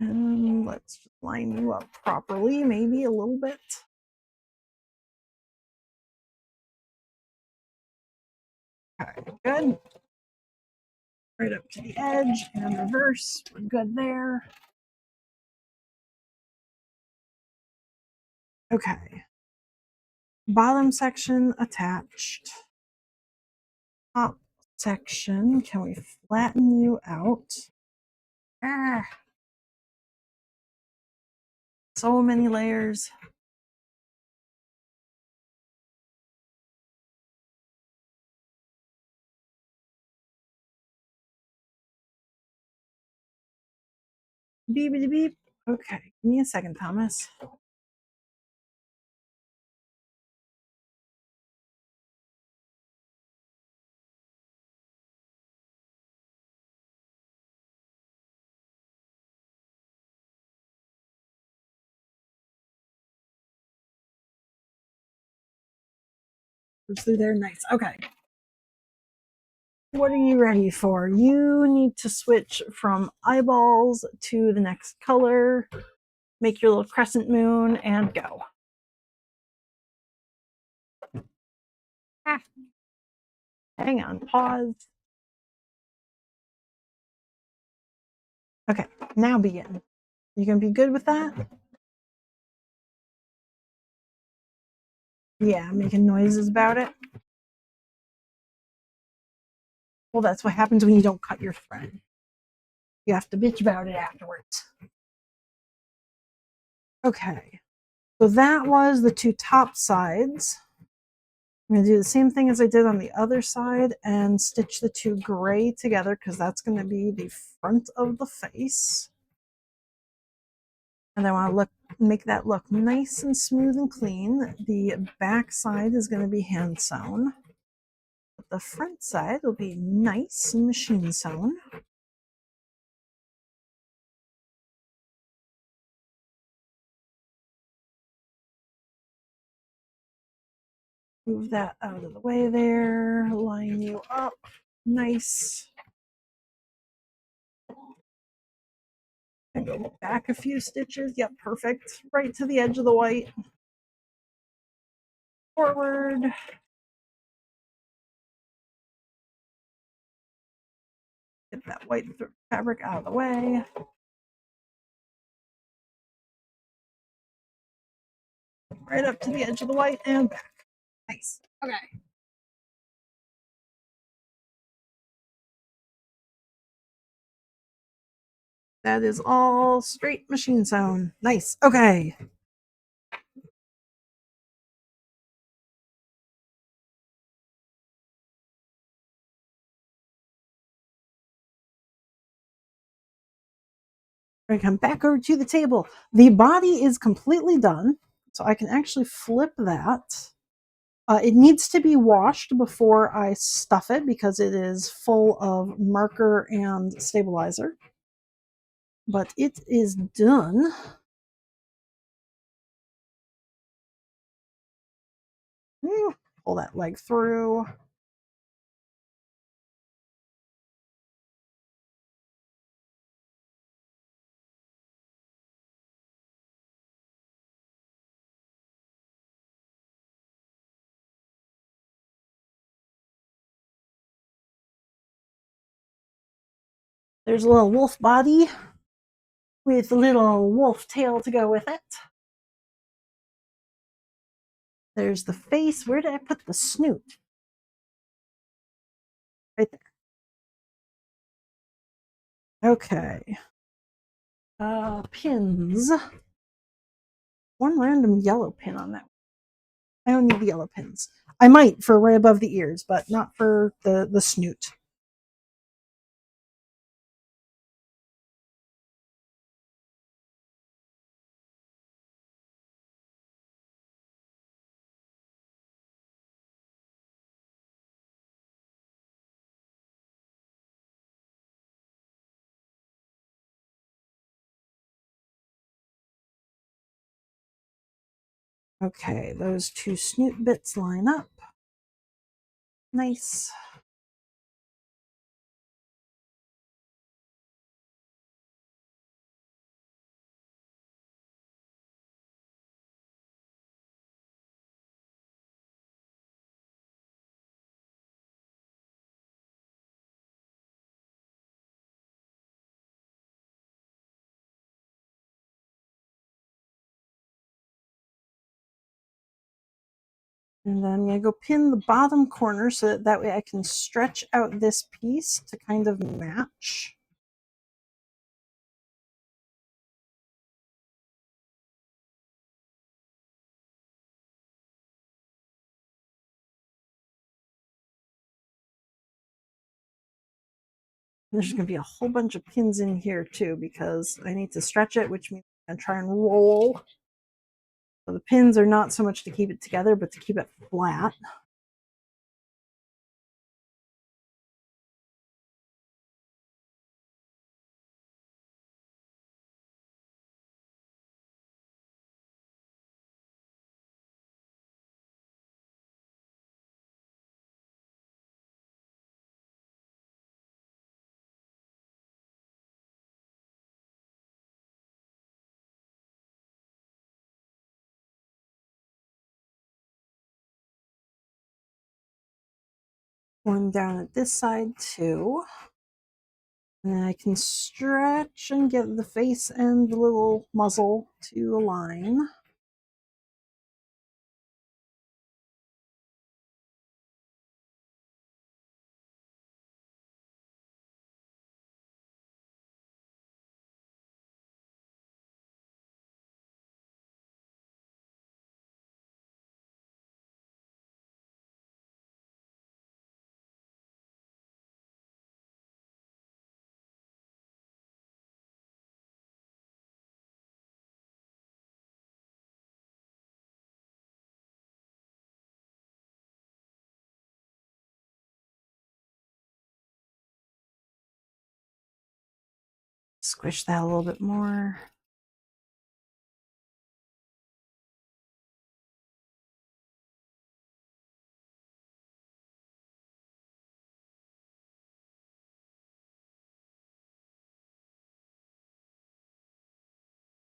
And let's just line you up properly, maybe a little bit. Okay, good. Right up to the edge and reverse. We're good there. Okay. Bottom section attached. Top section. Can we flatten you out? Ah, so many layers. Beep, beep. Okay, give me a second, Thomas. Through there, nice. Okay. What are you ready for? You need to switch from eyeballs to the next color, make your little crescent moon, and go. Ah, hang on, pause. Okay, now begin. You gonna be good with that? Yeah, making noises about it. Well, that's what happens when you don't cut your thread. You have to bitch about it afterwards. Okay, so that was the two top sides. I'm going to do the same thing as I did on the other side and stitch the two gray together because that's going to be the front of the face. And I want to make that look nice and smooth and clean. The back side is going to be hand sewn. But the front side will be nice and machine sewn. Move that out of the way there. Line you up. Nice. And go back a few stitches. Yep, perfect. Right to the edge of the white. Forward. Get that white fabric out of the way. Right up to the edge of the white and back. Nice. Okay. That is all straight machine sewn. Nice. Okay. We're gonna come back over to the table. The body is completely done, so I can actually flip that. It needs to be washed before I stuff it because it is full of marker and stabilizer. But it is done. Pull that leg through. There's a little wolf body with a little wolf tail to go with it. There's the face. Where did I put the snoot? Right there. Okay. Pins. One random yellow pin on that. I don't need the yellow pins. I might for right above the ears, but not for the snoot. Okay, those two snoot bits line up. Nice. And then I'm going to go pin the bottom corner so that way I can stretch out this piece to kind of match. There's going to be a whole bunch of pins in here too because I need to stretch it, which means I'm going to try and roll. So the pins are not so much to keep it together, but to keep it flat. One down at this side too. And then I can stretch and get the face and the little muzzle to align. Squish that a little bit more.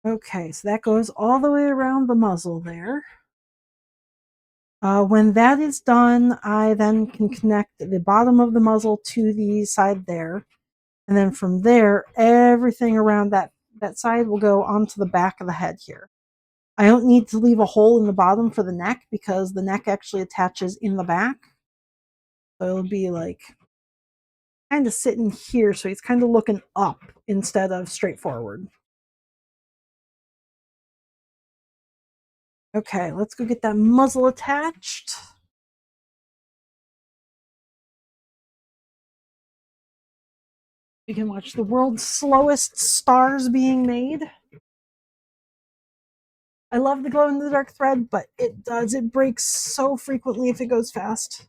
Okay, so that goes all the way around the muzzle there. When that is done, I then can connect the bottom of the muzzle to the side there. And then from there, everything around that side will go onto the back of the head here. I don't need to leave a hole in the bottom for the neck because the neck actually attaches in the back. So it'll be like kind of sitting here, so he's kind of looking up instead of straight forward. Okay, let's go get that muzzle attached. You can watch the world's slowest stars being made. I love the glow in the dark thread, but it breaks so frequently if it goes fast.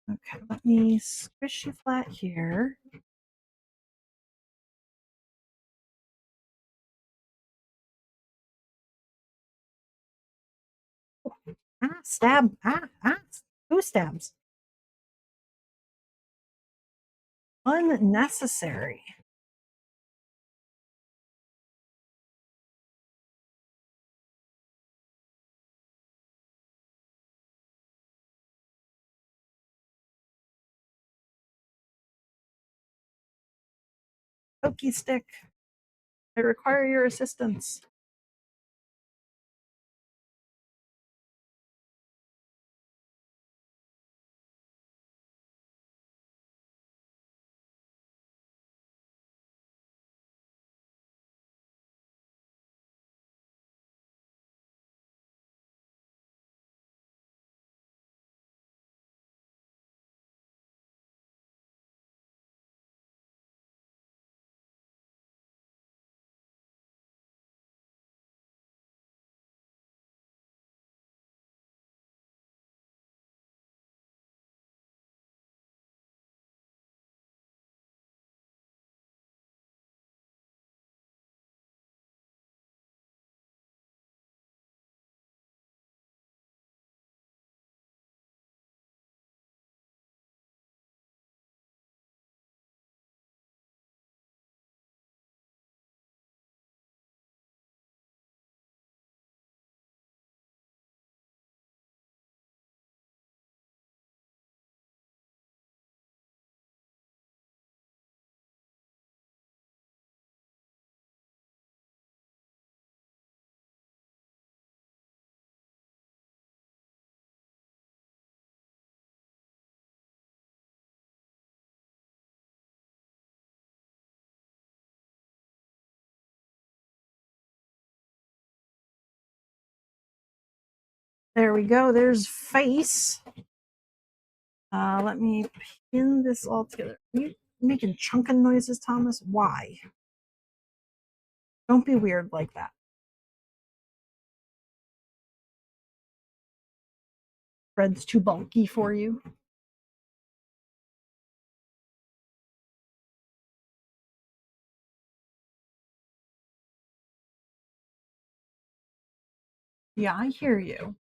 Okay, let me squish you flat here. Stab. Who stabs? Unnecessary. Pokey stick, I require your assistance. There we go. There's face. Let me pin this all together. Are you making chunking noises, Thomas? Why? Don't be weird like that. Thread's too bulky for you. Yeah, I hear you.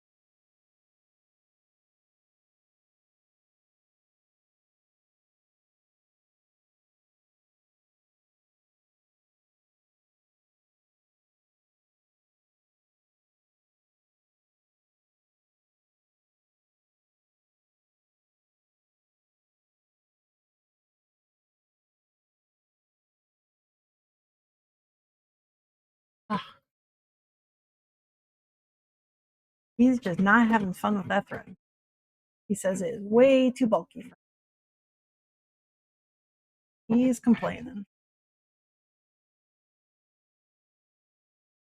Ah, he's just not having fun with that thread. He says it is way too bulky for him. He's complaining.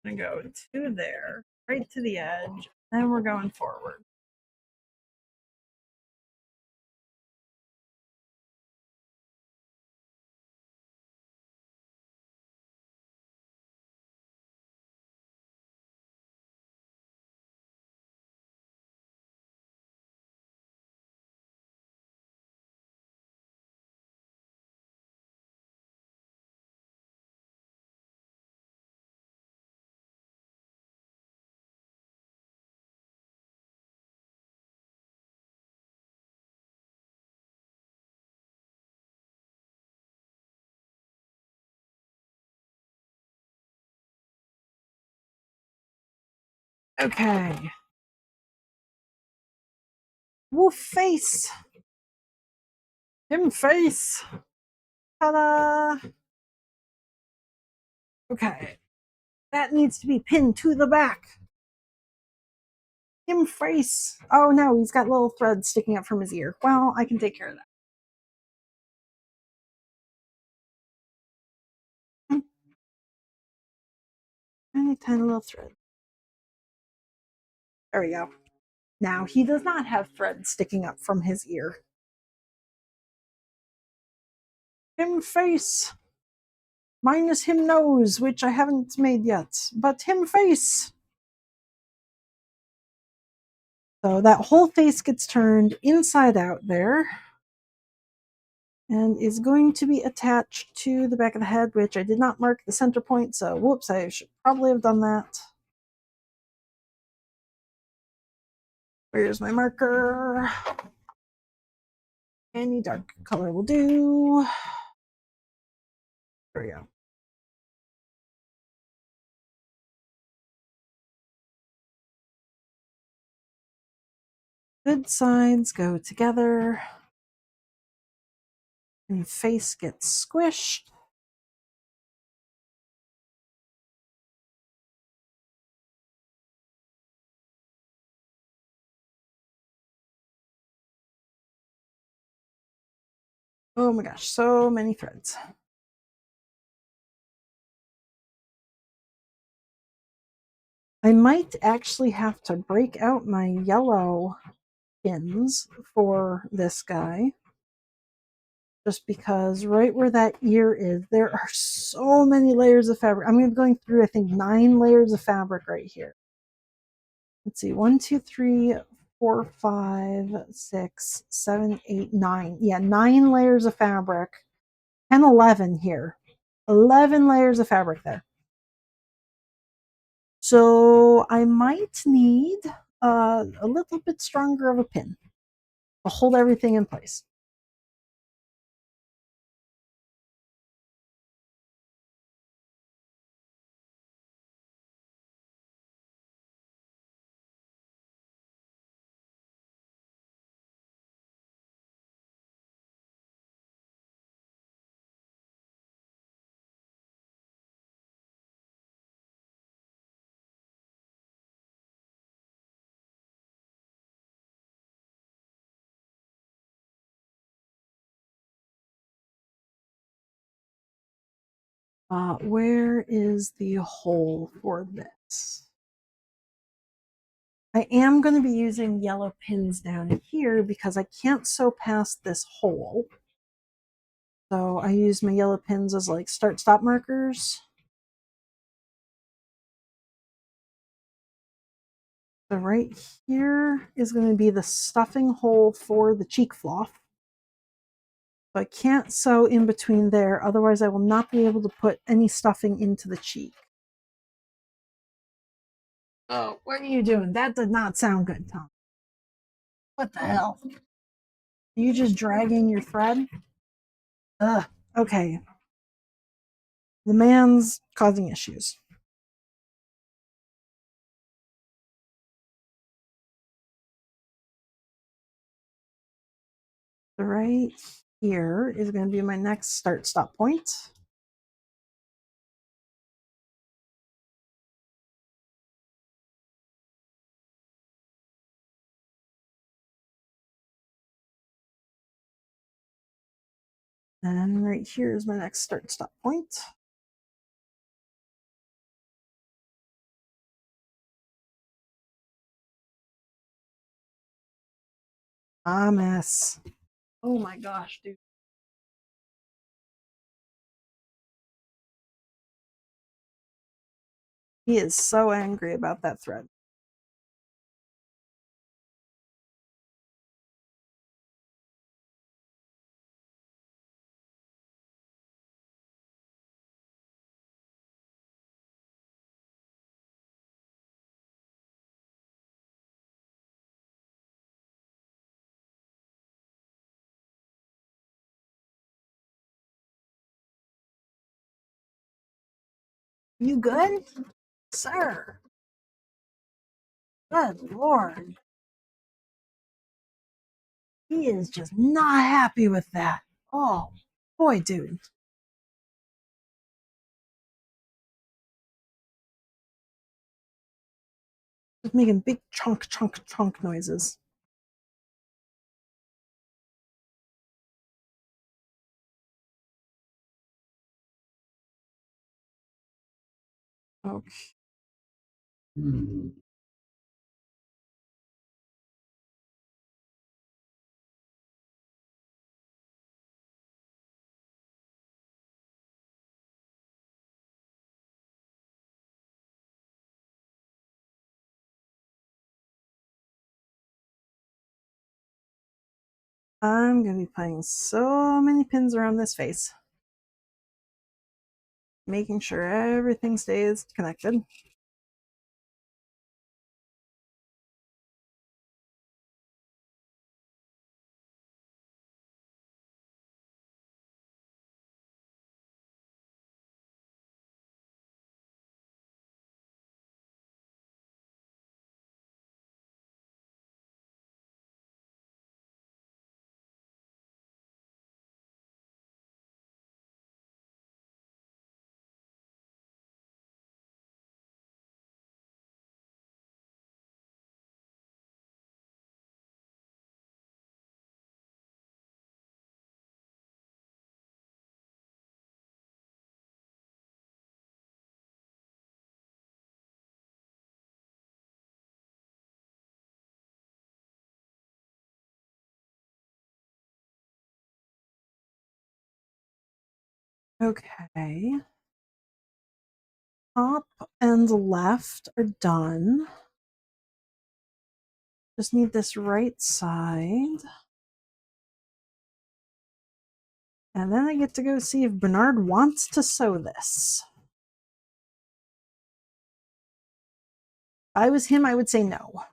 I'm gonna go to there, right to the edge, and we're going forward. Okay. Wolf face. Him face. Ta-da! Okay. That needs to be pinned to the back. Him face. Oh no, he's got little threads sticking up from his ear. Well, I can take care of that. Tiny, tiny little thread. There we go. Now he does not have threads sticking up from his ear. Him face. Minus him nose, which I haven't made yet. But him face. So that whole face gets turned inside out there. And is going to be attached to the back of the head, which I did not mark the center point, so whoops, I should probably have done that. Where's my marker? Any dark color will do. There we go. Good sides go together. And face gets squished. Oh my gosh, so many threads. I might actually have to break out my yellow pins for this guy. Just because right where that ear is, there are so many layers of fabric. I'm going to be going through, I think, 9 layers of fabric right here. Let's see, 1, 2, 3, 4, 5, 6, 7, 8, 9. Yeah, 9 layers of fabric. 10, 11 here. 11 layers of fabric there. So I might need a little bit stronger of a pin to hold everything in place. Where is the hole for this? I am going to be using yellow pins down here because I can't sew past this hole. So I use my yellow pins as like start stop markers. So right here is going to be the stuffing hole for the cheek fluff. So I can't sew in between there, otherwise I will not be able to put any stuffing into the cheek. Oh, what are you doing? That did not sound good, Tom. What the hell? Are you just dragging your thread? Ugh. Okay. The man's causing issues. So right here is going to be my next start stop point. And right here is my next start stop point. Ah, mess. Oh my gosh, dude. He is so angry about that thread. You good? Sir. Good Lord. He is just not happy with that. Oh, boy, dude. Just making big chunk, chunk, chunk noises. Okay. I'm going to be putting so many pins around this face, making sure everything stays connected. Okay. Top and left are done. Just need this right side. And then I get to go see if Bernard wants to sew this. If I was him, I would say no.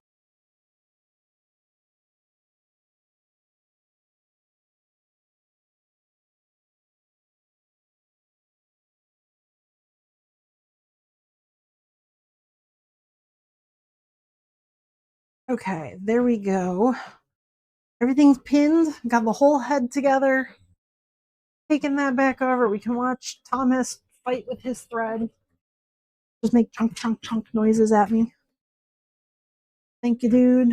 Okay, there we go. Everything's pinned, got the whole head together. Taking that back over, we can watch Thomas fight with his thread. Just make chunk, chunk, chunk noises at me. Thank you, dude.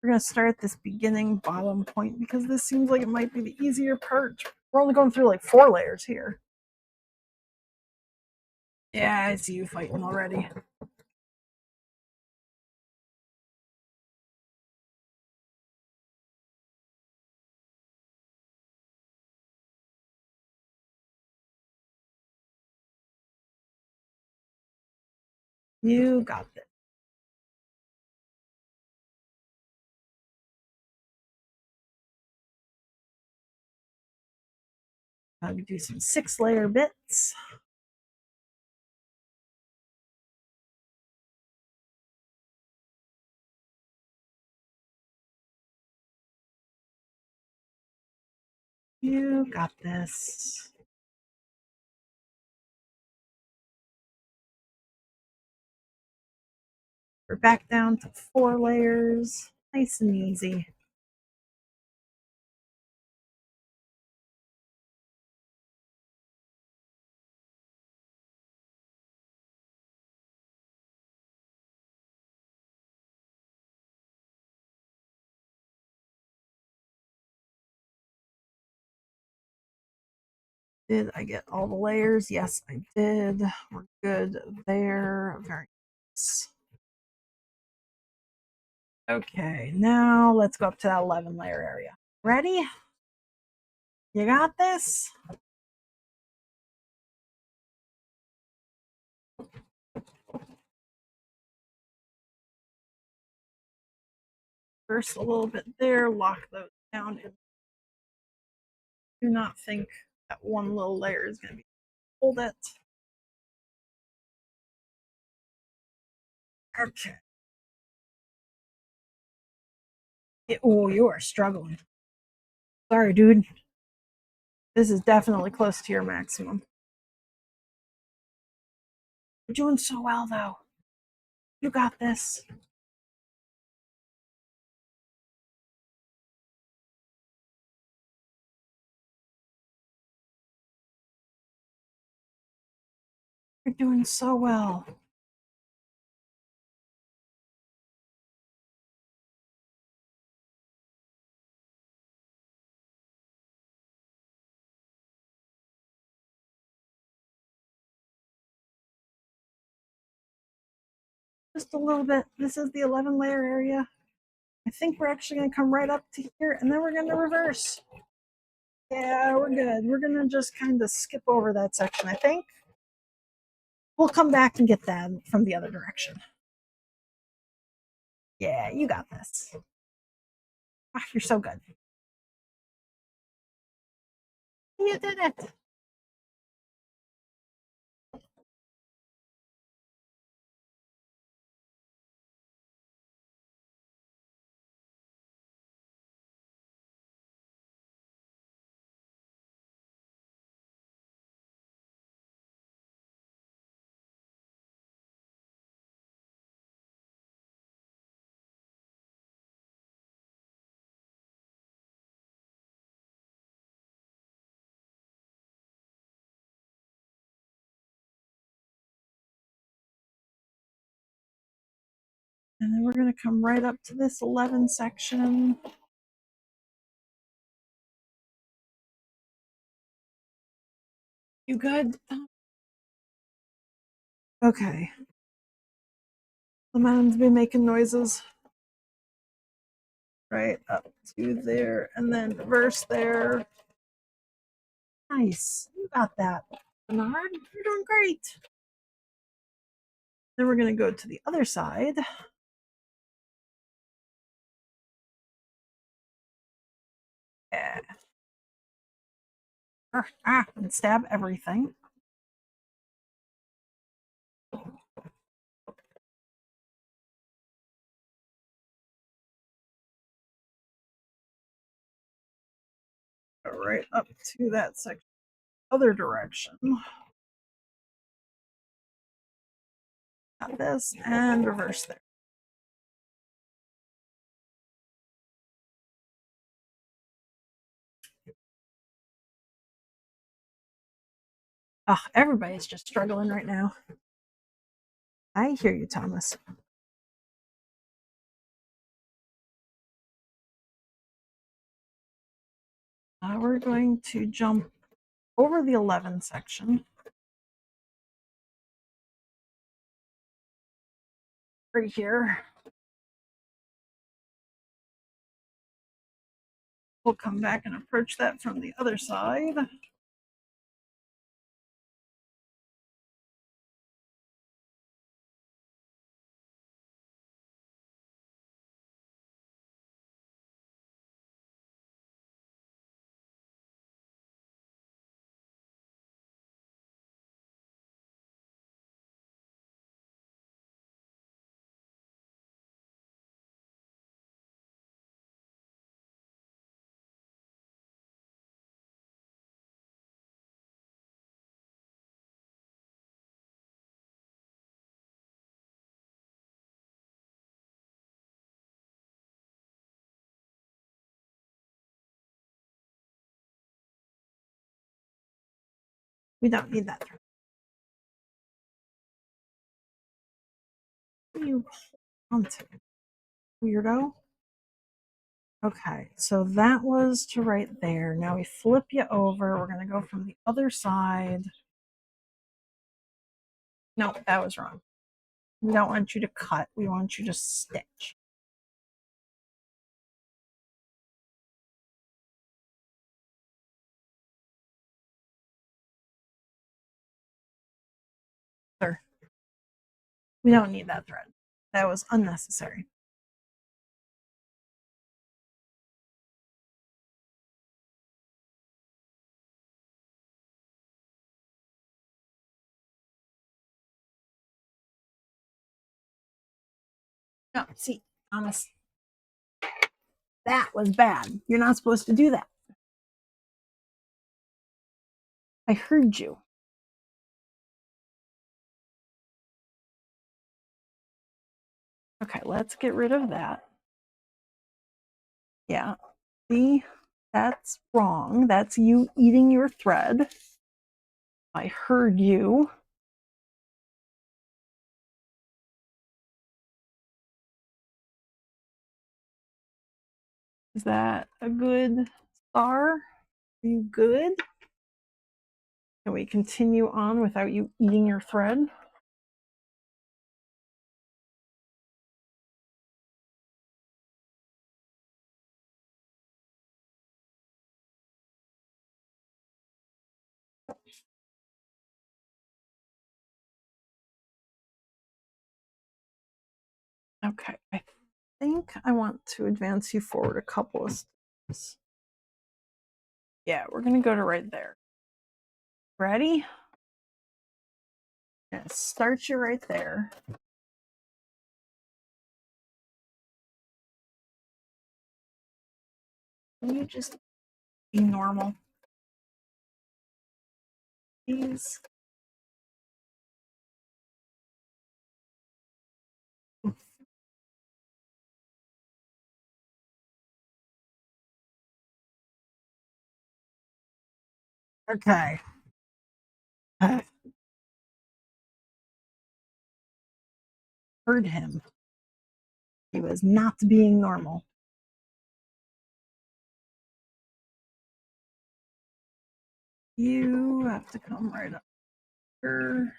We're going to start at this beginning bottom point because this seems like it might be the easier part. We're only going through like 4 layers here. Yeah, I see you fighting already. You got this. I'm going to do some 6-layer bits. You got this. We're back down to 4 layers. Nice and easy. Did I get all the layers? Yes, I did. We're good there. Very nice. Okay, now let's go up to that 11-layer area. Ready? You got this? First a little bit there, lock those down. Do not think that one little layer is going to be hold it. Okay. Oh, you are struggling. Sorry, dude. This is definitely close to your maximum. You're doing so well, though. You got this. You're doing so well. Just a little bit. This is the 11-layer area. I think we're actually going to come right up to here, and then we're going to reverse. Yeah, we're good. We're going to just kind of skip over that section, I think. We'll come back and get that from the other direction. Yeah, you got this. Ah, you're so good. You did it. And then we're going to come right up to this 11 section. You good? Okay. The man's been making noises. Right up to there, and then reverse there. Nice. You got that. Bernard, you're doing great. Then we're going to go to the other side. Yeah. And stab everything. Go right up to that section. Other direction. Got this and reverse there. Oh, everybody's just struggling right now. I hear you, Thomas. We're going to jump over the 11 section. Right here. We'll come back and approach that from the other side. We don't need that thread. What are you onto? Weirdo. Okay, so that was to right there. Now we flip you over. We're going to go from the other side. No, that was wrong. We don't want you to cut. We want you to stitch. Sir, we don't need that thread. That was unnecessary. No, see, Thomas, that was bad. You're not supposed to do that. I heard you. Okay, let's get rid of that. Yeah, see, that's wrong. That's you eating your thread. I heard you. Is that a good star? Are you good? Can we continue on without you eating your thread? Okay, I think I want to advance you forward a couple of steps. Yeah, we're going to go to right there. Ready? Yeah, start you right there. Can you just be normal? Please. Okay. Heard him. He was not being normal. You have to come right up here.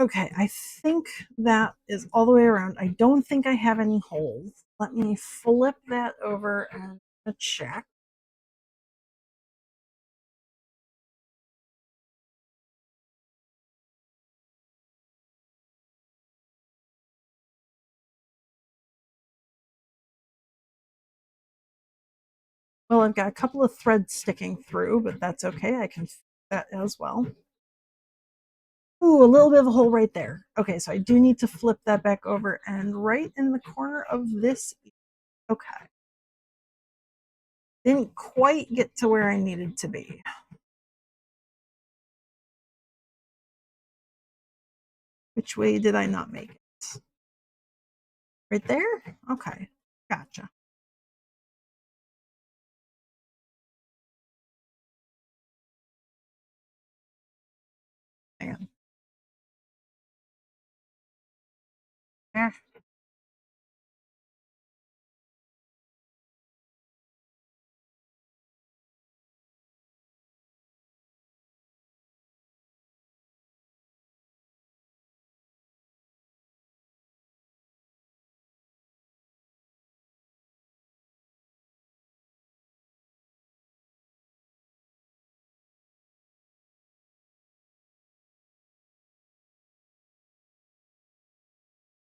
Okay, I think that is all the way around. I don't think I have any holes. Let me flip that over and check. Well, I've got a couple of threads sticking through, but that's okay. I can fix that as well. Ooh, a little bit of a hole right there. Okay, so I do need to flip that back over and right in the corner of this. Okay. Didn't quite get to where I needed to be. Which way did I not make it? Right there? Okay. Gotcha. Hang on. Eh.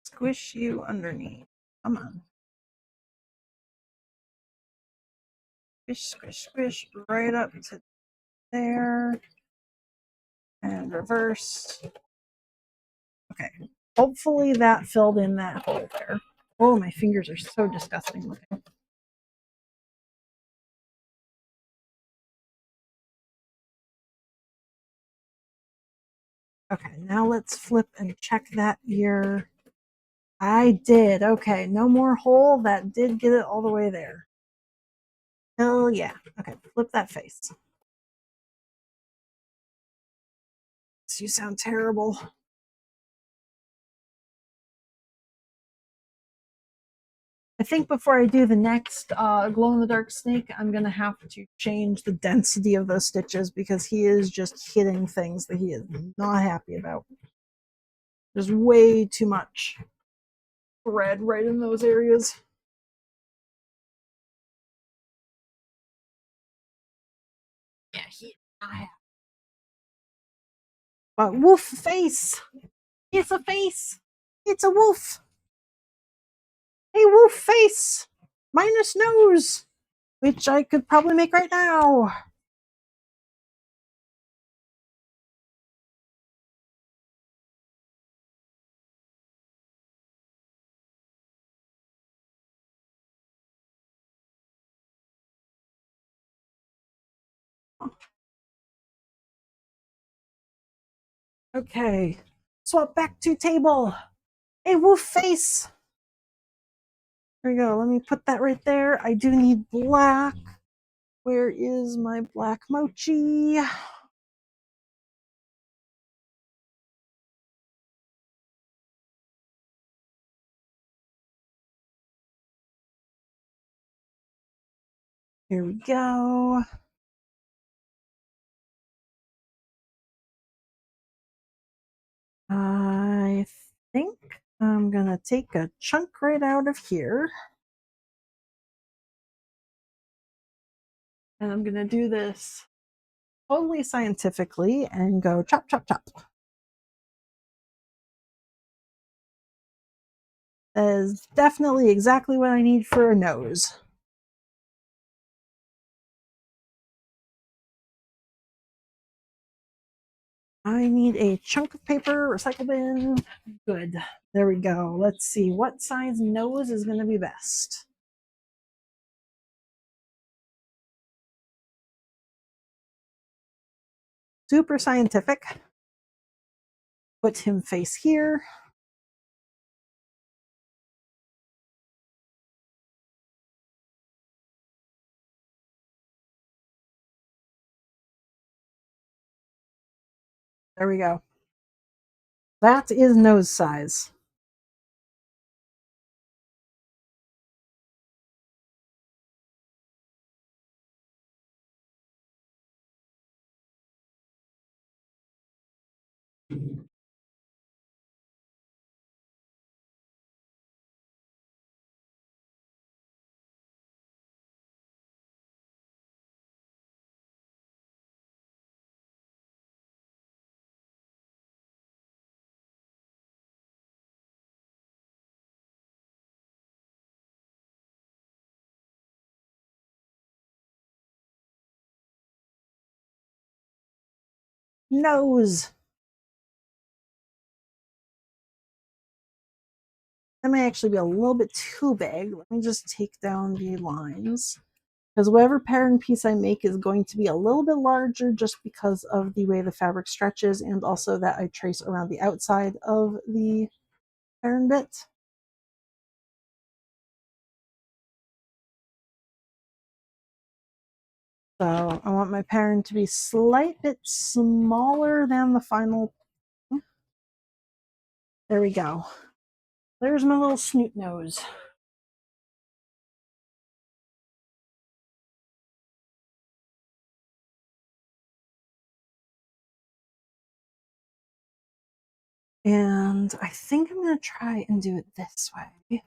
Squish you underneath. Come on. Squish, squish, squish, right up to there. And reverse. Okay. Hopefully that filled in that hole there. Oh, my fingers are so disgusting looking. Okay, now let's flip and check that ear. I did. Okay, no more hole. That did get it all the way there. Hell yeah. Okay, flip that face. You sound terrible. I think before I do the next glow in the dark snake, I'm going to have to change the density of those stitches because he is just hitting things that he is not happy about. There's way too much thread right in those areas. Yeah, he is not happy. But wolf face! It's a face! It's a wolf! A wolf face! Minus nose! Which I could probably make right now. Okay. Swap back to table. A wolf face! There we go. Let me put that right there. I do need black. Where is my black mochi? Here we go. I think I'm going to take a chunk right out of here. And I'm going to do this totally scientifically and go chop, chop, chop. That is definitely exactly what I need for a nose. I need a chunk of paper, recycle bin. Good. There we go. Let's see what size nose is going to be best. Super scientific. Put him face here. There we go. That is nose size. nose. That may actually be a little bit too big. Let me just take down the lines. Because whatever pattern piece I make is going to be a little bit larger just because of the way the fabric stretches and also that I trace around the outside of the pattern bit. So I want my pattern to be a slight bit smaller than the final. There we go. There's my little snoot nose. And I think I'm going to try and do it this way.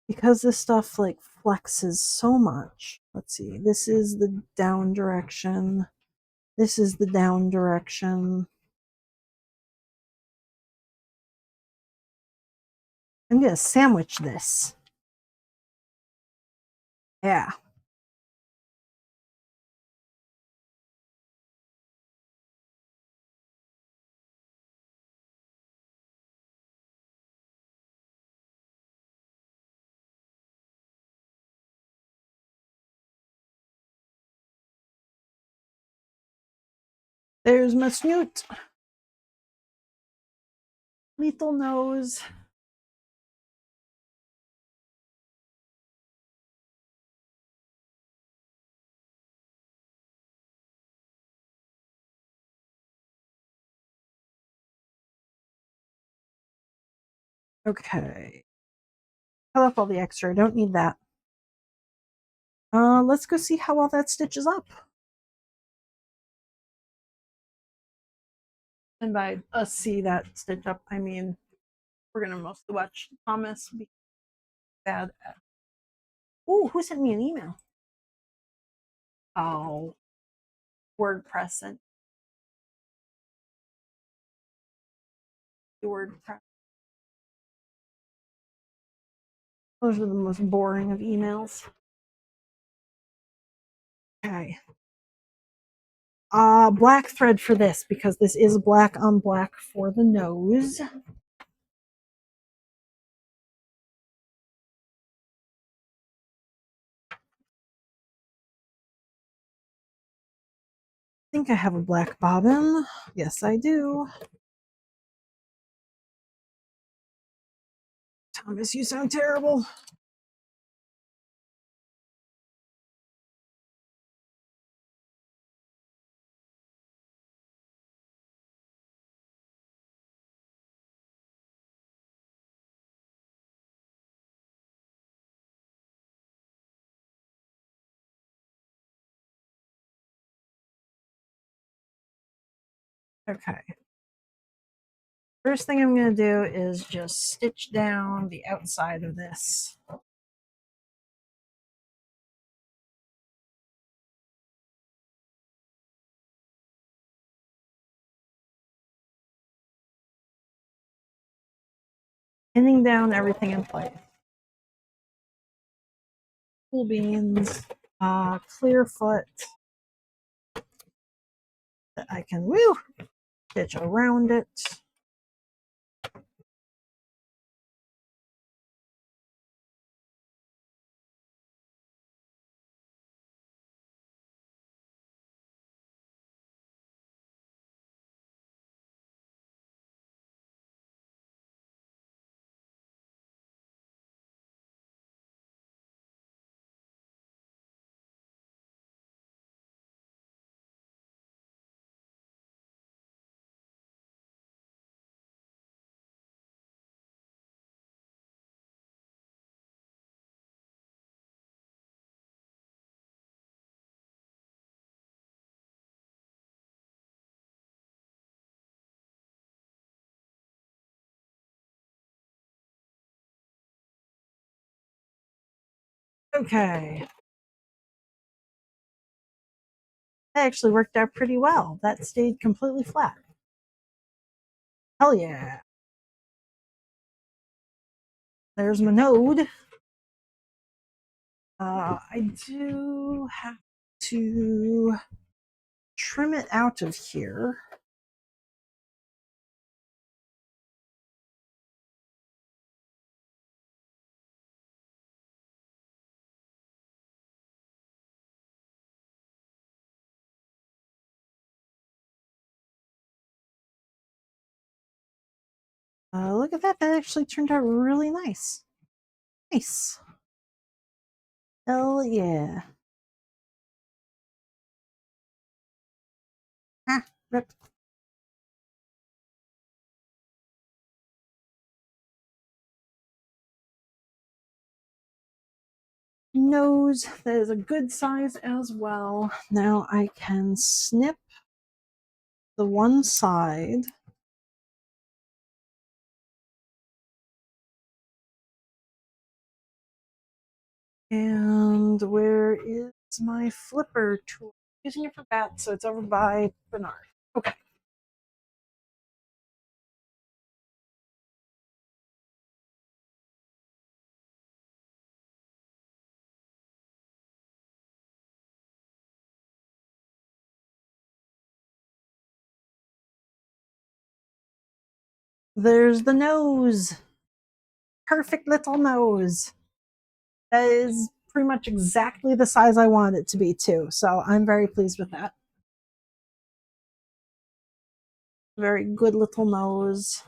Because this stuff like flexes so much. Let's see, this is the down direction. This is the down direction. I'm going to sandwich this. Yeah. There's my snoot. Lethal nose. Okay. Cut off all the extra. I don't need that. Let's go see how well that stitches up. And by us see that stitch up, I mean we're gonna mostly watch Thomas be bad at. Oh, who sent me an email? Oh, WordPress sent WordPress. Those are the most boring of emails. Okay. Black thread for this because this is black on black for the nose. I think I have a black bobbin. Yes, I do. Thomas, you sound terrible. Okay. First thing I'm going to do is just stitch down the outside of this. Pinning down everything in place. Cool beans, clear foot that I can stitch around it. Okay. That actually worked out pretty well. That stayed completely flat. Hell yeah. There's my node. I do have to trim it out of here. Look at that. That actually turned out really nice. Nice. Hell yeah. Ah, rip. Nose. That is a good size as well. Now I can snip the one side. And where is my flipper tool? I'm using it for bats, so it's over by Bernard. Okay. There's the nose. Perfect little nose. That is pretty much exactly the size I want it to be, too. So I'm very pleased with that. Very good little nose.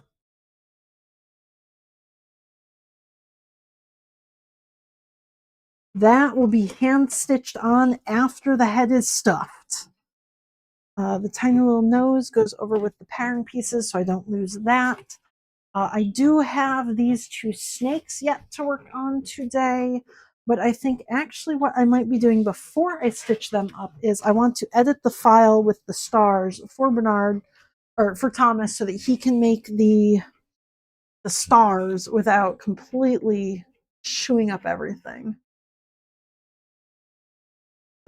That will be hand stitched on after the head is stuffed. The tiny little nose goes over with the pattern pieces so I don't lose that. I do have these two snakes yet to work on today, but I think actually what I might be doing before I stitch them up is I want to edit the file with the stars for Bernard or for Thomas so that he can make the stars without completely chewing up everything.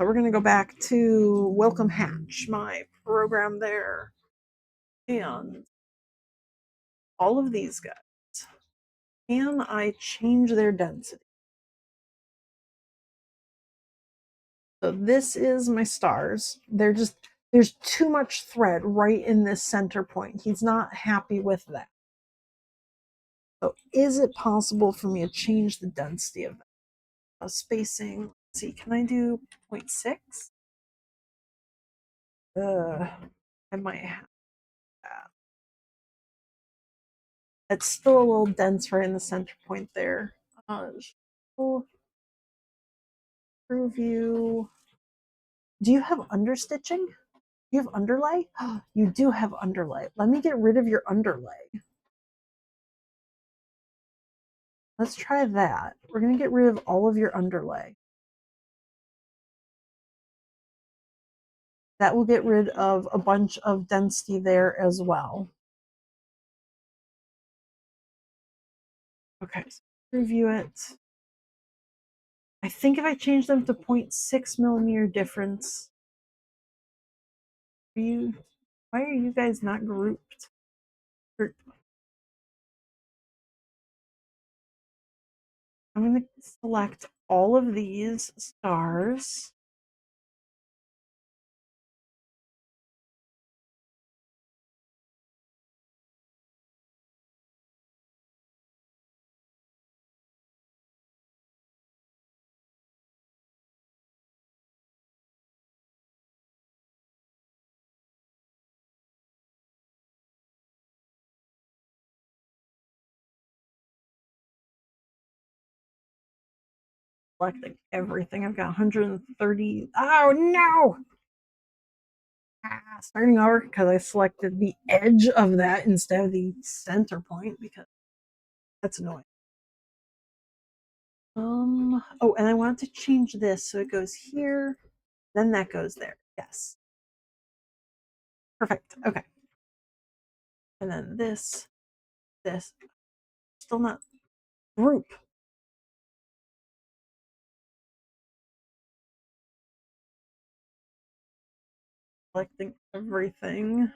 So we're going to go back to Welcome Hatch, my program there, and all of these guys. Can I change their density? So this is my stars. They're just, there's too much thread right in this center point. He's not happy with that. So is it possible for me to change the density of that? Spacing, let's see, can I do 0.6? I might have that. It's still a little dense right in the center point there. Preview. Do you have understitching? Do you have underlay? You do have underlay. Let me get rid of your underlay. Let's try that. We're going to get rid of all of your underlay. That will get rid of a bunch of density there as well. Okay, so review it. I think if I change them to 0.6 millimeter difference, why are you guys not grouped? I'm going to select all of these stars. Selecting everything. I've got 130. Oh no! Starting over because I selected the edge of that instead of the center point because that's annoying. Oh, and I want to change this so it goes here, then that goes there. Yes. Perfect. Okay. And then this, still not group. Selecting everything.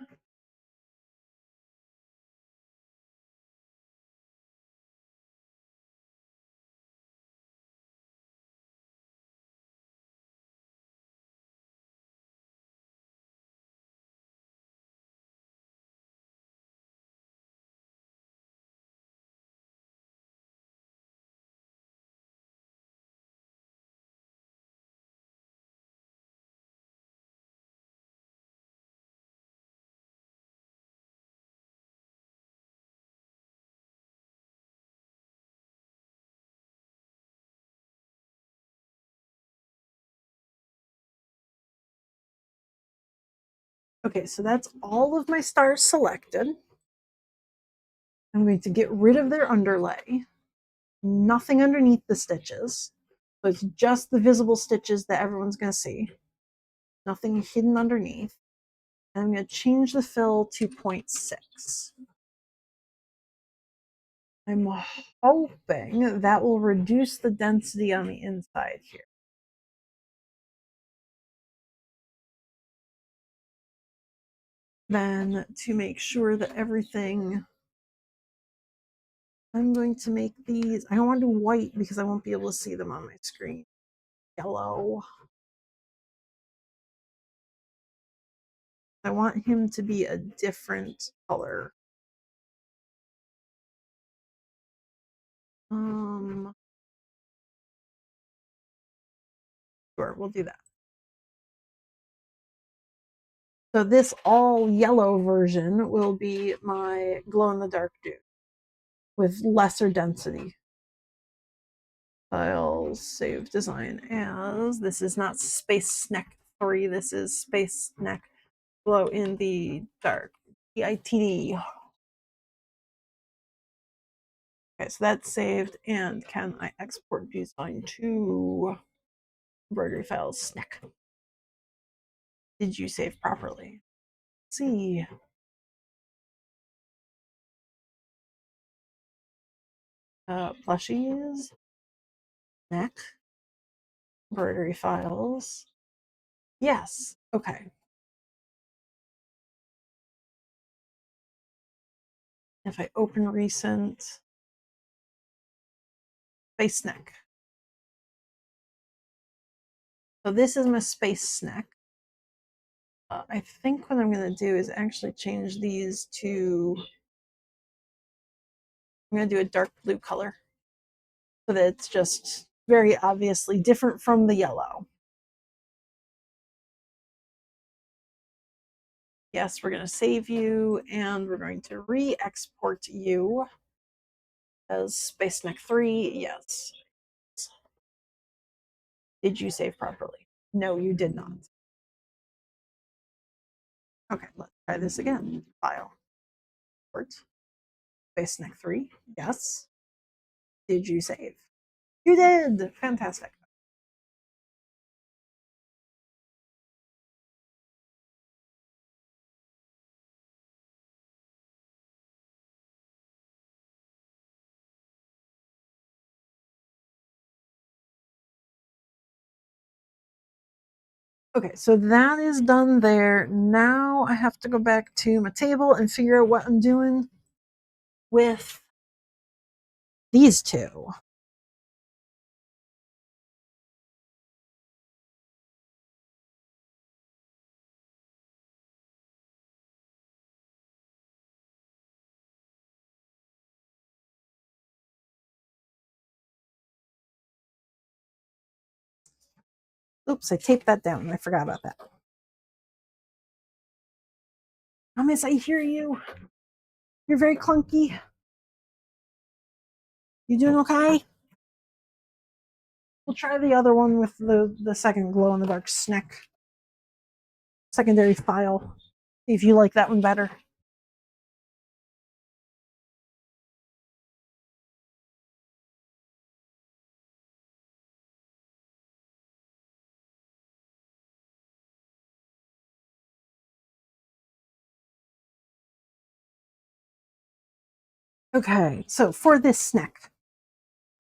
Okay, so that's all of my stars selected. I'm going to get rid of their underlay. Nothing underneath the stitches. So it's just the visible stitches that everyone's going to see. Nothing hidden underneath. And I'm going to change the fill to 0.6. I'm hoping that will reduce the density on the inside here. Then to make sure that everything, I'm going to make these, I don't want to do white because I won't be able to see them on my screen. Yellow. I want him to be a different color. Sure, we'll do that. So this all yellow version will be my glow in the dark dude with lesser density. I'll save design as, this is not Space Snack 3, this is Space Snack Glow in the Dark. DITD. Okay, so that's saved, and can I export design to embroidery files snack? Did you save properly? Let's see. Plushies, neck, embroidery files. Yes. Okay. If I open recent, space neck. So this is my space snack. I think what I'm going to do is actually change these to, I'm going to do a dark blue color so that it's just very obviously different from the yellow. Yes, we're going to save you and we're going to re-export you as Space Neck 3. Yes. Did you save properly? No, you did not. Okay, let's try this again. File. Export. Space Neck 3. Yes. Did you save? You did! Fantastic. Okay, so that is done there. Now I have to go back to my table and figure out what I'm doing with these two. Oops, I taped that down. I forgot about that. Thomas, I hear you. You're very clunky. You doing okay? We'll try the other one with the second glow in the dark snack. Secondary file. See if you like that one better. Okay, so for this snack,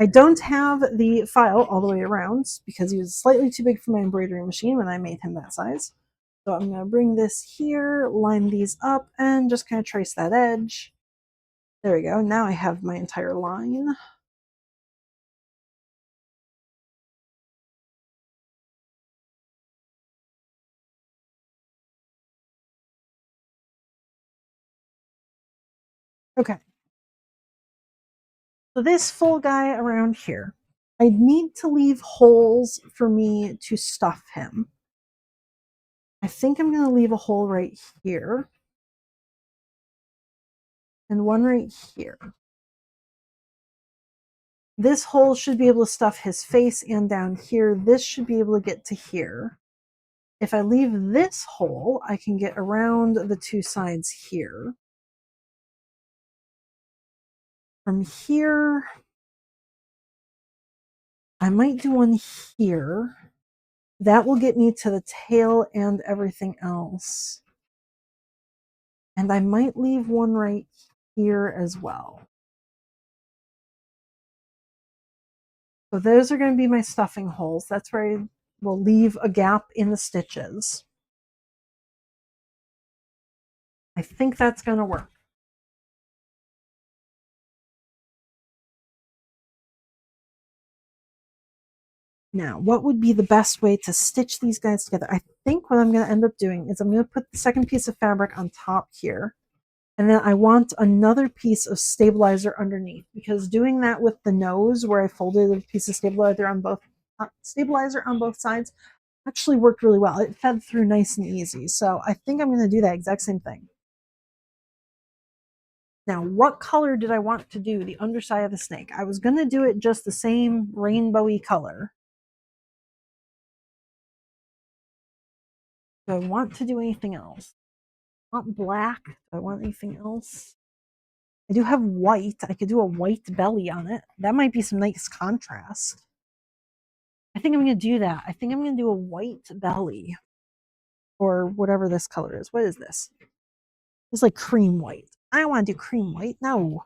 I don't have the file all the way around because he was slightly too big for my embroidery machine when I made him that size. So I'm going to bring this here, line these up, and just kind of trace that edge. There we go. Now I have my entire line. Okay. So this full guy around here, I need to leave holes for me to stuff him. I think I'm going to leave a hole right here and one right here. This hole should be able to stuff his face and down here. This should be able to get to here. If I leave this hole, I can get around the two sides here. From here, I might do one here. That will get me to the tail and everything else. And I might leave one right here as well. So those are going to be my stuffing holes. That's where I will leave a gap in the stitches. I think that's going to work. Now, what would be the best way to stitch these guys together? I think what I'm going to end up doing is I'm going to put the second piece of fabric on top here. And then I want another piece of stabilizer underneath, because doing that with the nose where I folded a piece of stabilizer on both sides actually worked really well. It fed through nice and easy. So I think I'm going to do that exact same thing. Now, what color did I want to do the underside of the snake? I was going to do it just the same rainbowy color. Do I want to do anything else? I want black? Do I want anything else? I do have white. I could do a white belly on it. That might be some nice contrast. I think I'm going to do that. I think I'm going to do a white belly, or whatever this color is. What is this? It's like cream white. I don't want to do cream white. No.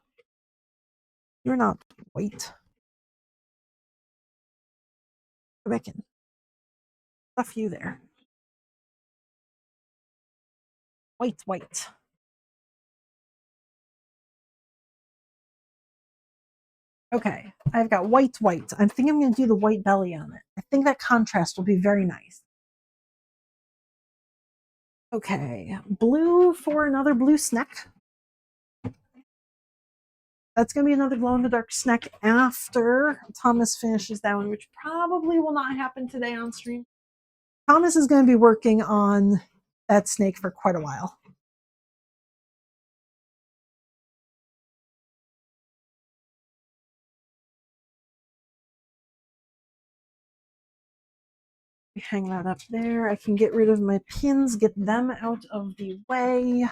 You're not white. Go back in. Stuff you there. White, white. Okay, I've got white, white. I think I'm going to do the white belly on it. I think that contrast will be very nice. Okay, blue for another blue snack. That's going to be another glow-in-the-dark snack after Thomas finishes that one, which probably will not happen today on stream. Thomas is going to be working on that snake for quite a while. Hang that up there. I can get rid of my pins, get them out of the way.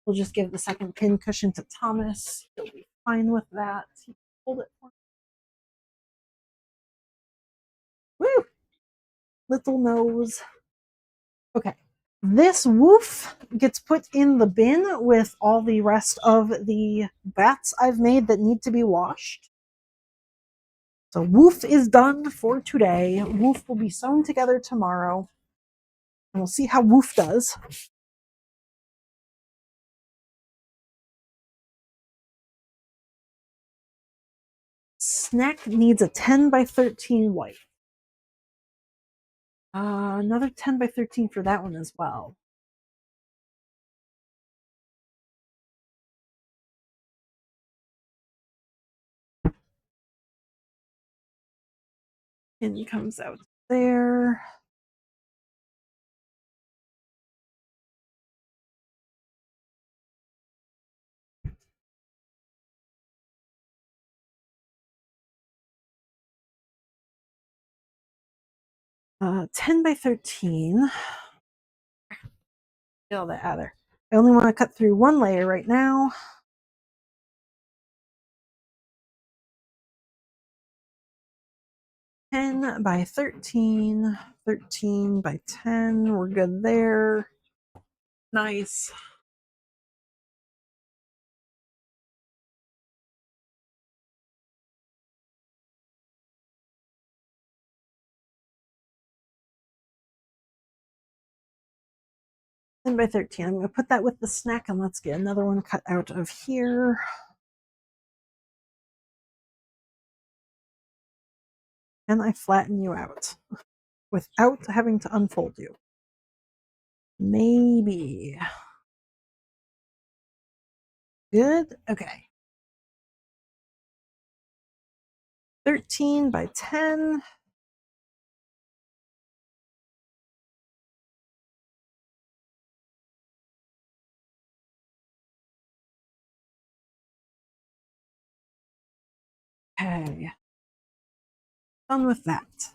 We'll just give the second pin cushion to Thomas. He'll be fine with that. Hold it for me. Woo! Little nose. Okay. This woof gets put in the bin with all the rest of the bats I've made that need to be washed. So woof is done for today. Woof will be sewn together tomorrow. And we'll see how woof does. Snack needs a 10 by 13 white. Another 10 by 13 for that one as well. Pin comes out there. Uh, 10 by 13. Get all that out of there. I only want to cut through one layer right now. Ten by 13, 13 by 10. We're good there. Nice. Ten by 13. I'm going to put that with the snack, and let's get another one cut out of here. And I flatten you out without having to unfold you. Maybe. Good. Okay. 13 by 10. Okay. Done with that.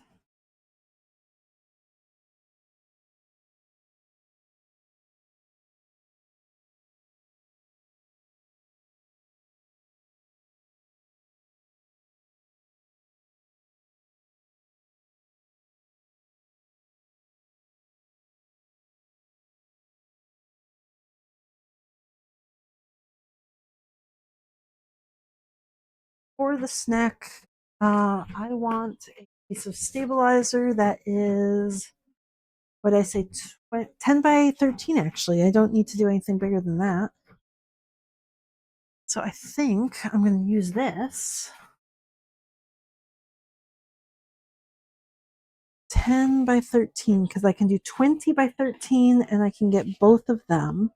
for the snack, I want a piece of stabilizer that is, what did I say, 10 by 13 actually. I don't need to do anything bigger than that. So I think I'm going to use this. 10 by 13 because I can do 20 by 13 and I can get both of them.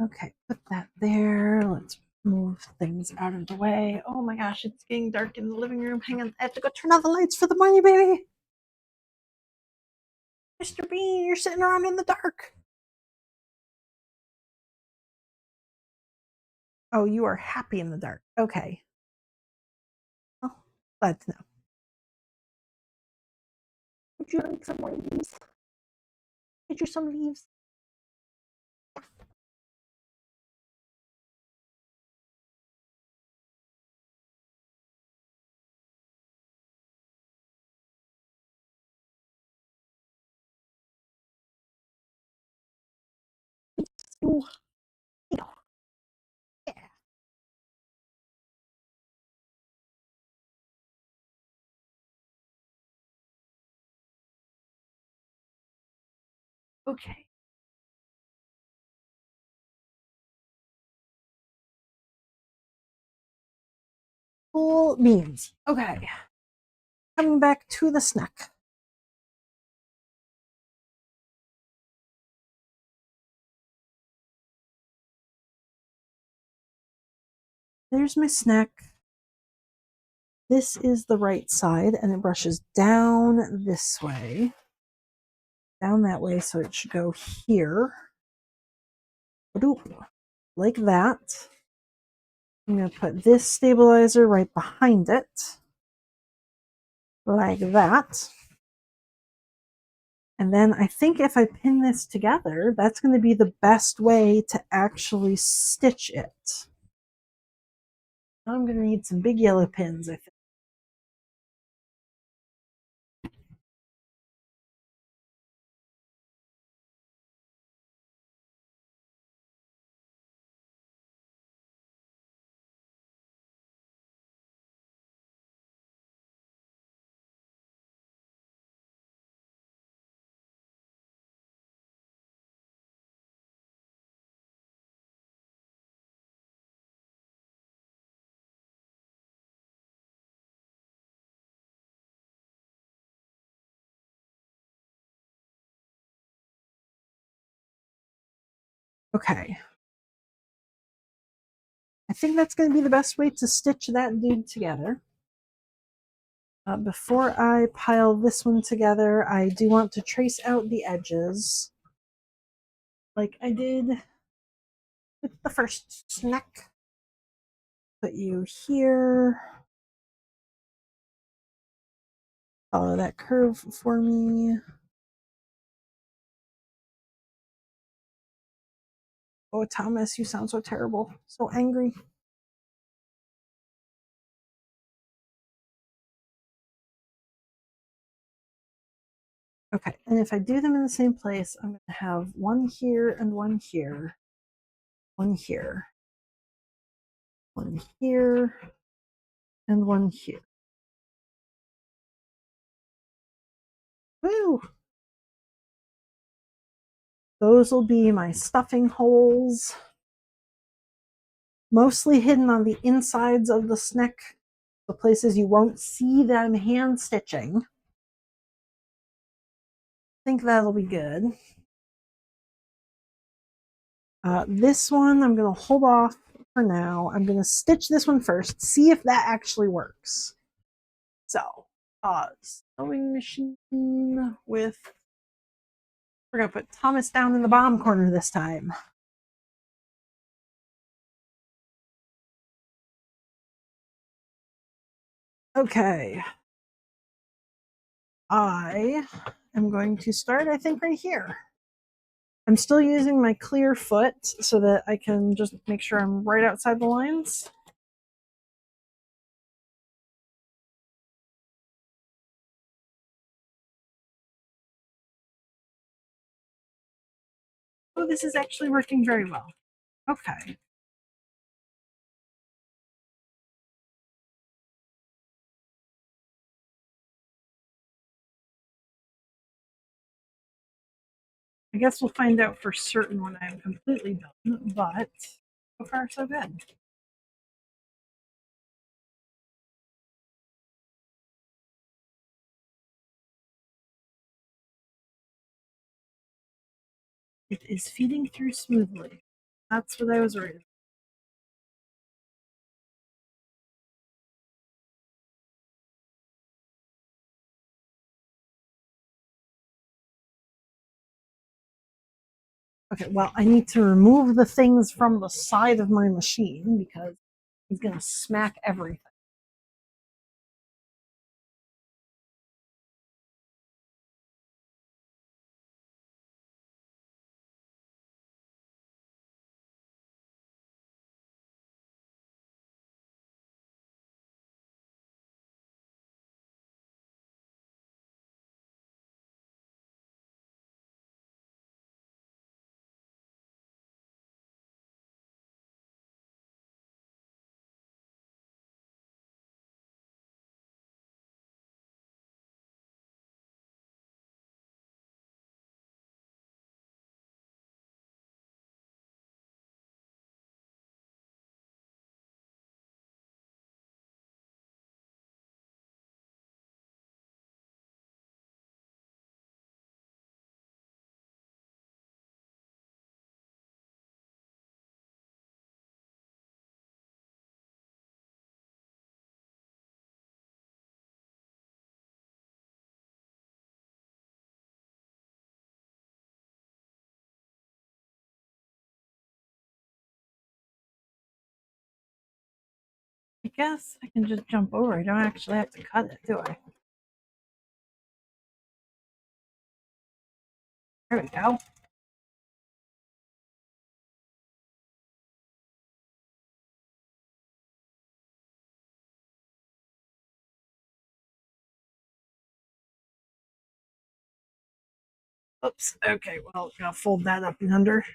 Okay, put that there. Let's move things out of the way. Oh my gosh, it's getting dark in the living room. Hang on, I have to go turn on the lights for the money, baby. Mr. Bean, you're sitting around in the dark. Oh, you are happy in the dark. Okay. Oh, glad to know. Would you like some more leaves? Get you some leaves. Ooh, yeah. Okay. Cool beans. Okay. Coming back to the snack. There's my snack. This is the right side, and it brushes down this way. Down that way, so it should go here. Like that. I'm going to put this stabilizer right behind it. Like that. And then I think if I pin this together, that's going to be the best way to actually stitch it. I'm going to need some big yellow pins, I think. Okay. I think that's going to be the best way to stitch that dude together. Before I pile this one together, I do want to trace out the edges like I did with the first snack. Put you here. Follow that curve for me. Oh, Thomas, you sound so terrible. So angry. Okay, and if I do them in the same place, I'm going to have one here and one here. One here. One here. And one here. Woo! Those will be my stuffing holes. Mostly hidden on the insides of the snick. The places you won't see them hand stitching. I think that'll be good. This one I'm going to hold off for now. I'm going to stitch this one first, see if that actually works. So, sewing machine with, we're going to put Thomas down in the bottom corner this time. Okay. I am going to start, I think, right here. I'm still using my clear foot so that I can just make sure I'm right outside the lines. Oh, this is actually working very well. Okay. I guess we'll find out for certain when I'm completely done, but so far so good. It is feeding through smoothly. That's what I was worried about. Okay, well, I need to remove the things from the side of my machine because he's going to smack everything. I guess I can just jump over. I don't actually have to cut it, do I? There we go. Oops. Okay, well, I'm gonna fold that up and under.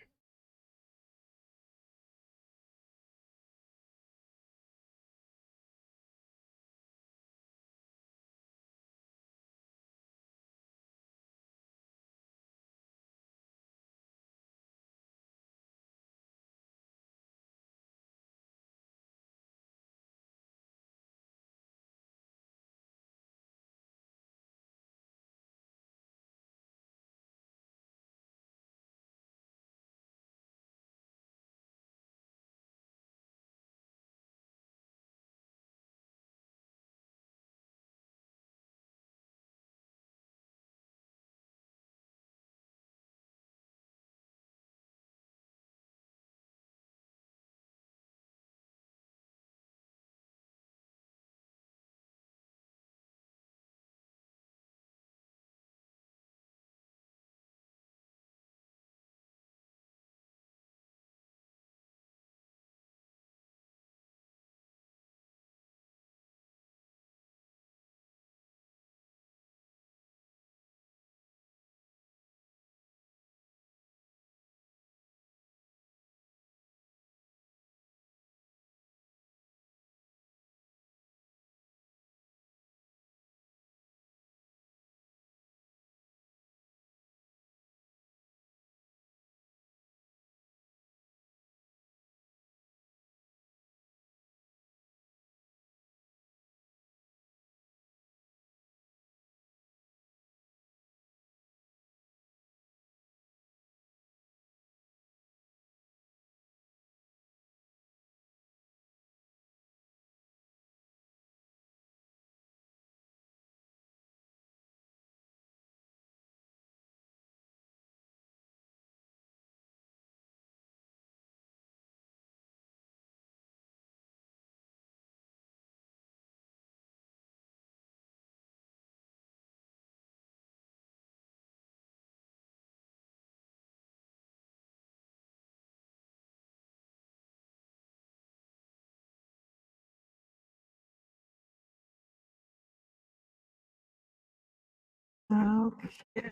Okay.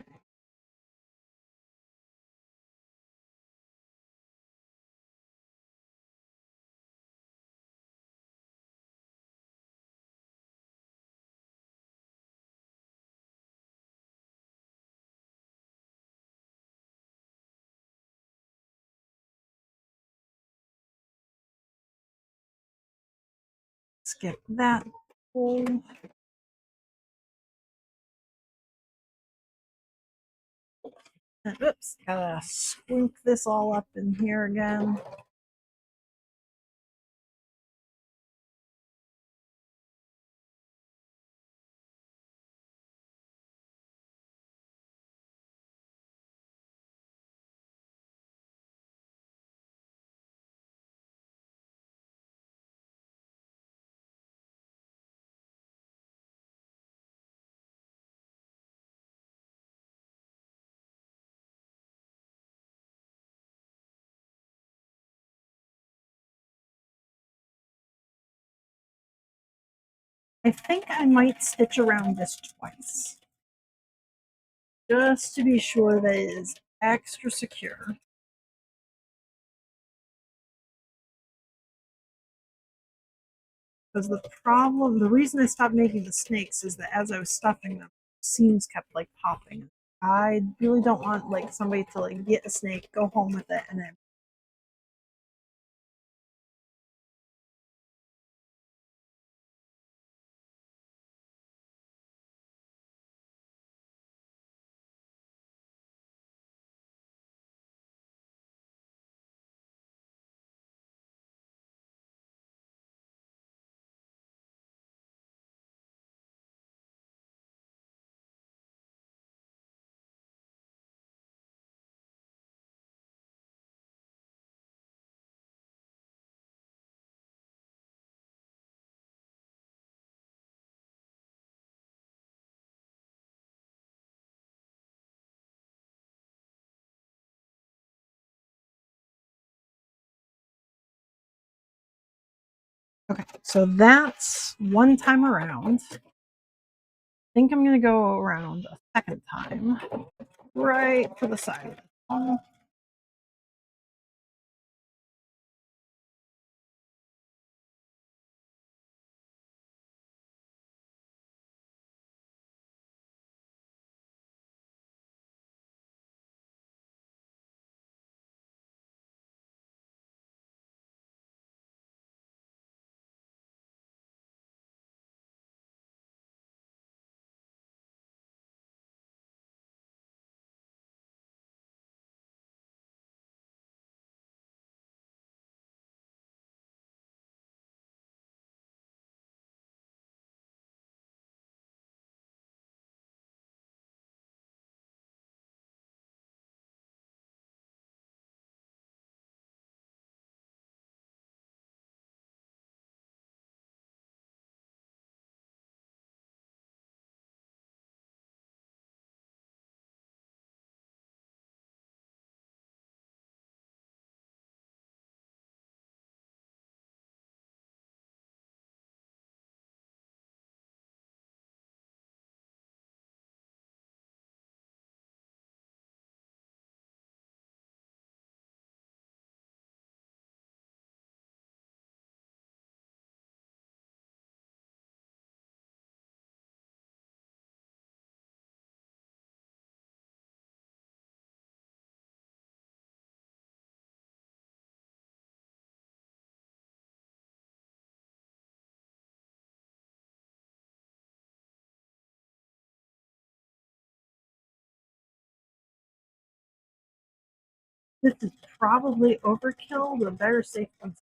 Skip that hole. And, oops, gotta squink this all up in here again. I think I might stitch around this twice, just to be sure that it is extra secure. Because the reason I stopped making the snakes is that as I was stuffing them, seams kept like popping. I really don't want like somebody to like get a snake, go home with it, and then okay. So that's one time around. I think I'm gonna go around a second time, right to the side. This is probably overkill, but better safe than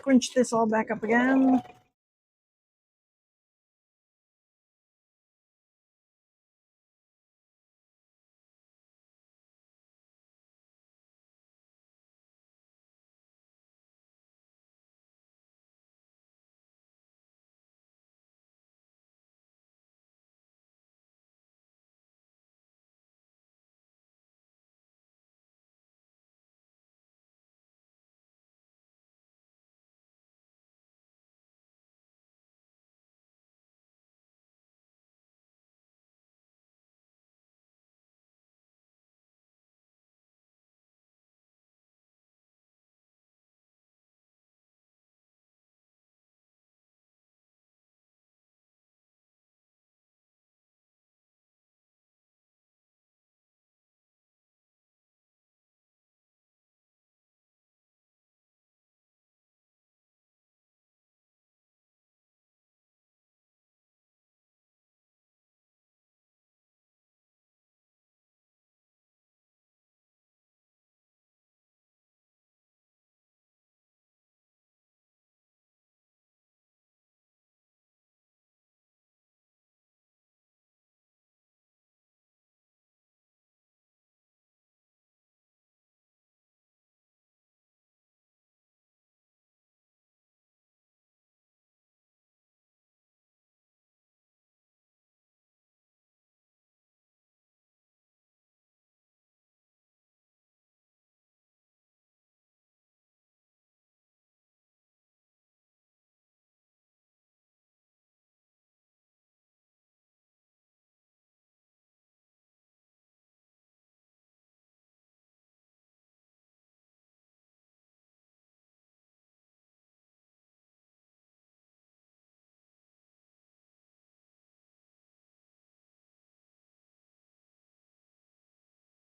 squinch this all back up again.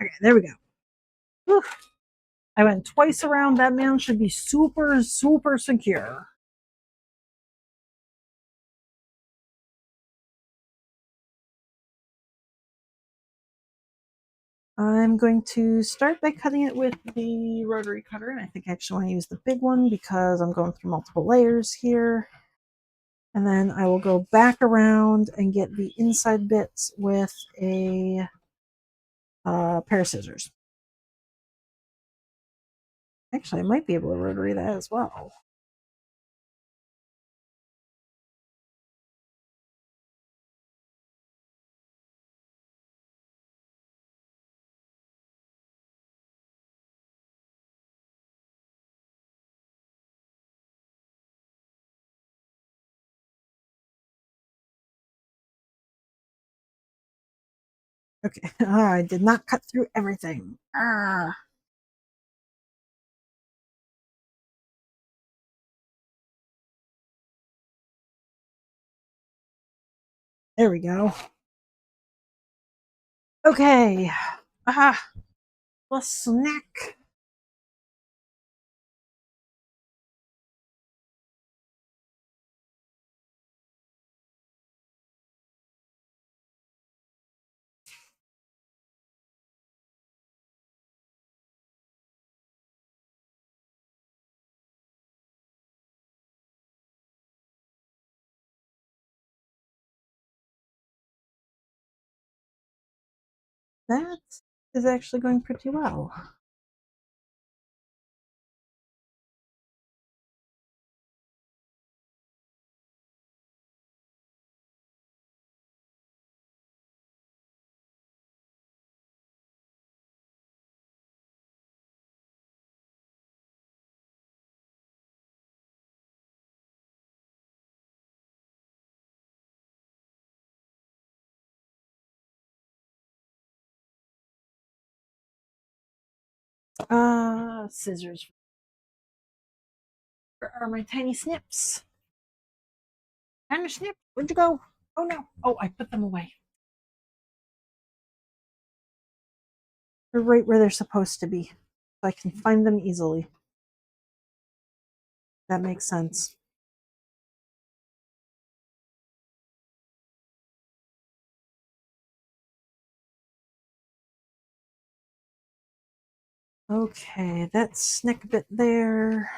Okay, there we go. Whew. I went twice around. That man should be super, super secure. I'm going to start by cutting it with the rotary cutter, and I think I actually want to use the big one because I'm going through multiple layers here. And then I will go back around and get the inside bits with a pair of scissors. Actually, I might be able to rotary that as well. Okay, I did not cut through everything. Ah. There we go. Okay. Aha. The snack. That is actually going pretty well. Scissors. Where are my tiny snips? Tiny snip, where'd you go? Oh no. Oh, I put them away. They're right where they're supposed to be. So I can find them easily. That makes sense. Okay, that snick bit there.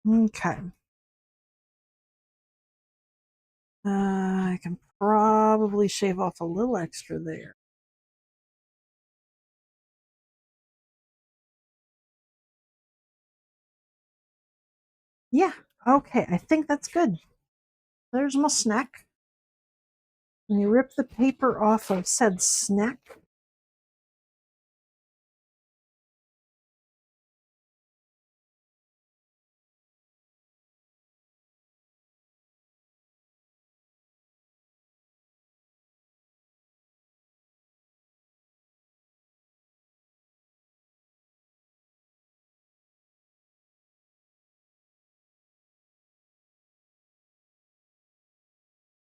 Okay. I can probably shave off a little extra there. Yeah, okay, I think that's good. There's my snack. And you rip the paper off of said snack.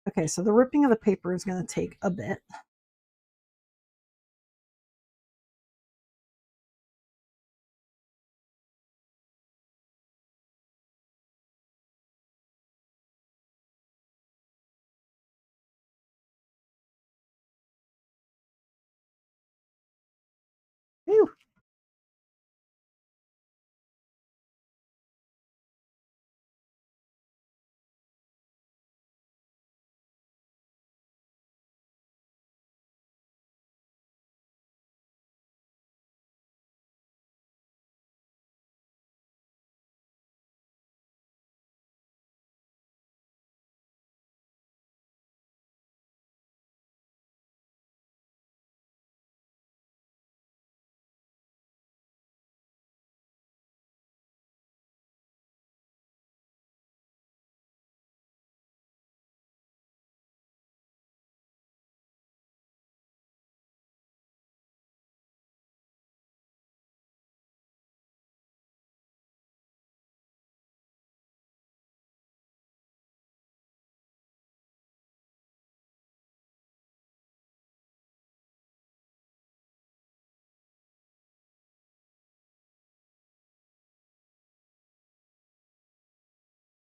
Okay, so the ripping of the paper is going to take a bit. Whew.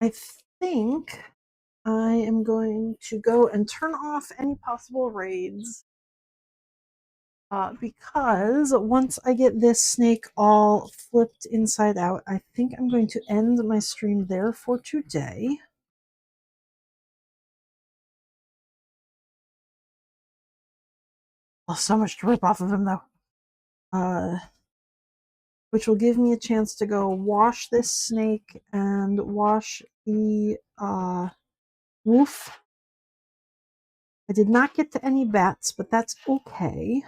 I think I am going to go and turn off any possible raids. Because once I get this snake all flipped inside out, I think I'm going to end my stream there for today. Oh, so much to rip off of him, though. Which will give me a chance to go wash this snake and wash the roof. I did not get to any bats, but that's okay.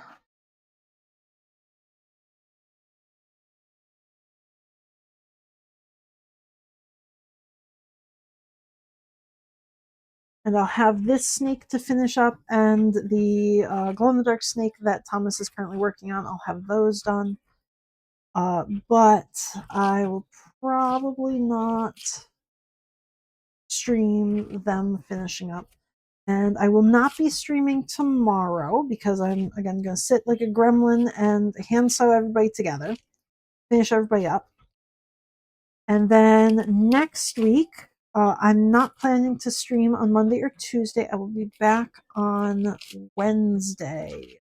And I'll have this snake to finish up, and the glow-in-the-dark snake that Thomas is currently working on. I'll have those done. But I will probably not stream them finishing up. And I will not be streaming tomorrow because I'm, again, going to sit like a gremlin and hand sew everybody together, finish everybody up. And then next week, I'm not planning to stream on Monday or Tuesday. I will be back on Wednesday.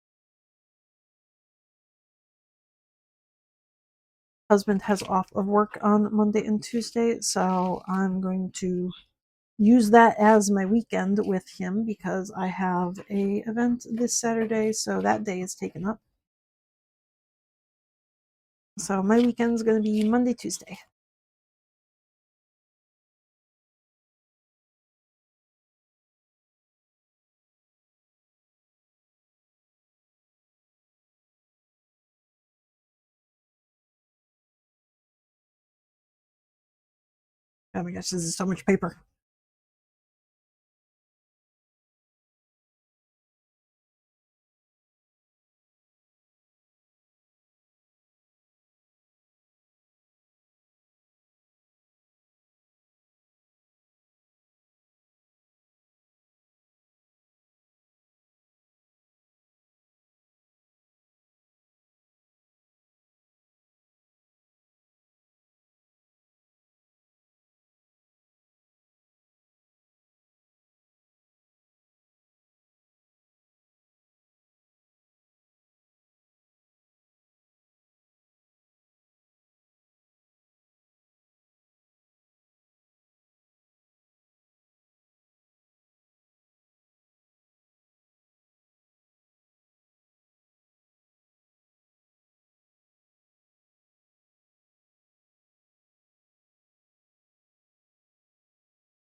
Husband has off of work on Monday and Tuesday, so I'm going to use that as my weekend with him because I have a event this Saturday, so that day is taken up. So my weekend's going to be Monday, Tuesday. Oh my gosh, this is so much paper.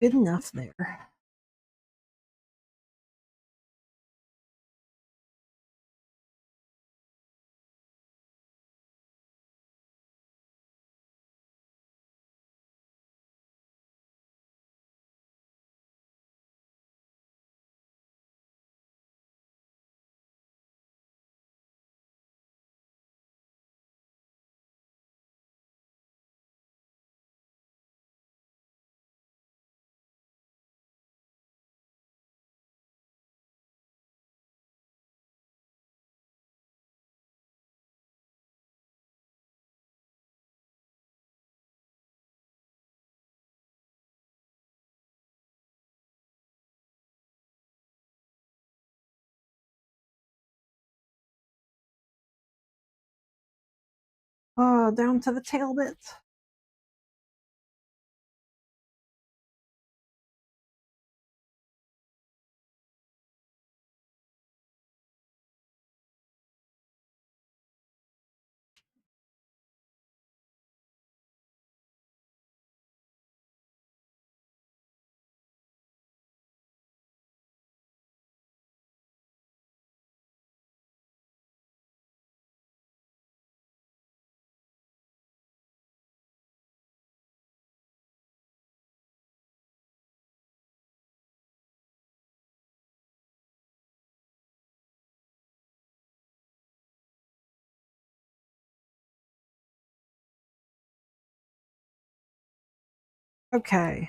Good enough there. Down to the tail bit. Okay.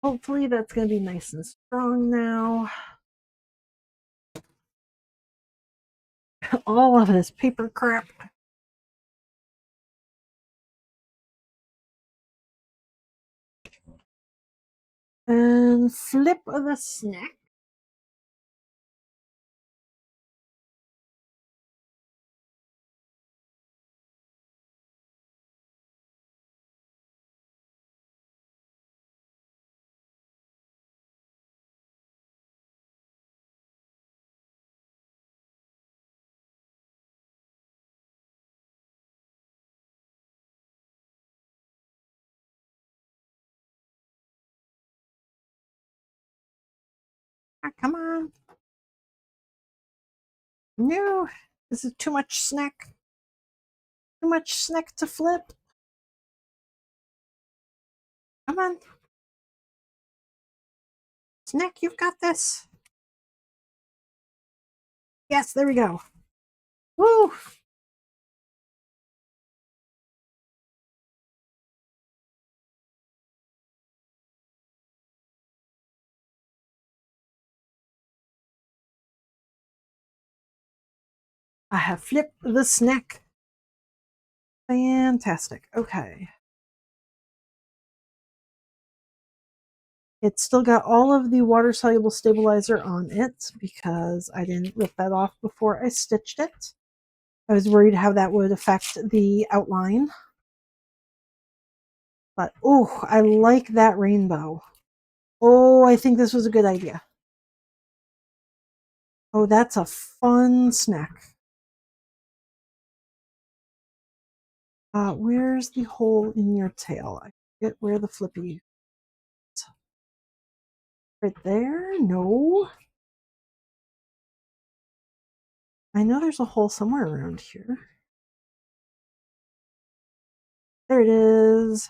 Hopefully that's going to be nice and strong now. All of this paper crap. And flip of the snack. Come on. No, this is too much snack. Too much snack to flip. Come on. Snack, you've got this. Yes, there we go. Woo! I have flipped the snack. Fantastic. Okay. It's still got all of the water soluble stabilizer on it because I didn't rip that off before I stitched it. I was worried how that would affect the outline. But, oh, I like that rainbow. Oh, I think this was a good idea. Oh, that's a fun snack. Where's the hole in your tail? I forget where the flippy is. Right there? No. I know there's a hole somewhere around here. There it is.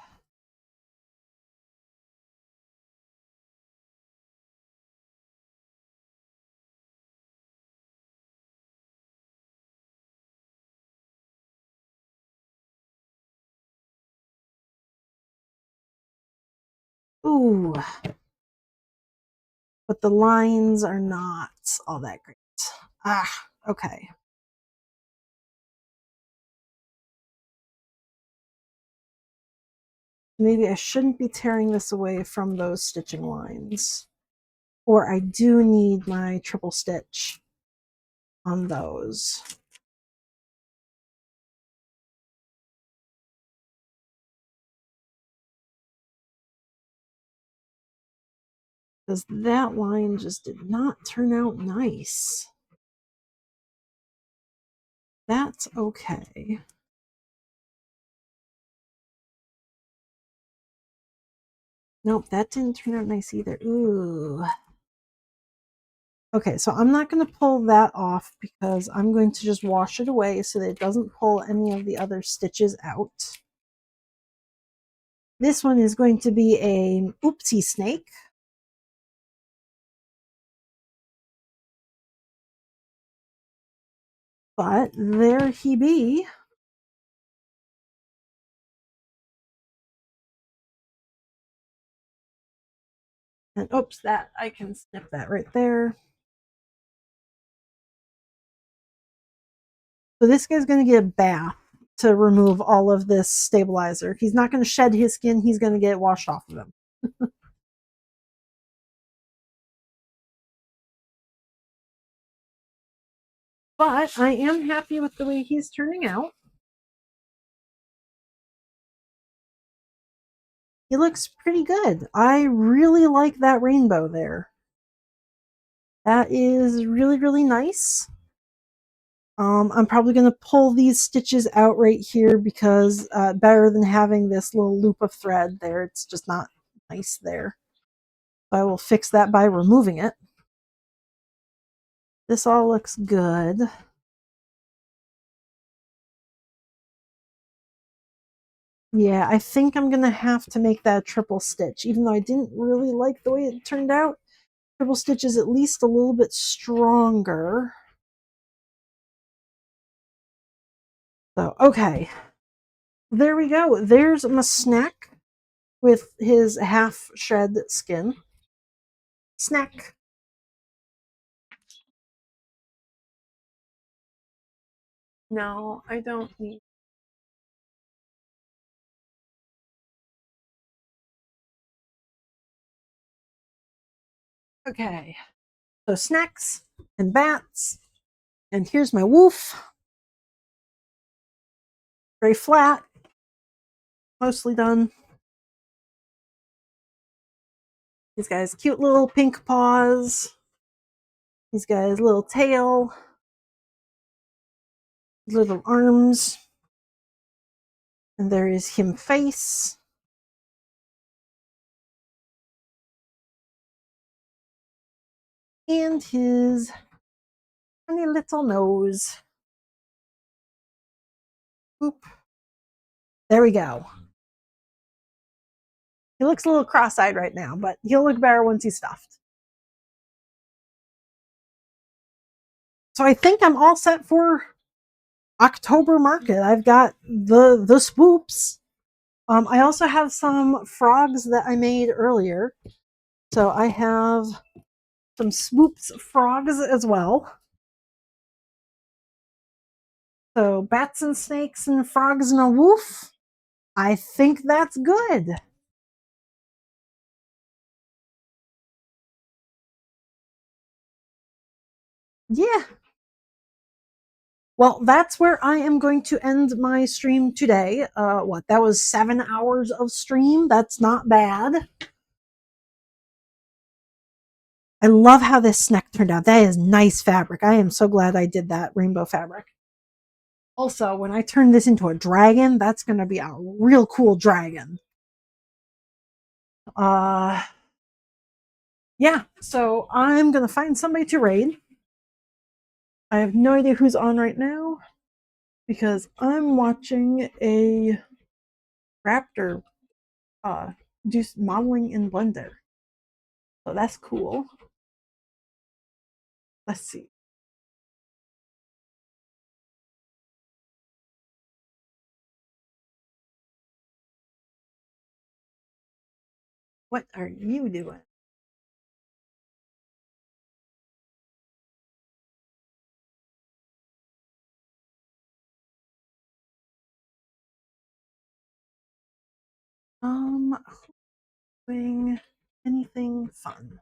Ooh. But the lines are not all that great. Ah, okay. Maybe I shouldn't be tearing this away from those stitching lines. Or I do need my triple stitch on those. Because that line just did not turn out nice. That's okay. Nope, that didn't turn out nice either. Ooh. Okay, so I'm not going to pull that off because I'm going to just wash it away so that it doesn't pull any of the other stitches out. This one is going to be a oopsie snake. But there he be. And oops, that I can snip that right there. So this guy's going to get a bath to remove all of this stabilizer. He's not going to shed his skin. He's going to get it washed off of him. But I am happy with the way he's turning out. He looks pretty good. I really like that rainbow there. That is really, really nice. I'm probably going to pull these stitches out right here because better than having this little loop of thread there. It's just not nice there. So I will fix that by removing it. This all looks good. Yeah, I think I'm going to have to make that a triple stitch, even though I didn't really like the way it turned out. Triple stitch is at least a little bit stronger. So, okay. There we go. There's my snack with his half shed skin. Snack. No, I don't need. Okay. So snacks and bats. And here's my woof. Very flat. Mostly done. He's got his cute little pink paws. He's got his little tail. Little arms. And there is him face. And his funny little nose. Boop. There we go. He looks a little cross-eyed right now, but he'll look better once he's stuffed. So I think I'm all set for October market. I've got the swoops. I also have some frogs that I made earlier. So I have some swoops frogs as well. So bats and snakes and frogs and a woof. I think that's good. Yeah. Well, that's where I am going to end my stream today. What, that was 7 hours of stream? That's not bad. I love how this snack turned out. That is nice fabric. I am so glad I did that rainbow fabric. Also, when I turn this into a dragon, that's going to be a real cool dragon. Yeah, so I'm going to find somebody to raid. I have no idea who's on right now because I'm watching a raptor do modeling in Blender. So that's cool. Let's see. What are you doing? Doing anything fun?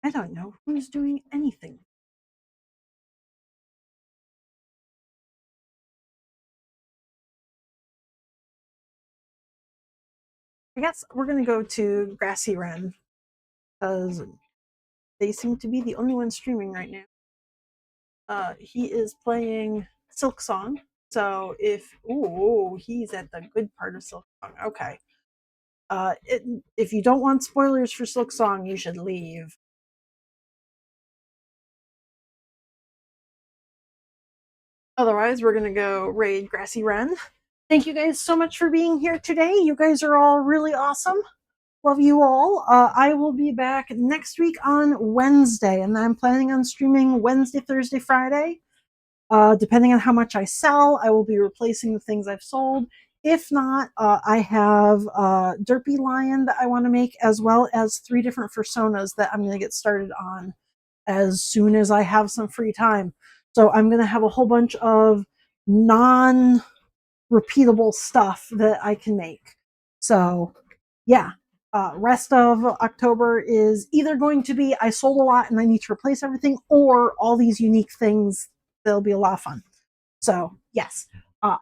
I don't know who's doing anything. I guess we're gonna go to Grassy Wren because they seem to be the only ones streaming right now. He is playing Silk Song. So he's at the good part of Silk Song. Okay. If you don't want spoilers for Silk Song, you should leave. Otherwise, we're gonna go raid Grassy Wren. Thank you guys so much for being here today. You guys are all really awesome. Love you all. I will be back next week on Wednesday, and I'm planning on streaming Wednesday, Thursday, Friday. Depending on how much I sell, I will be replacing the things I've sold. If not, I have Derpy Lion that I want to make, as well as 3 different personas that I'm going to get started on as soon as I have some free time. So I'm going to have a whole bunch of non repeatable stuff that I can make. So, yeah. Rest of October is either going to be I sold a lot and I need to replace everything, or all these unique things. They'll be a lot of fun. So, yes.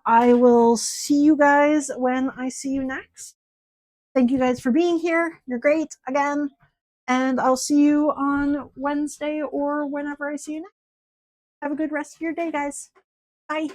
I will see you guys when I see you next. Thank you guys for being here. You're great again. And I'll see you on Wednesday or whenever I see you next. Have a good rest of your day, guys. Bye.